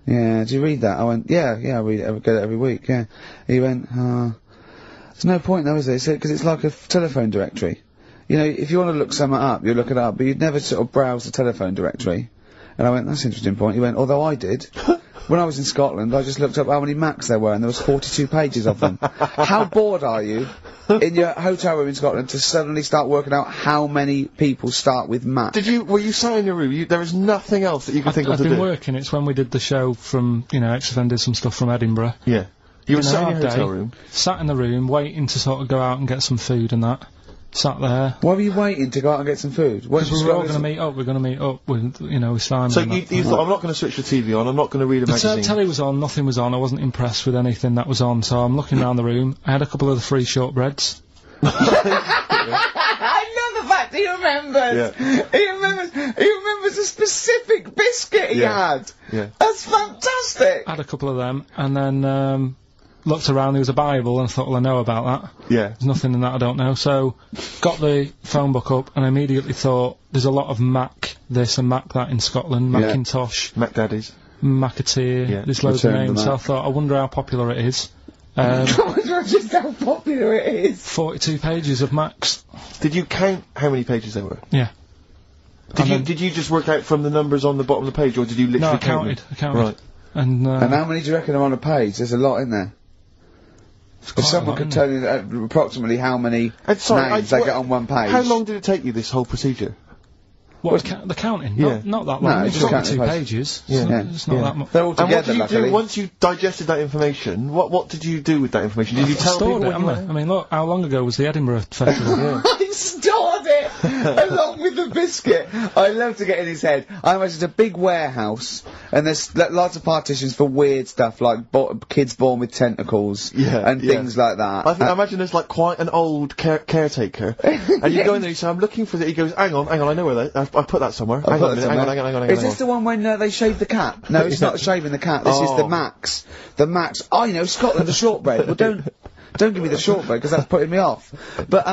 yeah, do you read that? I went, yeah, I read it, get it every week, yeah. He went, there's no point though, is there? He said, because it's like a telephone directory. You know, if you want to look something up, you look it up, but you'd never sort of browse the telephone directory. And I went, that's an interesting point. He went, although I did. When I was in Scotland, I just looked up how many Macs there were, and there was 42 pages of them. How bored are you in your hotel room in Scotland to suddenly start working out how many people start with Mac? Were you sat in your room, there was nothing else that you could think of I've to been do? working. It's when we did the show from, XFM did some stuff from Edinburgh. Yeah. You were Been a sat in hard your hotel day, room? Sat in the room, waiting to sort of go out and get some food and that. Sat there. Why were you waiting to go out and get some food? Because we were all going to meet up. We're going to meet up with, with Simon. So and you that. thought, I'm not going to switch the TV on, I'm not going to read a The magazine. telly was on, nothing was on. I wasn't impressed with anything that was on, so I'm looking around the room. I had a couple of the free shortbreads. I love the fact he remembers. Yeah. He remembers a specific biscuit he had. Yeah. That's fantastic. I had a couple of them, and then looked around. There was a Bible, and I thought, well, I know about that. Yeah. There's nothing in that I don't know. So, got the phone book up, and I immediately thought, there's a lot of Mac this and Mac that in Scotland. Yeah. Macintosh, Mac Daddies. Macateer. Yeah. There's loads Return of the names. So I Mac. thought, I wonder how popular it is. Just how popular it is. 42 pages of Macs. Did you count how many pages there were? Yeah. Did you just work out from the numbers on the bottom of the page, or did you literally No, I count counted. them? I counted. Right. And how many do you reckon are on a page? There's a lot in there. If quite a someone lot, could isn't tell you approximately how many sorry, names they get on one page. How long did it take you, this whole procedure? What, the counting? Yeah. Not that No, long. it's It's just only 2 counting pages. Yeah. So Yeah. it's not that much. They're all And what together, did you luckily. do once you digested that information? What did you do with that information? Did you tell Stored people it, when you haven't went? I? I mean, look, how long ago was the Edinburgh Festival? I stored it along with the biscuit. I love to get in his head. I imagine it's a big warehouse, and there's lots of partitions for weird stuff like kids born with tentacles and things like that. I imagine there's like quite an old caretaker, and you go in there. You say, "I'm looking for that." He goes, "Hang on, I know where that. I put that somewhere. Hang on a minute, hang on. Is this the one when they shave the cat? No, it's not shaving the cat. This is the Max. The Max. I know Scotland, the shortbread. Well, don't give me the shortbread because that's putting me off. But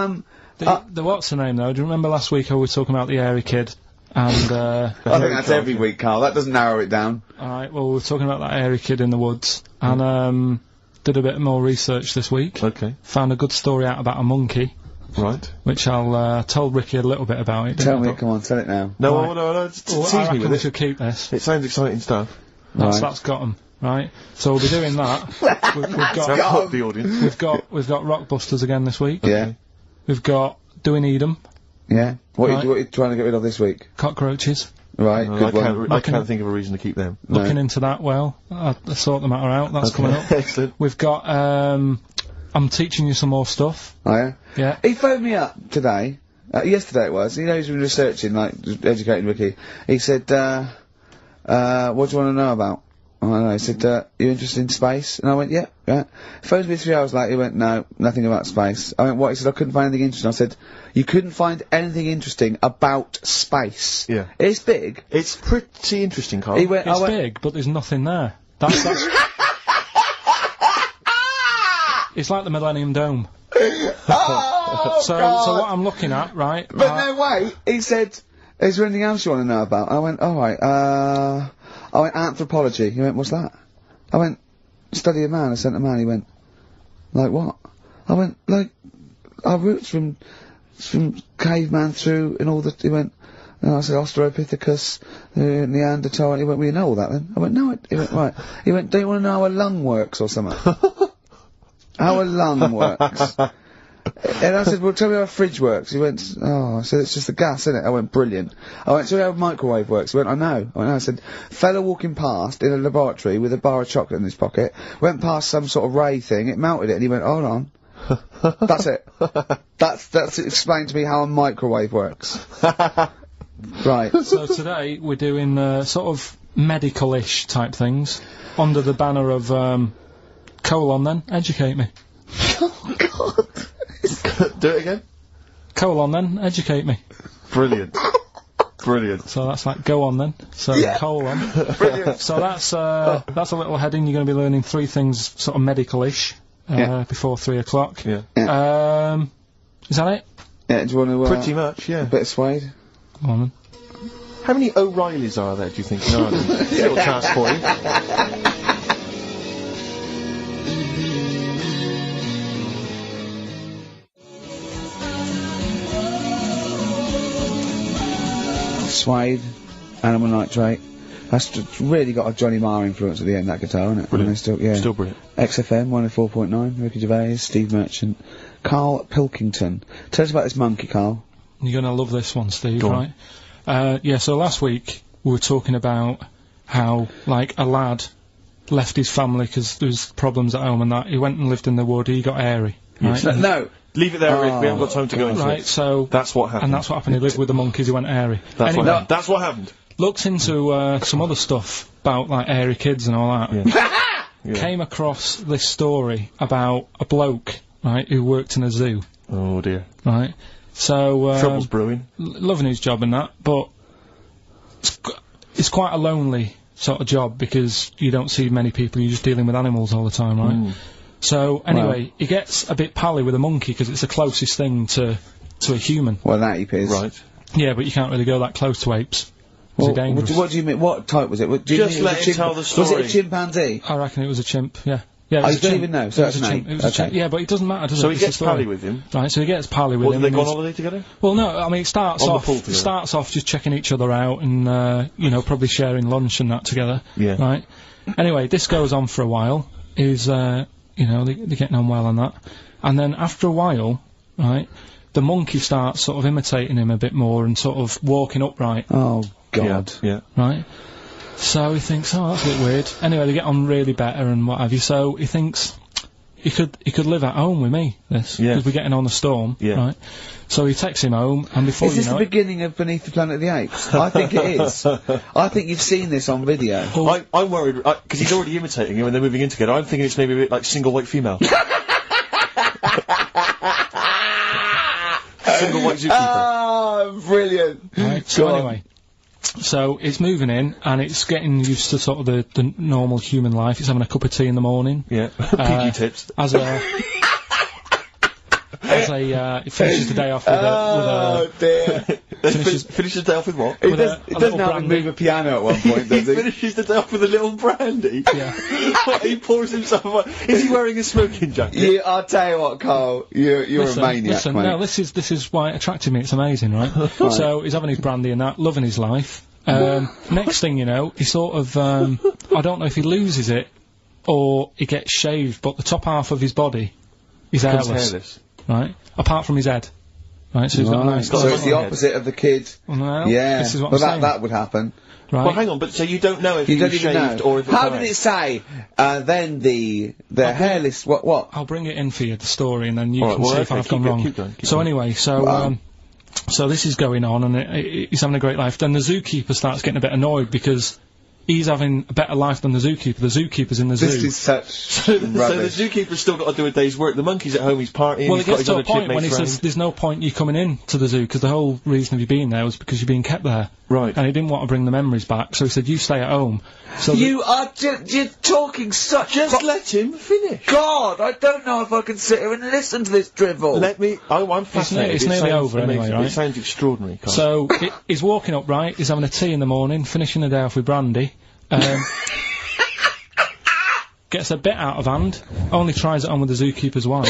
the what's her name though? Do you remember last week I was talking about the Airy Kid? And I think that's every week, Carl. That doesn't narrow it down. Alright, well, we were talking about that Airy Kid in the woods, and did a bit more research this week. Okay. Found a good story out about a monkey. Right. Which I'll told Ricky a little bit about it. Tell me, come on, tell it now. No, Right. no. I Tease me reckon with we it. should keep this. It sounds exciting stuff. That's got 'em, right? So we'll be doing that. we've That's got hooked the audience. we've got Rockbusters again this week. Yeah. We've got Do We Need 'Em? Yeah. What Right. are you trying to get rid of this week? Cockroaches. Right, No, good one. I can't think of a reason to keep them. Looking into that, well, I'll sort the matter out. That's coming up. Excellent. We've got I'm teaching you some more stuff. Oh, yeah? Yeah. He phoned me up today. Yesterday it was. He's been researching, like, educating Ricky. He said, what do you want to know about? I don't know. He said, you interested in space? And I went, yeah. He phoned me 3 hours later. He went, no, nothing about space. I went, what? He said, I couldn't find anything interesting. I said, you couldn't find anything interesting about space. Yeah. It's big. It's pretty interesting, Carl. He went, It's big, but there's nothing there. That's it's like the Millennium Dome. oh, So God. what I'm looking at, right? But no, wait. He said, is there anything else you want to know about? I went, alright, I went, anthropology. He went, what's that? I went, study of man. I sent a man. He went, like what? I went, like, our roots from caveman through and all the, he went, and I said Australopithecus, Neanderthal, and he went, well, you know all that then? I went, no, he went, right. He went, do you want to know how a lung works or something? How a lung works? And I said, well, tell me how a fridge works. He went, oh, I said, it's just the gas, isn't it? I went, brilliant. I went, tell me how a microwave works. He went, I know. I went, no. I said, fella walking past in a laboratory with a bar of chocolate in his pocket, went past some sort of ray thing, it melted it, and he went, hold on. That's it. That's explained to me how a microwave works. Right. So today we're doing sort of medical-ish type things under the banner of colon. Then educate me. Oh, God. Do it again. Colon. Then educate me. Brilliant. Brilliant. So that's like go on then. So colon. Brilliant. So that's a little heading. You're going to be learning 3 things, sort of medical-ish. before 3 o'clock. Yeah. Is that it? Yeah, do you want to... Pretty much, yeah. A bit of Suede? Go on then. How many O'Reillys are there, do you think? No, little task for you. Suede, Animal Nitrate. That's really got a Johnny Marr influence at the end, that guitar, isn't it? Brilliant. Still brilliant. XFM 104.9, Ricky Gervais, Steve Merchant, Karl Pilkington. Tell us about this monkey, Karl. You're gonna love this one, Steve, Go right? Yeah, so last week we were talking about how, like, a lad left his family because there was problems at home and that. He went and lived in the wood, he got airy. Right? No! Leave it there, Rick. We haven't got time to go into Right, it. so... That's what happened. And that's what happened. He lived with the monkeys, he went airy. That's Anyway, what happened. That's what happened. Looked into some other stuff about, like, airy kids and all that. Yeah. Came across this story about a bloke, right, who worked in a zoo. Oh, dear. Right? So... Trouble's brewing. Loving his job and that, but it's quite a lonely sort of job because you don't see many people, you're just dealing with animals all the time, right? So, anyway, he gets a bit pally with a monkey because it's the closest thing to a human. Well, that ape is. Right. Yeah, but you can't really go that close to apes. Well, They're dangerous. what do you mean? What type was it? Do you Just mean let him tell the story. Was it a chimpanzee? I reckon it was a chimp, yeah. Yeah, Oh, you don't even know, so It was that's a an chimp. ape. It was a chimp. Okay. Yeah, but it doesn't matter, does So it? he It's the gets story. pally with him. Right, so he gets pally with What, him. do they go on and holiday together? well, no, I mean, it starts On the off pool together. just checking each other out and, you know, probably sharing lunch and that together. Yeah. Right? Anyway, this goes on for a while. You know, they're getting on well on that. And then after a while, right, the monkey starts sort of imitating him a bit more and sort of walking upright. Oh, God. Yeah. Right? So he thinks, oh, that's a bit weird. Anyway, they get on really better and what have you. So he thinks he could live at home with me, this. Yeah. Because we're getting on a storm. Yeah. Right? So he takes him home and before Is you this know the it... beginning of Beneath the Planet of the Apes? I think it is. I think you've seen this on video. I'm worried, because he's already imitating him and they're moving in together. I'm thinking it's maybe a bit like Single White Female. Single White Zookeeper. Oh, brilliant. Right, so Go on. anyway, so it's moving in and it's getting used to sort of the normal human life. It's having a cup of tea in the morning. Yeah. PG tips. It finishes the day off with Oh, dear. Finishes the day off with what? He with does, a he doesn't little have to brandy. move a piano at one point, He does he? finishes the day off with a little brandy. Yeah. What, he pours himself a... Is he wearing a smoking jacket? Yeah, I'll tell you what, Carl. You're Listen, a maniac, mate. no, this is why it attracted me. It's amazing, right? So he's having his brandy and that, loving his life. Next thing you know, he sort of, I don't know if he loses it or he gets shaved, but the top half of his body is Becomes hairless, right? Apart from his head, right? So he's got a nice. So it's the head. opposite of the kid. Well, Yeah. this is what Well, I'm saying. that would happen. Right? Well, hang on, but so you don't know if You he don't was even shaved know. or if How it's did it say? Then the hairless. What? I'll bring it in for you, the story, and then you Alright, can well, see if okay, I've gone keep wrong. going. So anyway, so Wow. so this is going on, and he's having a great life. Then the zookeeper starts getting a bit annoyed because he's having a better life than the zookeeper. The zookeeper's in the zoo. This is such So the rubbish. zookeeper's still got to do a day's work. The monkey's at home, he's partying, well, he's it got gets his to a other point when he chipmates says round. there's no point you coming in to the zoo because the whole reason of you being there was because you're being kept there. Right. And he didn't want to bring the memories back, so he said, you stay at home. So You are you're talking such. Just let him finish. God, I don't know if I can sit here and listen to this drivel. Let me... I'm fascinated. it's It nearly sounds over anyway, amazing. right? It sounds extraordinary, Carl. So he's walking up right, he's having a tea in the morning, finishing the day off with brandy. Gets a bit out of hand, only tries it on with the zookeeper's wife.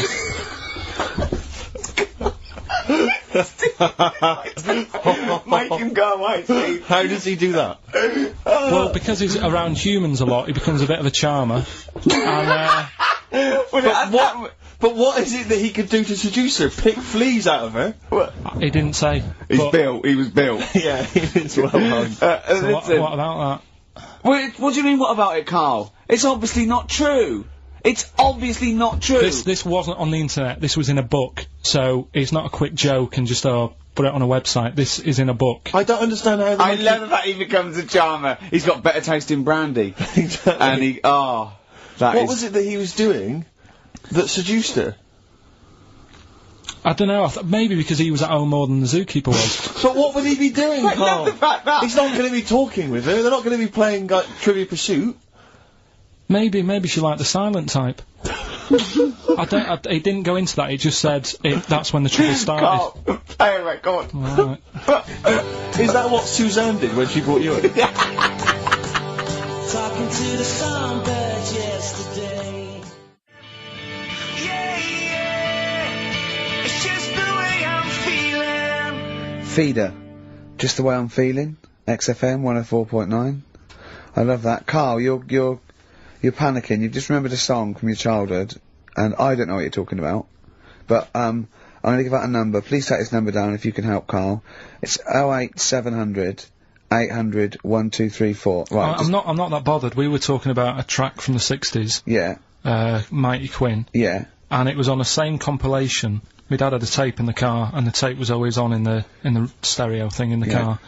Make him go away, Steve. How does he do that? Well, because he's around humans a lot, he becomes a bit of a charmer. And, But what is it that he could do to seduce her? Pick fleas out of her? he didn't say. He's but- built. He was built. Yeah, it's well hung. so what about that? What do you mean? What about it, Carl? It's obviously not true. It's obviously not true. This wasn't on the internet, this was in a book, so it's not a quick joke and just, put it on a website. This is in a book. I don't understand how... I love the fact he becomes a charmer. He's got better taste in brandy. Exactly. And he, What was it that he was doing that seduced her? I don't know, maybe because he was at home more than the zookeeper was. But what would he be doing, I Carl? love the fact that. He's not going to be talking with her. They're not going to be playing, like, Trivia Pursuit. Maybe she liked the silent type. He didn't go into that. He just said that's when the trouble started. Carl, play a record. Right. Is that what Suzanne did when she brought you in? Talking to the songbirds yesterday. Yeah, it's just the way I'm feeling. Feeder. Just the way I'm feeling. XFM 104.9. I love that. Carl, you're panicking. You've just remembered a song from your childhood, and I don't know what you're talking about. But I'm going to give out a number. Please take this number down if you can help Carl. It's 08700 800 1234. Right. I'm not that bothered. We were talking about a track from the 60s. Yeah. Mighty Quinn. Yeah. And it was on the same compilation. My dad had a tape in the car, and the tape was always on in the stereo thing in the car.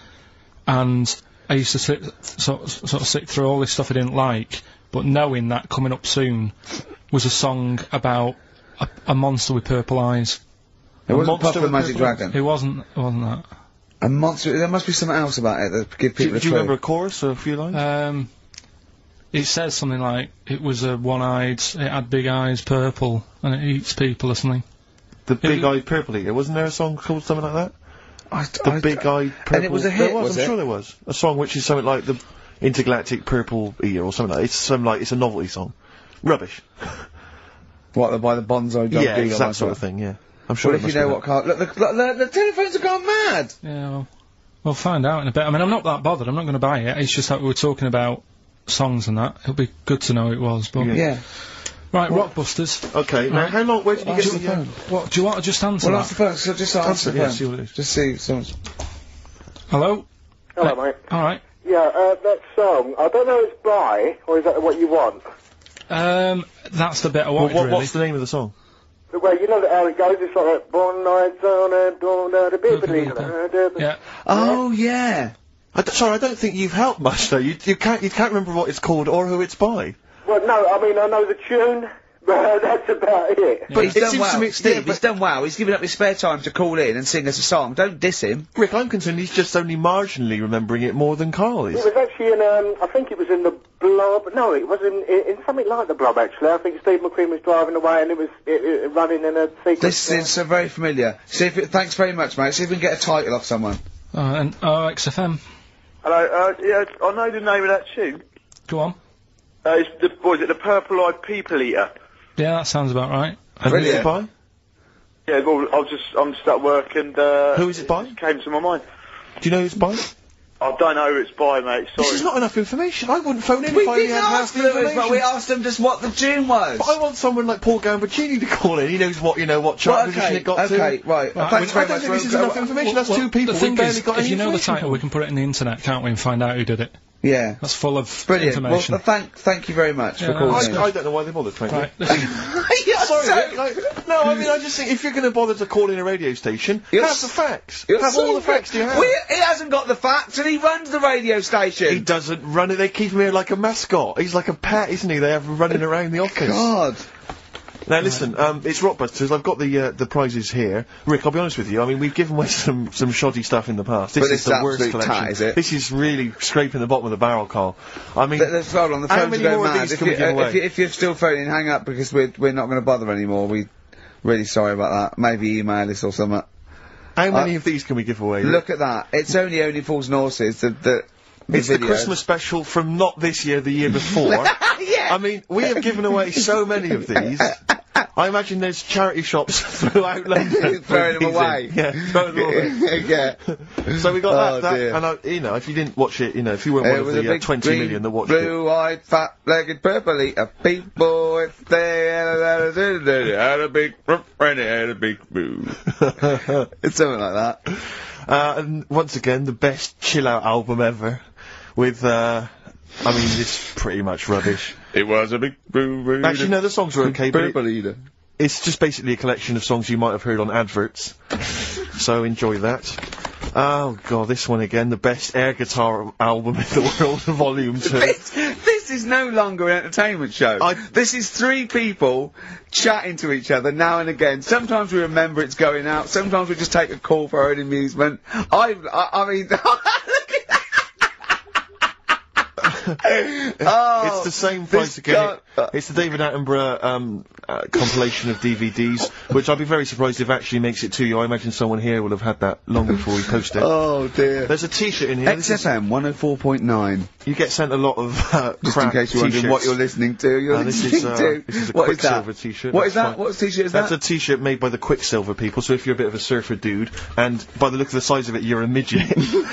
And I used to sort of sit through all this stuff I didn't like, but knowing that coming up soon was a song about a monster with purple eyes. It wasn't Puff the Magic Dragon. It wasn't that. A monster. There must be something else about it that give people a clue. Do you remember a chorus or a few lines? It says something like, it was a one-eyed, it had big eyes, purple, and it eats people or something. The big-eyed purple eater. Wasn't there a song called something like that? The big-eyed purple... And it was a hit, I'm sure there was. A song which is something like the Intergalactic Purple Eater or something like that. It's a novelty song. Rubbish. What, by the Bonzo Dog? Yeah, it's that sort of thing, yeah. I'm sure well, if you know what Carl... Look, the telephones have gone mad! Yeah, well, we'll find out in a bit. I mean, I'm not that bothered. I'm not going to buy it. It's just that we were talking about songs and that. It'll be good to know who it was, but... Yeah. Right, Rockbusters. Okay, now how long... Where did you get the phone? What, do you want to just answer well, that? Answer the phone, so just answer the phone. See what it is. Just see someone's... Hello? Hello, mate. Alright. Yeah, that song, I don't know if it's by, or is that what you want? That's the bit I wanted, really. What's the name of the song? Well, you know how it goes, it's like, born nights on a dawn at a bit. Yeah. Oh, yeah. Sorry, I don't think you've helped much, though. You can't remember what it's called or who it's by. Well, no, I mean, I know the tune, but that's about it. Yeah. But he's done well. Steve, he's done well. He's given up his spare time to call in and sing us a song. Don't diss him. Rick, I'm concerned he's just only marginally remembering it more than Carl is. It was actually in, I think it was in the Blob. No, it was in something like the Blob, actually. I think Steve McQueen was driving away and it was running in a sequence. This is so very familiar. Thanks very much, mate. See if we can get a title off someone. And XFM. Hello, yeah, I know the name of that tune. Go on. It's the Purple-Eyed People Eater? Yeah, that sounds about right. And who's it by? Yeah, well, I'm just at work and, who is it by? It came to my mind. Do you know who it's by? I don't know who it's by, mate, sorry. This is not enough information. I wouldn't phone in if I had half the information. But we asked them just what the tune was. But I want someone like Paul Gambaccini to call in. He knows what chart position it got to. Okay, right. Thanks very much. This is enough information. That's two people. The thing is, if you know the title, we can put it in the internet, can't we, and find out who did it. Yeah. That's full of brilliant information. Well, thank you very much for calling in. I don't know why they bothered, frankly. Right. Sorry, no, I mean, I just think if you're going to bother to call in a radio station, have the facts. Have all the facts you have. He hasn't got the facts, and he runs the radio station. He doesn't run it. They keep him here like a mascot. He's like a pet, isn't he? They have him running around the office. God. Now listen, it's Rockbusters. I've got the prizes here. Rick, I'll be honest with you. I mean, we've given away some shoddy stuff in the past. This is the worst collection. Tat, is it? This is really scraping the bottom of the barrel, Carl. I mean, let's hold on. The how phones many are going more mad. of these can we give away? If you're still phoning, hang up because we're not going to bother anymore. We're really sorry about that. Maybe email us or something. How many of these can we give away? Look at that. It's only Fools and Horses. It's the Christmas special from not this year, the year before. Yeah. I mean, we have given away so many of these. I imagine there's charity shops throughout London throwing them away. Yeah, throwing them away. Yeah. So we got that, dear. and you know, if you didn't watch it, you know, if you weren't one of the 20 million that watched blue-eyed, fat-legged, purple-eater people, if they had a big and had a big boo. It's something like that. And once again, the best chill-out album ever, with, I mean, it's pretty much rubbish. It was a big boo. Actually, no, the songs were okay, but either. It's just basically a collection of songs you might have heard on adverts. So enjoy that. Oh god, this one again, the best air guitar album in the world, Volume 2. This is no longer an entertainment show. This is three people chatting to each other now and again. Sometimes we remember it's going out, sometimes we just take a call for our own amusement. I mean, look at that! It's the same price again. It's the David Attenborough, compilation of DVDs, which I'd be very surprised if actually makes it to you. I imagine someone here will have had that long before we post it. Oh dear. There's a T-shirt in here. XFM 104.9 You get sent a lot of Just crap in case you're wondering what you're listening to. You're this listening to. is a What is that? Quicksilver T-shirt. What is That's that? fine. What T-shirt is That's that? a T-shirt made by the Quicksilver people, so if you're a bit of a surfer dude, and by the look of the size of it, you're a midget. You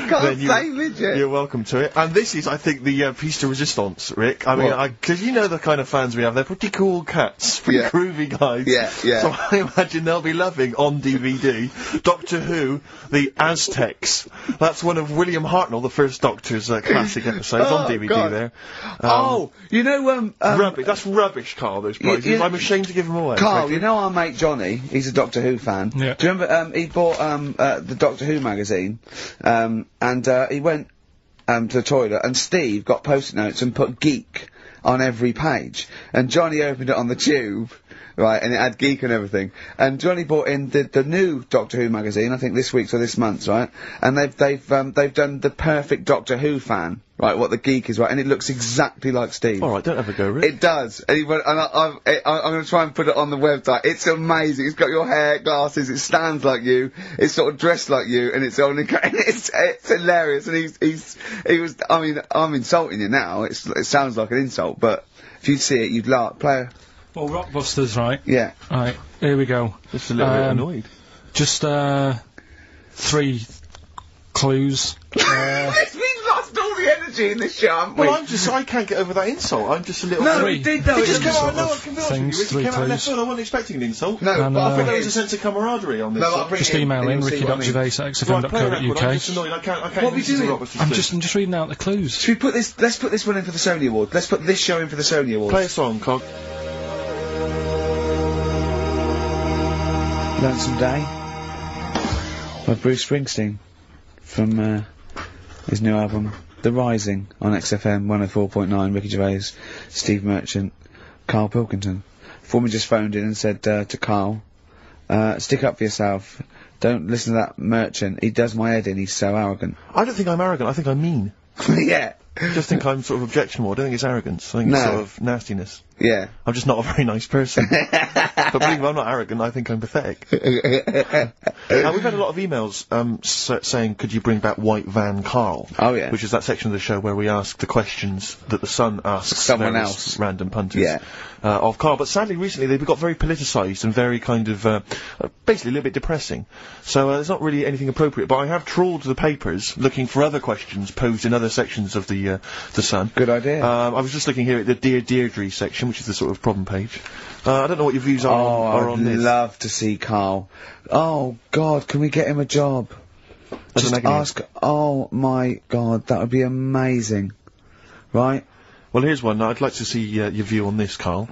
can't then say midget. You're welcome to it. And this is, I think, the piece de resistance, Rick. I mean, because you know the kind of fans we have. They're pretty cool cats, pretty groovy guys. Yeah, yeah. So I imagine they'll be loving, on DVD, Doctor Who, the Aztecs. That's one of William Hartnell, the first Doctor's classic episodes on DVD God. there. You know, Rubbish. That's rubbish, Carl, those prizes. I'm ashamed to give them away. Carl, frankly. you know our mate Johnny, he's a Doctor Who fan. Yeah. Do you remember, he bought, the Doctor Who magazine, and he went, to the toilet, and Steve got post-it notes and put geek on every page. And Johnny opened it on the tube, right, and it had geek and everything. And Johnny bought in the new Doctor Who magazine, I think this week's or this month's, right? And they've done the perfect Doctor Who fan, right, what the geek is, right, and it looks exactly like Steve. Alright, don't have a go, Rick. It does. And, I'm going to try and put it on the website. It's amazing. It's got your hair, glasses, it stands like you, it's sort of dressed like you, and it's only, it's hilarious. And he was, I mean, I'm insulting you now, it sounds like an insult, but if you'd see it, you'd laugh. Well, Rockbusters, right? Yeah. Right, here we go. Just a little bit annoyed. Just, 3 clues. We've lost all the energy in this show, haven't we? Well, I can't get over that insult. I'm just a little... No, Three. we did though. It just It came was- out, no, I can be honest with you, Things, it three came out of left clues. field. I wasn't expecting an insult. No, And, but I I think thought there it was a sense of camaraderie on this. No, I'll bring Just it email and in, you'll see what I mean. Right, play a record. I'm ricky.gervais@xfm.co.uk. just annoyed. I can't What are we listen to doing? Robert's I'm display. just reading out the clues. Should we put this, let's put this one in for the Sony Award. Let's put this show in for the Sony Awards. Play a song, Cog. Lonesome Day by Bruce Springsteen from his new album The Rising on XFM 104.9. Ricky Gervais, Steve Merchant, Karl Pilkington. Foreman just phoned in and said to Karl, stick up for yourself, don't listen to that Merchant, he does my head in, he's so arrogant. I don't think I'm arrogant, I think I'm mean. Yeah. I just think I'm sort of objectionable. I don't think it's arrogance. I think it's sort of nastiness. Yeah. I'm just not a very nice person. But believe me, I'm not arrogant, I think I'm pathetic. We've had a lot of emails saying, could you bring back White Van Karl? Oh, yeah. Which is that section of the show where we ask the questions that the Sun asks Someone various else. random punters Yeah. Of Karl. But sadly, recently, they've got very politicised and very kind of, basically a little bit depressing. So there's not really anything appropriate. But I have trawled the papers looking for other questions posed in other sections of the Sun. Good idea. I was just looking here at the Dear Deirdre section, which is the sort of problem page. I don't know what your views are on this. I'd love to see Karl. Oh, God, can we get him a job? As Just an agony. ask, oh my God, that would be amazing. Right? Well, here's one. I'd like to see your view on this, Karl.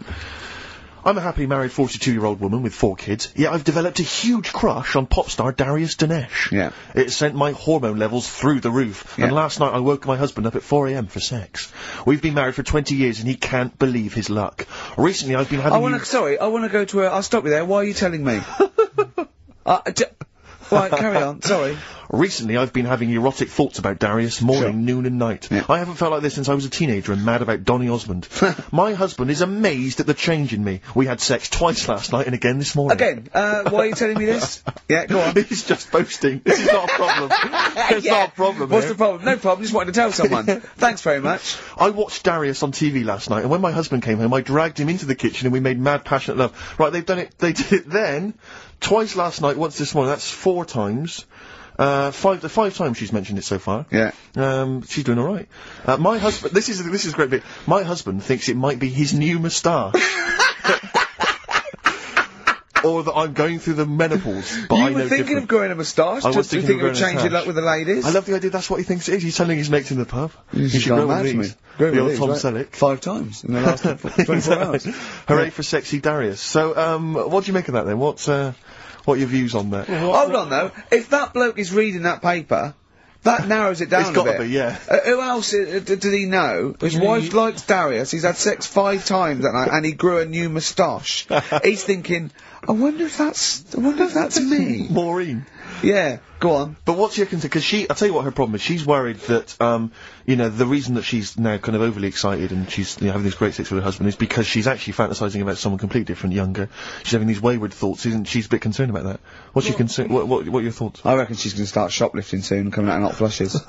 I'm a happily married 42-year-old woman with 4 kids, yet I've developed a huge crush on pop star Darius Dinesh. Yeah. It sent my hormone levels through the roof, and last night I woke my husband up at 4 AM for sex. We've been married for 20 years and he can't believe his luck. Recently I've been having I wanna go to I'll stop you there, why are you telling me? Right, carry on, sorry. Recently, I've been having erotic thoughts about Darius morning, Sure. noon and night. Yeah. I haven't felt like this since I was a teenager and mad about Donny Osmond. My husband is amazed at the change in me. We had sex twice last night and again this morning. Again, why are you telling me this? Yeah, go on. He's just boasting. This is not a problem. It's not a problem. What's here. the problem? No problem, just wanted to tell someone. Thanks very much. I watched Darius on TV last night, and when my husband came home, I dragged him into the kitchen and we made mad, passionate love. Right, they did it then, twice last night, once this morning. That's 4 times. 5 times she's mentioned it so far. Yeah. She's doing alright. My husband, this is a great bit. My husband thinks it might be his new moustache. Or that I'm going through the menopause, but I You know were thinking different. of growing a moustache? I was Just do you thinking think of it would growing a change your moustache. luck with the ladies? I love the idea that's what he thinks it is. He's telling his mates in the pub. You should go grow mad with to me. these. Grow The with old these, Tom right? Selleck. 5 times in the last 24 hours. Hooray for sexy Darius. So, what do you make of that then? What are your views on that? Hold on though, if that bloke is reading that paper, that narrows it down It's a gotta bit. be, yeah. Who else did he know? His wife likes Darius, he's had sex 5 times that night, and he grew a new moustache. He's thinking, I wonder if that's me. Maureen. Yeah, go on. But what's your concern? Because I'll tell you what her problem is. She's worried that, you know, the reason that she's now kind of overly excited and she's having this great sex with her husband is because she's actually fantasising about someone completely different, younger. She's having these wayward thoughts, isn't she's a bit concerned about that. What's your concern? What are your thoughts? I reckon she's going to start shoplifting soon and coming out in hot flushes.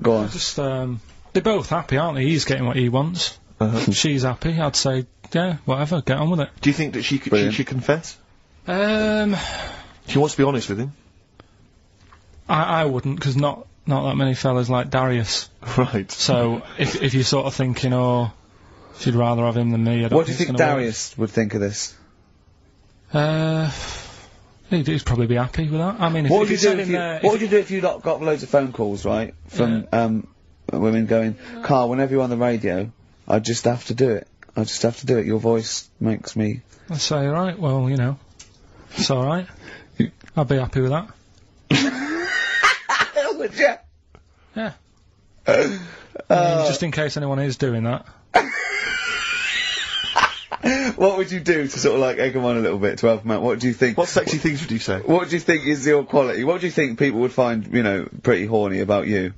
Go on. Just, they're both happy, aren't they? He's getting what he wants. She's happy. I'd say, yeah, whatever, get on with it. Do you think that she should confess? She wants to be honest with him. I wouldn't, because not that many fellas like Darius. Right. So, if you're sort of thinking, oh, she'd rather have him than me, I don't What do you think Darius would think of this? He'd probably be happy with that. I mean, what would you do if you got loads of phone calls, right, from women going, Karl, whenever you're on the radio, I just have to do it. I just have to do it. Your voice makes me... I'd say, right, well, you know, it's alright. I'd be happy with that. Would you? Yeah. I mean, just in case anyone is doing that. What would you do to sort of like egg them on a little bit to help them out? What do you think? What sexy things would you say? What do you think is your quality? What do you think people would find, you know, pretty horny about you?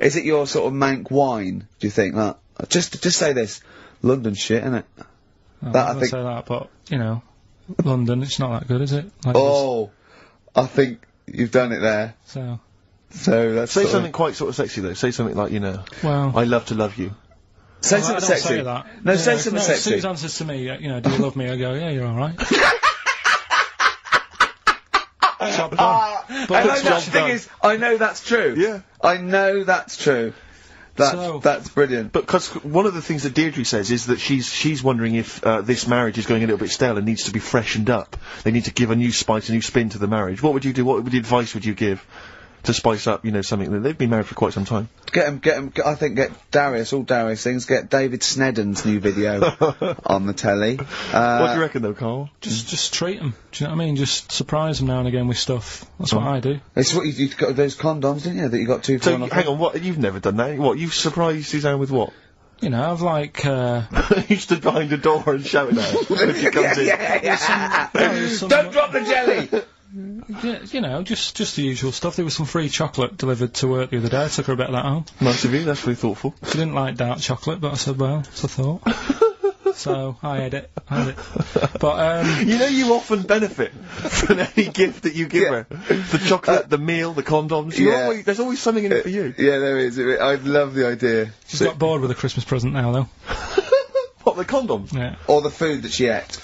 Is it your sort of mank wine? Do you think that? Just say this, London shit, innit? I think say that, but you know, London, it's not that good, is it? Like I think you've done it there. So that's say something quite sort of sexy though. Say something like, you know, well, I love to love you. Say something sexy. Say that. No, say something sexy. If Susan says to me, you know, do you love me? I go, yeah, you're all right. Job done. I know that's true. Yeah. I know that's true. That's brilliant. But because one of the things that Deirdre says is that she's wondering if this marriage is going a little bit stale and needs to be freshened up. They need to give a new spice, a new spin to the marriage. What would you do? What advice would you give to spice up, you know, something that they've been married for quite some time? Get him. I think get Darius, all Darius things. Get David Snedden's new video on the telly. What do you reckon though, Karl? Just treat them. Do you know what I mean? Just surprise them now and again with stuff. That's what I do. It's what you've got those condoms, didn't you? That you got 2 for 1 off. Hang on, what? You've never done that? What? You've surprised Suzanne with what? You know, I've like, you stood behind a door and shouted at her if she comes in. Don't drop the jelly! Yeah, you know, just the usual stuff. There was some free chocolate delivered to work the other day. I took her a bit of that home. Nice of you, that's really thoughtful. She didn't like dark chocolate, but I said, well, it's a thought. So, I had it. But, you know you often benefit from any gift that you give her. The chocolate, the meal, the condoms. There's always something in it for you. Yeah, there is. I love the idea. She's got bored with a Christmas present now, though. What, the condoms? Yeah. Or the food that she ate.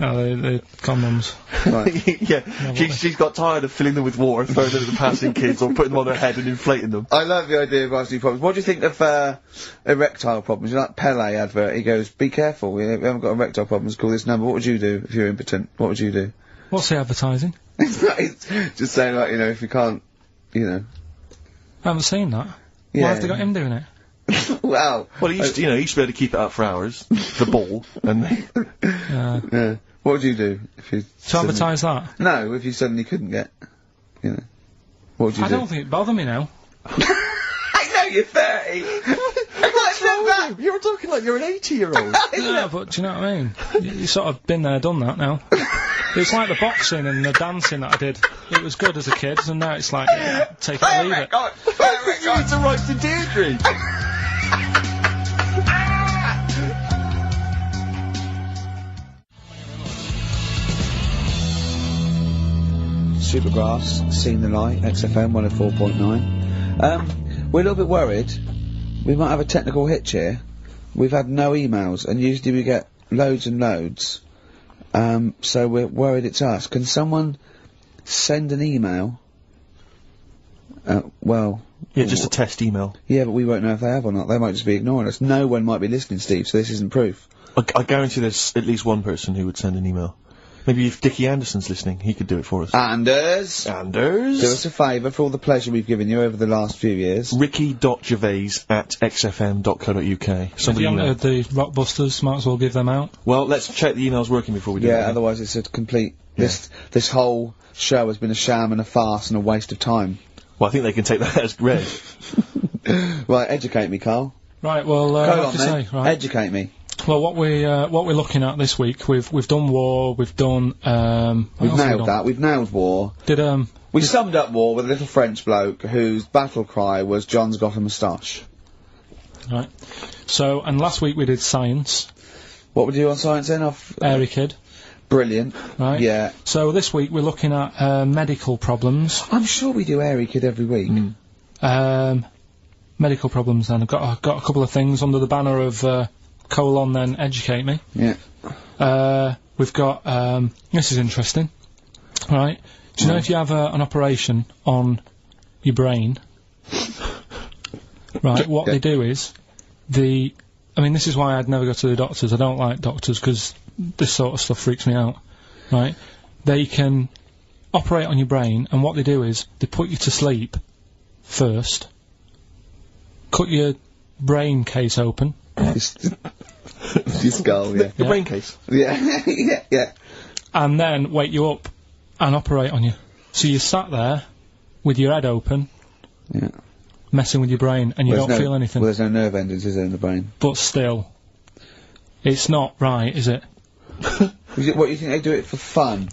No, the condoms. Right. Yeah, she's got tired of filling them with water, throwing them at the passing kids, or putting them on her head and inflating them. I love the idea of asking problems. What do you think of erectile problems? You know that Pele advert? He goes, "Be careful, we haven't got erectile problems. Call this number." What would you do if you're impotent? What would you do? What's the advertising? Just saying, like, you know, if you can't, you know. I haven't seen that. Yeah. Why have they got him doing it? Well, he used to be able to keep it up for hours. The ball, and yeah. What would you do if you... To advertise that? No, if you suddenly couldn't get, you know. What would you do? I don't think it'd bother me now. I know you're 30! What's wrong? You're talking like you're an 80-year-old. Yeah, but do you know what I mean? You sort of been there, done that now. It's like the boxing and the dancing that I did. It was good as a kid, and now it's like, take it or leave it. You need to write to Deirdre! Supergrass, Seen the Light, XFM 104.9. We're a little bit worried. We might have a technical hitch here. We've had no emails, and usually we get loads and loads. So we're worried it's us. Can someone send an email? Well... Yeah, just a test email. Yeah, but we won't know if they have or not. They might just be ignoring us. No one might be listening, Steve, so this isn't proof. I guarantee there's at least one person who would send an email. Maybe if Dickie Anderson's listening, he could do it for us. Anders! Do us a favour for all the pleasure we've given you over the last few years. ricky.gervais@xfm.co.uk. If you haven't heard the Rockbusters, might as well give them out. Well, let's check the email's working before we do Yeah, otherwise it's a complete... This whole show has been a sham and a farce and a waste of time. Well, I think they can take that as read. Right, educate me, Carl. Right, well, Go what on, to say, right? Educate me. Well, what we're looking at this week, we've done war, we've done We've nailed that. We've nailed war. We summed up war with a little French bloke whose battle cry was "John's got a moustache." Right. So, and last week we did science. What would you do on science then? Airy Kid. Brilliant. Right. Yeah. So this week we're looking at medical problems. I'm sure we do Airy Kid every week. Medical problems. Then I've got a couple of things under the banner of colon. Then educate me. Yeah. We've got this is interesting. Right. Do you know if you have an operation on your brain? Right. What they do is I mean, this is why I'd never go to the doctors. I don't like doctors because this sort of stuff freaks me out. Right? They can operate on your brain, and what they do is they put you to sleep first, cut your brain case open. Your skull, yeah. The brain case. Yeah, yeah. And then wake you up and operate on you. So you sat there with your head open. Yeah. Messing with your brain, and you don't feel anything. Well, there's no nerve endings, is there, in the brain? But still, it's not right, is it? What, you think they do it for fun?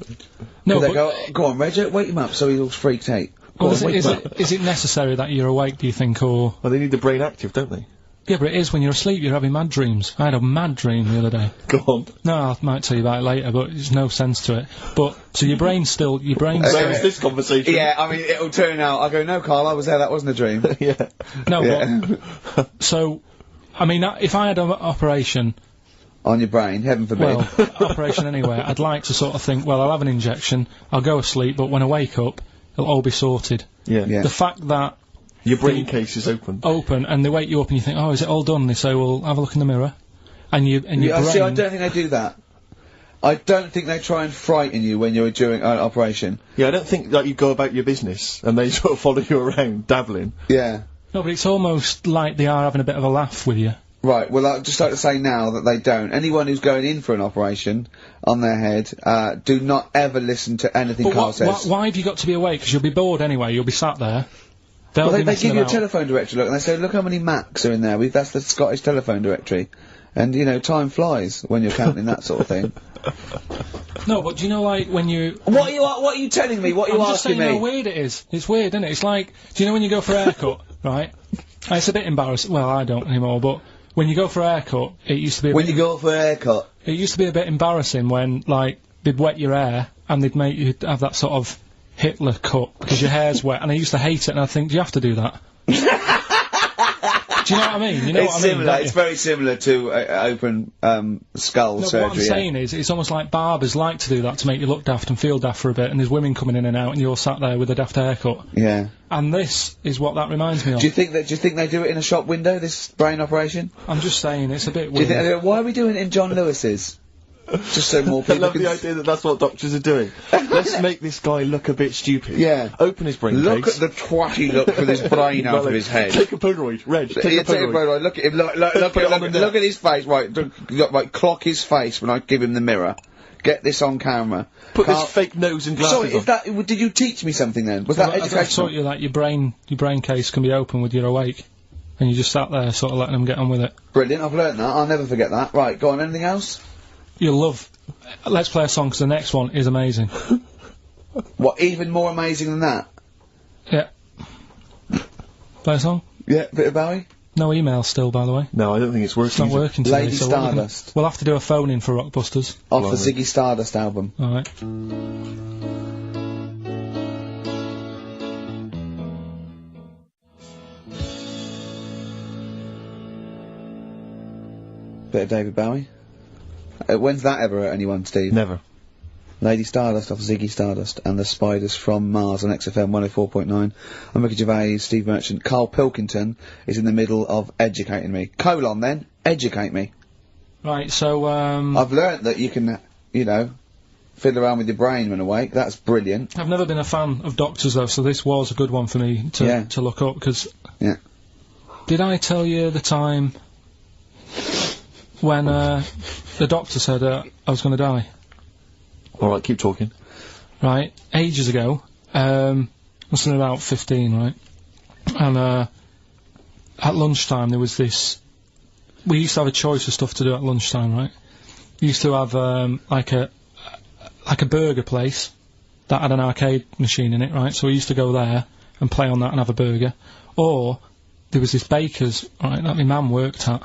No, they go on, Reg, wake him up so he's all freaked out. Well, is it necessary that you're awake, do you think, or... Well, they need the brain active, don't they? Yeah, but it is when you're asleep, you're having mad dreams. I had a mad dream the other day. Go on. No, I might tell you about it later, but there's no sense to it. But, so your brain's still... Where is this conversation? Yeah, I mean, it'll turn out, I go, no, Carl, I was there, that wasn't a dream. Yeah. No, yeah. But... So, I mean, if I had an operation... On your brain, heaven forbid. Well, operation anywhere, I'd like to sort of think, well, I'll have an injection, I'll go asleep, but when I wake up, it'll all be sorted. Yeah. The fact that... Your brain case is open. And they wake you up and you think, oh, is it all done? They say, well, have a look in the mirror. And your brain... See, I don't think they do that. I don't think they try and frighten you when you're doing an operation. Yeah, I don't think that you go about your business and they sort of follow you around, dabbling. Yeah. No, but it's almost like they are having a bit of a laugh with you. Right, well, I'd just like to say now that they don't. Anyone who's going in for an operation on their head, do not ever listen to anything Carl says. Why have you got to be awake? Because you'll be bored anyway, you'll be sat there. Well, they give you a telephone directory, look, and they say, look how many Macs are in there. That's the Scottish telephone directory. And, you know, time flies when you're counting that sort of thing. No, but do you know, like, when you... What are you telling me? What are you asking me? I'm just saying how weird it is. It's weird, isn't it? It's like, do you know when you go for a haircut, right? It's a bit embarrassing. Well, I don't anymore, but when you go for a haircut, it used to be you go for a haircut? It used to be a bit embarrassing when, like, they'd wet your hair and they'd make you have that sort of Hitler cut because your hair's wet, and I used to hate it, and I think, do you have to do that? Do you know what I mean? You know what I mean? It's very similar to open skull surgery. What I'm saying is, it's almost like barbers like to do that to make you look daft and feel daft for a bit, and there's women coming in and out, and you're sat there with a daft haircut. Yeah. And this is what that reminds me of. Do you think they do it in a shop window, this brain operation? I'm just saying, it's a bit weird. Why are we doing it in John Lewis's? Just so more people I love the idea that that's what doctors are doing. Let's make this guy look a bit stupid. Yeah. Open his brain Look case. at the twatty look for this brain out of his head. Take a Polaroid, Reg. Take a Polaroid. Look at him. Look at his face. Right, clock his face when I give him the mirror. Get this on camera. Put this fake nose and glasses Sorry, did you teach me something then? Was that educational? I taught you that your brain case can be open with your awake, and you just sat there sort of letting them get on with it. Brilliant. I've learnt that. I'll never forget that. Right, go on. Anything else? You'll love... Let's play a song, because the next one is amazing. What, even more amazing than that? Yeah. Play a song? Yeah, bit of Bowie? No email still, by the way. No, I don't think it's working. It's not working today. Lady Stardust. We'll have to do a phone-in for Rockbusters. Off the Ziggy Stardust album. Alright. Bit of David Bowie. When's that ever hurt anyone, Steve? Never. Lady Stardust off Ziggy Stardust and the Spiders from Mars on XFM 104.9. I'm Ricky Gervais, Steve Merchant. Karl Pilkington is in the middle of educating me. Colon then, educate me. Right, so I've learnt that you can, you know, fiddle around with your brain when awake. That's brilliant. I've never been a fan of doctors though, so this was a good one for me to look up, because... Yeah. Did I tell you the time when the doctor said I was going to die? Alright, keep talking. Right, ages ago, must have been about 15, right? And at lunchtime there was this we used to have a choice of stuff to do at lunchtime, right? We used to have like a burger place that had an arcade machine in it, right? So we used to go there and play on that and have a burger. Or there was this baker's, right, that my mum worked at,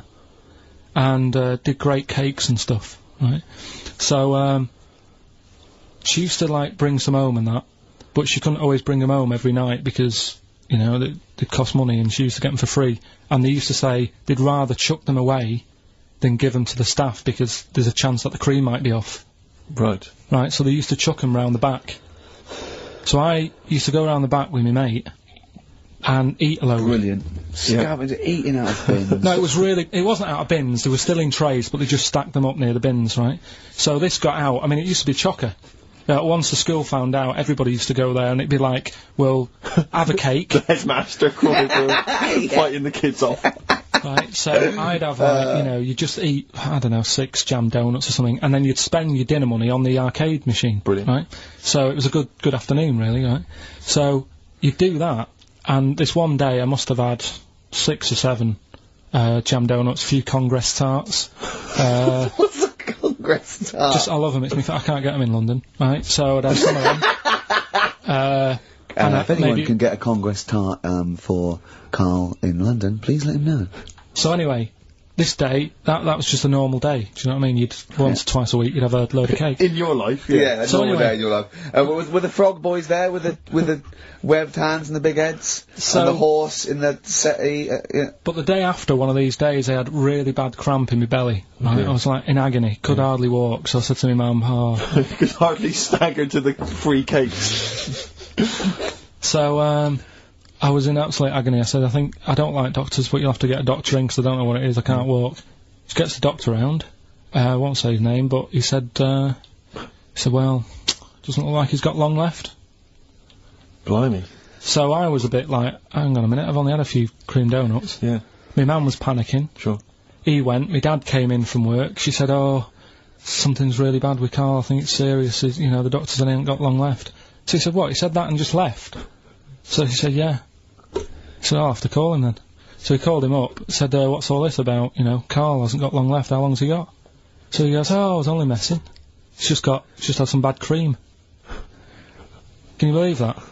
and did great cakes and stuff, right? So she used to like bring some home and that, but she couldn't always bring them home every night because, you know, they cost money, and she used to get them for free. And they used to say they'd rather chuck them away than give them to the staff because there's a chance that the cream might be off. Right. Right, so they used to chuck them round the back. So I used to go round the back with my mate and eat a load. Brilliant. Scavenging, eating out of bins. No, it wasn't out of bins, they were still in trays, but they just stacked them up near the bins, right? So this got out, I mean, it used to be chocker. Once the school found out, everybody used to go there, and it'd be like, well, have a cake. The headmaster crawling through, fighting the kids off. Right, so I'd have, like, you know, you just eat, I don't know, 6 jam donuts or something, and then you'd spend your dinner money on the arcade machine. Brilliant. Right? So it was a good afternoon, really, right? So you'd do that, and this one day I must have had 6 or 7 jam donuts, a few Congress tarts. What's a Congress tart? I love them, I can't get them in London, right? So I'd have some of them. If anyone can get a Congress tart for Karl in London, please let him know. So anyway, this day, that was just a normal day. Do you know what I mean? You'd once or twice a week you'd have a load of cake. In your life, yeah, so normal anyway, day in your life. Were the frog boys there with the webbed hands and the big heads? So, and the horse in the settee? Yeah. But the day after one of these days, I had really bad cramp in my belly. Right? Yeah. I was like in agony, could hardly walk. So I said to my mum, You could hardly stagger to the free cakes. So, I was in absolute agony. I said, I don't like doctors, but you'll have to get a doctor in 'cause I don't know what it is, I can't walk. She gets the doctor round, I won't say his name, but he said, well, doesn't look like he's got long left. Blimey. So I was a bit like, hang on a minute, I've only had a few cream donuts. Yeah. My mum was panicking. Sure. He went, my dad came in from work, she said, oh, something's really bad with Karl, I think it's serious, you know, the doctor said he ain't got long left. So he said, what, he said that and just left? So he said, yeah. He said, I'll have to call him then. So he called him up, said, what's all this about? You know, Karl hasn't got long left, how long's he got? So he goes, oh, I was only messing. He's just had some bad cream. Can you believe that?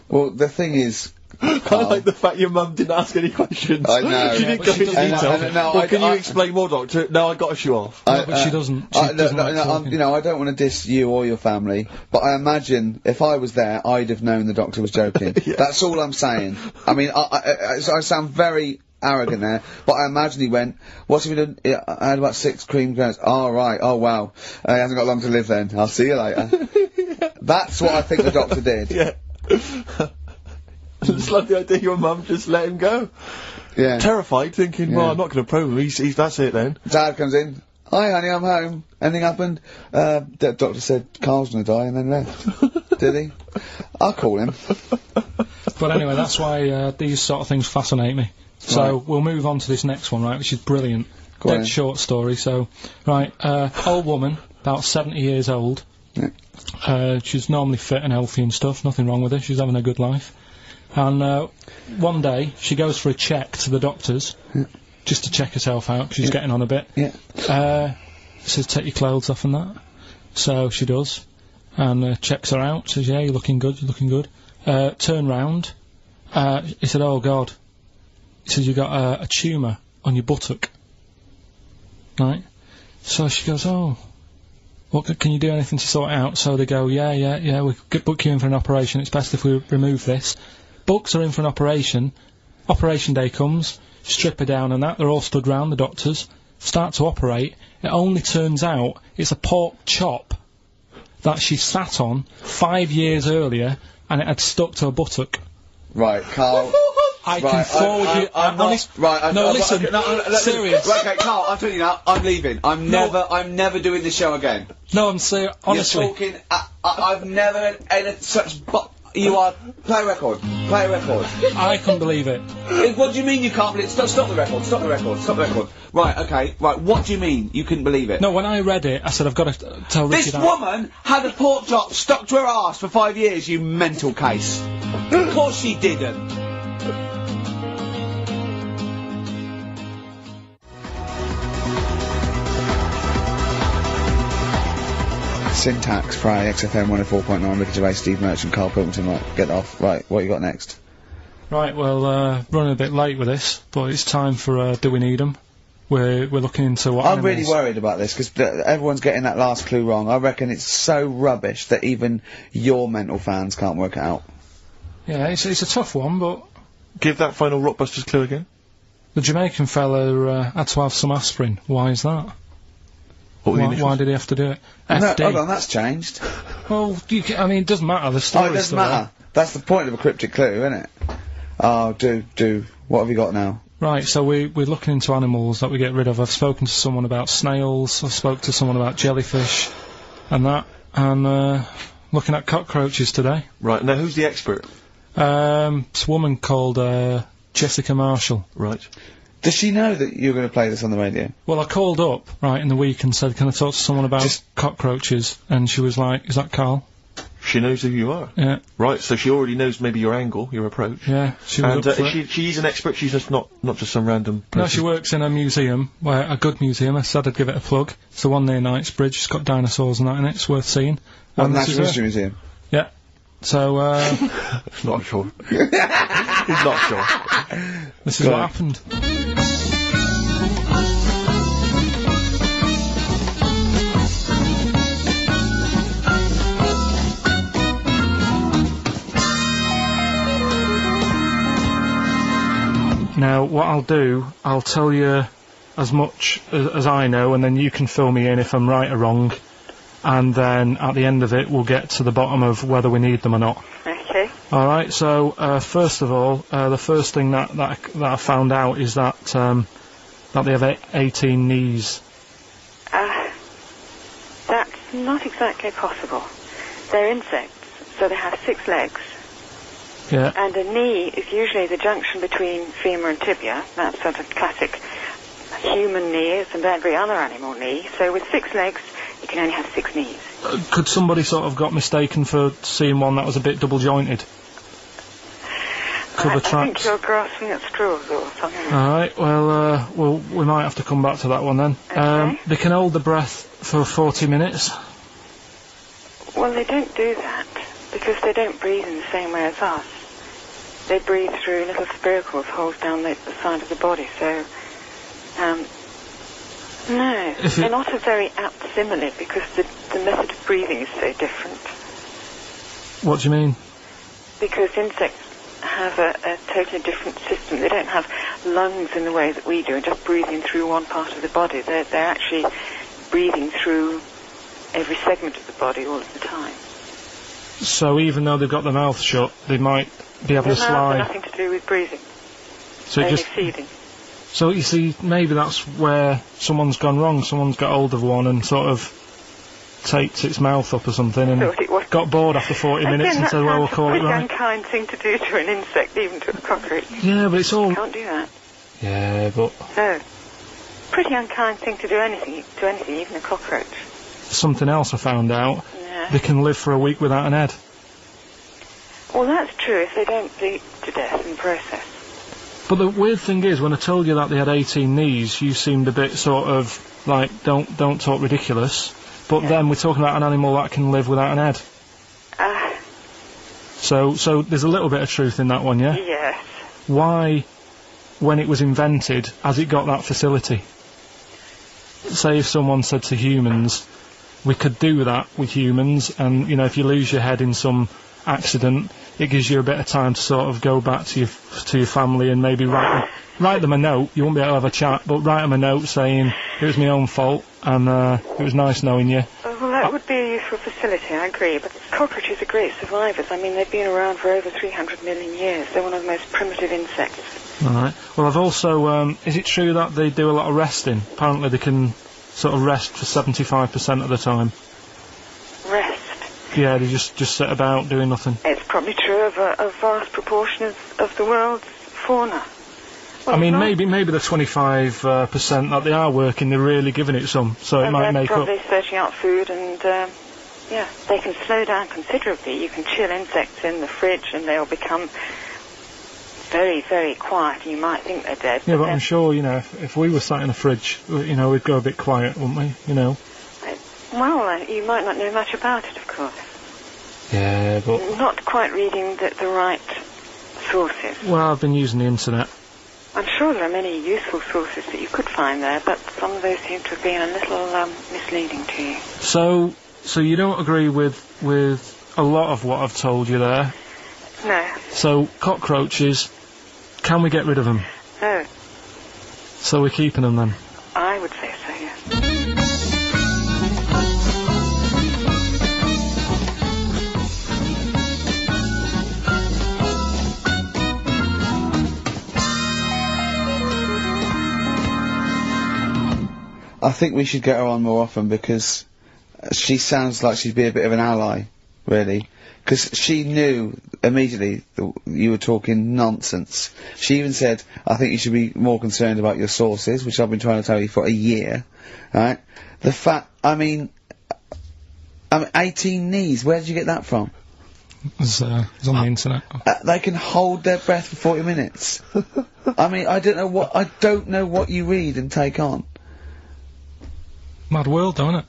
Well, the thing is, I like the fact your mum didn't ask any questions. I know. She didn't go into detail. Can you explain more, Doctor? No, I got to show off. No, but she doesn't. You know, I don't want to diss you or your family, but I imagine if I was there, I'd have known the doctor was joking. Yeah. That's all I'm saying. I mean, I sound very arrogant there, but I imagine he went, what's he done? I had about 6 cream cones. Oh, right. Oh, wow. He hasn't got long to live then. I'll see you later. That's what I think the doctor did. Yeah. I just love the idea your mum just let him go. Yeah. Terrified, thinking, well, I'm not going to probe him, he's that's it then. Dad comes in, hi honey, I'm home. Anything happened? The doctor said Karl's going to die and then left. Did he? I'll call him. But anyway, that's why these sort of things fascinate me. So we'll move on to this next one, right, which is brilliant. Dead short story, so, right, old woman, about 70 years old. Yeah. She's normally fit and healthy and stuff, nothing wrong with her, she's having a good life. And one day, she goes for a check to the doctor's, just to check herself out, 'cause she's getting on a bit. Yeah. Says, take your clothes off and that. So she does, and checks her out, says, yeah, you're looking good, you're looking good. Turn round, he said, oh God. He says, you got a tumour on your buttock. Right? So she goes, oh, what, can you do anything to sort it out? So they go, yeah, we could book you in for an operation, it's best if we remove this. Books are in for an operation, operation day comes, strip her down and that, they're all stood round, the doctors, start to operate, it only turns out it's a pork chop that she sat on 5 years earlier, and it had stuck to her buttock. Right, Karl. I can forward you. I'm honest. Right. No, listen. Serious. Right, okay, Karl. I'm telling you now. I'm leaving. I'm never doing this show again. No, I'm serious. Honestly. You're talking. I've never had such. You are. Play a record. Play a record. I couldn't believe it. What do you mean you can't believe it? Stop the record. Stop the record. Stop the record. Right. Okay. Right. What do you mean you couldn't believe it? No, when I read it, I said I've got to tell Richard. This woman had a pork chop stuck to her arse for 5 years. You mental case. Of course she didn't. Syntax, Fry, XFM 104.9, Ricky Gervais, Steve Merchant, Karl Pilkington. Right, get off. Right, what you got next? Right, well, running a bit late with this, but it's time for Do We Need 'Em? We're looking into what I'm really animals- worried about this, because everyone's getting that last clue wrong. I reckon it's so rubbish that even your mental fans can't work it out. Yeah, it's a tough one, but Give that final Rockbusters clue again. the Jamaican fella had to have some aspirin. Why is that? What were the initials? Why did he have to do it? No, FD. hold on, that's changed. Well, I mean, it doesn't matter. The Oh, story's it doesn't still matter. That's the point of a cryptic clue, isn't it? Oh, do. What have you got now? Right, so we're looking into animals that we get rid of. I've spoken to someone about snails, I've spoke to someone about jellyfish, and that, and looking at cockroaches today. Right, now who's the expert? It's a woman called Jessica Marshall. Right. Does she know that you're going to play this on the radio? Well, I called up, right, in the week and said, can I talk to someone about cockroaches? And she was like, is that Carl? She knows who you are. Yeah. Right, so she already knows maybe your angle, your approach. Yeah, she was And up for it. she's an expert, she's just not just some random person. No, she works in a museum, a good museum. I said I'd give it a plug. It's the one near Knightsbridge. It's got dinosaurs and that in it. It's worth seeing. What, And this Natural is History her. Museum? Yeah. So, Not sure. He's not sure. this is Go what on. happened. Now, what I'll do, I'll tell you as much as I know, and then you can fill me in if I'm right or wrong, and then at the end of it, we'll get to the bottom of whether we need them or not. Okay. Alright, so, first of all, the first thing that I found out is that they have 18 knees. That's not exactly possible. They're insects, so they have 6 legs. Yeah. And a knee is usually the junction between femur and tibia. That's sort of classic human knees and every other animal knee. So with 6 legs, you can only have 6 knees. Could somebody sort of got mistaken for seeing one that was a bit double jointed? Cover I think tracks. you're grasping at straws or something. Alright, well, we might have to come back to that one then. Okay. They can hold the breath for 40 minutes. Well, they don't do that because they don't breathe in the same way as us. They breathe through little spiracles, holes down the side of the body. So, no, they're not a very apt simile because the method of breathing is so different. What do you mean? Because insects have a totally different system. They don't have lungs in the way that we do, and just breathing through one part of the body. They're actually breathing through every segment of the body all of the time. So even though they've got their mouth shut, they might be able to Their mouths have slide. nothing to do with breathing. So it Only just, feeding. so you see, maybe that's where someone's gone wrong. Someone's got hold of one and sort of taped its mouth up or something and Thought it was- got bored after 40 minutes and said, well, we'll call it That's a right. pretty unkind thing to do to an insect, even to a cockroach. Yeah, but it's all... You can't do that. Yeah, but No. Pretty unkind thing to do anything, even a cockroach. something else I found out. Yeah. They can live for a week without an head. Well, that's true if they don't bleed to death in the process. But the weird thing is, when I told you that they had 18 knees, you seemed a bit sort of like, don't talk ridiculous. But then we're talking about an animal that can live without an head. So there's a little bit of truth in that one, yeah? Yes. Why, when it was invented, has it got that facility? Say if someone said to humans, we could do that with humans, and, you know, if you lose your head in some accident, it gives you a bit of time to sort of go back to your family and maybe write them a note. You won't be able to have a chat, but write them a note saying, it was my own fault, and it was nice knowing you. Well, that would be a useful facility, I agree, but cockroaches are great survivors. I mean, they've been around for over 300 million years. They're one of the most primitive insects. Alright. Well, I've also, is it true that they do a lot of resting? Apparently they can sort of rest for 75% of the time. Rest. Yeah, they just sit about doing nothing. It's probably true of a vast proportion of the world's fauna. Well, I mean, not- maybe the 25% that they are working, they're really giving it some, so it and might they're make up. probably searching out food and, yeah, they can slow down considerably. You can chill insects in the fridge and they'll become very, very quiet. You might think they're dead. Yeah, but I'm then- sure, you know, if we were sat in a fridge, you know, we'd go a bit quiet, wouldn't we? You know. Well, you might not know much about it, of course. Yeah, but... Not quite reading the right sources. Well, I've been using the internet. I'm sure there are many useful sources that you could find there, but some of those seem to have been a little misleading to you. So you don't agree with a lot of what I've told you there? No. So, cockroaches, can we get rid of them? No. So we're keeping them then? I would say so, yes. I think we should get her on more often because she sounds like she'd be a bit of an ally, really. Because she knew immediately that you were talking nonsense. She even said, I think you should be more concerned about your sources, which I've been trying to tell you for a year, right? The fact, I mean 18 knees, where did you get that from? It was on the internet. They can hold their breath for 40 minutes. I mean, I don't know what you read and take on. Mad world, don't it?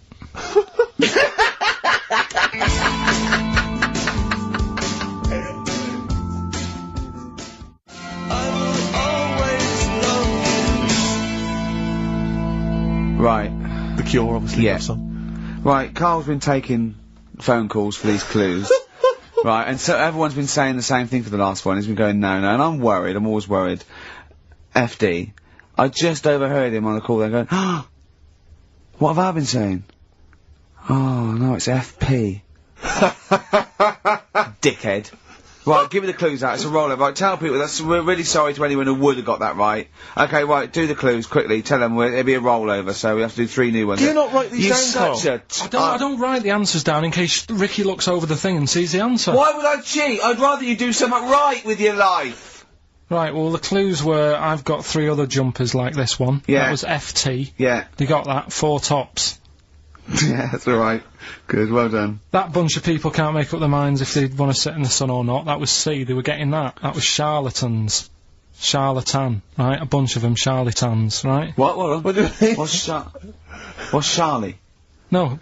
Right. The Cure, obviously. Yeah. Right, Carl's been taking phone calls for these clues. Right, and so everyone's been saying the same thing for the last one. He's been going, no, and I'm worried, I'm always worried. FD. I just overheard him on a call there going, oh, what have I been saying? Oh, no, it's FP. Dickhead. Right, give me the clues out. It's a rollover. Right, tell people we're really sorry to anyone who would have got that right. Okay, right, do the clues quickly. Tell them it'll be a rollover, so we have to do 3 new ones. Do you not write these down, Carl? I don't write the answers down in case Ricky looks over the thing and sees the answer. Why would I cheat? I'd rather you do something right with your life. Right, well, the clues were I've got 3 other jumpers like this one. Yeah. That was FT. Yeah. They got that. 4 tops. Yeah, that's alright. Good, well done. That bunch of people can't make up their minds if they want to sit in the sun or not. That was C. They were getting that. That was charlatans. Charlatan, right? A bunch of them charlatans, right? What do you mean? What's Charlie? No.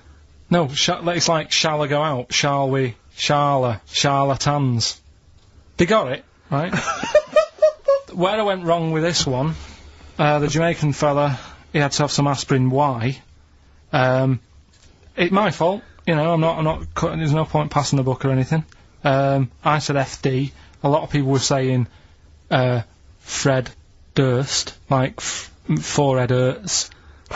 It's like, shall I go out? Shall we? Charlatans. They got it, right? Where I went wrong with this one, the Jamaican fella, he had to have some aspirin. Why? It's my fault, you know, I'm not there's no point passing the book or anything. I said FD, a lot of people were saying, Fred Durst, like, forehead hurts,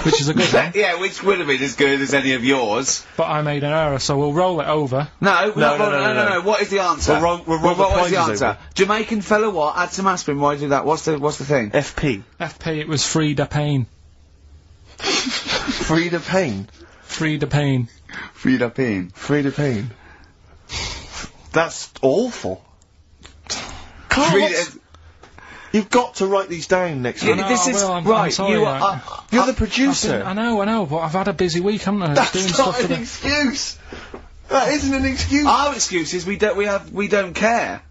which is a good one. Yeah, which would have been as good as any of yours. But I made an error, so we'll roll it over. No, what is the answer? What is the answer? Jamaican fella what? Add some aspirin, why do that? What's the thing? FP. FP, it was Frida Payne. Frida Payne? Frida Payne. Frida Payne. Frida Payne. That's awful. Carl, you've got to write these down next week. This is I'm right. sorry, You're the producer. I know, but I've had a busy week, haven't I? That's not an excuse. That isn't an excuse. Our excuse is we don't care.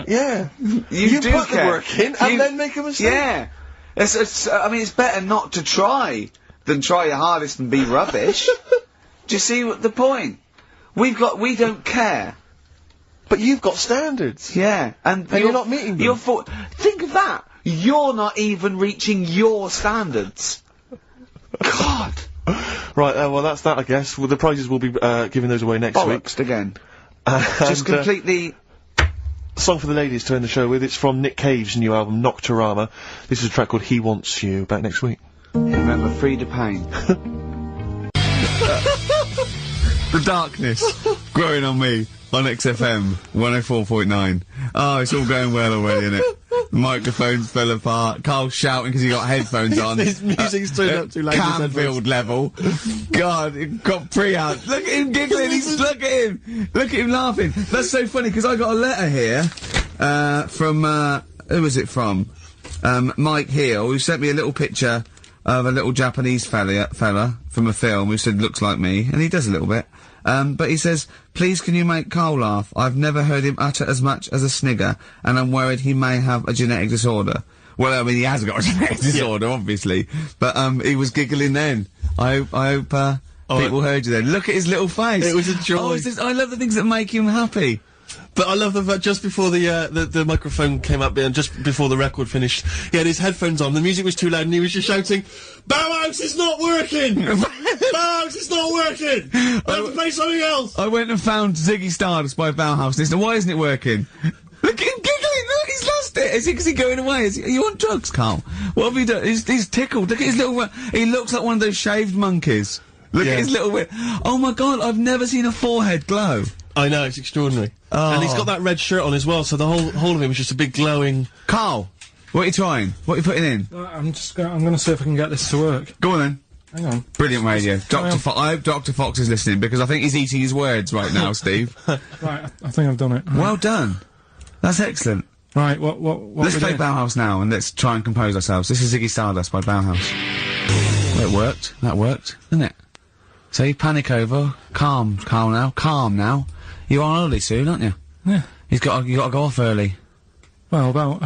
Yeah. You do put care. the work in and then make a mistake. Yeah. I mean, it's better not to try than try your hardest and be rubbish. Do you see the point? We don't care. But you've got standards. Yeah, and you're not meeting them. Think of that. You're not even reaching your standards. God. Right, well, that's that, I guess. Well, the prizes will be giving those away next Bollocks again. Just completely... Song for the ladies to end the show with. It's from Nick Cave's new album, Nocturama. This is a track called He Wants You. Back next week. Remember, Frida Payne. The darkness growing on me on XFM 104.9. Oh, it's all going well already, isn't it? The microphones fell apart. Carl's shouting because he got headphones on. His music's turned up too loud. Canfield level. God, it got pre-out. Look at him giggling. Look at him. Look at him laughing. That's so funny because I got a letter here from who was it from? Mike Heel, who sent me a little picture of a little Japanese fella from a film who said looks like me, and he does a little bit. But he says, please can you make Carl laugh? I've never heard him utter as much as a snigger, and I'm worried he may have a genetic disorder. Well, I mean, he has got a genetic disorder, obviously, but he was giggling then. I hope People heard you then. Look at his little face. It was a joy. Oh, I love the things that make him happy. But I love the fact just before the microphone came up and just before the record finished, he had his headphones on, the music was too loud and he was just shouting, Bauhaus is not working! Bauhaus is not working! I have to play something else! I went and found Ziggy Stardust by Bauhaus and he said, why isn't it working? Look at him giggling, look, he's lost it! Is he going away? Are you on drugs, Carl? What have you done? He's tickled, look at his little, he looks like one of those shaved monkeys. Look at his little, oh my god, I've never seen a forehead glow. I know, it's extraordinary. Oh. And he's got that red shirt on as well, so the whole of him is just a big glowing... Carl, what are you trying? What are you putting in? I'm gonna see if I can get this to work. Go on then. Hang on. Brilliant radio. I hope Dr. Fox is listening, because I think he's eating his words right now, Steve. Right, I think I've done it. Right. Well done. That's excellent. Right, what Let's play Bauhaus now, and let's try and compose ourselves. This is Ziggy Stardust by Bauhaus. Well, it worked. That worked, didn't it? So you panic over. Calm now. You're on holiday soon, aren't you? Yeah. You got to go off early. Well, about.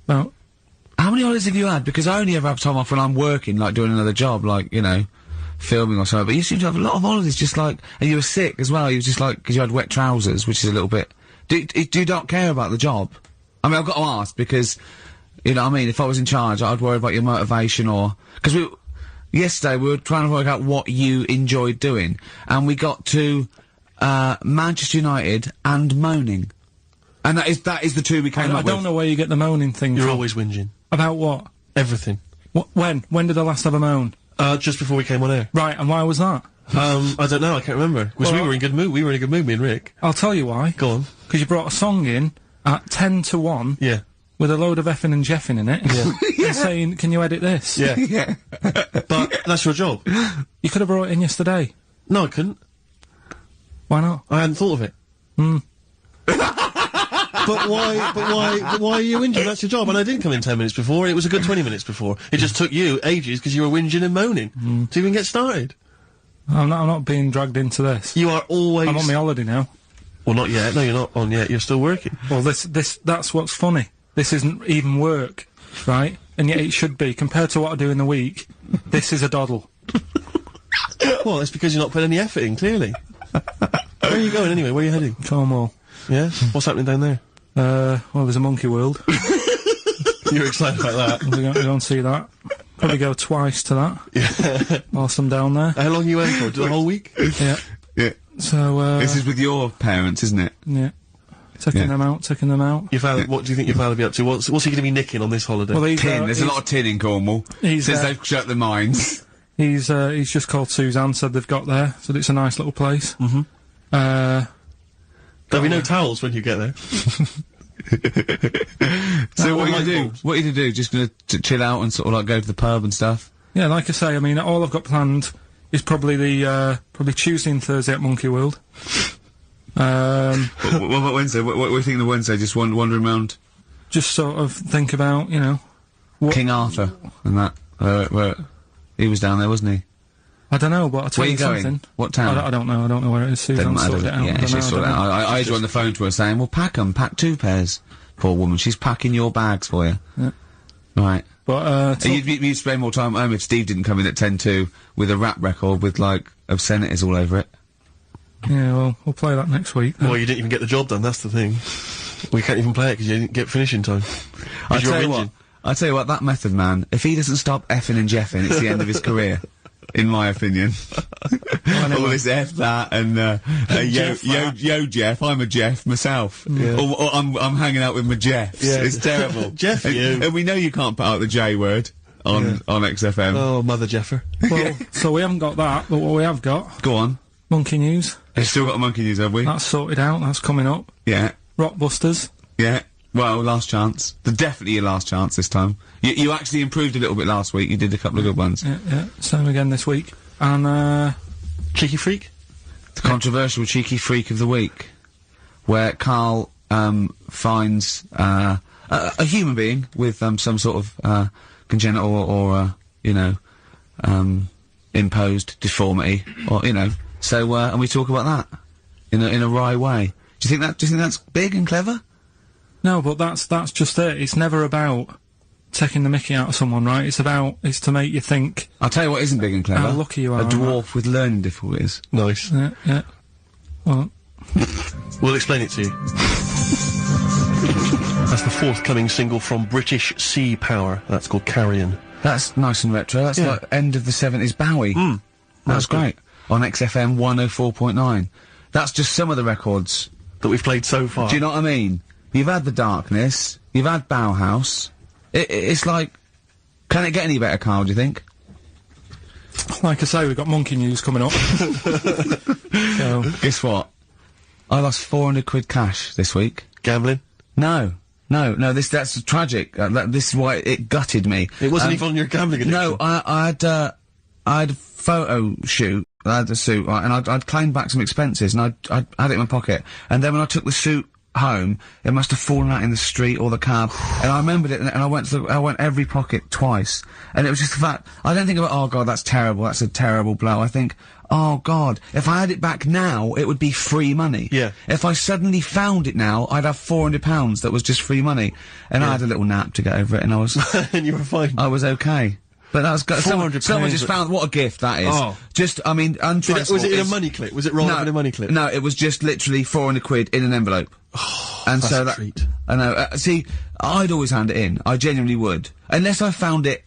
How many holidays have you had? Because I only ever have time off when I'm working, like doing another job, like, you know, filming or something. But you seem to have a lot of holidays, just like, and you were sick as well. You were just like, because you had wet trousers, which is a little bit. Do you not care about the job? I mean, I've got to ask because, you know what I mean. If I was in charge, I'd worry about your motivation or because yesterday we were trying to work out what you enjoyed doing, and we got to Manchester United and moaning, and that is the two we came up with. I don't know where you get the moaning thing You're from. always whinging. About what? Everything. When did I last have a moan? Just before we came on air. Right, and why was that? I don't know, I can't remember. Because we were in good mood. We were in a good mood, me and Rick. I'll tell you why. Go on. Because you brought a song in at 10 to 1. Yeah. With a load of effing and jeffing in it. Yeah. And saying, can you edit this? Yeah. Yeah. But that's your job. You could have brought it in yesterday. No, I couldn't. Why not? I hadn't thought of it. But why are you whinging? That's your job. And I didn't come in 10 minutes before, it was a good 20 minutes before. It just took you ages because you were whinging and moaning to even get started. I'm not being dragged into this. You are always... I'm on my holiday now. Well, not yet. No, you're not on yet. You're still working. Well, that's what's funny. This isn't even work, right? And yet it should be. Compared to what I do in the week, this is a doddle. Well, it's because you're not putting any effort in, clearly. Where are you going anyway? Where are you heading? Cornwall. Yeah? What's happening down there? Well, there's a monkey world. You're excited about that? We're going to see that. Probably go twice to that. Yeah. Whilst I'm down there. How long are you in for? The whole week? Yeah. Yeah. So, this is with your parents, isn't it? Yeah. Taking them out. Your father, what do you think your father will be up to? What's he going to be nicking on this holiday? Well, There's a lot of tin in Cornwall. Since they've shut the mines. He's just called Suzanne, said they've got there, said it's a nice little place. There'll be no towels when you get there. So what are you do? What are you to do? Just gonna chill out and sort of like go to the pub and stuff? Yeah, like I say, I mean, all I've got planned is probably probably Tuesday and Thursday at Monkey World. What about Wednesday? What are you thinking of Wednesday? Just wandering around? Just sort of think about, you know... King Arthur and that. Where he was down there, wasn't he? I don't know, but I'll tell Where you you going? something. What town? I don't know. I don't know where it is. Suzanne sorted it out. Yeah, she sorted it out. I heard you on the phone to her saying, well, pack 'em, pack 2 pairs. Poor woman, she's packing your bags for you. Yeah. Right. But, you'd spend more time at home if Steve didn't come in at 10-2 with a rap record with, like, obscenities all over it. Yeah, well, we'll play that next week. Well, you didn't even get the job done, that's the thing. We can't even play it because you didn't get finishing time. I tell you what, that method man, if he doesn't stop effing and jeffing, it's the end of his career. In my opinion. All this F that and, yo Jeff, I'm a Jeff myself. Yeah. Or I'm hanging out with my Jeffs. Yeah. It's terrible. Jeff, and we know you can't put out the J word on XFM. Oh, Mother Jeffer. Well, so we haven't got that, but what we have got... Go on. Monkey News. We've still got Monkey News, have we? That's sorted out, that's coming up. Yeah. Rockbusters. Yeah. Well, last chance. Definitely your last chance this time. You actually improved a little bit last week. You did a couple of good ones. Yeah. Same again this week. And, Cheeky Freak? The controversial Cheeky Freak of the Week. Where Karl, finds, a human being with, some sort of, congenital or, you know, imposed deformity, or, you know. So, and we talk about that. In a wry way. Do you think that's big and clever? No, but that's just it. It's never about taking the mickey out of someone, right? It's to make you think. I'll tell you what isn't big and clever. How lucky you are. A dwarf with learning difficulties. Nice. Yeah. Well, we'll explain it to you. That's the forthcoming single from British Sea Power. That's called Carrion. That's nice and retro. That's like end of the 70s Bowie. That's great. On XFM 104.9. That's just some of the records that we've played so far. Do you know what I mean? You've had The Darkness, you've had Bauhaus. It's like, can it get any better, Carl, do you think? Like I say, we've got Monkey News coming up. So. Guess what? I lost 400 quid cash this week. Gambling? No, that's tragic. This is why it gutted me. It wasn't even on your gambling addiction. No, I had a photo shoot. I had a suit, right, and I'd claimed back some expenses, and I had it in my pocket. And then when I took the suit home, it must have fallen out in the street or the cab. And I remembered it, and I went every pocket twice. And it was just the fact, I don't think about, oh God, that's terrible, that's a terrible blow. I think, oh God, if I had it back now, it would be free money. Yeah. If I suddenly found it now, I'd have £400 that was just free money. And I had a little nap to get over it, and I was... and you were fine. I was okay. But that was someone just found what a gift that is. Oh. Just, I mean, untraceable. Was it in a money clip? Was it rolled up in a money clip? No, it was just literally 400 quid in an envelope. Oh, and that's so a treat. I know. See, I'd always hand it in. I genuinely would, unless I found it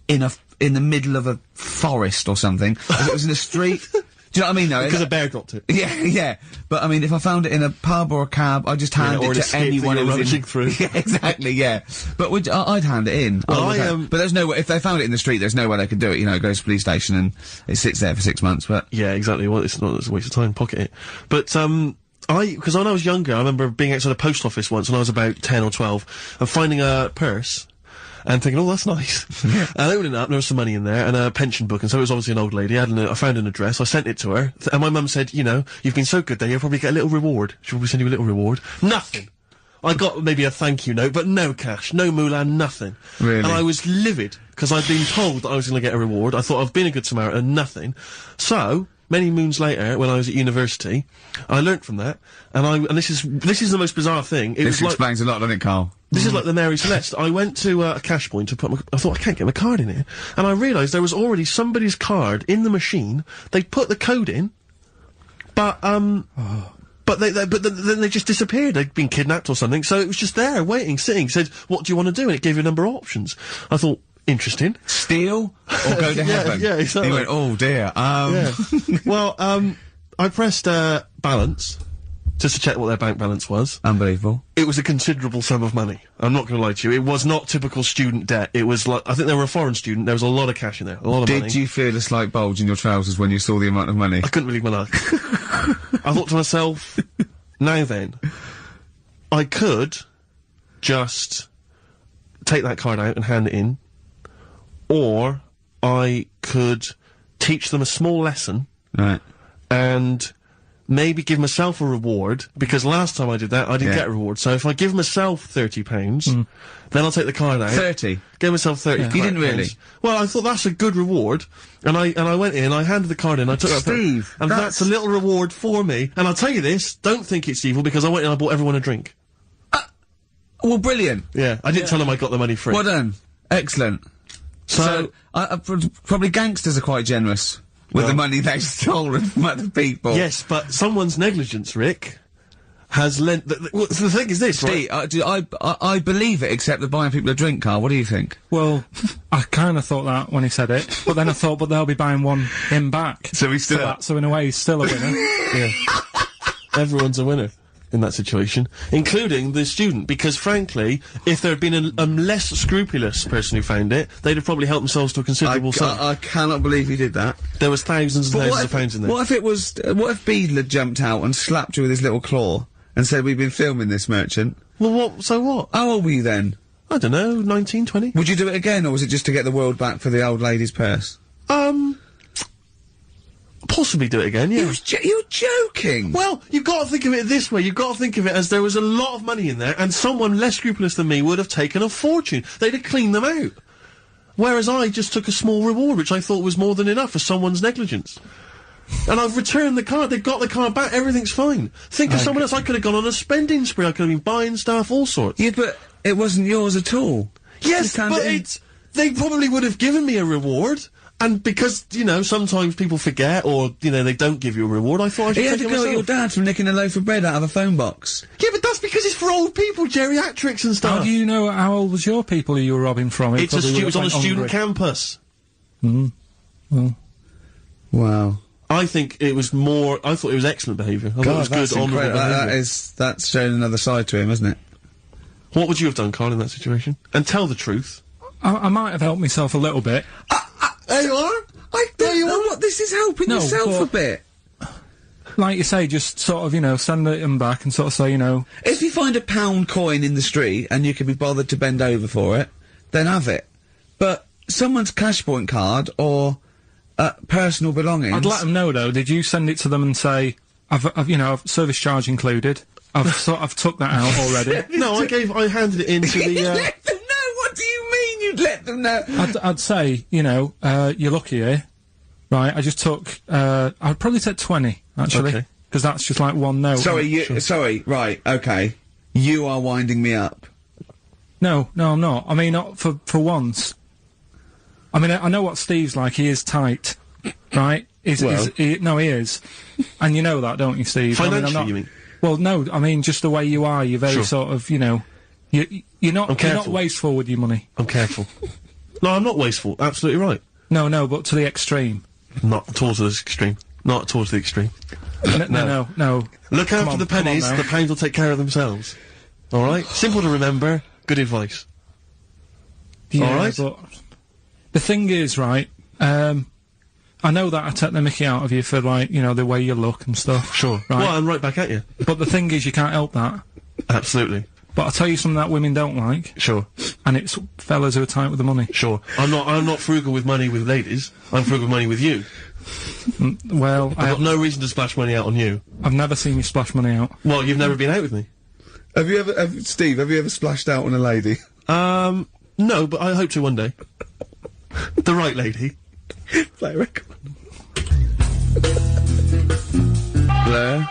in the middle of a forest or something. If it was in a street. Do you know what I mean? No, because a bear dropped it. Yeah. But I mean, if I found it in a pub or a cab, I'd just hand it to anyone who was rummaging through. Yeah, exactly. Yeah. But I'd hand it in. Well, but there's no way. If they found it in the street, there's no way they could do it. You know, it goes to the police station and it sits there for 6 months. But yeah, exactly. Well, it's not. It's a waste of time. Pocket it. But because when I was younger, I remember being outside a post office once when I was about 10 or 12 and finding a purse. And thinking, oh, that's nice. Yeah. And opening it up, there was some money in there, and a pension book, and so it was obviously an old lady. I found an address, I sent it to her, and my mum said, you know, you've been so good there, you'll probably get a little reward. She'll probably send you a little reward. Nothing! I got maybe a thank you note, but no cash, no moolah, nothing. Really? And I was livid, because I'd been told that I was going to get a reward. I thought I've been a good Samaritan, nothing. So, many moons later, when I was at university, I learnt from that, and this is the most bizarre thing. This explains a lot, doesn't it, Carl? This is like the Mary Celeste. I went to a cash point to I thought, I can't get my card in here. And I realised there was already somebody's card in the machine. They put the code in, but then they just disappeared. They'd been kidnapped or something. So it was just there, waiting, sitting, said, what do you want to do? And it gave you a number of options. I thought, interesting. Steal or go to heaven? Yeah, exactly. He went, oh dear, Yeah. Well, I pressed, balance, just to check what their bank balance was. Unbelievable. It was a considerable sum of money. I'm not going to lie to you. It was not typical student debt. It was like, I think they were a foreign student. There was a lot of cash in there. A lot of money. Did you feel a slight bulge in your trousers when you saw the amount of money? I couldn't believe my luck. I thought to myself, now then, I could just take that card out and hand it in, or I could teach them a small lesson. Right. And maybe give myself a reward, because last time I did that, I didn't get a reward. So if I give myself £30, then I'll take the card out. 30? Give myself 30 You didn't really? Well, I thought that's a good reward, and I went in, I handed the card in, I took that Steve, and that's a little reward for me. And I'll tell you this, don't think it's evil, because I went in and I bought everyone a drink. Well, brilliant. Yeah, I didn't tell them I got the money free. Well done. Excellent. So probably gangsters are quite generous with the money they've stolen from other people. Yes, but someone's negligence, Rick, has lent... Well, so the thing is this, Steve, right? I believe it, except that buying people a drink, Carl. What do you think? Well, I kind of thought that when he said it, but then I thought, but they'll be buying him back. So he's still... that, so in a way, he's still a winner. Yeah. Everyone's a winner in that situation, including the student, because frankly, if there had been a less scrupulous person who found it, they'd have probably helped themselves to a considerable sum. I cannot believe he did that. There was thousands and thousands of pounds in there. What if it was, what if Beadle had jumped out and slapped you with his little claw and said, we've been filming this, merchant? Well, so what? How old were you then? I don't know, 19, 20? Would you do it again, or was it just to get the world back for the old lady's purse? Possibly do it again, yeah. You're joking! Well, you've got to think of it this way. You've got to think of it as there was a lot of money in there, and someone less scrupulous than me would have taken a fortune. They'd have cleaned them out. Whereas I just took a small reward, which I thought was more than enough for someone's negligence. And I've returned the card, they've got the card back, everything's fine. Think of someone else, I could have gone on a spending spree, I could have been buying stuff, all sorts. Yeah, but it wasn't yours at all. Yes, turned but it in. they probably would have given me a reward. And because, you know, sometimes people forget or, you know, they don't give you a reward, I thought I should He had take to it go at your myself. dad from nicking a loaf of bread out of a phone box. Yeah, but that's because it's for old people, geriatrics and stuff. How do you know how old was your people who you were robbing from? It was on a student campus. Well, Wow. I think it was more. I thought it was excellent behaviour. I thought it was good, honourable behaviour. That's showing another side to him, isn't it? What would you have done, Carl, in that situation? And tell the truth. I might have helped myself a little bit. There you are. I don't know what this is helping No, yourself a but- bit. Like you say, just sort of, you know, send them back and sort of say, you know, If you find a £1 coin in the street and you can be bothered to bend over for it, then have it. But someone's cash point card or personal belongings. I'd let them know though. Did you send it to them and say, I've you know, service charge included. I've took that out already. No, I handed it in to You'd the. let them know? What do you mean you'd let them know? I'd say, you know, you're lucky here, right? I just took. I'd probably take 20 actually, Okay. because that's just like one note. Sorry, right, okay. You are winding me up. No, I'm not. I mean, not for once. I mean, I know what Steve's like. He is tight, right? He is, and you know that, don't you, Steve? Financially, I mean, I'm not, you mean? Well, no, I mean just the way you are. You're very Sure. sort of, you know, you're not careful. wasteful with your money. I'm careful. No, I'm not wasteful. Absolutely right. No, but to the extreme. Not towards the extreme. Not towards the extreme. No. Look Come after on, the come on pennies. now. The pounds will take care of themselves. All right. Simple to remember. Good advice. Yeah, All right. but the thing is, right, I know that I take the mickey out of you for, like, you know, the way you look and stuff. Sure. Right. Well, I'm right back at you. But the thing is, you can't help that. Absolutely. But I'll tell you something that women don't like, Sure. and it's fellas who are tight with the money. Sure. I'm not frugal with money with ladies. I'm frugal with money with you. Well, I've got no reason to splash money out on you. I've never seen you splash money out. Well, you've never been out with me. Steve, have you ever splashed out on a lady? No, but I hope to one day. The right lady. Play a record. Blair,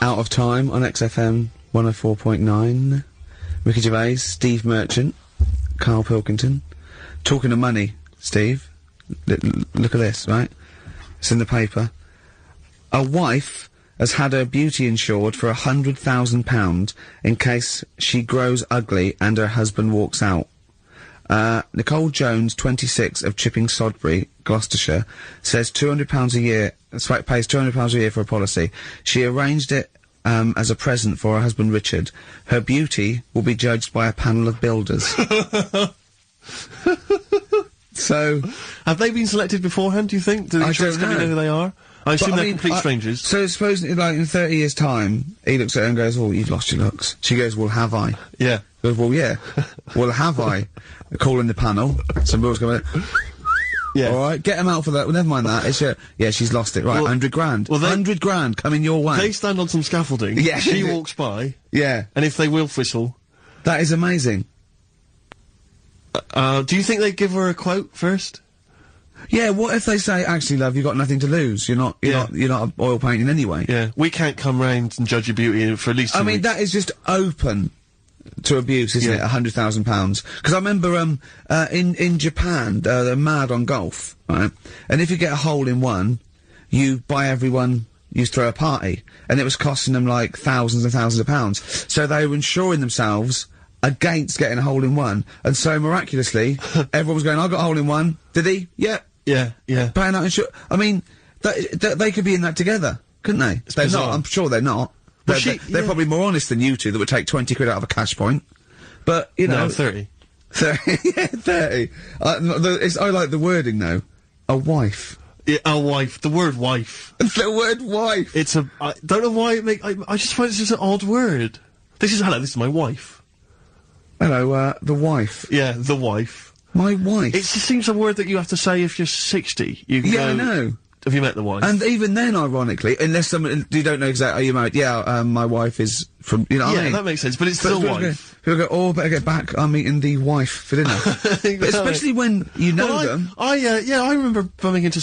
Out of Time on XFM 104.9. Ricky Gervais, Steve Merchant, Karl Pilkington. Talking of money, Steve. Look at this, right? It's in the paper. A wife has had her beauty insured for £100,000 in case she grows ugly and her husband walks out. Nicole Jones, 26, of Chipping Sodbury, Gloucestershire, says £200 a year, pays £200 a year for a policy. She arranged it as a present for her husband Richard. Her beauty will be judged by a panel of builders. So, have they been selected beforehand, do you think? Do the insurance company know who they are? I assume they're complete strangers. So suppose, like, in 30 years' time, he looks at her and goes, "Oh, you've lost your looks." She goes, "Well, have I?" Yeah. He goes, "Well, yeah." "Well, have I?" Calling the panel. Some bills coming in. Yeah. Alright, get him out for that. Well, never mind that. It's yeah, she's lost it. Right, Well- 100 grand. well, they- 100 grand coming your way. They stand on some scaffolding. Yeah. She walks by. Yeah. And if they wilf whistle. That is amazing. Do you think they give her a quote first? Yeah, what if they say, "Actually, love, you've got nothing to lose. You're not oil painting anyway." Yeah. We can't come round and judge your beauty for at least 2 I mean, weeks. that is just open to abuse, isn't it? £100,000. Because I remember, in Japan, they're mad on golf, right? And if you get a hole in one, you buy everyone, you throw a party. And it was costing them, like, thousands and thousands of pounds. So they were insuring themselves against getting a hole in one. And so, miraculously, everyone was going, "I got a hole in one." Did he? Yep. Yeah, yeah. Paying out insurance. I mean, they could be in that together, couldn't they? They're bizarre. not. I'm sure they're not. Well, They're probably more honest than you two that would take 20 quid out of a cash point. But, you know. No, 30. 30. Yeah, 30. I like the wording, though. A wife. Yeah, a wife. The word wife. The word wife. It's I don't know why it I just find it's just an odd word. This is my wife. Hello, the wife. Yeah, the wife. My wife. It just seems a word that you have to say if you're 60. You can Yeah, go, I know. Have you met the wife? And even then, ironically, unless you don't know exactly, are you married? Yeah, my wife is from, you know what I Yeah, mean? that makes sense, but it's still wife. People go, "Oh, better get back, I'm meeting the wife for dinner." Exactly. But especially when you know Well, them. I remember bumping into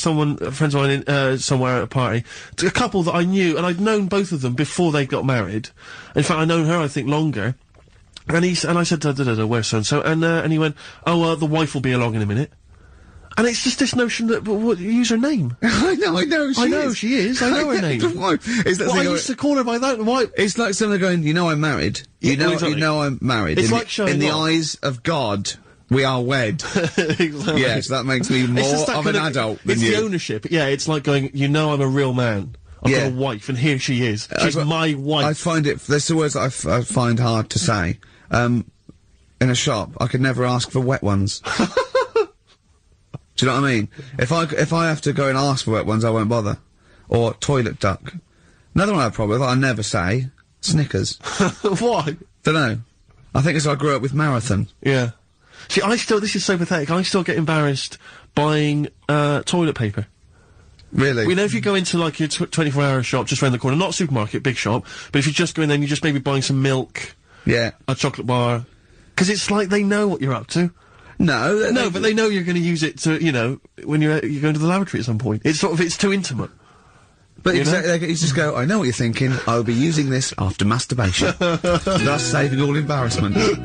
friends of mine, somewhere at a party, a couple that I knew, and I'd known both of them before they got married. In fact, I'd known her, I think, longer. And I said, where's so-and-so? And he went, oh, the wife will be along in a minute. And it's just this notion that, use her name. I know, she is. I know her name. It's that I used to call her by that. Why? It's like someone going, you know I'm married. You know I'm married. It's like showing in the off. eyes of God, we are wed. Exactly. Yes, that makes me more of an adult than it's you. the ownership. Yeah, it's like going, you know I'm a real man. I've got a wife, and here she is. She's my wife. I find it, there's the words that I find hard to say. In a shop, I could never ask for wet ones. Do you know what I mean? If I have to go and ask for wet ones, I won't bother. Or toilet duck. Another one I have a problem with, I never say, Snickers. Why? Dunno. I think it's I grew up with Marathon. Yeah. See, this is so pathetic, I still get embarrassed buying, toilet paper. Really? You know, if you go into, like, your 24-hour shop just round the corner, not a supermarket, big shop, but if you just go in there and you're just maybe buying some milk. Yeah. A chocolate bar. 'Cause it's like they know what you're up to. No, but they know you're going to use it to, you know, when you're going to the laboratory at some point. It's sort of, it's too intimate. But exactly, you just go, I know what you're thinking, I'll be using this after masturbation. Thus saving all embarrassment. It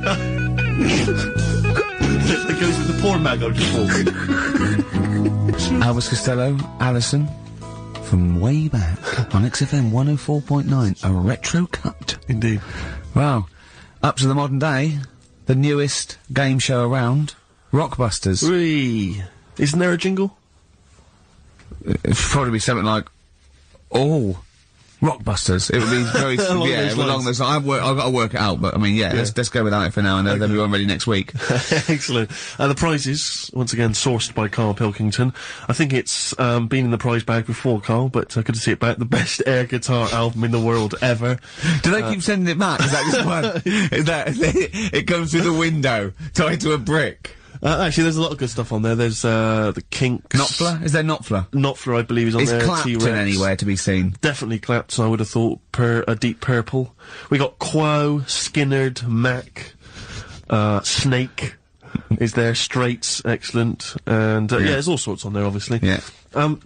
goes with the porn mag I just bought. Elvis Costello, Alison, from way back on XFM 104.9, a retro cut. Indeed. Wow. Up to the modern day, the newest game show around, Rockbusters. Whee! Isn't there a jingle? It'd probably be something like, oh, Rockbusters. It would be very, along those lines. I've got to work it out, but I mean, let's go without it for now, and then we'll be ready next week. Excellent. The prizes, once again, sourced by Karl Pilkington. I think it's, been in the prize bag before, Karl, but good to see it back. The best air guitar album in the world ever. Do they keep sending it back? Is that just one? It comes through the window, tied to a brick? Actually, there's a lot of good stuff on there. There's, the Kinks. Knopfler? Is there Knopfler? Knopfler, I believe, is on there. Is Clapton anywhere to be seen? Definitely Clapton, I would have thought, a Deep Purple. We got Quo, Skinnerd, Mac, Snake is there, Straits, excellent, and, there's all sorts on there, obviously. Yeah.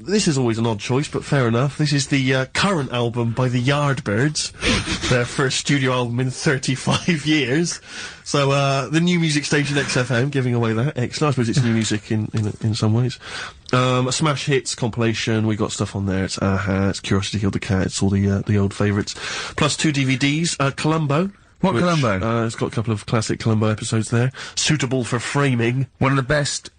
This is always an odd choice, but fair enough. This is the, current album by the Yardbirds. Their first studio album in 35 years. So, the new music station XFM giving away that. Excellent. I suppose it's new music in some ways. A Smash Hits compilation. We got stuff on there. It's Aha, it's Curiosity Killed the Cat, it's all the old favourites. Plus 2 DVDs. Columbo. What Columbo? It's got a couple of classic Columbo episodes there. Suitable for framing. One of the best,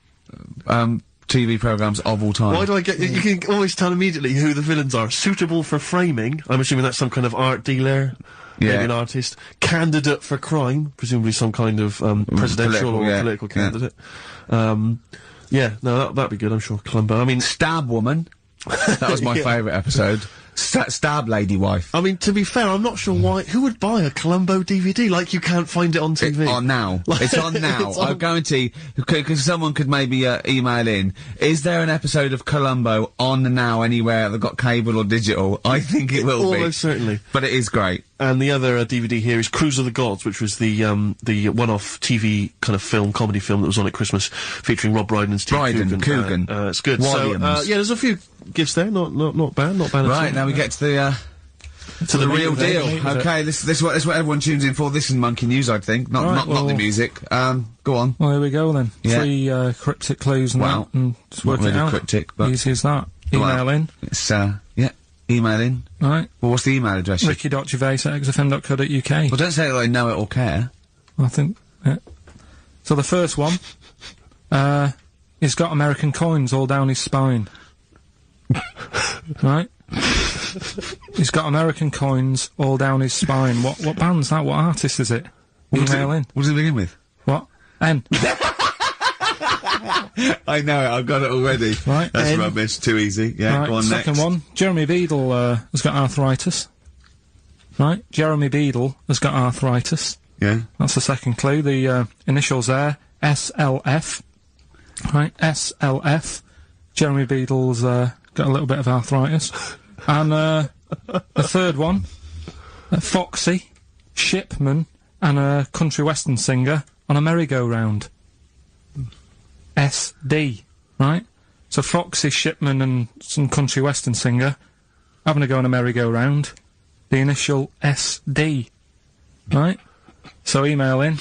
TV programmes of all time. Why do I get... You can always tell immediately who the villains are. Suitable for framing. I'm assuming that's some kind of art dealer. Yeah. Maybe an artist. Candidate for crime. Presumably some kind of, presidential or political candidate. That'd be good, I'm sure. Columbo. I mean... Stab Woman. That was my favourite episode. Stab Lady Wife. I mean, to be fair, I'm not sure why... Who would buy a Columbo DVD? Like, you can't find it on TV. It's on now. It's on now. I guarantee, because someone could maybe, email in, is there an episode of Columbo on now anywhere that got cable or digital? I think it will be. Almost certainly. But it is great. And the other DVD here is Cruise of the Gods, which was the one-off TV kind of film, comedy film that was on at Christmas, featuring Rob Brydon and Steve Coogan. It's good. Williams. So, there's a few gifts there, not bad at all. Right, now we get to the real deal. Okay, this is what everyone tunes in for. This is Monkey News, I think. Not the music. Go on. Well, here we go then. Yeah. 3 cryptic clues and that, and just work it out. Cryptic, but easy as that. Email in. It's email in. Right. Well, what's the email address? ricky.gervais@xfm.co.uk. Well, don't say it like know it or care. I think, So the first one, he's got American coins all down his spine. Right? He's got American coins all down his spine. What band's that? What artist is it? Email in. What does it begin with? What? N. I know it, I've got it already. Right. That's rubbish, too easy. Yeah, right, go on second next. one, Jeremy Beadle, has got arthritis. Right, Jeremy Beadle has got arthritis. Yeah. That's the second clue. The, initials there, SLF. Right, SLF. Jeremy Beadle's, got a little bit of arthritis. And, the third one, Foxy, Shipman, and a country western singer on a merry-go-round. SD, right? So Foxy, Shipman, and some country western singer having a go on a merry-go-round. The initial SD, right? So email in.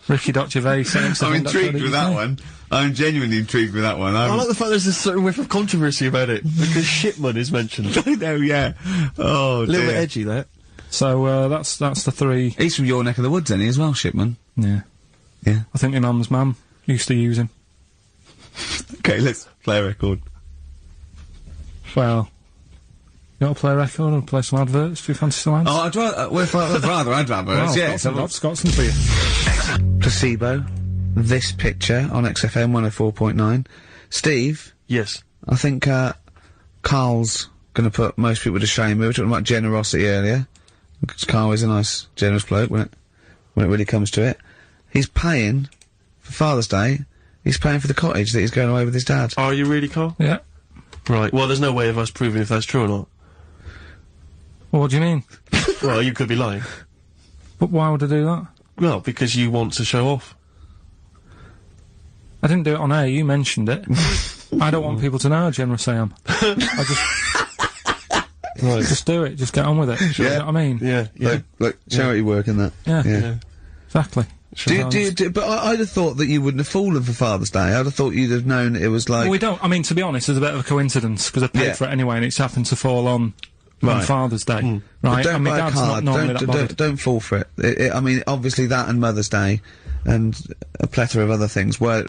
Ricky.Gervais. I'm intrigued with that one. I'm genuinely intrigued with that one. I like the fact there's a certain whiff of controversy about it, because Shipman is mentioned. I know, yeah. Oh, A little bit edgy, that. So, that's the 3. He's from your neck of the woods, isn't he, as well, Shipman? Yeah. Yeah. I think my mum's mum used to use him. Okay, let's play a record. Well, you want to play a record or play some adverts? Do you fancy some ads? Oh, I'd rather adverts, Well, yeah. I've got some for you. Placebo. This picture on XFM 104.9. Steve? Yes. I think, Carl's gonna put most people to shame. We were talking about generosity earlier. Because Carl is a nice, generous bloke when it really comes to it. He's paying, for Father's Day, he's paying for the cottage that he's going away with his dad. Are you really, Carl? Yeah. Right. Well, there's no way of us proving if that's true or not. Well, what do you mean? Well, you could be lying. But why would I do that? Well, because you want to show off. I didn't do it on air, you mentioned it. I don't want people to know how generous I am. Right. Just do it, just get on with it. You know what I mean? Yeah, yeah. Look, charity work and that. Yeah. Exactly. But I'd have thought that you wouldn't have fallen for Father's Day. I'd have thought you'd have known it was like... Well, we don't, I mean, to be honest, it's a bit of a coincidence, because I paid for it anyway, and it's happened to fall on Father's Day. Right? But don't and my buy a dad's card. not normally that bothered. Don't fall for it. I mean, obviously that and Mother's Day, and a plethora of other things were,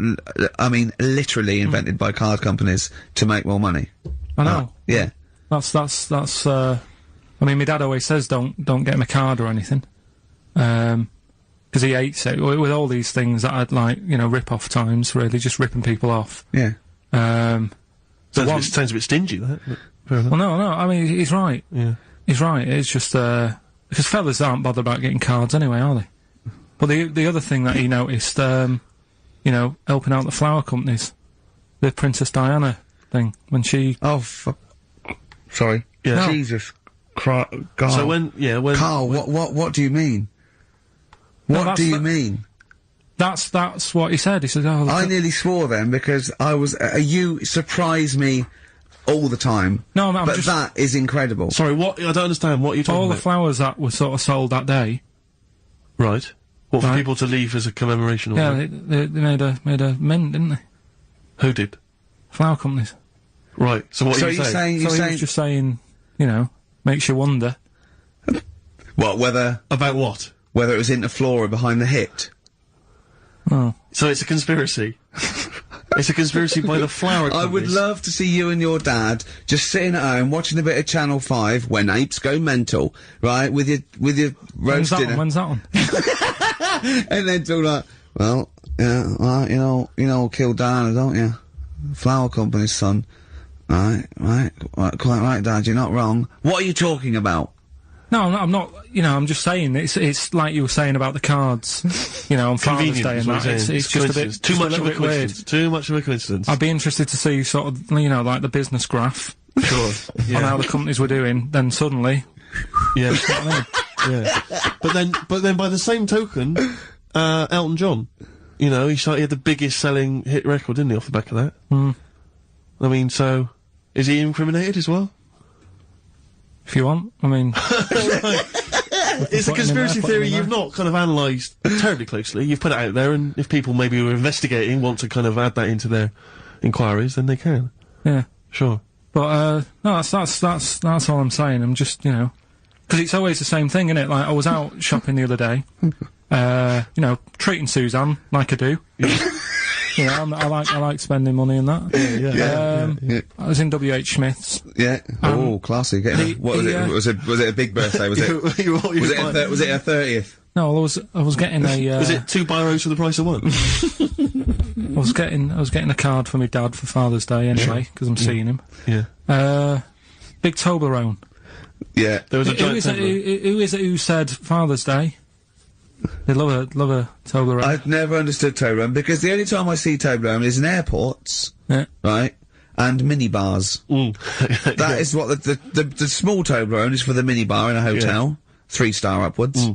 I mean, literally invented by card companies to make more money. I know. Yeah. That's, I mean, my dad always says don't get him a card or anything. Because he hates it, with all these things that I'd like, you know, rip-off times, really, just ripping people off. Yeah. Sounds a bit stingy, that. Well, no, I mean, he's right. Yeah. He's right, it's just, because fellas aren't bothered about getting cards anyway, are they? But the other thing that he noticed, you know, helping out the flower companies, the Princess Diana thing, when she... Oh, sorry. Yeah. No. Jesus Christ. God. So when... Carl, what do you mean? No, What do you mean? That's what he said. He said, "Oh, I nearly swore then because I was. You surprise me all the time. No, I'm but just... that is incredible. Sorry, what? I don't understand. What are you talking all about? the flowers that were sort of sold that day. Right. What, for Right. people to leave as a commemoration? Or Yeah, what? they made a mint, didn't they? Who did? Flower companies. Right. So what are you saying? He was just saying, you know, makes you wonder. What? About what? Whether it was into Flora behind the hit. Oh. So it's a conspiracy. It's a conspiracy by the flower companies. I would love to see you and your dad just sitting at home watching a bit of Channel 5 when apes go mental, right? With your roast dinner. When's that on? And then talk like, well, yeah, well, you know, kill Diana, don't you? Flower company's son. Right, quite right, Dad, you're not wrong. What are you talking about? No, I'm not, you know, I'm just saying, it's like you were saying about the cards, you know, on Father's Day and that, it's just a bit, too much just of a weird. coincidence. Too much of a coincidence. I'd be interested to see sort of, you know, like the business graph. Sure. On how the companies were doing, then suddenly... Yeah. You know what I mean? Yeah. But then by the same token, Elton John, you know, he had the biggest selling hit record, didn't he, off the back of that? Mm. I mean, so, is he incriminated as well? If you want, I mean... It's a conspiracy theory you've not kind of analysed terribly closely. You've put it out there, and if people maybe who are investigating want to kind of add that into their inquiries, then they can. Yeah. Sure. But, no, that's all I'm saying. I'm just, you know... Because it's always the same thing, isn't it? Like, I was out shopping the other day, you know, treating Suzanne, like I do. You know, I like spending money and that. Yeah. I was in W.H. Smith's. Yeah. Oh, classy. What was it? Was it a big birthday? Was it? was it a 30th? No, I was getting a. Was it 2 biros for the price of 1? I was getting a card for my dad for Father's Day anyway, because I'm seeing him. Yeah. Big Toblerone. Yeah. There was a giant who is it who said Father's Day? They love a Toblerone. I've never understood Toblerone because the only time I see Toblerone is in airports, right, and minibars. That is what the small Toblerone is for the minibar in a hotel, 3-star upwards,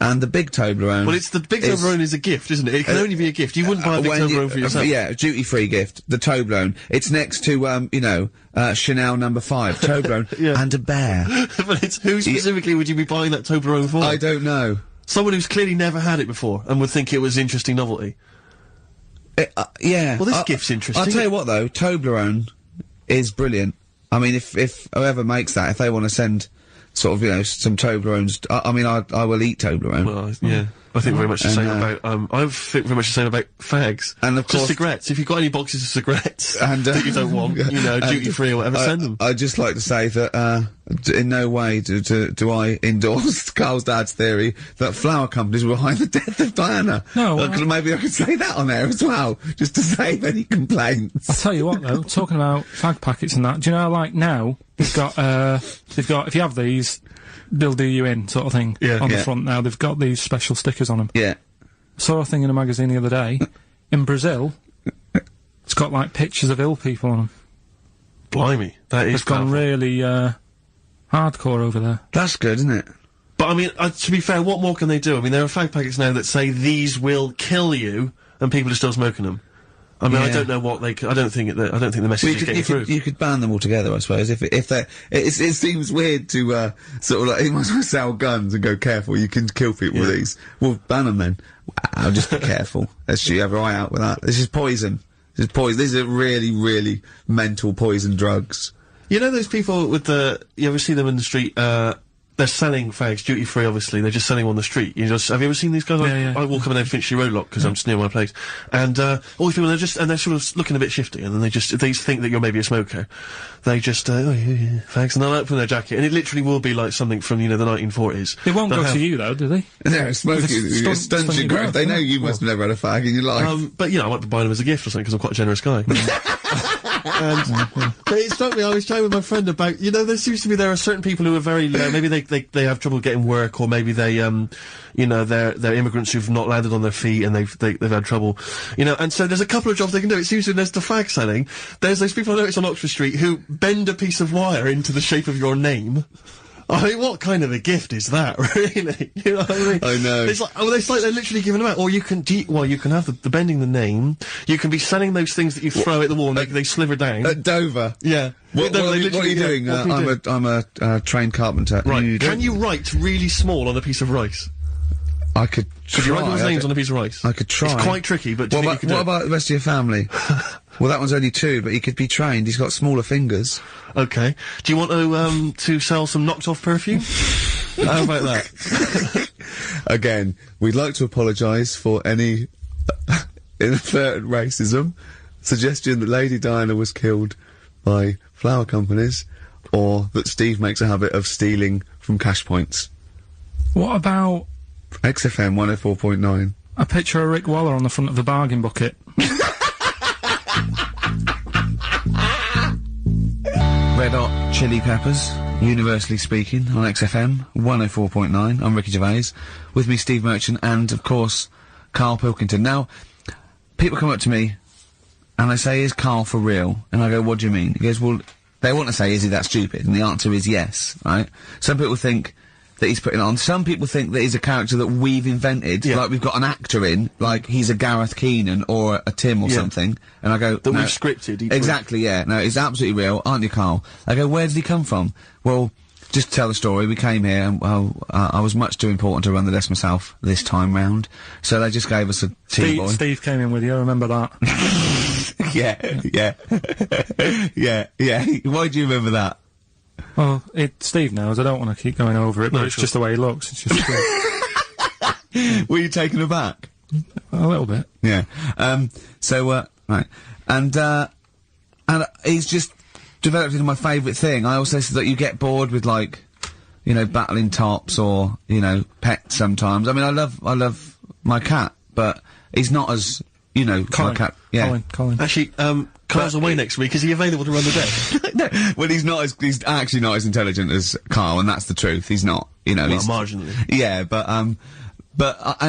and the big Toblerone. Well, the big Toblerone is a gift, isn't it? It can only be a gift. You wouldn't buy a big Toblerone for yourself. Yeah, duty-free gift. The Toblerone. It's next to you know, Chanel No. 5 Toblerone and a bear. But who specifically would you be buying that Toblerone for? I don't know. Someone who's clearly never had it before and would think it was interesting novelty. Yeah. Well, this gift's interesting. I'll tell you what, though, Toblerone is brilliant. I mean, if whoever makes that, if they want to send sort of, you know, some Toblerones, I mean, I will eat Toblerone. Well, yeah. I think very much the same about, I think very much the same about fags. And of course... Just cigarettes. If you've got any boxes of cigarettes and, that you don't want, you know, duty-free or whatever, send them. I'd just like to say that, in no way do I endorse Carl's dad's theory that flower companies were behind the death of Diana. No. Maybe I could say that on there as well, just to save any complaints. I'll tell you what, though, talking about fag packets and that, do you know, like, now, they've got, if you have these, they'll do you in, sort of thing, on the front now. They've got these special stickers on them. Yeah. Saw a thing in a magazine the other day. In Brazil, it's got, like, pictures of ill people on them. Blimey, that is It's gone really, hardcore over there. That's good, isn't it? But, I mean, to be fair, what more can they do? I mean, there are fag packets now that say these will kill you, and people are still smoking them. I mean, I don't know what they. I don't think the message is getting through. You could ban them altogether, I suppose. If they, it seems weird to sort of like you might as well sell guns and go careful. You can kill people with these. Well, ban them then. Wow, just be careful. Let's shoot your eye out with that. This is poison. This is poison. These are really, really mental poison drugs. You know those people with the. You ever see them in the street? They're selling fags duty free. Obviously, they're just selling them on the street. Have you ever seen these guys? I walk up and Finchley Road Lock because I'm just near my place, and all these people they're sort of looking a bit shifty, and then they think that you're maybe a smoker. They just fags, and they'll open their jacket, and it literally will be like something from the 1940s. They won't go to you though, do they? No, smoking stunts your growth. They know you must have never had a fag in your life. But I might be buying them as a gift or something because I'm quite a generous guy. But it struck me, I was chatting with my friend about, there seems to be, there are certain people who are very, maybe they have trouble getting work, or maybe they, they're immigrants who've not landed on their feet and they've had trouble, and so there's a couple of jobs they can do. It seems there's the fag selling, there's those people I noticed on Oxford Street who bend a piece of wire into the shape of your name. I mean, what kind of a gift is that, really? You know what I mean? I know. It's like, they're literally giving them out. Or you can, you can have the bending the name. You can be selling those things that you throw at the wall and they sliver down. At Dover? Yeah. What are you doing? I'm a trained carpenter. Right. Can you write really small on a piece of rice? I could try. Could you write people's names on a piece of rice? I could try. It's quite tricky, but do you think you could do it? What about the rest of your family? Well, that one's only 2, but he could be trained. He's got smaller fingers. Okay. Do you want to sell some knocked-off perfume? How about that? Again, we'd like to apologise for any inadvertent racism, suggestion that Lady Diana was killed by flower companies, or that Steve makes a habit of stealing from cash points. What about... XFM 104.9. A picture of Rick Waller on the front of the bargain bucket. Red Hot Chili Peppers, universally speaking, on XFM 104.9. I'm Ricky Gervais. With me, Steve Merchant, and, of course, Karl Pilkington. Now, people come up to me, and they say, is Karl for real? And I go, what do you mean? He goes, well, they want to say, is he that stupid? And the answer is yes, right? Some people think that he's putting on. Some people think that he's a character that we've invented, like we've got an actor in, like he's a Gareth Keenan or a Tim or something, and I go, that no, we've scripted. Exactly, yeah. No, he's absolutely real, aren't you, Karl? I go, where did he come from? Well, just to tell the story, we came here, and, I was much too important to run the desk myself this time round, so they just gave us a tea boy. Steve came in with you, I remember that. yeah. Why do you remember that? Well, Steve knows, I don't want to keep going over it, but it's just the way he looks, it's just Were you taken aback? A little bit. Yeah. Right. And he's just developed into my favourite thing. I also said that you get bored with, like, battling tops or, pets sometimes. I mean, I love my cat, but he's not as, Colin. my cat. Yeah. Colin. Actually, Carl's away next week. Is he available to run the desk? No, well, he's actually not as intelligent as Karl, and that's the truth. He's not, he's marginally. Yeah, but and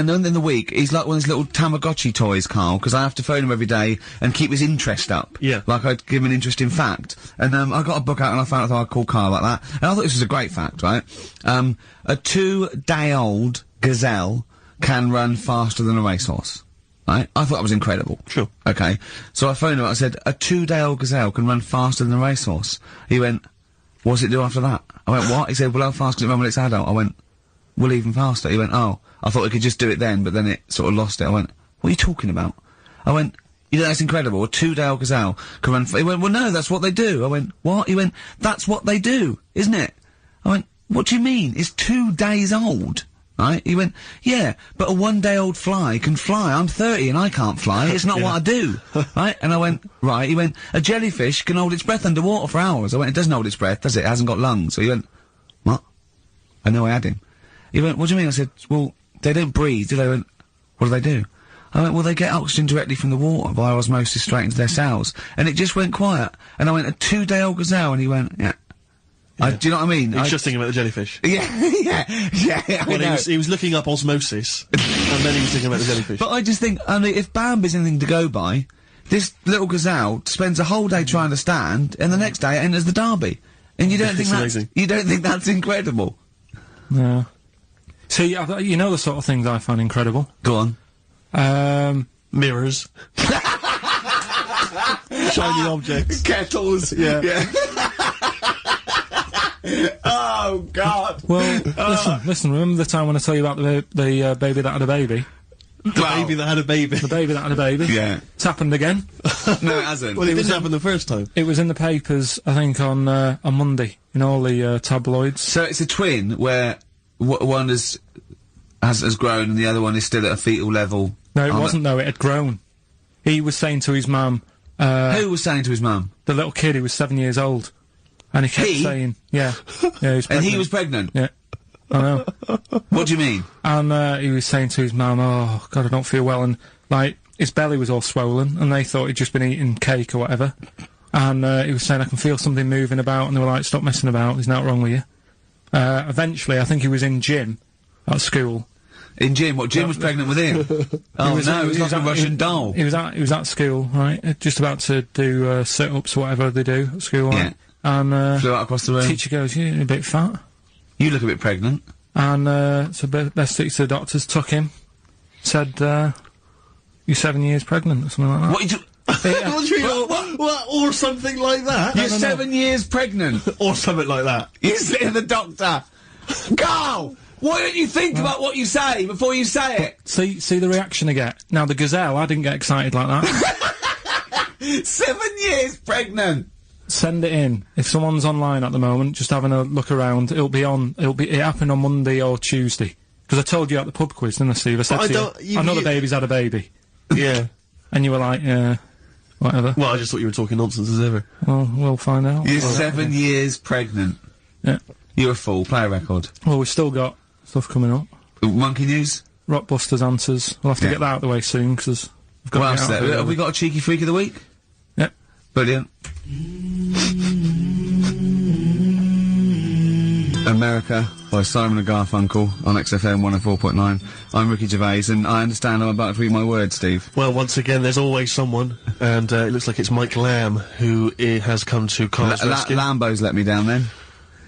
then in the week, he's like one of those little Tamagotchi toys, Karl, because I have to phone him every day and keep his interest up. Yeah. Like I'd give him an interesting fact. And, I got a book out and I found out I'd call Karl like that. And I thought this was a great fact, right? A 2-day-old gazelle can run faster than a racehorse. Right? I thought that was incredible. Sure. Okay. So I phoned him up, I said, a 2-day-old gazelle can run faster than a racehorse. He went, what does it do after that? I went, what? He said, well, how fast can it run when it's adult? I went, will even faster. He went, oh, I thought we could just do it then, but then it sort of lost it. I went, what are you talking about? I went, you know, that's incredible. A 2-day-old gazelle can run. He went, well, no, that's what they do. I went, what? He went, that's what they do, isn't it? I went, what do you mean? It's 2 days old. Right? He went, yeah, but a 1-day-old fly can fly. I'm 30 and I can't fly. It's not what I do. Right? And I went, right. He went, a jellyfish can hold its breath underwater for hours. I went, it doesn't hold its breath, does it? It hasn't got lungs. So he went, what? I know I had him. He went, what do you mean? I said, well, they don't breathe, do they? He went, what do they do? I went, well, they get oxygen directly from the water by osmosis straight into their cells. And it just went quiet. And I went, a 2-day-old gazelle? And he went, yeah. Do you know what I mean? He was just thinking about the jellyfish. Yeah, yeah. Well, he was looking up osmosis, and then he was thinking about the jellyfish. But I just think, I mean, if Bambi's anything to go by, this little gazelle spends a whole day trying to stand, and the next day it enters the derby. And you don't think that's amazing. You don't think that's incredible? No. See, you know the sort of things I find incredible. Go on. Mirrors. Shiny objects. Kettles. Yeah. Oh, God. Well, listen, remember the time when I told you about the baby that had a baby? The baby that had a baby. The baby that had a baby. Yeah. It's happened again. No, it hasn't. Well, it didn't happen the first time. It was in the papers, I think, on Monday, in all the tabloids. So it's a twin where one has grown and the other one is still at a fetal level. No, it wasn't, though. It had grown. He was saying to his mum... who was saying to his mum? The little kid who was 7 years old. And he kept saying... Yeah. Yeah, he was pregnant. And he was pregnant? Yeah. I know. What do you mean? And he was saying to his mum, oh, God, I don't feel well. And, like, his belly was all swollen, and they thought he'd just been eating cake or whatever. And he was saying, I can feel something moving about, and they were like, stop messing about, there's nothing wrong with you. Eventually, I think he was in gym at school. In gym? What, Jim was pregnant with him? Oh, no, it was like a Russian doll. He was at school, right, just about to do sit-ups or whatever they do at school, right? Yeah. And flew out across the room. Teacher goes, you're a bit fat. You look a bit pregnant. And so best took to the doctors, took him, said, you're 7 years pregnant, or something like that. What you What? Or something like that? You're 7 years pregnant. Or something like that. You say to the doctor, Carl, why don't you think about what you say before you say it? See the reaction I get. Now, the gazelle, I didn't get excited like that. 7 years pregnant. Send it in. If someone's online at the moment, just having a look around, it happened on Monday or Tuesday. Because I told you at the pub quiz, didn't I, Steve? I said to you, I know the baby's had a baby. Yeah. And you were like, yeah, whatever. Well, I just thought you were talking nonsense as ever. Well, we'll find out. You're 7 years pregnant. Yeah. You're a fool. Play a record. Well, we've still got stuff coming up. Monkey News? Rockbusters answers. We'll have to get that out of the way soon, because we've got to get out of Have we got a cheeky freak of the week? Yep. Brilliant. America by Simon and Garfunkel on XFM 104.9. I'm Ricky Gervais, and I understand I'm about to read my words, Steve. Well, once again, there's always someone, and it looks like it's Mike Lamb who has come to Carl's rescue. Lambo's let me down then.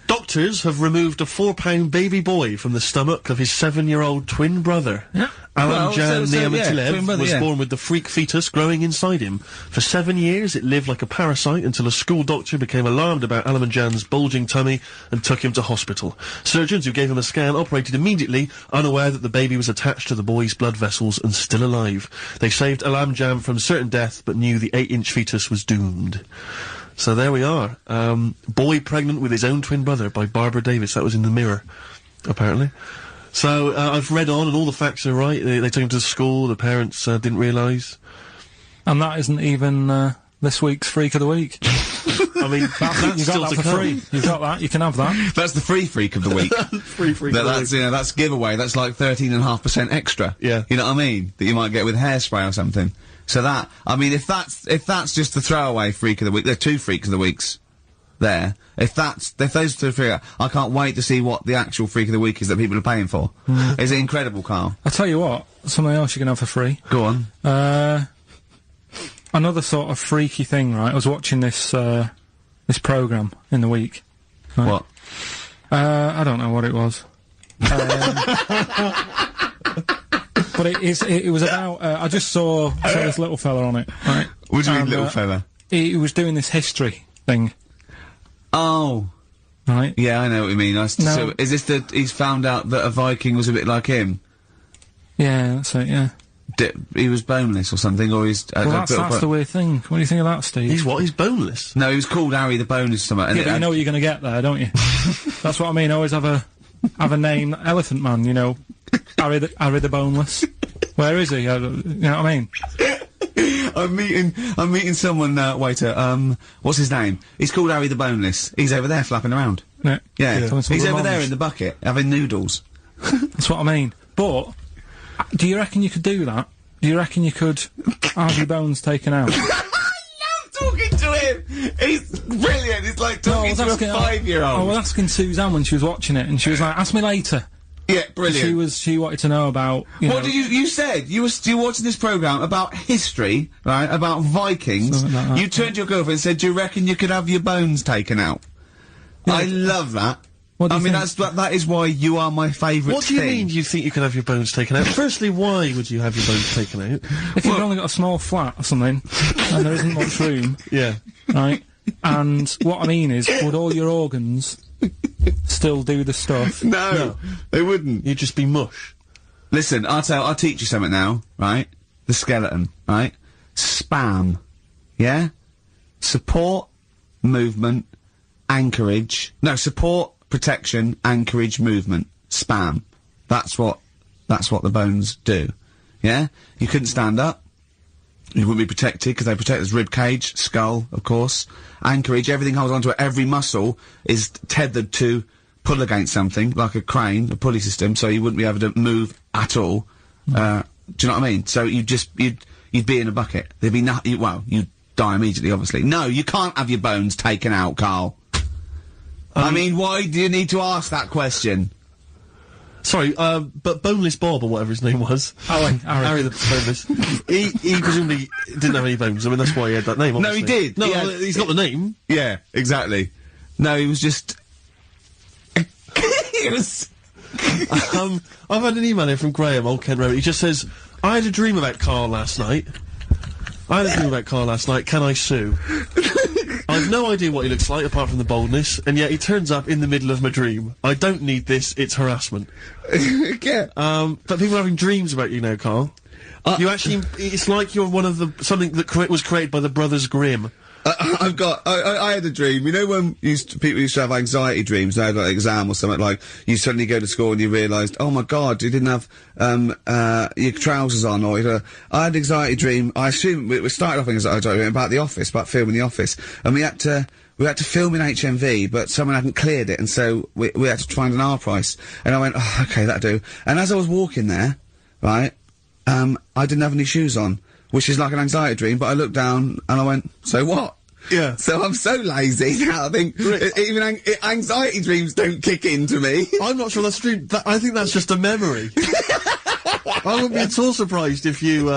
Doctors have removed a 4-pound baby boy from the stomach of his 7-year-old twin brother. Yeah. Alan Jan Niamatilev was born with the freak fetus growing inside him. For 7 years, it lived like a parasite until a school doctor became alarmed about Alan Jan's bulging tummy and took him to hospital. Surgeons who gave him a scan operated immediately, unaware that the baby was attached to the boy's blood vessels and still alive. They saved Alan Jan from certain death, but knew the 8-inch fetus was doomed. So there we are. Boy pregnant with his own twin brother by Barbara Davis. That was in the Mirror, apparently. So, I've read on and all the facts are right. They took him to school, the parents didn't realise. And that isn't even this week's Freak of the Week. I mean, that's you got that for free. You've got that, you can have that. That's the free freak of the week. Free freak of the week. You know, that's giveaway, that's like 13.5% extra. Yeah. You know what I mean? That you might get with hairspray or something. So that, I mean, if that's just the throwaway freak of the week, there are 2 freaks of the weeks there. If those 2 freak, I can't wait to see what the actual freak of the week is that people are paying for. Is it incredible, Carl? I'll tell you what, something else you can have for free. Go on. Another sort of freaky thing, right? I was watching this programme in the week. Right? What? I don't know what it was. But it was about, I just saw this little fella on it, right? What do you mean, little fella? He was doing this history thing. Oh. right? Yeah, I know what you mean. So, is this he's found out that a Viking was a bit like him? Yeah, that's it, yeah. He was boneless or something, or he's... Well, that's the weird thing. What do you think of that, Steve? He's what? He's boneless? No, he was called Harry the Boneless or something. Yeah, but you know what you're gonna get there, don't you? That's what I mean, always have a name, Elephant Man, you know. Harry the Boneless. Where is he? You know what I mean? I'm meeting someone, waiter, what's his name? He's called Harry the Boneless. He's over there flapping around. Yeah. He's over there in the bucket, having noodles. That's what I mean. But, do you reckon you could do that? Do you reckon you could have your bones taken out? I love talking to him! He's brilliant, it's like talking to a 5-year-old. I was asking Suzanne when she was watching it, and she was like, ask me later. Yeah, brilliant. She wanted to know about, What did you said? You were watching this programme about history, right, about Vikings. Something like that, you turned to your girlfriend and said, do you reckon you could have your bones taken out? Yeah. I love that. What do you think? That is why you are my favourite What do you mean you think you can have your bones taken out? Firstly, why would you have your bones taken out? If you've only got a small flat or something, and there isn't much room. Yeah. Right? And what I mean is, would all your organs still do the stuff? No, they wouldn't. You'd just be mush. Listen, I'll teach you something now, right? The skeleton, right? Spam. Yeah? Support, movement, anchorage. No, support, protection, anchorage, movement. Spam. That's what the bones do. Yeah? You couldn't stand up. You wouldn't be protected, because they protect his rib cage, skull, of course. Anchorage, everything holds onto it. Every muscle is tethered to pull against something, like a crane, a pulley system, so you wouldn't be able to move at all. Do you know what I mean? So you'd be in a bucket. There'd be you'd die immediately, obviously. No, you can't have your bones taken out, Carl. I mean, why do you need to ask that question? Sorry, but Boneless Bob, or whatever his name was. Harry the Boneless. he presumably didn't have any bones. I mean, that's why he had that name, obviously. No, he did. No, he's got the name. Yeah, exactly. No, he was just... he was... I've had an email here from Graham, Old Kent Road. He just says, I had a dream about Carl last night. Can I sue? I've no idea what he looks like, apart from the boldness, and yet he turns up in the middle of my dream. I don't need this, it's harassment. Yeah. But people are having dreams about you now, Carl. You actually, it's like you're one of something that was created by the Brothers Grimm. I had a dream. You know when people used to have anxiety dreams, they had like an exam or something, like, you suddenly go to school and you realised, oh my god, you didn't have, your trousers on, or, I had an anxiety dream, I assume, we started off in anxiety dream about The Office, about filming The Office, and we had to film in HMV, but someone hadn't cleared it, and so we had to find an R price, and I went, oh, okay, that'll do. And as I was walking there, right, I didn't have any shoes on, which is like an anxiety dream, but I looked down and I went, so what? Yeah. So I'm so lazy now, I think, even anxiety dreams don't kick into me. I'm not sure that's a dream. I think that's just a memory. I wouldn't be at all surprised if you,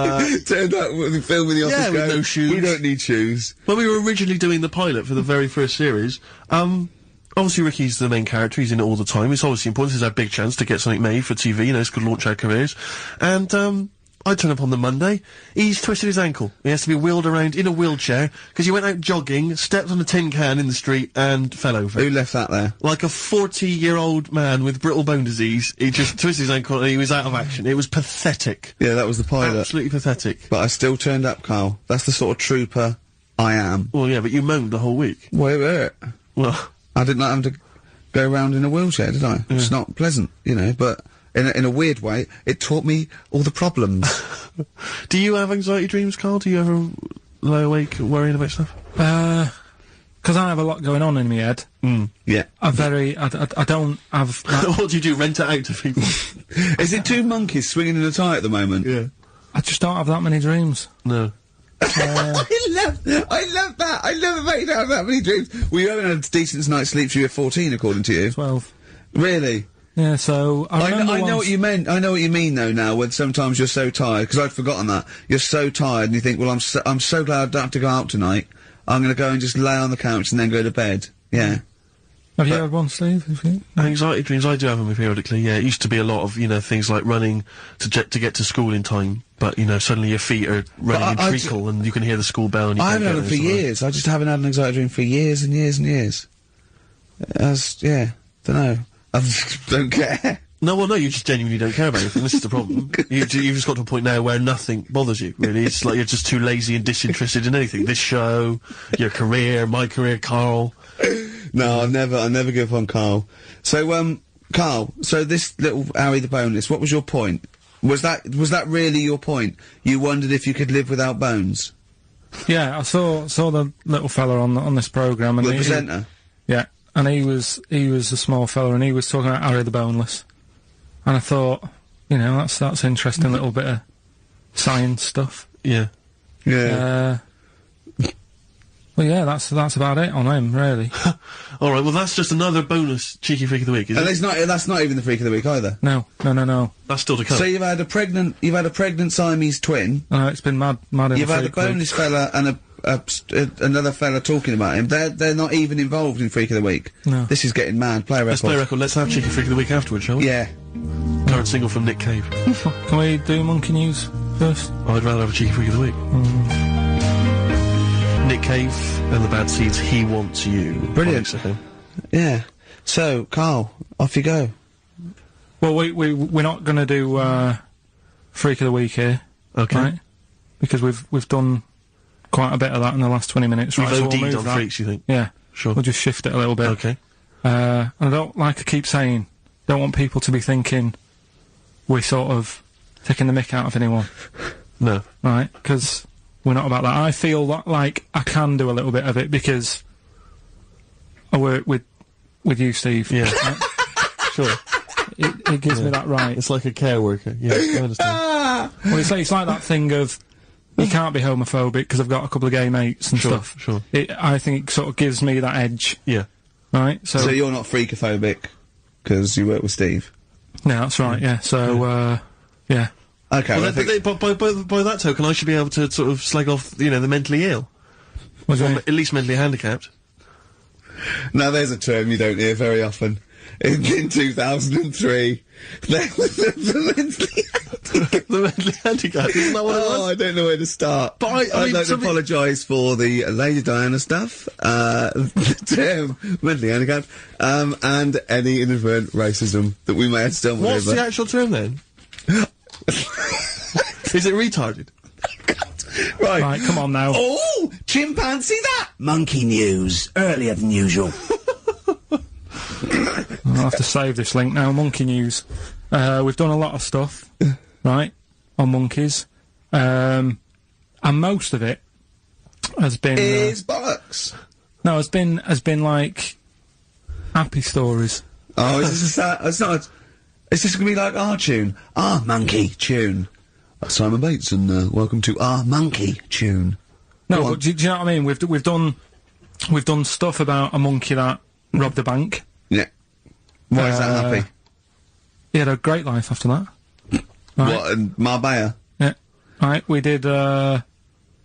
turned up with the film in The Office with no shoes. We don't need shoes. When we were originally doing the pilot for the very first series, obviously Ricky's the main character, he's in it all the time, it's obviously important, it's our big chance to get something made for TV, you know, it's good to launch our careers, and, I turn up on the Monday, he's twisted his ankle. He has to be wheeled around in a wheelchair, because he went out jogging, stepped on a tin can in the street, and fell over. Who left that there? Like a 40-year-old man with brittle bone disease, he just twisted his ankle and he was out of action. It was pathetic. Yeah, that was the pilot. Absolutely pathetic. But I still turned up, Carl. That's the sort of trooper I am. Well, yeah, but you moaned the whole week. Well, well, I didn't like having to go around in a wheelchair, did I? Yeah. It's not pleasant, you know, but... In a weird way, it taught me all the problems. Do you have anxiety dreams, Carl? Do you ever lie awake worrying about stuff? Because I have a lot going on in my head. Yeah. I don't have that. What do you do, rent it out to people? Is it two monkeys swinging in a tie at the moment? Yeah. I just don't have that many dreams. No. I love that! I love it, mate, you don't have that many dreams. Well, you haven't had a decent night's sleep till you're 14, according to you. 12. Really? Yeah, so, I know what you meant. I know what you mean, though, now, when sometimes you're so tired, because I'd forgotten that. You're so tired, and you think, well, I'm so glad I don't have to go out tonight. I'm gonna go and just lay on the couch and then go to bed. Yeah. Have you had one, Steve? Anxiety dreams, I do have them periodically, yeah. It used to be a lot of, you know, things like running to get to school in time, but, you know, suddenly your feet are running in treacle, and you can hear the school bell and you I can't haven't had them for years. I just haven't had an anxiety dream for years and years and years. Yeah, don't know. I just don't care. No, well, no, you just genuinely don't care about anything. This is the problem. You've just got to a point now where nothing bothers you, really. It's like you're just too lazy and disinterested in anything. This show, your career, my career, Carl. No, I'll never give up on Carl. So, Carl, so this little Harry the Boneless, what was your point? Was that really your point? You wondered if you could live without bones? Yeah, I saw the little fella on this programme, and The presenter? Yeah, and he was a small fella, and he was talking about Harry the Boneless. And I thought, you know, that's interesting little bit of science stuff. Yeah. Yeah. Well, yeah, that's about it on him, really. All right, well, that's just another bonus cheeky freak of the week, is it? That's not even the freak of the week either. No. That's still to come. So you've had a pregnant Siamese twin. No, it's been mad in You've the had a freak week. boneless fella and another fella talking about him. They're not even involved in freak of the week. No. This is getting mad. Play a record. Let's play a record. Let's have cheeky freak of the week afterwards, shall we? Yeah. Current single from Nick Cave. Can we do monkey news first? I'd rather have a cheeky freak of the week. Nick Cave and the Bad Seeds, He Wants You. Brilliant. Yeah. So, Carl, off you go. Well, we're not going to do freak of the week here, Okay. right? Because we've done quite a bit of that in the last 20 minutes. We've right, so we'll OD'd move on that. freaks, you think? Yeah. Sure. We'll just shift it a little bit. Okay. And I don't, like I keep saying, don't want people to be thinking we're sort of taking the mick out of anyone. No. Right? Because we're not about that. I feel like I can do a little bit of it because I work with you, Steve. Yeah. Right? Sure. It gives me that right. It's like a care worker. Yeah, I understand. Well, it's like that thing of you can't be homophobic because I've got a couple of gay mates and stuff. Sure. I think it sort of gives me that edge. Yeah. Right? So you're not freakophobic because you work with Steve? No, that's right, yeah. So, yeah. Okay, Well, by that token, I should be able to sort of slag off, you know, the mentally ill. What do you Or mean? at least mentally handicapped. Now, there's a term you don't hear very often. In 2003, there was the mentally handicapped, isn't that what it was? Oh, I don't know where to start. But I'd like to apologise for the Lady Diana stuff, the term mentally handicapped, and any inadvertent racism that we may have stumbled What's over. the actual term then? Is it retarded? Right, come on now. Oh, chimpanzee that! Monkey news, earlier than usual. I'll have to save this link now. Monkey news. We've done a lot of stuff, right, on monkeys, and most of it has been Is bollocks. No, has been like happy stories. Oh, is this it's not. Is this gonna be like our tune? Our monkey tune. Simon Bates, and welcome to our monkey tune. No, but do you know what I mean? We've done stuff about a monkey that robbed a bank. Yeah. Why is that happy? He had a great life after that. Right. What, in Marbella? Yeah. Right, we did, the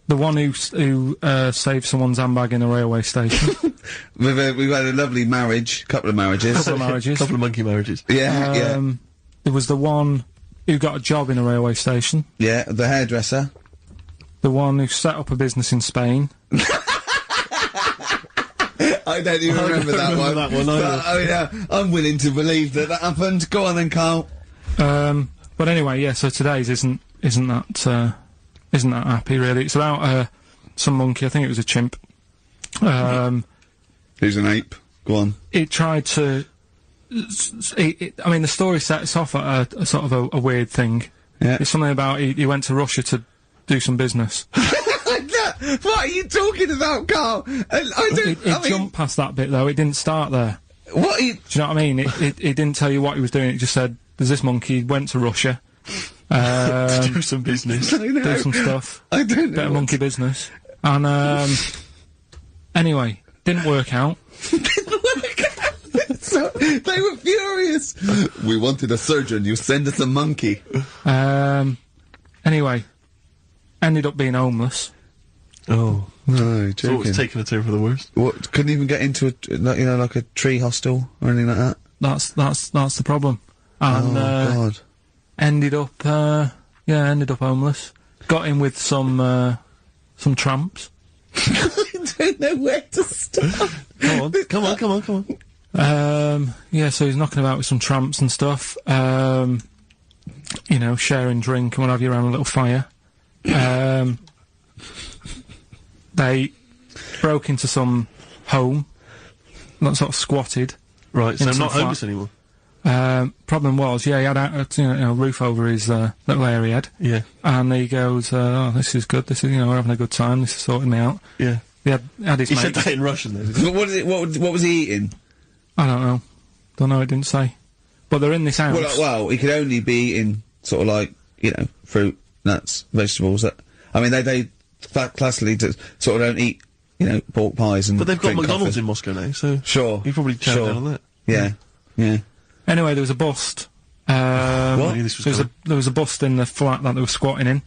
one who saved someone's handbag in a railway station. We've had a lovely marriage, couple of marriages. Couple of monkey marriages. Yeah, yeah. There was the one who got a job in a railway station. Yeah, the hairdresser. The one who set up a business in Spain. I don't even remember that one. But, oh yeah, I'm willing to believe that happened. Go on then, Carl. But anyway, yeah. So today's isn't that happy really? It's about some monkey. I think it was a chimp. Who's an ape? Go on. It tried to. I mean, the story sets off at a sort of a weird thing. Yeah. It's something about he went to Russia to do some business. What are you talking about, Carl? It jumped past that bit though. It didn't start there. What? Do you know what I mean? It didn't tell you what he was doing. It just said, "There's this monkey went to Russia, to do some business, do some stuff, I don't know. bit of monkey business." And anyway, didn't work out. So, they were furious. We wanted a surgeon. You send us a monkey. Anyway, ended up being homeless. Oh. No, So joking. it's taken a turn for the worst. What? Couldn't even get into like a tree hostel or anything like that. That's the problem. And Oh God. ended up homeless. Got in with some tramps. I don't know where to start. Come on. Yeah, so he's knocking about with some tramps and stuff. You know, sharing drink and what have you around a little fire. They broke into some home, not sort of squatted. Right, so into not the homeless flat. anymore. Problem was, yeah, he had a roof over his little area he had. Yeah. And he goes, oh, this is good, this is, we're having a good time, this is sorting me out. Yeah. He had his He mates. said that in Russian, though. What was he eating? I don't know. Don't know, it didn't say. But they're in this house. Well, he could only be eating sort of like, fruit, nuts, vegetables. I mean, they classically sort of don't eat, pork pies and But they've got drink McDonald's coffee. in Moscow now, so... Sure. You probably chow down on that. Yeah. Yeah. Anyway, there was a bust. What? I knew this was There was a bust in the flat that they were squatting in.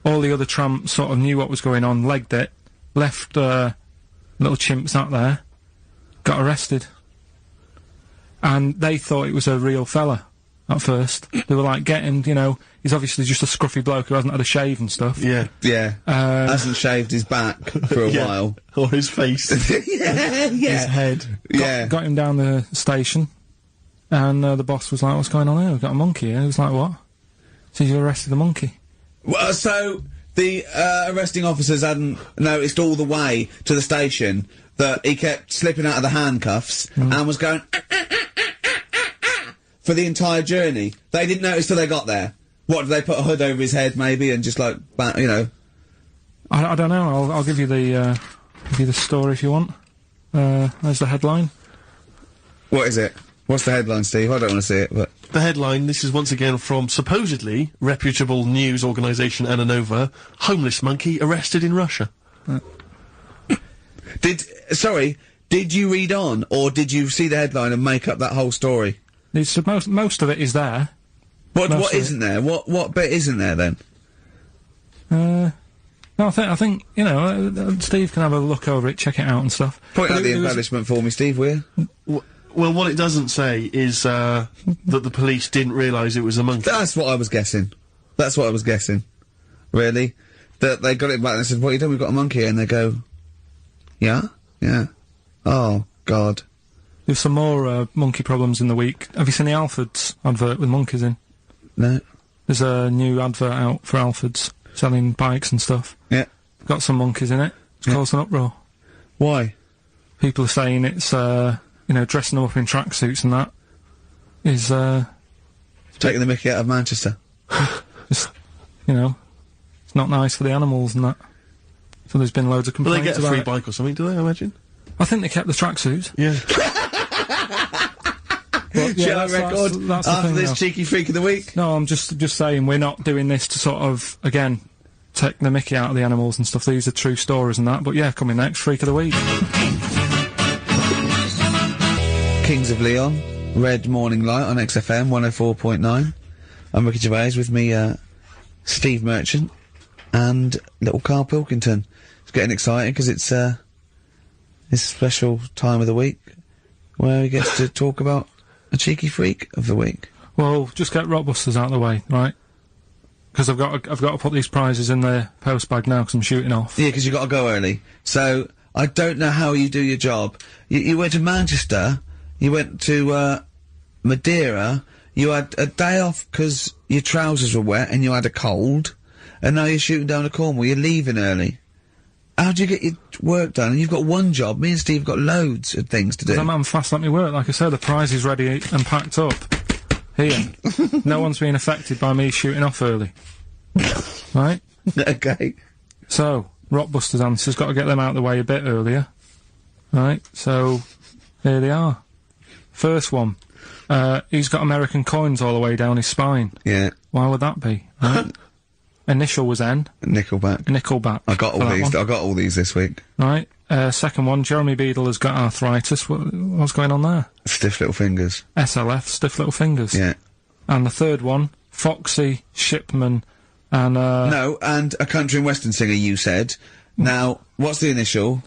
All the other tramps sort of knew what was going on, legged it, left little chimps out there, got arrested. And they thought it was a real fella at first. They were like, get him, he's obviously just a scruffy bloke who hasn't had a shave and stuff. Yeah. Yeah. Hasn't shaved his back for a Yeah. while. Or his face. Yeah. His head. Got him down the station, and the boss was like, what's going on here? We've got a monkey here. He was like, what? So you arrested the monkey? Well, so the arresting officers hadn't noticed all the way to the station that he kept slipping out of the handcuffs and was going for the entire journey. They didn't notice till they got there. What, did they put a hood over his head maybe and just like, I don't know. I'll give you the story if you want. There's the headline. What is it? What's the headline, Steve? I don't want to see it, but... The headline, this is once again from supposedly reputable news organisation Ananova, homeless monkey arrested in Russia. Did you read on, or did you see the headline and make up that whole story? Most of it is there. What isn't there? What bit isn't there then? No, I think Steve can have a look over it, check it out and stuff. Point But out the it was- embellishment for me, Steve, will you? Well, what it doesn't say is, that the police didn't realise it was a monkey. That's what I was guessing. Really? That they got it back and they said, what you doing? We've got a monkey here. And they go, yeah? Yeah. Oh, God. There's some more monkey problems in the week. Have you seen the Alfords advert with monkeys in? No. There's a new advert out for Alfords, selling bikes and stuff. Yeah. Got some monkeys in it. It's caused an uproar. Why? People are saying it's, dressing them up in tracksuits and that is, Taking the mickey out of Manchester. it's not nice for the animals and that. So there's been loads of Will they complaints get a about free it. bike or something, do they, I imagine? I think they kept the tracksuits. Yeah. But, yeah, Shall I that's- record that's the after thing this now. cheeky freak of the week? No, I'm just saying we're not doing this to sort of, again, take the mickey out of the animals and stuff. These are true stories and that. But yeah, coming next, Freak of the Week. Kings of Leon, Red Morning Light on XFM 104.9. I'm Ricky Gervais, with me, Steve Merchant and little Karl Pilkington. It's getting exciting because it's his special time of the week where he gets to talk about a cheeky freak of the week. Well, just get Rockbusters out of the way, right? Because I've got to put these prizes in the post bag now because I'm shooting off. Yeah, because you got to go early. So I don't know how you do your job. You went to Manchester. You went to Madeira. You had a day off because your trousers were wet and you had a cold. And now you're shooting down to Cornwall. You're leaving early. How do you get your work done? And you've got one job. Me and Steve have got loads of things to do. I'm fast let me work. Like I said, the prize is ready and packed up. Here. No one's been affected by me shooting off early. Right? Okay. So, Rockbusters answers, got to get them out of the way a bit earlier. Right? So, here they are. First one. He's got American coins all the way down his spine. Yeah. Why would that be? Right? Initial was N. Nickelback. I got all these. I got all these this week. Right. Second one, Jeremy Beadle has got arthritis. What's going on there? Stiff little fingers. SLF, stiff little fingers. Yeah. And the third one, Foxy, Shipman, and No, and a country and western singer, you said. Now, what's the initial?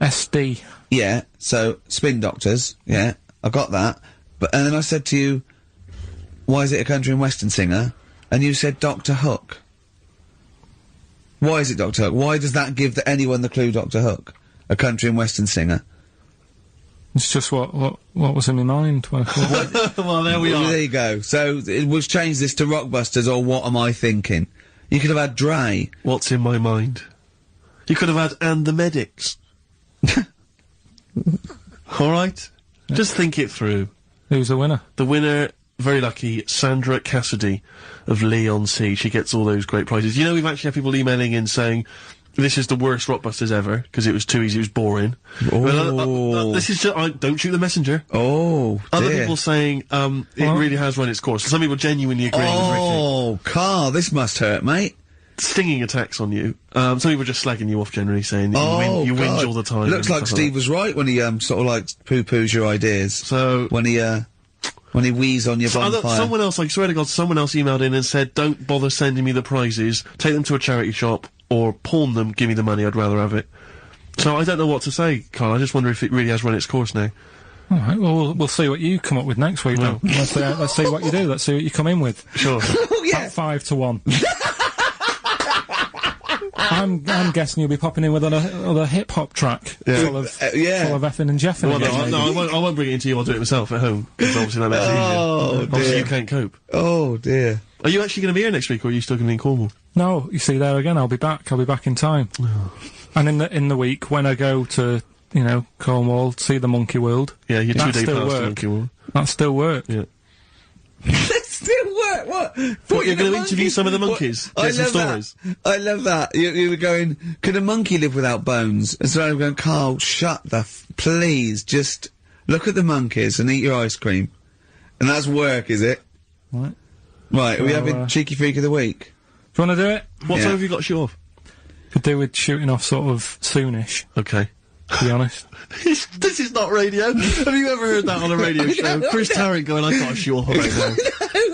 SD. Yeah, so, Spin Doctors, yeah, I got that. And then I said to you, why is it a country and western singer? And you said Dr. Hook. Why is it Dr. Hook? Why does that give anyone the clue Dr. Hook? A country and western singer. It's just what was in my mind when I thought it. Well, there we are. There you go. So we'll change this to Rockbusters or What Am I Thinking? You could have had Dre. What's in my mind? You could have had And the Medics. All right? Yeah. Just think it through. Who's the winner? The winner, very lucky, Sandra Cassidy of Leon C. She gets all those great prizes. You know, we've actually had people emailing in saying, this is the worst Rockbusters ever, because it was too easy, it was boring. Oh. This is just, don't shoot the messenger. Oh, Other dear. people saying, it really has run its course. Some people genuinely agreeing with Ricky. Oh, Carl, this must hurt, mate. Stinging attacks on you. Some people just slagging you off generally, saying that you whinge all the time. Looks like Steve was right when he, sort of like poo-poos your ideas. So. When he wheezed on your bonfire. Someone else, I swear to God, someone else emailed in and said, don't bother sending me the prizes, take them to a charity shop, or pawn them, give me the money, I'd rather have it. So I don't know what to say, Carl, I just wonder if it really has run its course now. Alright, well, we'll see what you come up with next week, then. Let's see what you do, let's see what you come in with. Sure. Oh, yeah. About 5 to 1. I'm guessing you'll be popping in with another hip-hop track. Full of effing and jeffing. Well, I won't bring it into you, I'll do it myself at home, because obviously that makes it easier. Obviously you can't cope. Oh, dear. Are you actually going to be here next week, or are you still going to be in Cornwall? No, you see, there again, I'll be back in time. And in the week, when I go to, Cornwall, see the Monkey World. Yeah, your 2-day pass to work. Monkey World. That still work. Yeah. That still work? What? What, you're going to interview some of the monkeys? Get some stories? I love that. You were going, could a monkey live without bones? And so I'm going, Carl, shut the please, just look at the monkeys and eat your ice cream. And that's work, is it? Right. Right, are we having Cheeky Freak of the Week? Do you want to do it? What time have you got to shoot off? Could do with shooting off sort of soonish. Okay. To be honest. This is not radio. Have you ever heard that on a radio show? Chris Tarrant going, I got to shoot off right now.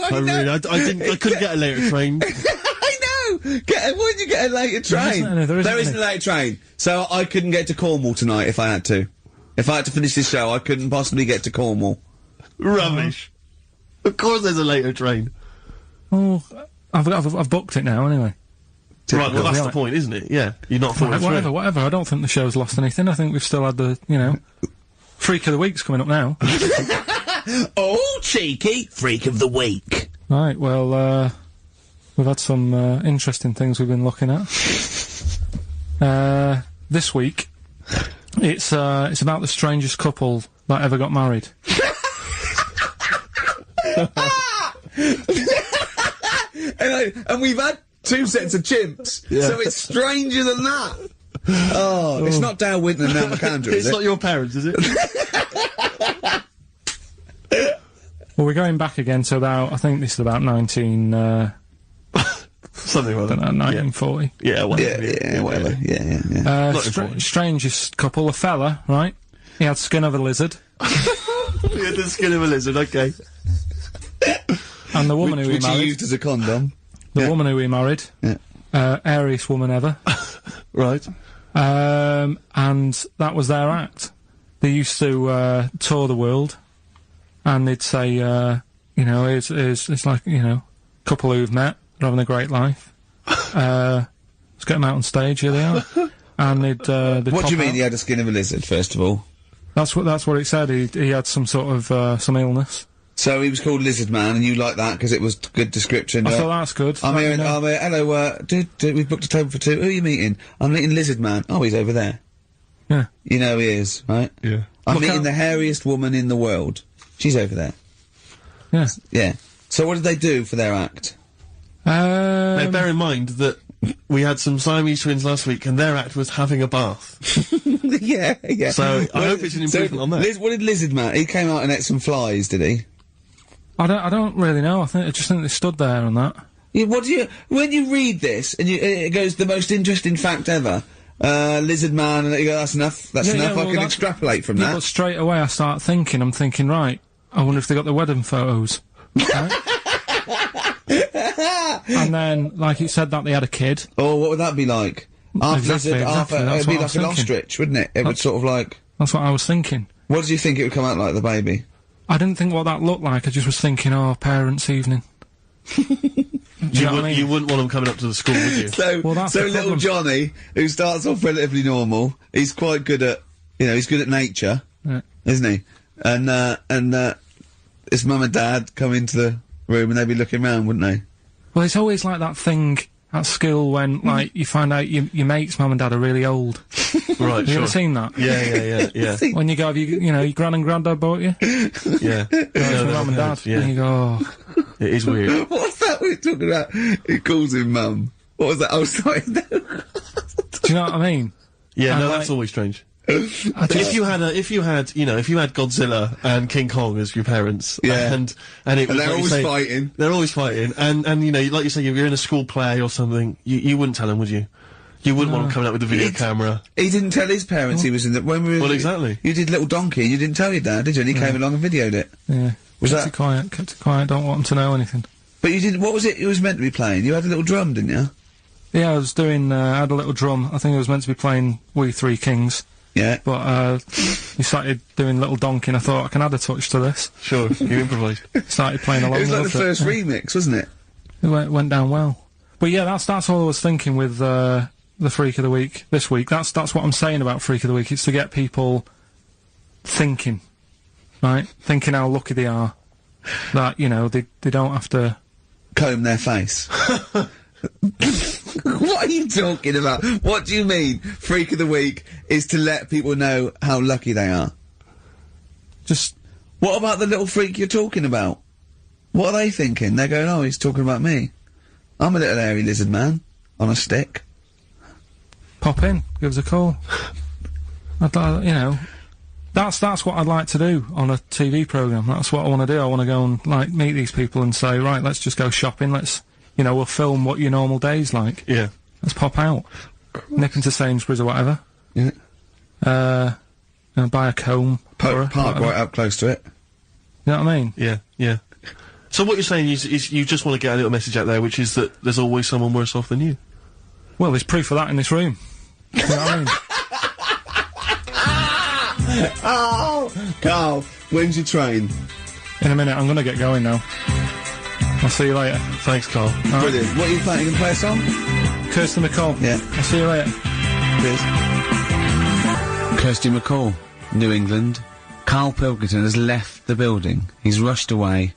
I couldn't get a later train. I know! Why did you get a later train? There isn't a later train. So I couldn't get to Cornwall tonight if I had to. If I had to finish this show, I couldn't possibly get to Cornwall. Rubbish. Of course there's a later train. Oh, I've booked it now anyway. Right, well that's the point, isn't it? Yeah, you're not thought whatever. I don't think the show's lost anything. I think we've still had the, Freak of the Week's coming up now. Oh, cheeky Freak of the Week. Right, well, we've had some interesting things we've been looking at. This week, it's about the strangest couple that ever got married. And we've had 2 sets of chimps, so it's stranger than that. Oh, it's not Dale Winton and Nell McAndrew, is It's it? not your parents, is it? Well, we're going back again to about, I think this is about 19... Something like that. 1940. Yeah, whatever. Yeah, whatever. Yeah. Strangest couple, a fella, right? He had skin of a lizard. He had the skin of a lizard, okay. And the woman who he which he married... used as a condom. The woman who he married. Yeah. Airiest woman ever. Right. And that was their act. They used to tour the world, and they'd say, it's like, couple who've met, they're having a great life. Let's get them out on stage, here they are. And they'd What do you mean out. he had a skin of a lizard, first of all? That's what it said. He had some sort of, some illness. So he was called Lizard Man, and you like that because it was good description. I thought that's good. I'm here, hello, we've booked a table for 2. Who are you meeting? I'm meeting Lizard Man. Oh, he's over there. Yeah. You know he is, right? Yeah. I'm meeting the hairiest woman in the world. She's over there. Yeah. Yeah. So what did they do for their act? Now, bear in mind that we had some Siamese twins last week, and their act was having a bath. yeah. So I hope it's an improvement on that. What did Lizard Man? He came out and ate some flies, did he? I don't really know. I just think they stood there on that. Yeah, when you read this and it goes the most interesting fact ever, Lizard Man, and you go, that's enough. That's enough. I can extrapolate from that. But straight away I start thinking. I'm thinking, right. I wonder if they got the wedding photos. Right? And then, like it said that they had a kid. Oh, what would that be like? Exactly. It'd be like an thinking. ostrich, wouldn't it? It would sort of like. That's what I was thinking. What did you think it would come out like, the baby? I didn't think what that looked like. I just was thinking, oh, parents' evening. You wouldn't want them coming up to the school, would you? So little Johnny, who starts off relatively normal, he's quite good at, he's good at nature. Yeah. isn't he? And his mum and dad come into the room and they'd be looking round, wouldn't they? Well, it's always like that thing at school when, like, you find out your mate's mum and dad are really old. Right, Have you ever seen that? Yeah. When you go, you know, your gran and granddad bought you? Yeah. Your mum and dad. Yeah. And you go, oh. It is weird. What's that we're talking about? He calls him mum. What was that? Oh, sorry. Do you know what I mean? Yeah, And no, like- that's always strange. If you had Godzilla and King Kong as your parents, Yeah. and it was they're like you always say, fighting. They're always fighting, and you know, like you say, you're in a school play or something, you wouldn't tell them, would you? You wouldn't want them coming out with a video camera. He didn't tell his parents he was in the... When we were... Well, exactly. You did Little Donkey and you didn't tell your dad, did you? And he came along and videoed it. Yeah. Was kept that... Kept it quiet, don't want them to know anything. But you didn't... What was it you was meant to be playing? You had a little drum, didn't you? Yeah, I was doing, I had a little drum. I think I was meant to be playing We Three Kings. Yeah. But, he started doing Little Donkey and I thought I can add a touch to this. Sure, you improvised. Started playing along. It was like the loved first remix, wasn't it? It went down well. But yeah, that's all I was thinking with, the Freak of the Week this week. That's what I'm saying about Freak of the Week. It's to get people thinking, right? Thinking how lucky they are. That, you know, they don't have to... Comb their face. What are you talking about? What do you mean, Freak of the Week is to let people know how lucky they are? Just... What about the little freak you're talking about? What are they thinking? They're going, oh, he's talking about me. I'm a little hairy lizard man. On a stick. Pop in, give us a call. You know, that's what I'd like to do on a TV programme. That's what I want to do. I want to go and, like, meet these people and say, right, let's just go shopping, you know, we'll film what your normal day's like. Yeah. Let's pop out. Nip into Sainsbury's or whatever. Yeah. You know, buy a comb. Park right up close to it. You know what I mean? Yeah. So what you're saying is you just want to get a little message out there, which is that there's always someone worse off than you. Well, there's proof of that in this room. You know what I mean? Oh, Carl, when's your train? In a minute, I'm gonna get going now. I'll see you later. Thanks, Carl. Brilliant. What are you playing? You can play a song? Kirsty McCall. Yeah. I'll see you later. Cheers. Kirsty McCall, New England. Karl Pilkington has left the building. He's rushed away.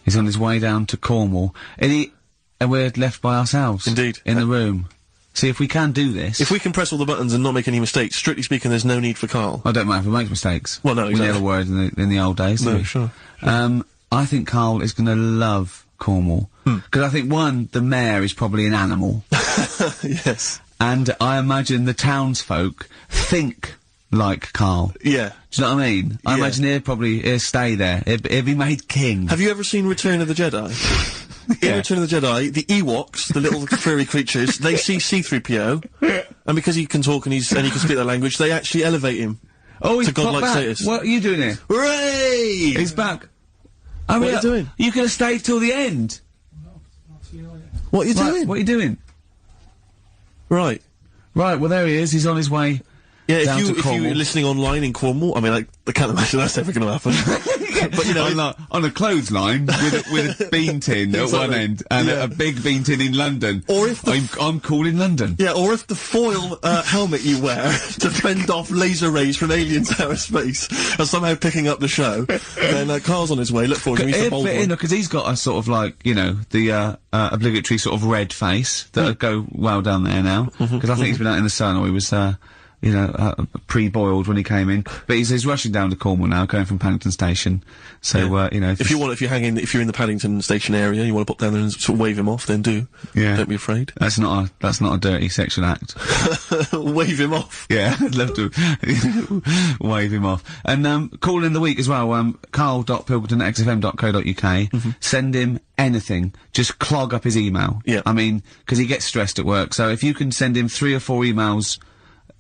He's on his way down to Cornwall. And we're left by ourselves. Indeed. In the room. See, if we can do this... If we can press all the buttons and not make any mistakes, strictly speaking, there's no need for Karl. I don't mind if we make mistakes. Well, no, exactly. We never were in the old days, did No, we? sure. I think Karl is gonna love Cornwall. Because I think, one, the mayor is probably an animal. Yes. And I imagine the townsfolk think like Karl. Yeah. Do you know what I mean? I imagine he'll stay there. He'll be made king. Have you ever seen Return of the Jedi? In Return of the Jedi, the Ewoks, the little furry creatures, they see C-3PO, and because he can talk and he can speak their language, they actually elevate him. Oh, he's to godlike back. status. What are you doing here? Hooray! He's back. What are you doing? You could have stayed till the end. What are you doing? What are you doing? Right. Right, well there he is, he's on his way. Yeah, down to if Cornwall. you're listening online in Cornwall, I mean, I can't imagine that's ever going to happen. But, you know... on a clothesline with a bean tin at one end and a big bean tin in London. Or if I'm cool in London. Yeah, or if the foil helmet you wear to fend off laser rays from aliens out of space are somehow picking up the show, then Carl's on his way. Look forward to him. He's the bold one. Because he's got a sort of like, you know, the obligatory sort of red face that would go well down there now. Because I think he's been out in the sun, or he was you know, pre-boiled when he came in. But he's rushing down to Cornwall now, going from Paddington Station. So, you know... If you're in the Paddington Station area, you want to pop down there and sort of wave him off, then do. Yeah. Don't be afraid. That's not a dirty sexual act. Wave him off. Yeah, I'd love to wave him off. And, call in the week as well, carl.pilkington@xfm.co.uk. Send him anything. Just clog up his email. Yeah. I mean, because he gets stressed at work. So if you can send him 3 or 4 emails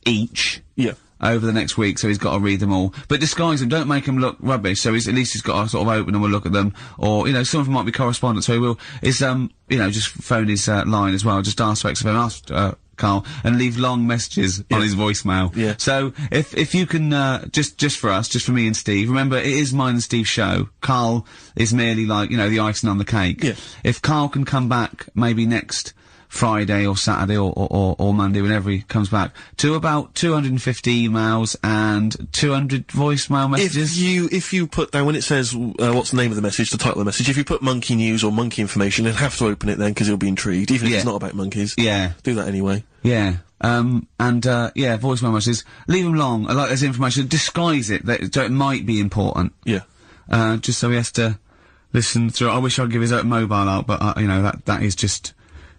each. Yeah. Over the next week, so he's got to read them all. But disguise them, don't make them look rubbish, so at least he's got to sort of open them and look at them. Or, you know, some of them might be correspondence, so he will, you know, just phone his, line as well, just ask for XFM, ask, Karl, and leave long messages on his voicemail. Yeah. So, if you can, just for us, just for me and Steve, remember, it is mine and Steve's show. Karl is merely like, you know, the icing on the cake. Yeah. If Karl can come back, maybe next Friday or Saturday or Monday, whenever he comes back, to about 250 emails and 200 voicemail messages. If you put down, when it says, what's the name of the message, the title of the message, if you put monkey news or monkey information, he'll have to open it then, because he'll be intrigued, even if it's not about monkeys. Yeah. Do that anyway. Yeah. Voicemail messages. Leave them long. I like this information. Disguise it, so it might be important. Yeah. Just so he has to listen through. I wish I'd give his own mobile out, but, you know, that is just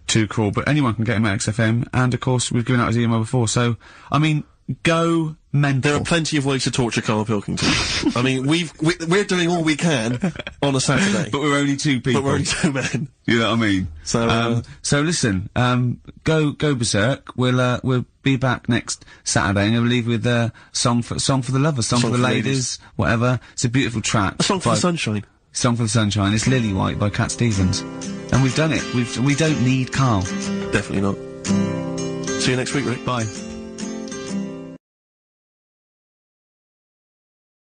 too cruel. But anyone can get him at XFM, and of course, we've given out his email before, so, I mean, go mental. There are plenty of ways to torture Karl Pilkington. I mean, we're doing all we can on a Saturday. But we're only two people. But we're only two men. You know what I mean? So, so listen, go berserk. We'll be back next Saturday, and we'll leave with song for the lovers, song for the ladies, whatever. It's a beautiful track. A song for the sunshine. Song for the Sunshine. It's Lily White by Cat Stevens. And we've done it. We don't need Karl. Definitely not. See you next week, Rick. Bye.